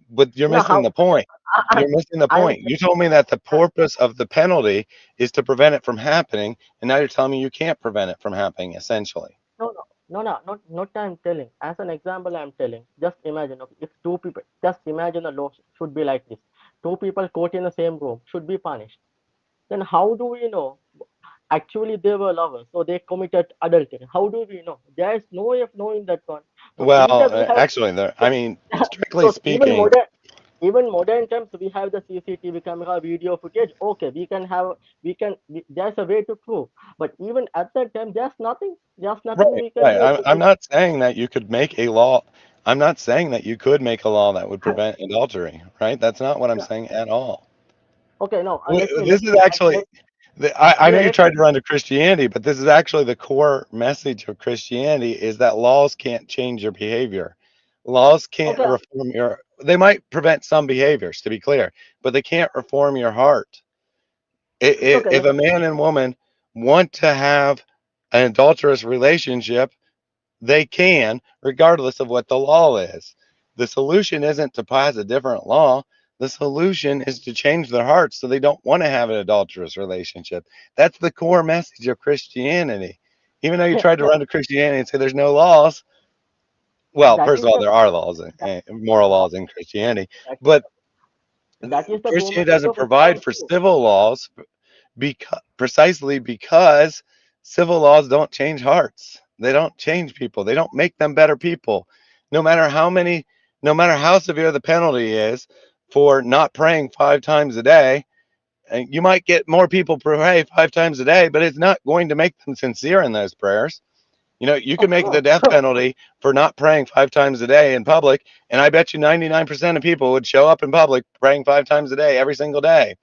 But you're no, missing how the point. I, You're missing the I'm point. You told me that the purpose of the penalty is to prevent it from happening, and now you're telling me you can't prevent it from happening, essentially. no, no, no, no, not I'm telling. As an example, I'm telling. Just imagine, okay, if two people, just imagine the law should be like this. Two people caught in the same room should be punished. Then how do we know? Actually, they were lovers, so they committed adultery. How do we know? There is no way of knowing that one. So Well, either we have, actually, there. I mean, strictly because speaking, even modern times we have the CCTV camera video footage. Okay, we can have, there's a way to prove. But even at that time, there's nothing right, we can right. do I'm to. not saying that you could make a law. I'm not saying that you could make a law that would prevent adultery, right? That's not what I'm Yeah. saying at all. Okay, no, This is actually, I know you let me. tried to run to Christianity, but this is actually the core message of Christianity is that laws can't change your behavior. Laws can't Okay, reform they might prevent some behaviors, to be clear, but they can't reform your heart. okay, If a man and woman want to have an adulterous relationship, they can, regardless of what the law is. The solution isn't to pass a different law. The solution is to change their hearts so they don't want to have an adulterous relationship. That's the core message of Christianity. Even though you tried to no, run to Christianity and say there's no laws, well, that first is of all, the there are laws that, and moral that, laws in Christianity, that, but that is the core Christianity message doesn't of Islam provide for too. civil laws precisely because civil laws don't change hearts. They don't change people. They don't make them better people. No matter how many, no matter how severe the penalty is for not praying 5 times a day, and you might get more people pray 5 times a day, but it's not going to make them sincere in those prayers. You know, you Of can make the course. death penalty for not praying 5 times a day in public, and I bet you 99% of people would show up in public praying 5 times a day every single day.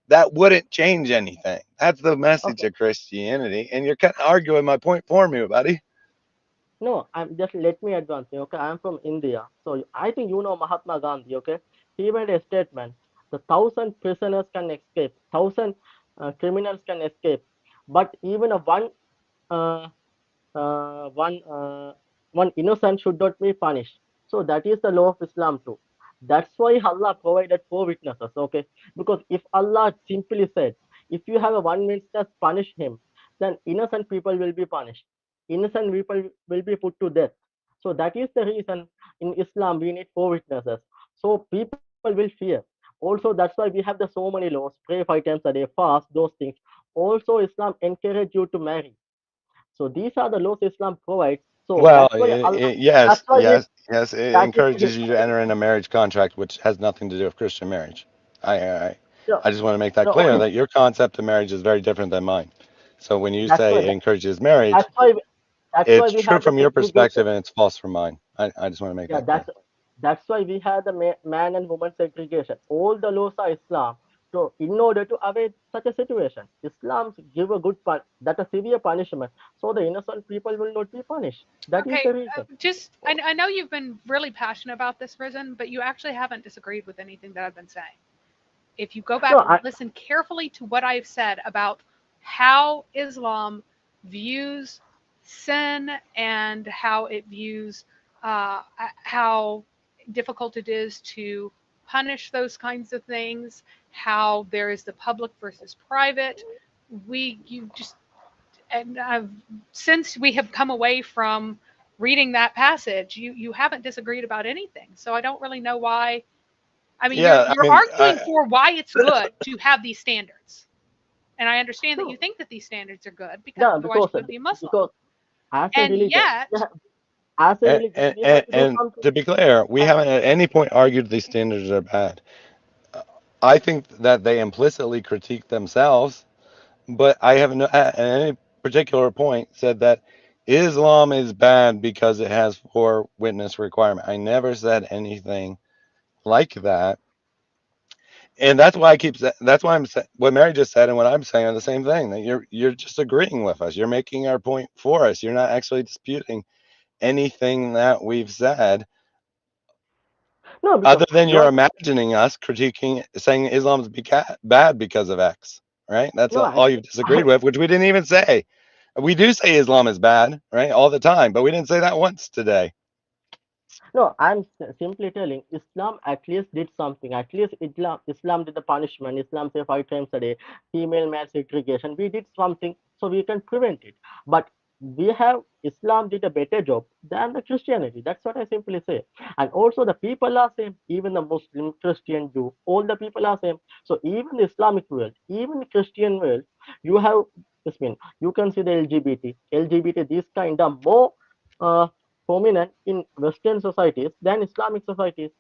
That wouldn't change anything. That's the message Okay. of Christianity, and you're kind of arguing my point for me, buddy. No, I'm just let me advance you. Okay, I'm from India, so I think you know Mahatma Gandhi. Okay, he made a statement: the 1,000 prisoners can escape, 1,000 criminals can escape, but even a uh, uh, one uh, one innocent should not be punished. So that is the law of Islam too. That's why Allah provided 4 witnesses. Okay, because if Allah simply said, if you have a one witness, punish him, then innocent people will be punished. Innocent people will be put to death. So that is the reason in Islam we need 4 witnesses. So people will fear. Also, that's why we have the so many laws: pray 5 times a day, fast, those things. Also, Islam encourage you to marry. So these are the laws Islam provides. So Well, that's why Allah. yes, That's why we. yes, yes. It That is encourages you to enter in a marriage contract, which has nothing to do with Christian marriage. no, I just want to make that no. clear that your concept of marriage is very different than mine. So when you That's why. say it encourages marriage, That's why. That's why it's we true have the from your segregation. perspective and it's false from mine. I just want to make Yeah, that clear. that's why we have the man and woman segregation. All the laws are Islam. So in order to avoid such a situation, Islam give a that a severe punishment, so the innocent people will not be punished. That is Okay, the reason. I know you've been really passionate about this, Risen, but you actually haven't disagreed with anything that I've been saying. If you go No, back and listen carefully to what I've said about how Islam views sin and how it views how difficult it is to punish those kinds of things, how there is the public versus private. You just, and since we have come away from reading that passage, you haven't disagreed about anything. So I don't really know why. I mean, Yeah, I you're mean, arguing for why it's good to have these standards, and I understand that you No, think that these standards are good because yeah, otherwise because you wouldn't be Muslim. because as a And religion, yet, as a religion, we have to do and something. to be clear, we I, haven't at any point argued these standards are bad. I think that they implicitly critique themselves, but I haven't at any particular point said that Islam is bad because it has four witness requirement. I never said anything like that, and that's why I keep that's why I'm what Mary just said and what I'm saying are the same thing. That you're just agreeing with us. You're making our point for us. You're not actually disputing anything that we've said, no, because other than you you're are imagining us critiquing, saying Islam's bad because of X, right? That's no all you've disagreed with, which we didn't even say. We do say Islam is bad, right, all the time, but we didn't say that once today. no. I'm simply telling Islam at least did something. At least Islam did the punishment. Islam say 5 times a day, female male segregation. We did something so we can prevent it. But we have Islam did a better job than the Christianity. That's what I simply say. And also the people are same. Even the Muslim, Christian, Jew, all the people are same. So even the Islamic world, even the Christian world, you have this mean you can see the LGBT. These kind of more uh, prominent in Western societies than Islamic societies.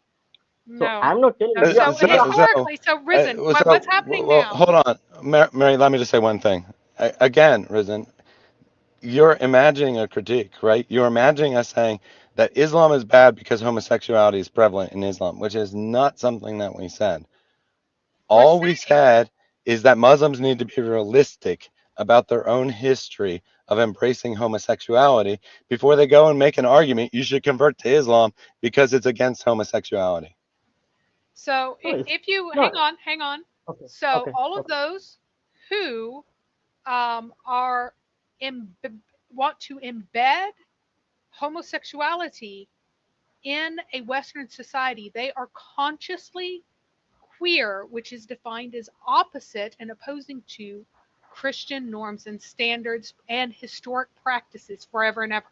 So no, I'm not telling no. we are So we are historically, so Risen, what's happening Well, now? hold on, Mary. Let me just say one thing. Again, Risen, you're imagining a critique, right? You're imagining us saying that Islam is bad because homosexuality is prevalent in Islam, which is not something that we said. We're All we saying, said is that Muslims need to be realistic about their own history of embracing homosexuality before they go and make an argument you should convert to Islam because it's against homosexuality. so no it's if you no hang on. okay So okay all of okay those who are Im- want to embed homosexuality in a Western society, they are consciously queer, which is defined as opposite and opposing to Christian norms and standards and historic practices forever and ever.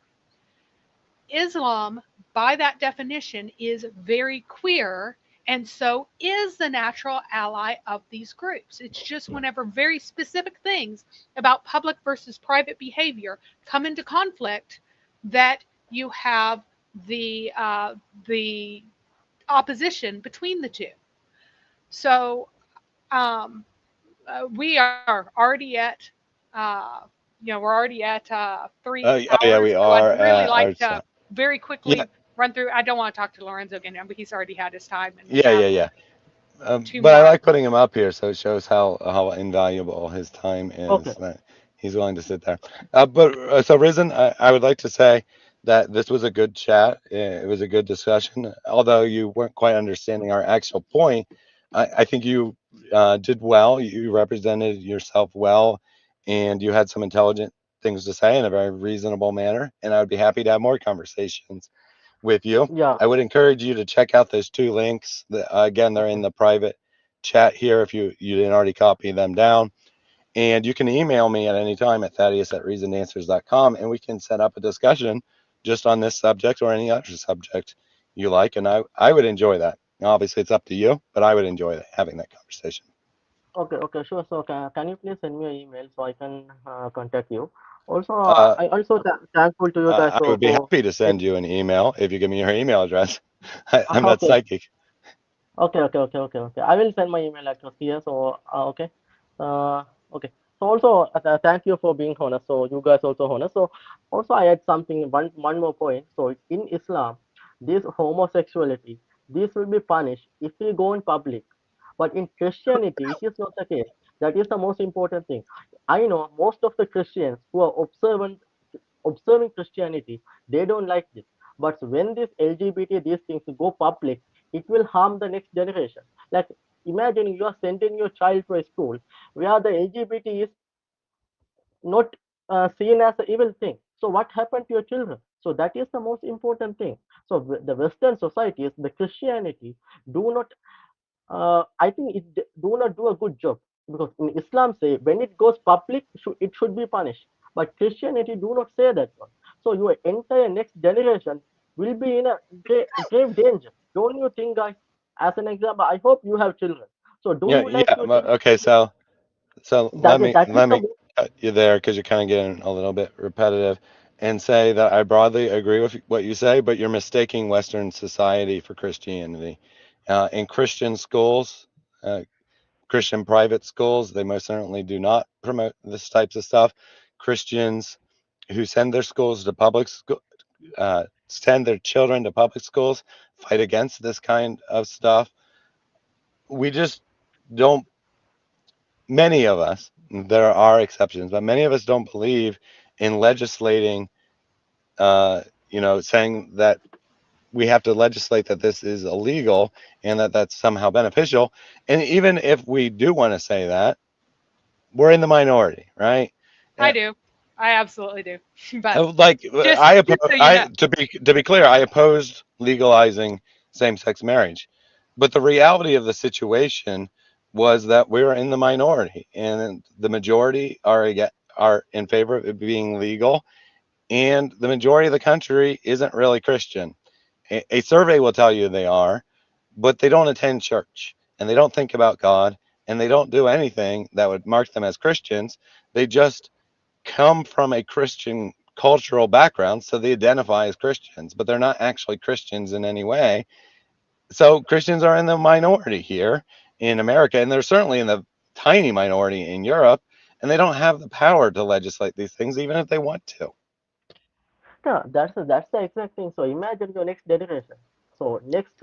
Islam, by that definition, is very queer, and so is the natural ally of these groups. It's just whenever very specific things about public versus private behavior come into conflict that you have the opposition between the two. So um, we are already at uh, we're already at Oh, three oh yeah, hours. we So I'd are really at like our to stop. very Yeah, quickly run through. I don't want to talk to Lorenzo again, but he's already had his time, and we yeah, have yeah, yeah. two But I more like hours. putting him up here, so it shows how invaluable his time is okay that he's willing to sit there. So Risen, I would like to say that this was a good chat. It was a good discussion. Although you weren't quite understanding our actual point, I think you did well. You represented yourself well, and you had some intelligent things to say in a very reasonable manner. And I would be happy to have more conversations with you. yeah I would encourage you to check out those two links. Again, they're okay in the private chat here if you didn't already copy them down. And you can email me at any time at thaddeus@reasonanswers.com and we can set up a discussion just on this subject or any other subject you like. And I would enjoy that. Obviously, it's up to you, but I would enjoy that, having that conversation. okay sure. So can you please send me an email so I can contact you. Also Uh, I also thankful to you guys I would be for happy to send you an email if you give me your email address. I'm not okay psychic. okay. I will send my email address here. So okay, uh, okay. So also thank you for being honest. So you guys also honest. So also I add something one more point. So in Islam, this homosexuality this will be punished if we go in public. But in Christianity, it is not the case. That is the most important thing. I know most of the Christians who are observing Christianity, they don't like this. But when this LGBT, these things go public, it will harm the next generation. Like imagine you are sending your child to a school where the LGBT is not seen as an evil thing. So what happened to your children? So that is the most important thing. So the Western societies, the Christianity, do not I think do not do a good job, because in Islam say when it goes public, it should be punished. But Christianity do not say that one. So your entire next generation will be in a grave danger. Don't you think, guys? As an example, I hope you have children. So do Yeah, you like yeah. your Well, children okay, to be so that that is let the me cut you there because you're kind of getting a little bit repetitive, and say that I broadly agree with what you say, but you're mistaking Western society for Christianity. In Christian schools, uh, Christian private schools, they most certainly do not promote this types of stuff. Christians who send their schools to public school, send their children to public schools, fight against this kind of stuff. We just don't. Many of us, there are exceptions, but many of us don't believe in legislating. Uh, saying that we have to legislate that this is illegal and that that's somehow beneficial. And even if we do want to say that, we're in the minority, right? I Uh, do. I absolutely do. But Like just so you know, to be clear, I opposed legalizing same-sex marriage, but the reality of the situation was that we were in the minority, and the majority are in favor of it being legal, and the majority of the country isn't really Christian. A survey will tell you they are, but they don't attend church, and they don't think about God, and they don't do anything that would mark them as Christians. They just come from a Christian cultural background, so they identify as Christians, but they're not actually Christians in any way. So Christians are in the minority here in America, and they're certainly in the tiny minority in Europe, and they don't have the power to legislate these things, even if they want to. Yeah, that's the exact thing. So imagine your next generation. So next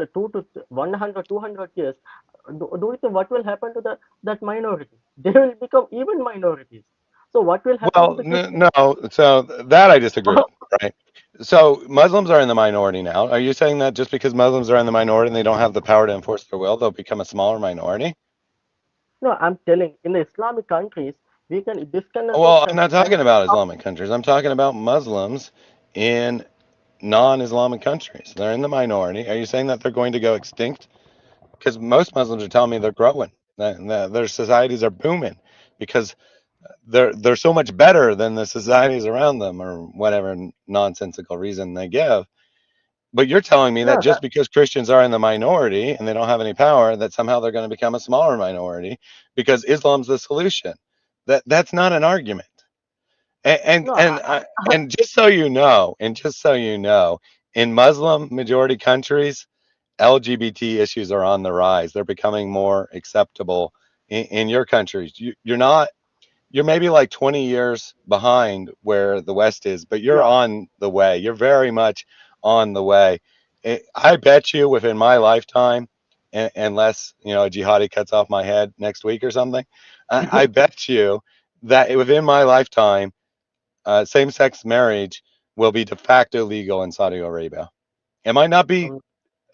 100, 200 years, do you think what will happen to that minority? They will become even minorities. So what will happen to Well, the Christians? no, so that I disagree with, right? So Muslims are in the minority now. Are you saying that just because Muslims are in the minority and they don't have the power to enforce their will, they'll become a smaller minority? No, I'm telling, in the Islamic countries, this Well, I'm conversation not can talking about come. Islamic countries. I'm talking about Muslims in non-Islamic countries. They're in the minority. Are you saying that they're going to go extinct? Because most Muslims are telling me they're growing. That their societies are booming because they're so much better than the societies around them, or whatever nonsensical reason they give. But you're telling me that No, just because Christians are in the minority and they don't have any power, that somehow they're going to become a smaller minority because Islam's the solution. That's not an argument. And and no, and, I, and just so you know, in Muslim majority countries, LGBT issues are on the rise. They're becoming more acceptable in your countries. You're not. You're maybe like 20 years behind where the West is, but you're yeah. on the way. You're very much on the way. I bet you within my lifetime, unless a jihadi cuts off my head next week or something, I bet you that within my lifetime, same-sex marriage will be de facto legal in Saudi Arabia. It might not be Um,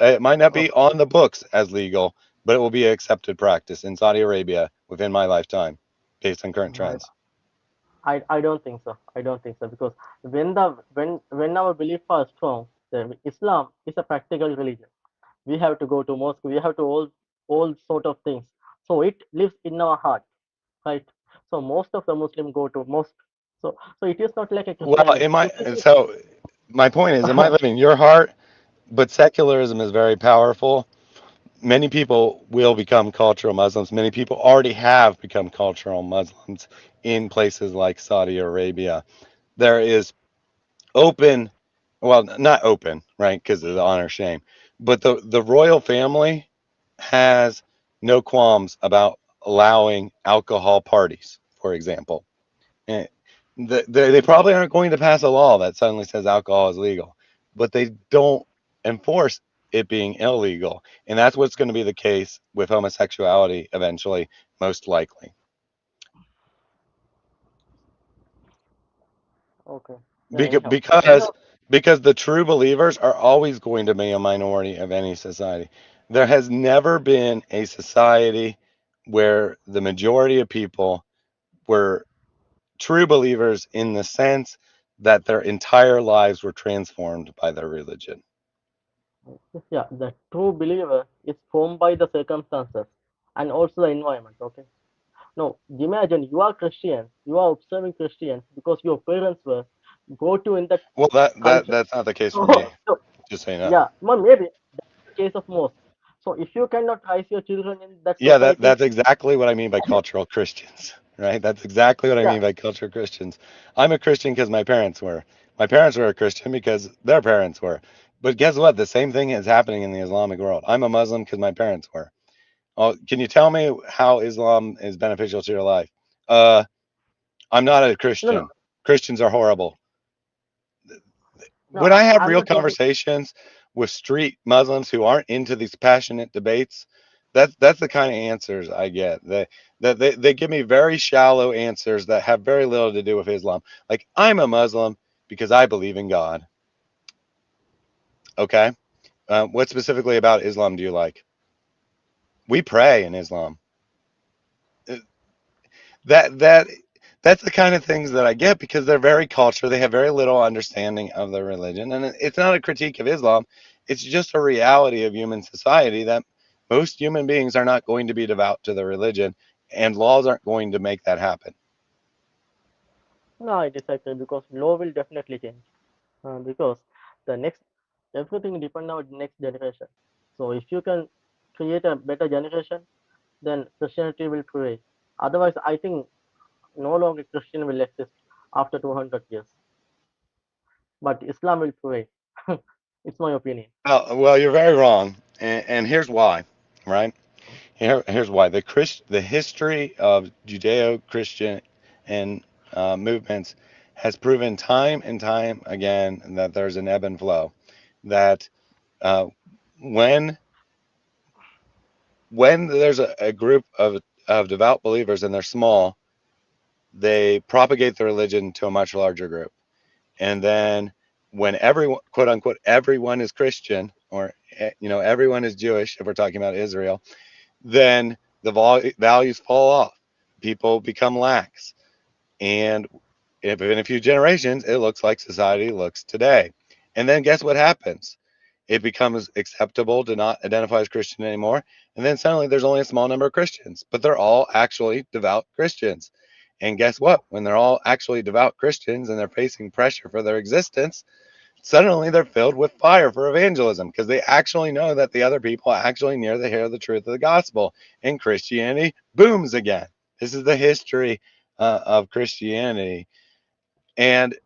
it might not be okay. on the books as legal, but it will be accepted practice in Saudi Arabia within my lifetime, based on current I, trends. I don't think so. I don't think so, because when our beliefs are strong, then Islam is a practical religion. We have to go to mosque. We have to all sort of things. So it lives in our heart, right? So most of the Muslim go to mosque. So it is not like a Well, Christianity. If it is, my point is, it might live in your heart, but secularism is very powerful. Many people will become cultural Muslims. Many people already have become cultural Muslims in places like Saudi Arabia. There is open, well, not open, right? Because of the honor shame, but the royal family has no qualms about allowing alcohol parties, for example. Eh, they probably aren't going to pass a law that suddenly says alcohol is legal, but they don't enforce it being illegal. And that's what's going to be the case with homosexuality eventually, most likely. okay. Yeah. Because Anyhow, because because the true believers are always going to be a minority of any society. There has never been a society where the majority of people were true believers in the sense that their entire lives were transformed by their religion. Yeah, the true believer is formed by the circumstances and also the environment. Okay. Now, imagine you are Christian, you are observing Christians because your parents were brought you in that Well, culture. that's not the case for me. So Just so you know. yeah, well, maybe that's the case of most. So if you cannot raise your children in that Yeah, society, that's exactly what I mean by cultural Christians, right? That's exactly what I yeah, mean by cultural Christians. I'm a Christian because my parents were. My parents were a Christian because their parents were. But guess what? The same thing is happening in the Islamic world. I'm a Muslim because my parents were. Oh, can you tell me how Islam is beneficial to your life? Uh, I'm not a no, no, Christian. Christians are horrible. no, When I have I'm real not talking. conversations with street Muslims who aren't into these passionate debates, that's the kind of answers I get. They give me very shallow answers that have very little to do with Islam. Like I'm a Muslim because I believe in God. Okay, what specifically about Islam do you like? We pray in Islam. Uh, That that that's the kind of things that I get because they're very cultural. They have very little understanding of the religion, and it's not a critique of Islam. It's just a reality of human society that most human beings are not going to be devout to the religion, and laws aren't going to make that happen. No, I disagree because law will definitely change. Because the next everything depends on the next generation. So if you can create a better generation, then Christianity will prevail. Otherwise, I think no longer Christian will exist after 200 years, but Islam will prevail. It's my opinion. Well, you're very wrong, and here's why. Right here's why the history of Judeo-Christian and movements has proven time and time again that there's an ebb and flow. That uh, when there's a group of devout believers and they're small, they propagate the religion to a much larger group. And then when everyone, quote unquote, everyone is Christian or everyone is Jewish, if we're talking about Israel, then the values fall off. People become lax. And if in a few generations, it looks like society looks today. And then guess what happens? It becomes acceptable to not identify as Christian anymore. And then suddenly there's only a small number of Christians, but they're all actually devout Christians. And guess what? When they're all actually devout Christians and they're facing pressure for their existence, suddenly they're filled with fire for evangelism because they actually know that the other people actually near the hear the truth of the gospel. And Christianity booms again. This is the history of Christianity. And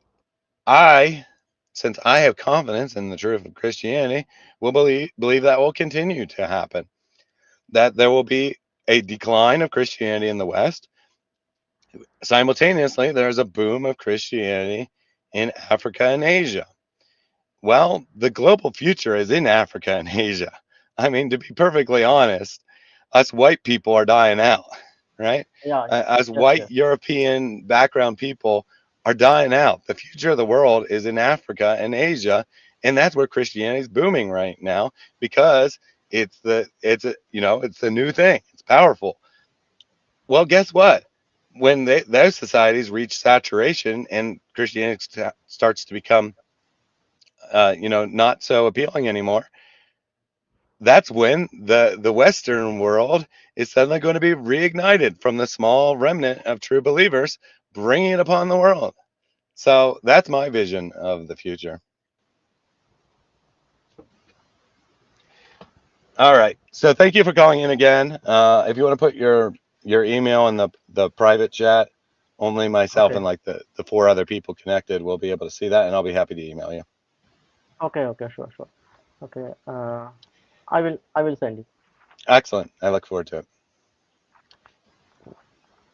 I, since I have confidence in the truth of Christianity, will believe that will continue to happen. That there will be a decline of Christianity in the West. Simultaneously, there's a boom of Christianity in Africa and Asia. Well, the global future is in Africa and Asia. I mean, to be perfectly honest, us white people are dying out, right? Yeah, Us yes, white yes. European background people are dying out. The future of the world is in Africa and Asia, and that's where Christianity is booming right now because it's a new thing. It's powerful. Well, guess what? When those societies reach saturation and Christianity starts to become not so appealing anymore, that's when the Western world is suddenly going to be reignited from the small remnant of true believers, bringing it upon the world. So that's my vision of the future. All right. So thank you for calling in again. If you want to put your email in the private chat, only myself Okay, and like the four other people connected will be able to see that, and I'll be happy to email you. okay, okay, sure, sure. Okay, I will send it. Excellent. I look forward to it.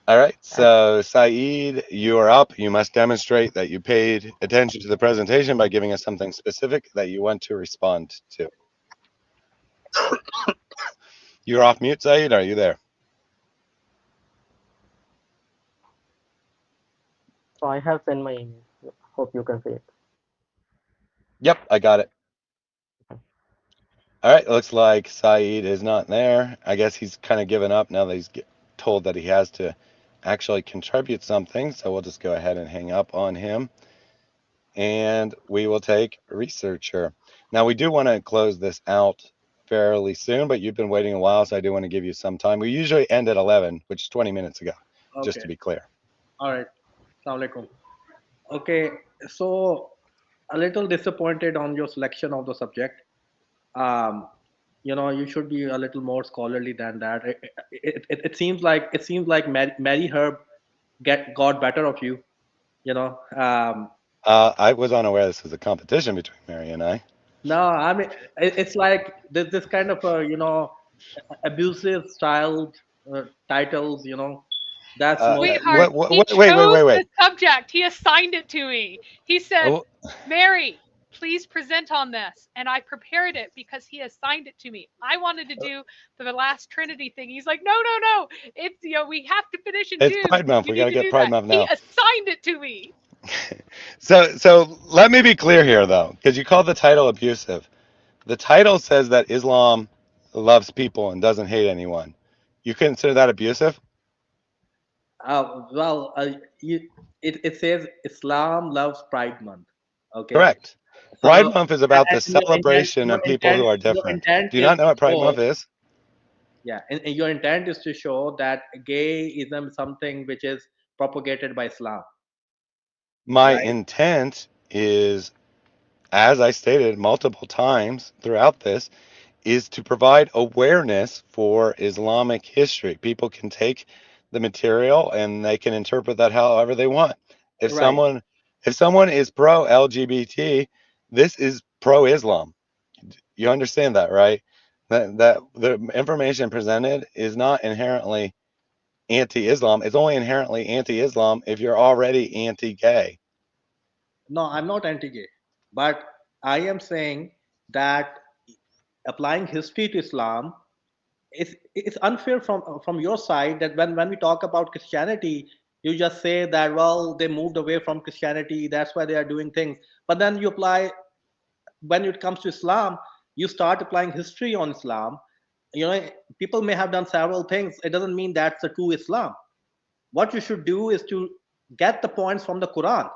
All right, And so Saeed, you are up. You must demonstrate that you paid attention to the presentation by giving us something specific that you want to respond to. You're off mute, Saeed. Are you there? so I have sent my email. Hope you can see it. Yep, I got it. All right, it looks like Saeed is not there. I guess he's kind of given up now that he's told that he has to actually contribute something. So we'll just go ahead and hang up on him. And we will take researcher. Now, we do want to close this out fairly soon, but you've been waiting a while, so I do want to give you some time. We usually end at 11, which is 20 minutes ago, just Okay. to be clear. All right. Assalamu alaikum. Okay. So a little disappointed on your selection of the subject. Um, you should be a little more scholarly than that. It seems like Mary Herb got better of you. You know. I was unaware this was a competition between Mary and I. No, I mean it's like this kind of abusive styled titles. That's no. Sweetheart, he chose the subject. He assigned it to me. He said, Oh, Mary, please present on this. And I prepared it because he assigned it to me. I wanted to do the last Trinity thing. He's like, no. It's, we have to finish in it's June. Pride Month. You We need got to to get do Pride that. Month He now. assigned it to me. So let me be clear here, though, because you called the title abusive. The title says that Islam loves people and doesn't hate anyone. You consider that abusive? Well, it says Islam loves Pride Month. Okay, Correct. Pride so Month is about the and your intent, celebration of people who are your different. intent Do you is not know to what Pride show, Month is? yeah, and your intent is to show that gayism is something which is propagated by Islam, My right? intent is, as I stated multiple times throughout this, is to provide awareness for Islamic history. People can take the material and they can interpret that however they want. If Right. someone if someone is pro LGBT, this is pro Islam. You understand that, right? That the information presented is not inherently anti-Islam. It's only inherently anti-Islam if you're already anti-gay. No, I'm not anti-gay, but I am saying that applying history to Islam it's unfair from your side that when we talk about Christianity, you just say that well they moved away from Christianity, that's why they are doing things. But then you apply when it comes to Islam, you start applying history on Islam. People may have done several things. It doesn't mean that's the true Islam. What you should do is to get the points from the Quran,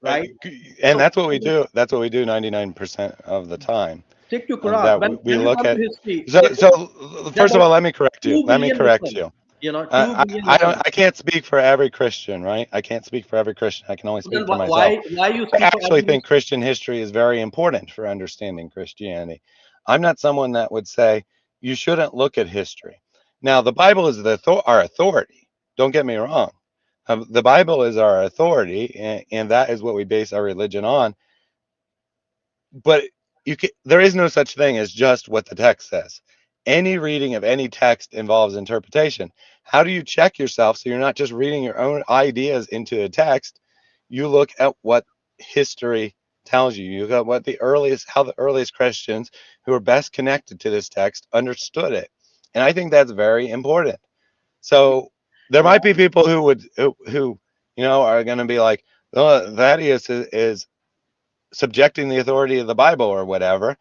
right? And So that's what we do. That's what we do 99% of the time. stick to Quran. That When we when we look come to at. history, So there are first of about all, let me correct you. 2 Let me billion correct Muslims. you. 2 billion I don't. Muslims. I can't speak for every Christian, right? I can't speak for every Christian. I can only So then speak for myself. why you I speak for actually every think Muslim? Christian history is very important for understanding Christianity. I'm not someone that would say you shouldn't look at history. Now, the Bible is our authority. Don't get me wrong. The Bible is our authority, and that is what we base our religion on. But there is no such thing as just what the text says. Any reading of any text involves interpretation. How do you check yourself so you're not just reading your own ideas into a text? You look at what history tells you. You look at how the earliest Christians who are best connected to this text understood it. And I think that's very important. So there might be people who are going to be like, oh, Thaddeus is subjecting the authority of the Bible or whatever.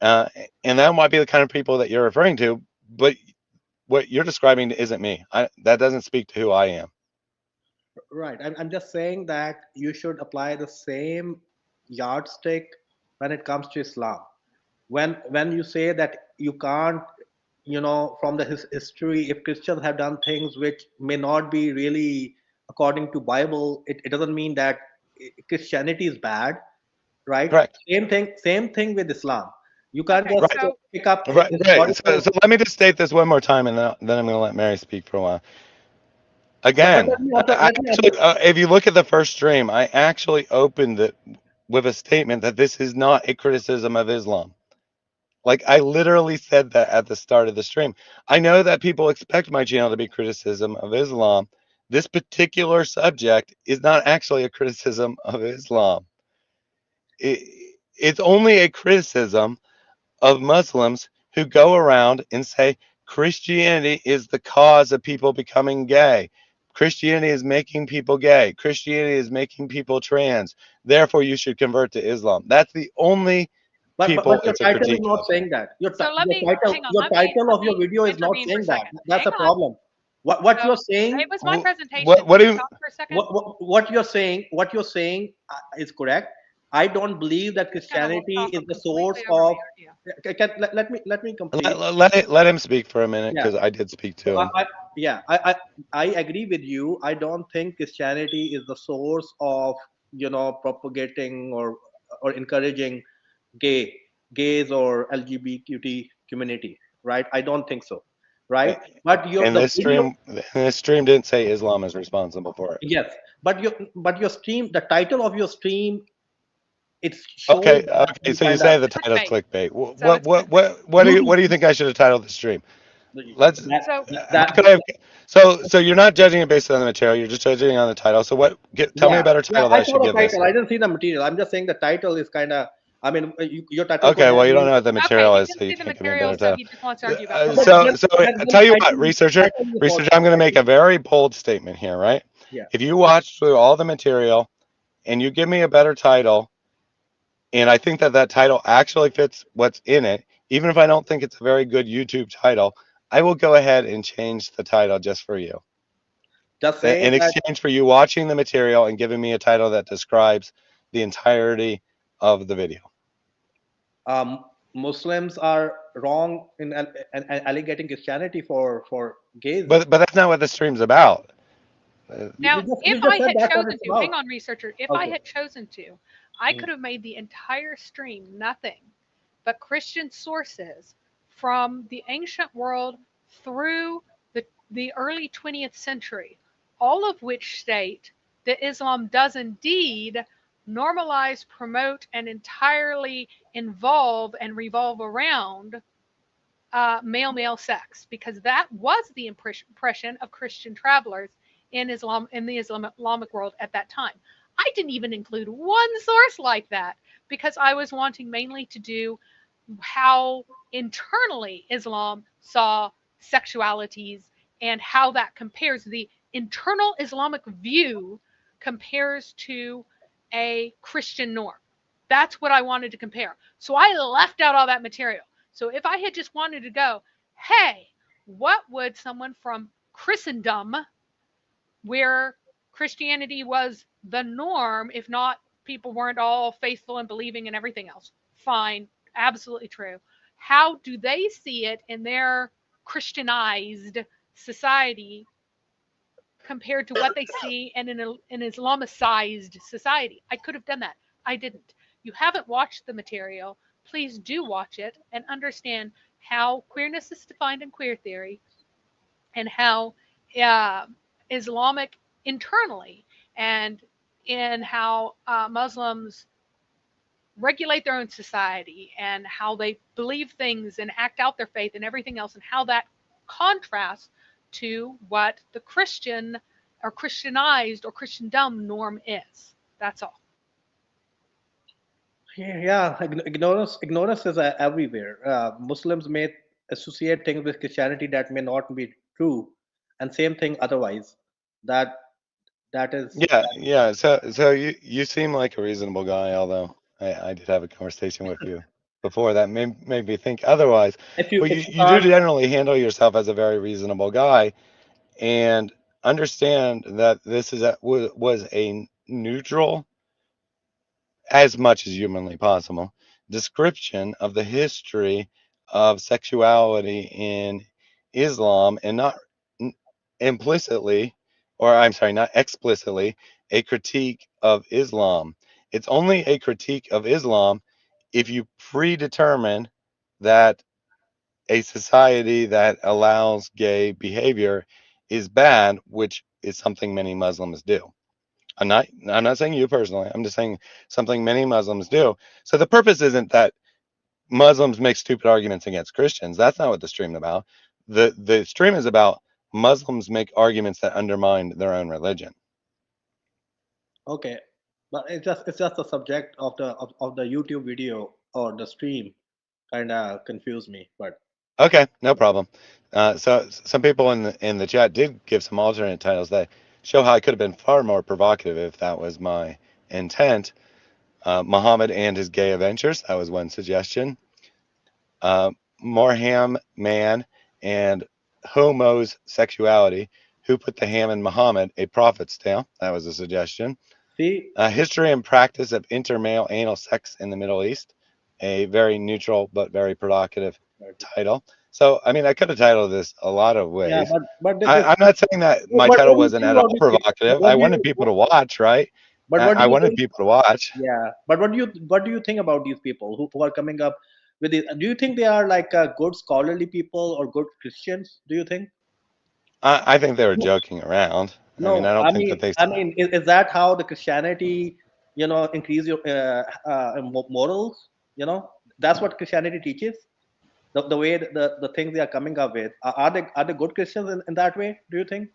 Uh, and that might be the kind of people that you're referring to, but what you're describing isn't me. That doesn't speak to who I am. Right. I'm just saying that you should apply the same yardstick when it comes to Islam. When you say that you can't, from the history, if Christians have done things which may not be really according to Bible, it doesn't mean that Christianity is bad, right? Correct. Same thing with Islam. You can't Okay, just Right. so pick up Right. historical. So let me just state this one more time, and then I'm going to let Mary speak for a while. But Again, if you look at the first stream, I actually opened it with a statement that this is not a criticism of Islam. Like, I literally said that at the start of the stream. I know that people expect my channel to be criticism of Islam. This particular subject is not actually a criticism of Islam. It's only a criticism of Muslims who go around and say Christianity is the cause of people becoming gay. Christianity is making people gay. Christianity is making people trans. Therefore, you should convert to Islam. That's the only people but your it's a title is critique not of. saying that. so let me hang on. Your Let me title let of your me video is not intervene for a saying that. second. That's Hang a on. problem. What So you're saying, it was my What presentation. what Can do you you stop for a second? what you're saying is correct. I don't believe that It's gonna Christianity talk is the source completely over of. me. Yeah. Let me complete. Let him speak for a minute Yeah. because I did speak So to him. yeah, I agree with you. I don't think Christianity is the source of propagating or encouraging gay gays or LGBT community, right? I don't think so, right? But your And the video, this stream didn't say Islam is responsible for it. yes, but your stream, the title of your stream, it shows Okay, that okay. you So you kind of say the title's Clickbait. clickbait. So it's clickbait. you What do you think I should have titled the stream? Let's. that So How that could I have, so you're not judging it based on the material. You're just judging on the title. So tell me a yeah, better yeah. title that I I should saw the give this. title. I didn't see the material. I'm just saying the title is kind of. I mean, your title could Okay, well have you don't been. know what the okay, material he is, didn't so you see the can't give me a material, better so title. he just wants to argue about No, but politics. So I tell you what, researcher, title is researcher, I'm going to make a very bold statement here, right? Yeah. If you watch through all the material and you give me a better title, and I think that that title actually fits what's in it, even if I don't think it's a very good YouTube title, I will go ahead and change the title just for you. Just say In that exchange for you watching the material and giving me a title that describes the entirety of the video. Muslims are wrong in alleging Christianity for gays. But that's not what the stream's about. Now, You if just I said had that's what chosen it's to, hang about. on, researcher, if I Okay. had chosen to, I Mm. could have made the entire stream nothing but Christian sources from the ancient world through the early 20th century, all of which state that Islam does indeed normalize, promote, and entirely involve and revolve around male sex, because that was the impression of Christian travelers in Islam, in the Islamic world at that time. I didn't even include one source like that because I was wanting mainly to do how internally Islam saw sexualities and how that compares, the internal Islamic view compares to a Christian norm. That's what I wanted to compare. So I left out all that material. So if I had just wanted to go, hey, what would someone from Christendom, where Christianity was the norm, if not people weren't all faithful and believing and everything else, fine, absolutely true. How do they see it in their Christianized society compared to what they see in an Islamicized society? I could have done that. I didn't. You haven't watched the material. Please do watch it and understand how queerness is defined in queer theory and how uh, Islamic internally and in how Muslims regulate their own society and how they believe things and act out their faith and everything else, and how that contrasts to what the Christian or Christianized or Christendom norm is. That's all. Yeah, ignorance is everywhere. Muslims may associate things with Christianity that may not be true, and same thing otherwise. That that is Yeah. So you seem like a reasonable guy, although I did have a conversation with you before that made me think otherwise. But if you you do can't. generally handle yourself as a very reasonable guy, and understand that this was a neutral, as much as humanly possible, description of the history of sexuality in Islam, and not implicitly, or I'm sorry, not explicitly, a critique of Islam. It's only a critique of Islam if you predetermine that a society that allows gay behavior is bad, which is something many Muslims do. I'm not saying you personally. I'm just saying something many Muslims do. So the purpose isn't that Muslims make stupid arguments against Christians. That's not what the stream is about. The stream is about Muslims make arguments that undermine their own religion. Okay, but it's just the subject of the YouTube video or the stream kind of confused me. But Okay, no problem. So some people in the chat did give some alternate titles that show how I could have been far more provocative if that was my intent. Muhammad and his gay adventures, that was one suggestion. Morham Man and homosexuality, who put the ham in Muhammad, a prophet's tale, that was a suggestion. See, History and Practice of Intermale Anal Sex in the Middle East, a very neutral but very provocative title. So, I mean, I could have titled this a lot of yeah, ways. but I'm not saying that my but title what do you wasn't think at about all these people? provocative. I wanted people to watch, right? But what do I you wanted think? people to watch. Yeah, but what do you think about these people who are coming up with it? Do you think they are like good scholarly people or good Christians? Do you think? I think they were joking around. I mean, I No, don't think that they. is that how the Christianity, increase your morals? That's what Christianity teaches. The way the things they are coming up with are they good Christians in that way? Do you think?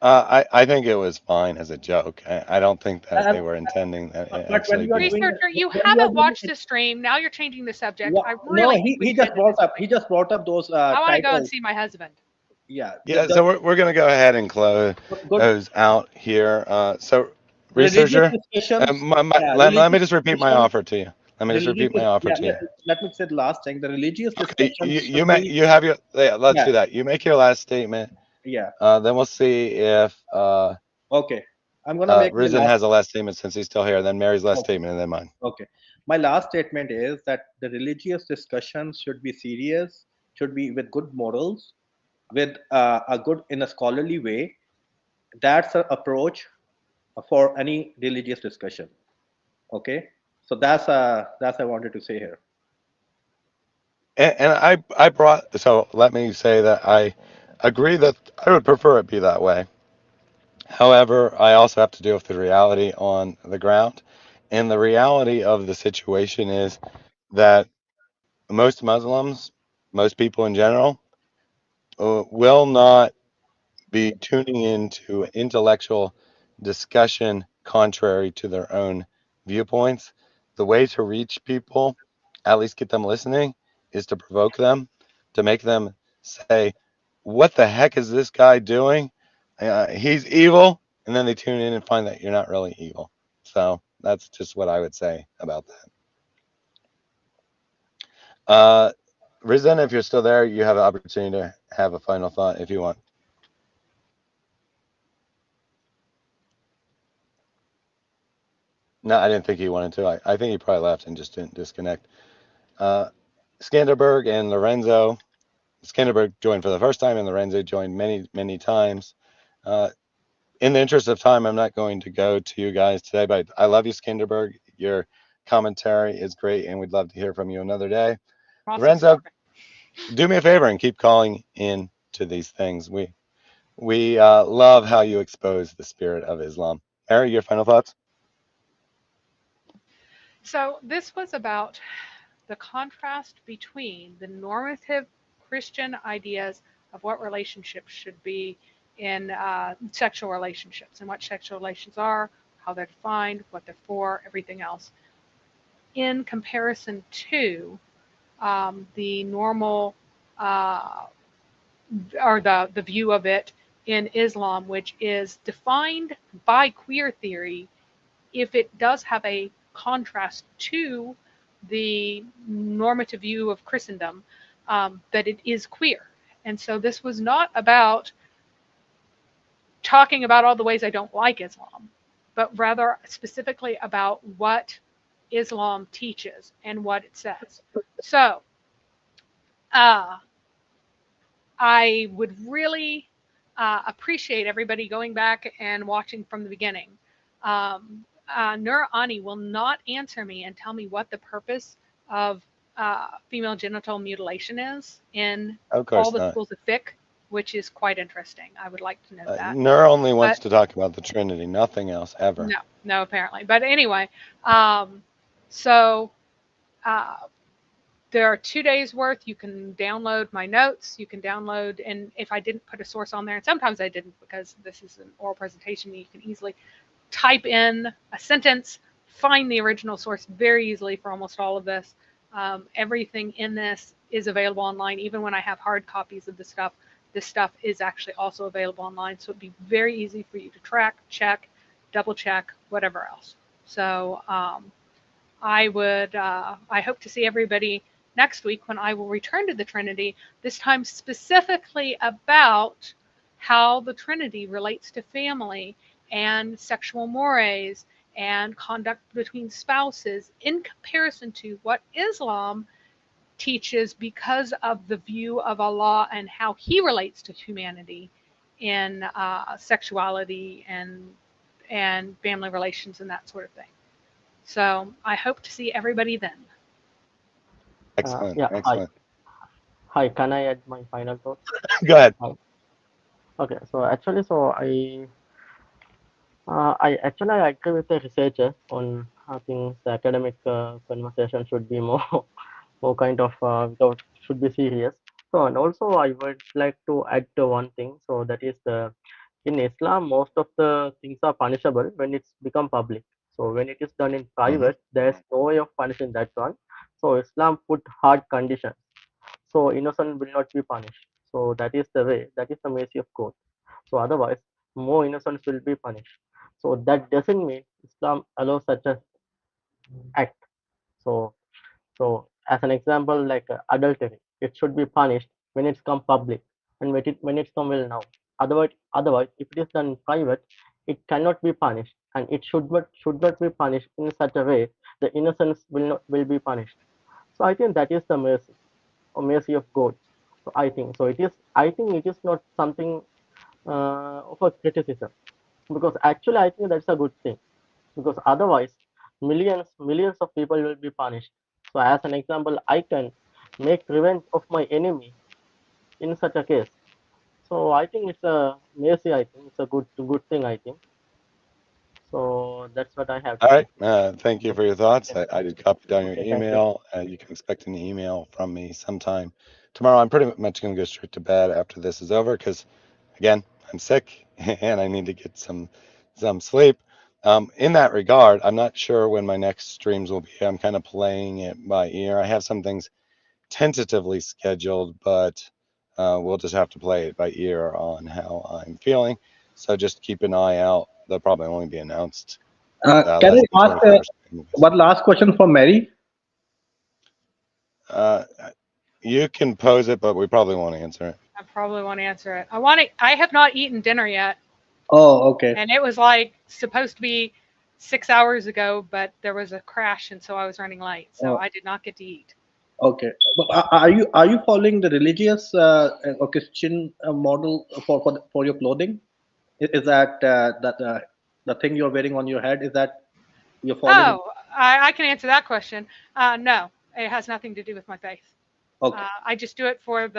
I think it was fine as a joke. I don't think that Uh, they were intending that but when actually you are be. doing Researcher, you when you are haven't doing watched it, the stream. Now you're changing the subject. I no, really think we he should just end it brought this up way. those I want to go and titles. see my husband. Yeah, Yeah, so we're gonna go ahead and close good those out here. So, religious researcher, discussions. Yeah, let me religious just repeat my discussions. offer to you. Let me just repeat my offer Yeah, to you. let me say the last thing. The religious Okay, discussions you should may be. you have your yeah, let's Yeah, do that. You make your last statement. yeah. Then we'll see if Okay, I'm gonna make my Risen last. has a last statement since he's still here. Then Mary's last Okay, statement, and then mine. okay. My last statement is that the religious discussions should be serious, should be with good morals, with a good in a scholarly way. That's an approach for any religious discussion. Okay, so that's I wanted to say here. And I brought so let me say that I agree that I would prefer it be that way. However, I also have to deal with the reality on the ground. And the reality of the situation is that most Muslims, most people in general, will not be tuning into intellectual discussion contrary to their own viewpoints. The way to reach people, at least get them listening, is to provoke them, to make them say, "What the heck is this guy doing? He's evil." And then they tune in and find that you're not really evil. So that's just what I would say about that. Rizan, if you're still there, you have an opportunity to have a final thought if you want. No, I didn't think he wanted to. I think he probably left and just didn't disconnect. Uh, Skanderberg and Lorenzo. Skanderberg joined for the first time, and Lorenzo joined many, many times. Uh, in the interest of time, I'm not going to go to you guys today, but I love you, Skanderberg. Your commentary is great, and we'd love to hear from you another day. Also Lorenzo, starving. do me a favor and keep calling in to these things. We love how you expose the spirit of Islam. Mary, your final thoughts? So this was about the contrast between the normative Christian ideas of what relationships should be in sexual relationships and what sexual relations are, how they're defined, what they're for, everything else, in comparison to the normal uh, or the view of it in Islam, which is defined by queer theory if it does have a contrast to the normative view of Christendom, that it is queer. And so this was not about talking about all the ways I don't like Islam, but rather specifically about what Islam teaches and what it says. So uh, I would really appreciate everybody going back and watching from the beginning. Nur Ani will not answer me and tell me what the purpose of female genital mutilation is in Of all course the not. schools of fiqh, which is quite interesting. I would like to know that. Nur only wants But to talk about the Trinity, nothing else ever. no, no, apparently. But anyway, um, so uh, there are 2 days worth. You can download my notes. You can download, and if I didn't put a source on there, and sometimes I didn't because this is an oral presentation, you can easily type in a sentence, find the original source very easily for almost all of this. Everything in this is available online. Even when I have hard copies of the stuff, this stuff is actually also available online. So it'd be very easy for you to track, check, double check, whatever else. So I hope to see everybody next week when I will return to the Trinity, this time specifically about how the Trinity relates to family and sexual mores and conduct between spouses in comparison to what Islam teaches because of the view of Allah and how He relates to humanity in sexuality and family relations and that sort of thing. So I hope to see everybody then. Excellent. Yeah, hi. Excellent. Hi, can I add my final thoughts? Go ahead. Hi. Okay, so actually, I actually I agree with the researcher on I think the academic conversation should be more more kind of should be serious. So and also I would like to add to one thing. So that is the in Islam most of the things are punishable when it's become public. So when it is done in Mm-hmm. private, there's no way of punishing that one. So Islam put hard conditions. So innocent will not be punished. So that is the way. That is the mercy of God. So otherwise, more innocents will be punished. So that doesn't mean Islam allows such an act. So so as an example, like adultery, it should be punished when it's come public and when it's come well now. Otherwise, if it is done in private, it cannot be punished, and it should not be punished in such a way the innocents will be punished. So I think that is the mercy or mercy of God. So I think so. It is. I think it is not something of a criticism, because actually I think that's a good thing, because otherwise millions of people will be punished. So as an example, I can make revenge of my enemy in such a case. So I think it's a mercy. I think it's a good thing. I think so. That's what I have to All say. right. Thank you for your thoughts. I did copy down your Okay, thank you. email. You can expect an email from me sometime tomorrow. I'm pretty much going to go straight to bed after this is over because, again, I'm sick and I need to get some sleep. In that regard, I'm not sure when my next streams will be. I'm kind of playing it by ear. I have some things tentatively scheduled, but we'll just have to play it by ear on how I'm feeling. So just keep an eye out. They'll probably only be announced Can less I than ask 24 hours. one last question for Mary? Uh, you can pose it, but we probably won't answer it. I probably won't answer it. I have not eaten dinner yet, Oh, okay. and it was like supposed to be 6 hours ago, but there was a crash, and so I was running late, so Oh, I did not get to eat. okay. But are you following the religious or Christian model for your clothing? Is that the thing you're wearing on your head? Is that you're following? Oh, I can answer that question. No, it has nothing to do with my faith. Okay. I just do it for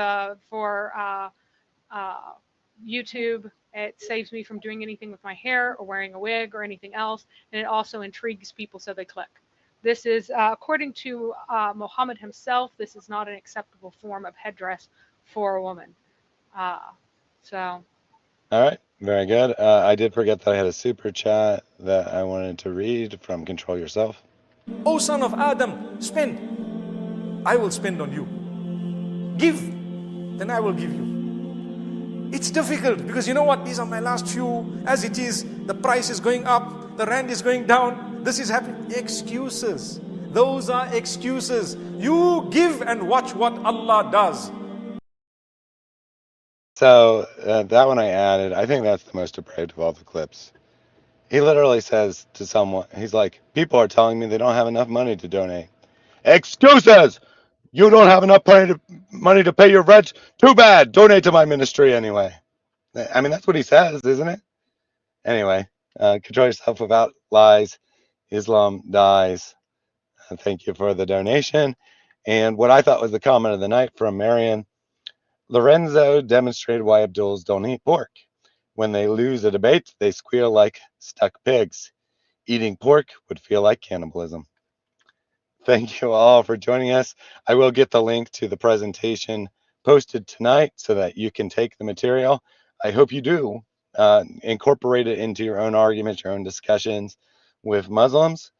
YouTube. It saves me from doing anything with my hair or wearing a wig or anything else, and it also intrigues people so they click. This is, according to Muhammad himself, this is not an acceptable form of headdress for a woman. Uh, so, All right, very good. I did forget that I had a super chat that I wanted to read from Control Yourself. O son of Adam, spend. I will spend on you. Give, then I will give you. It's difficult because you know what? These are my last few. As it is, the price is going up, the rand is going down, this is happening. Excuses. Those are excuses. You give and watch what Allah does. So that one I added. I think that's the most depraved of all the clips. He literally says to someone, he's like, people are telling me they don't have enough money to donate. Excuses! You don't have enough money to pay your rent? Too bad. Donate to my ministry anyway. I mean, that's what he says, isn't it? Anyway, control yourself without lies. Islam dies. Thank you for the donation. And what I thought was the comment of the night from Marion, Lorenzo demonstrated why Abduls don't eat pork. When they lose a debate, they squeal like stuck pigs. Eating pork would feel like cannibalism. Thank you all for joining us. I will get the link to the presentation posted tonight so that you can take the material. I hope you do incorporate it into your own arguments, your own discussions with Muslims.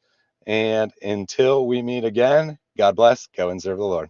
And until we meet again, God bless. Go and serve the Lord.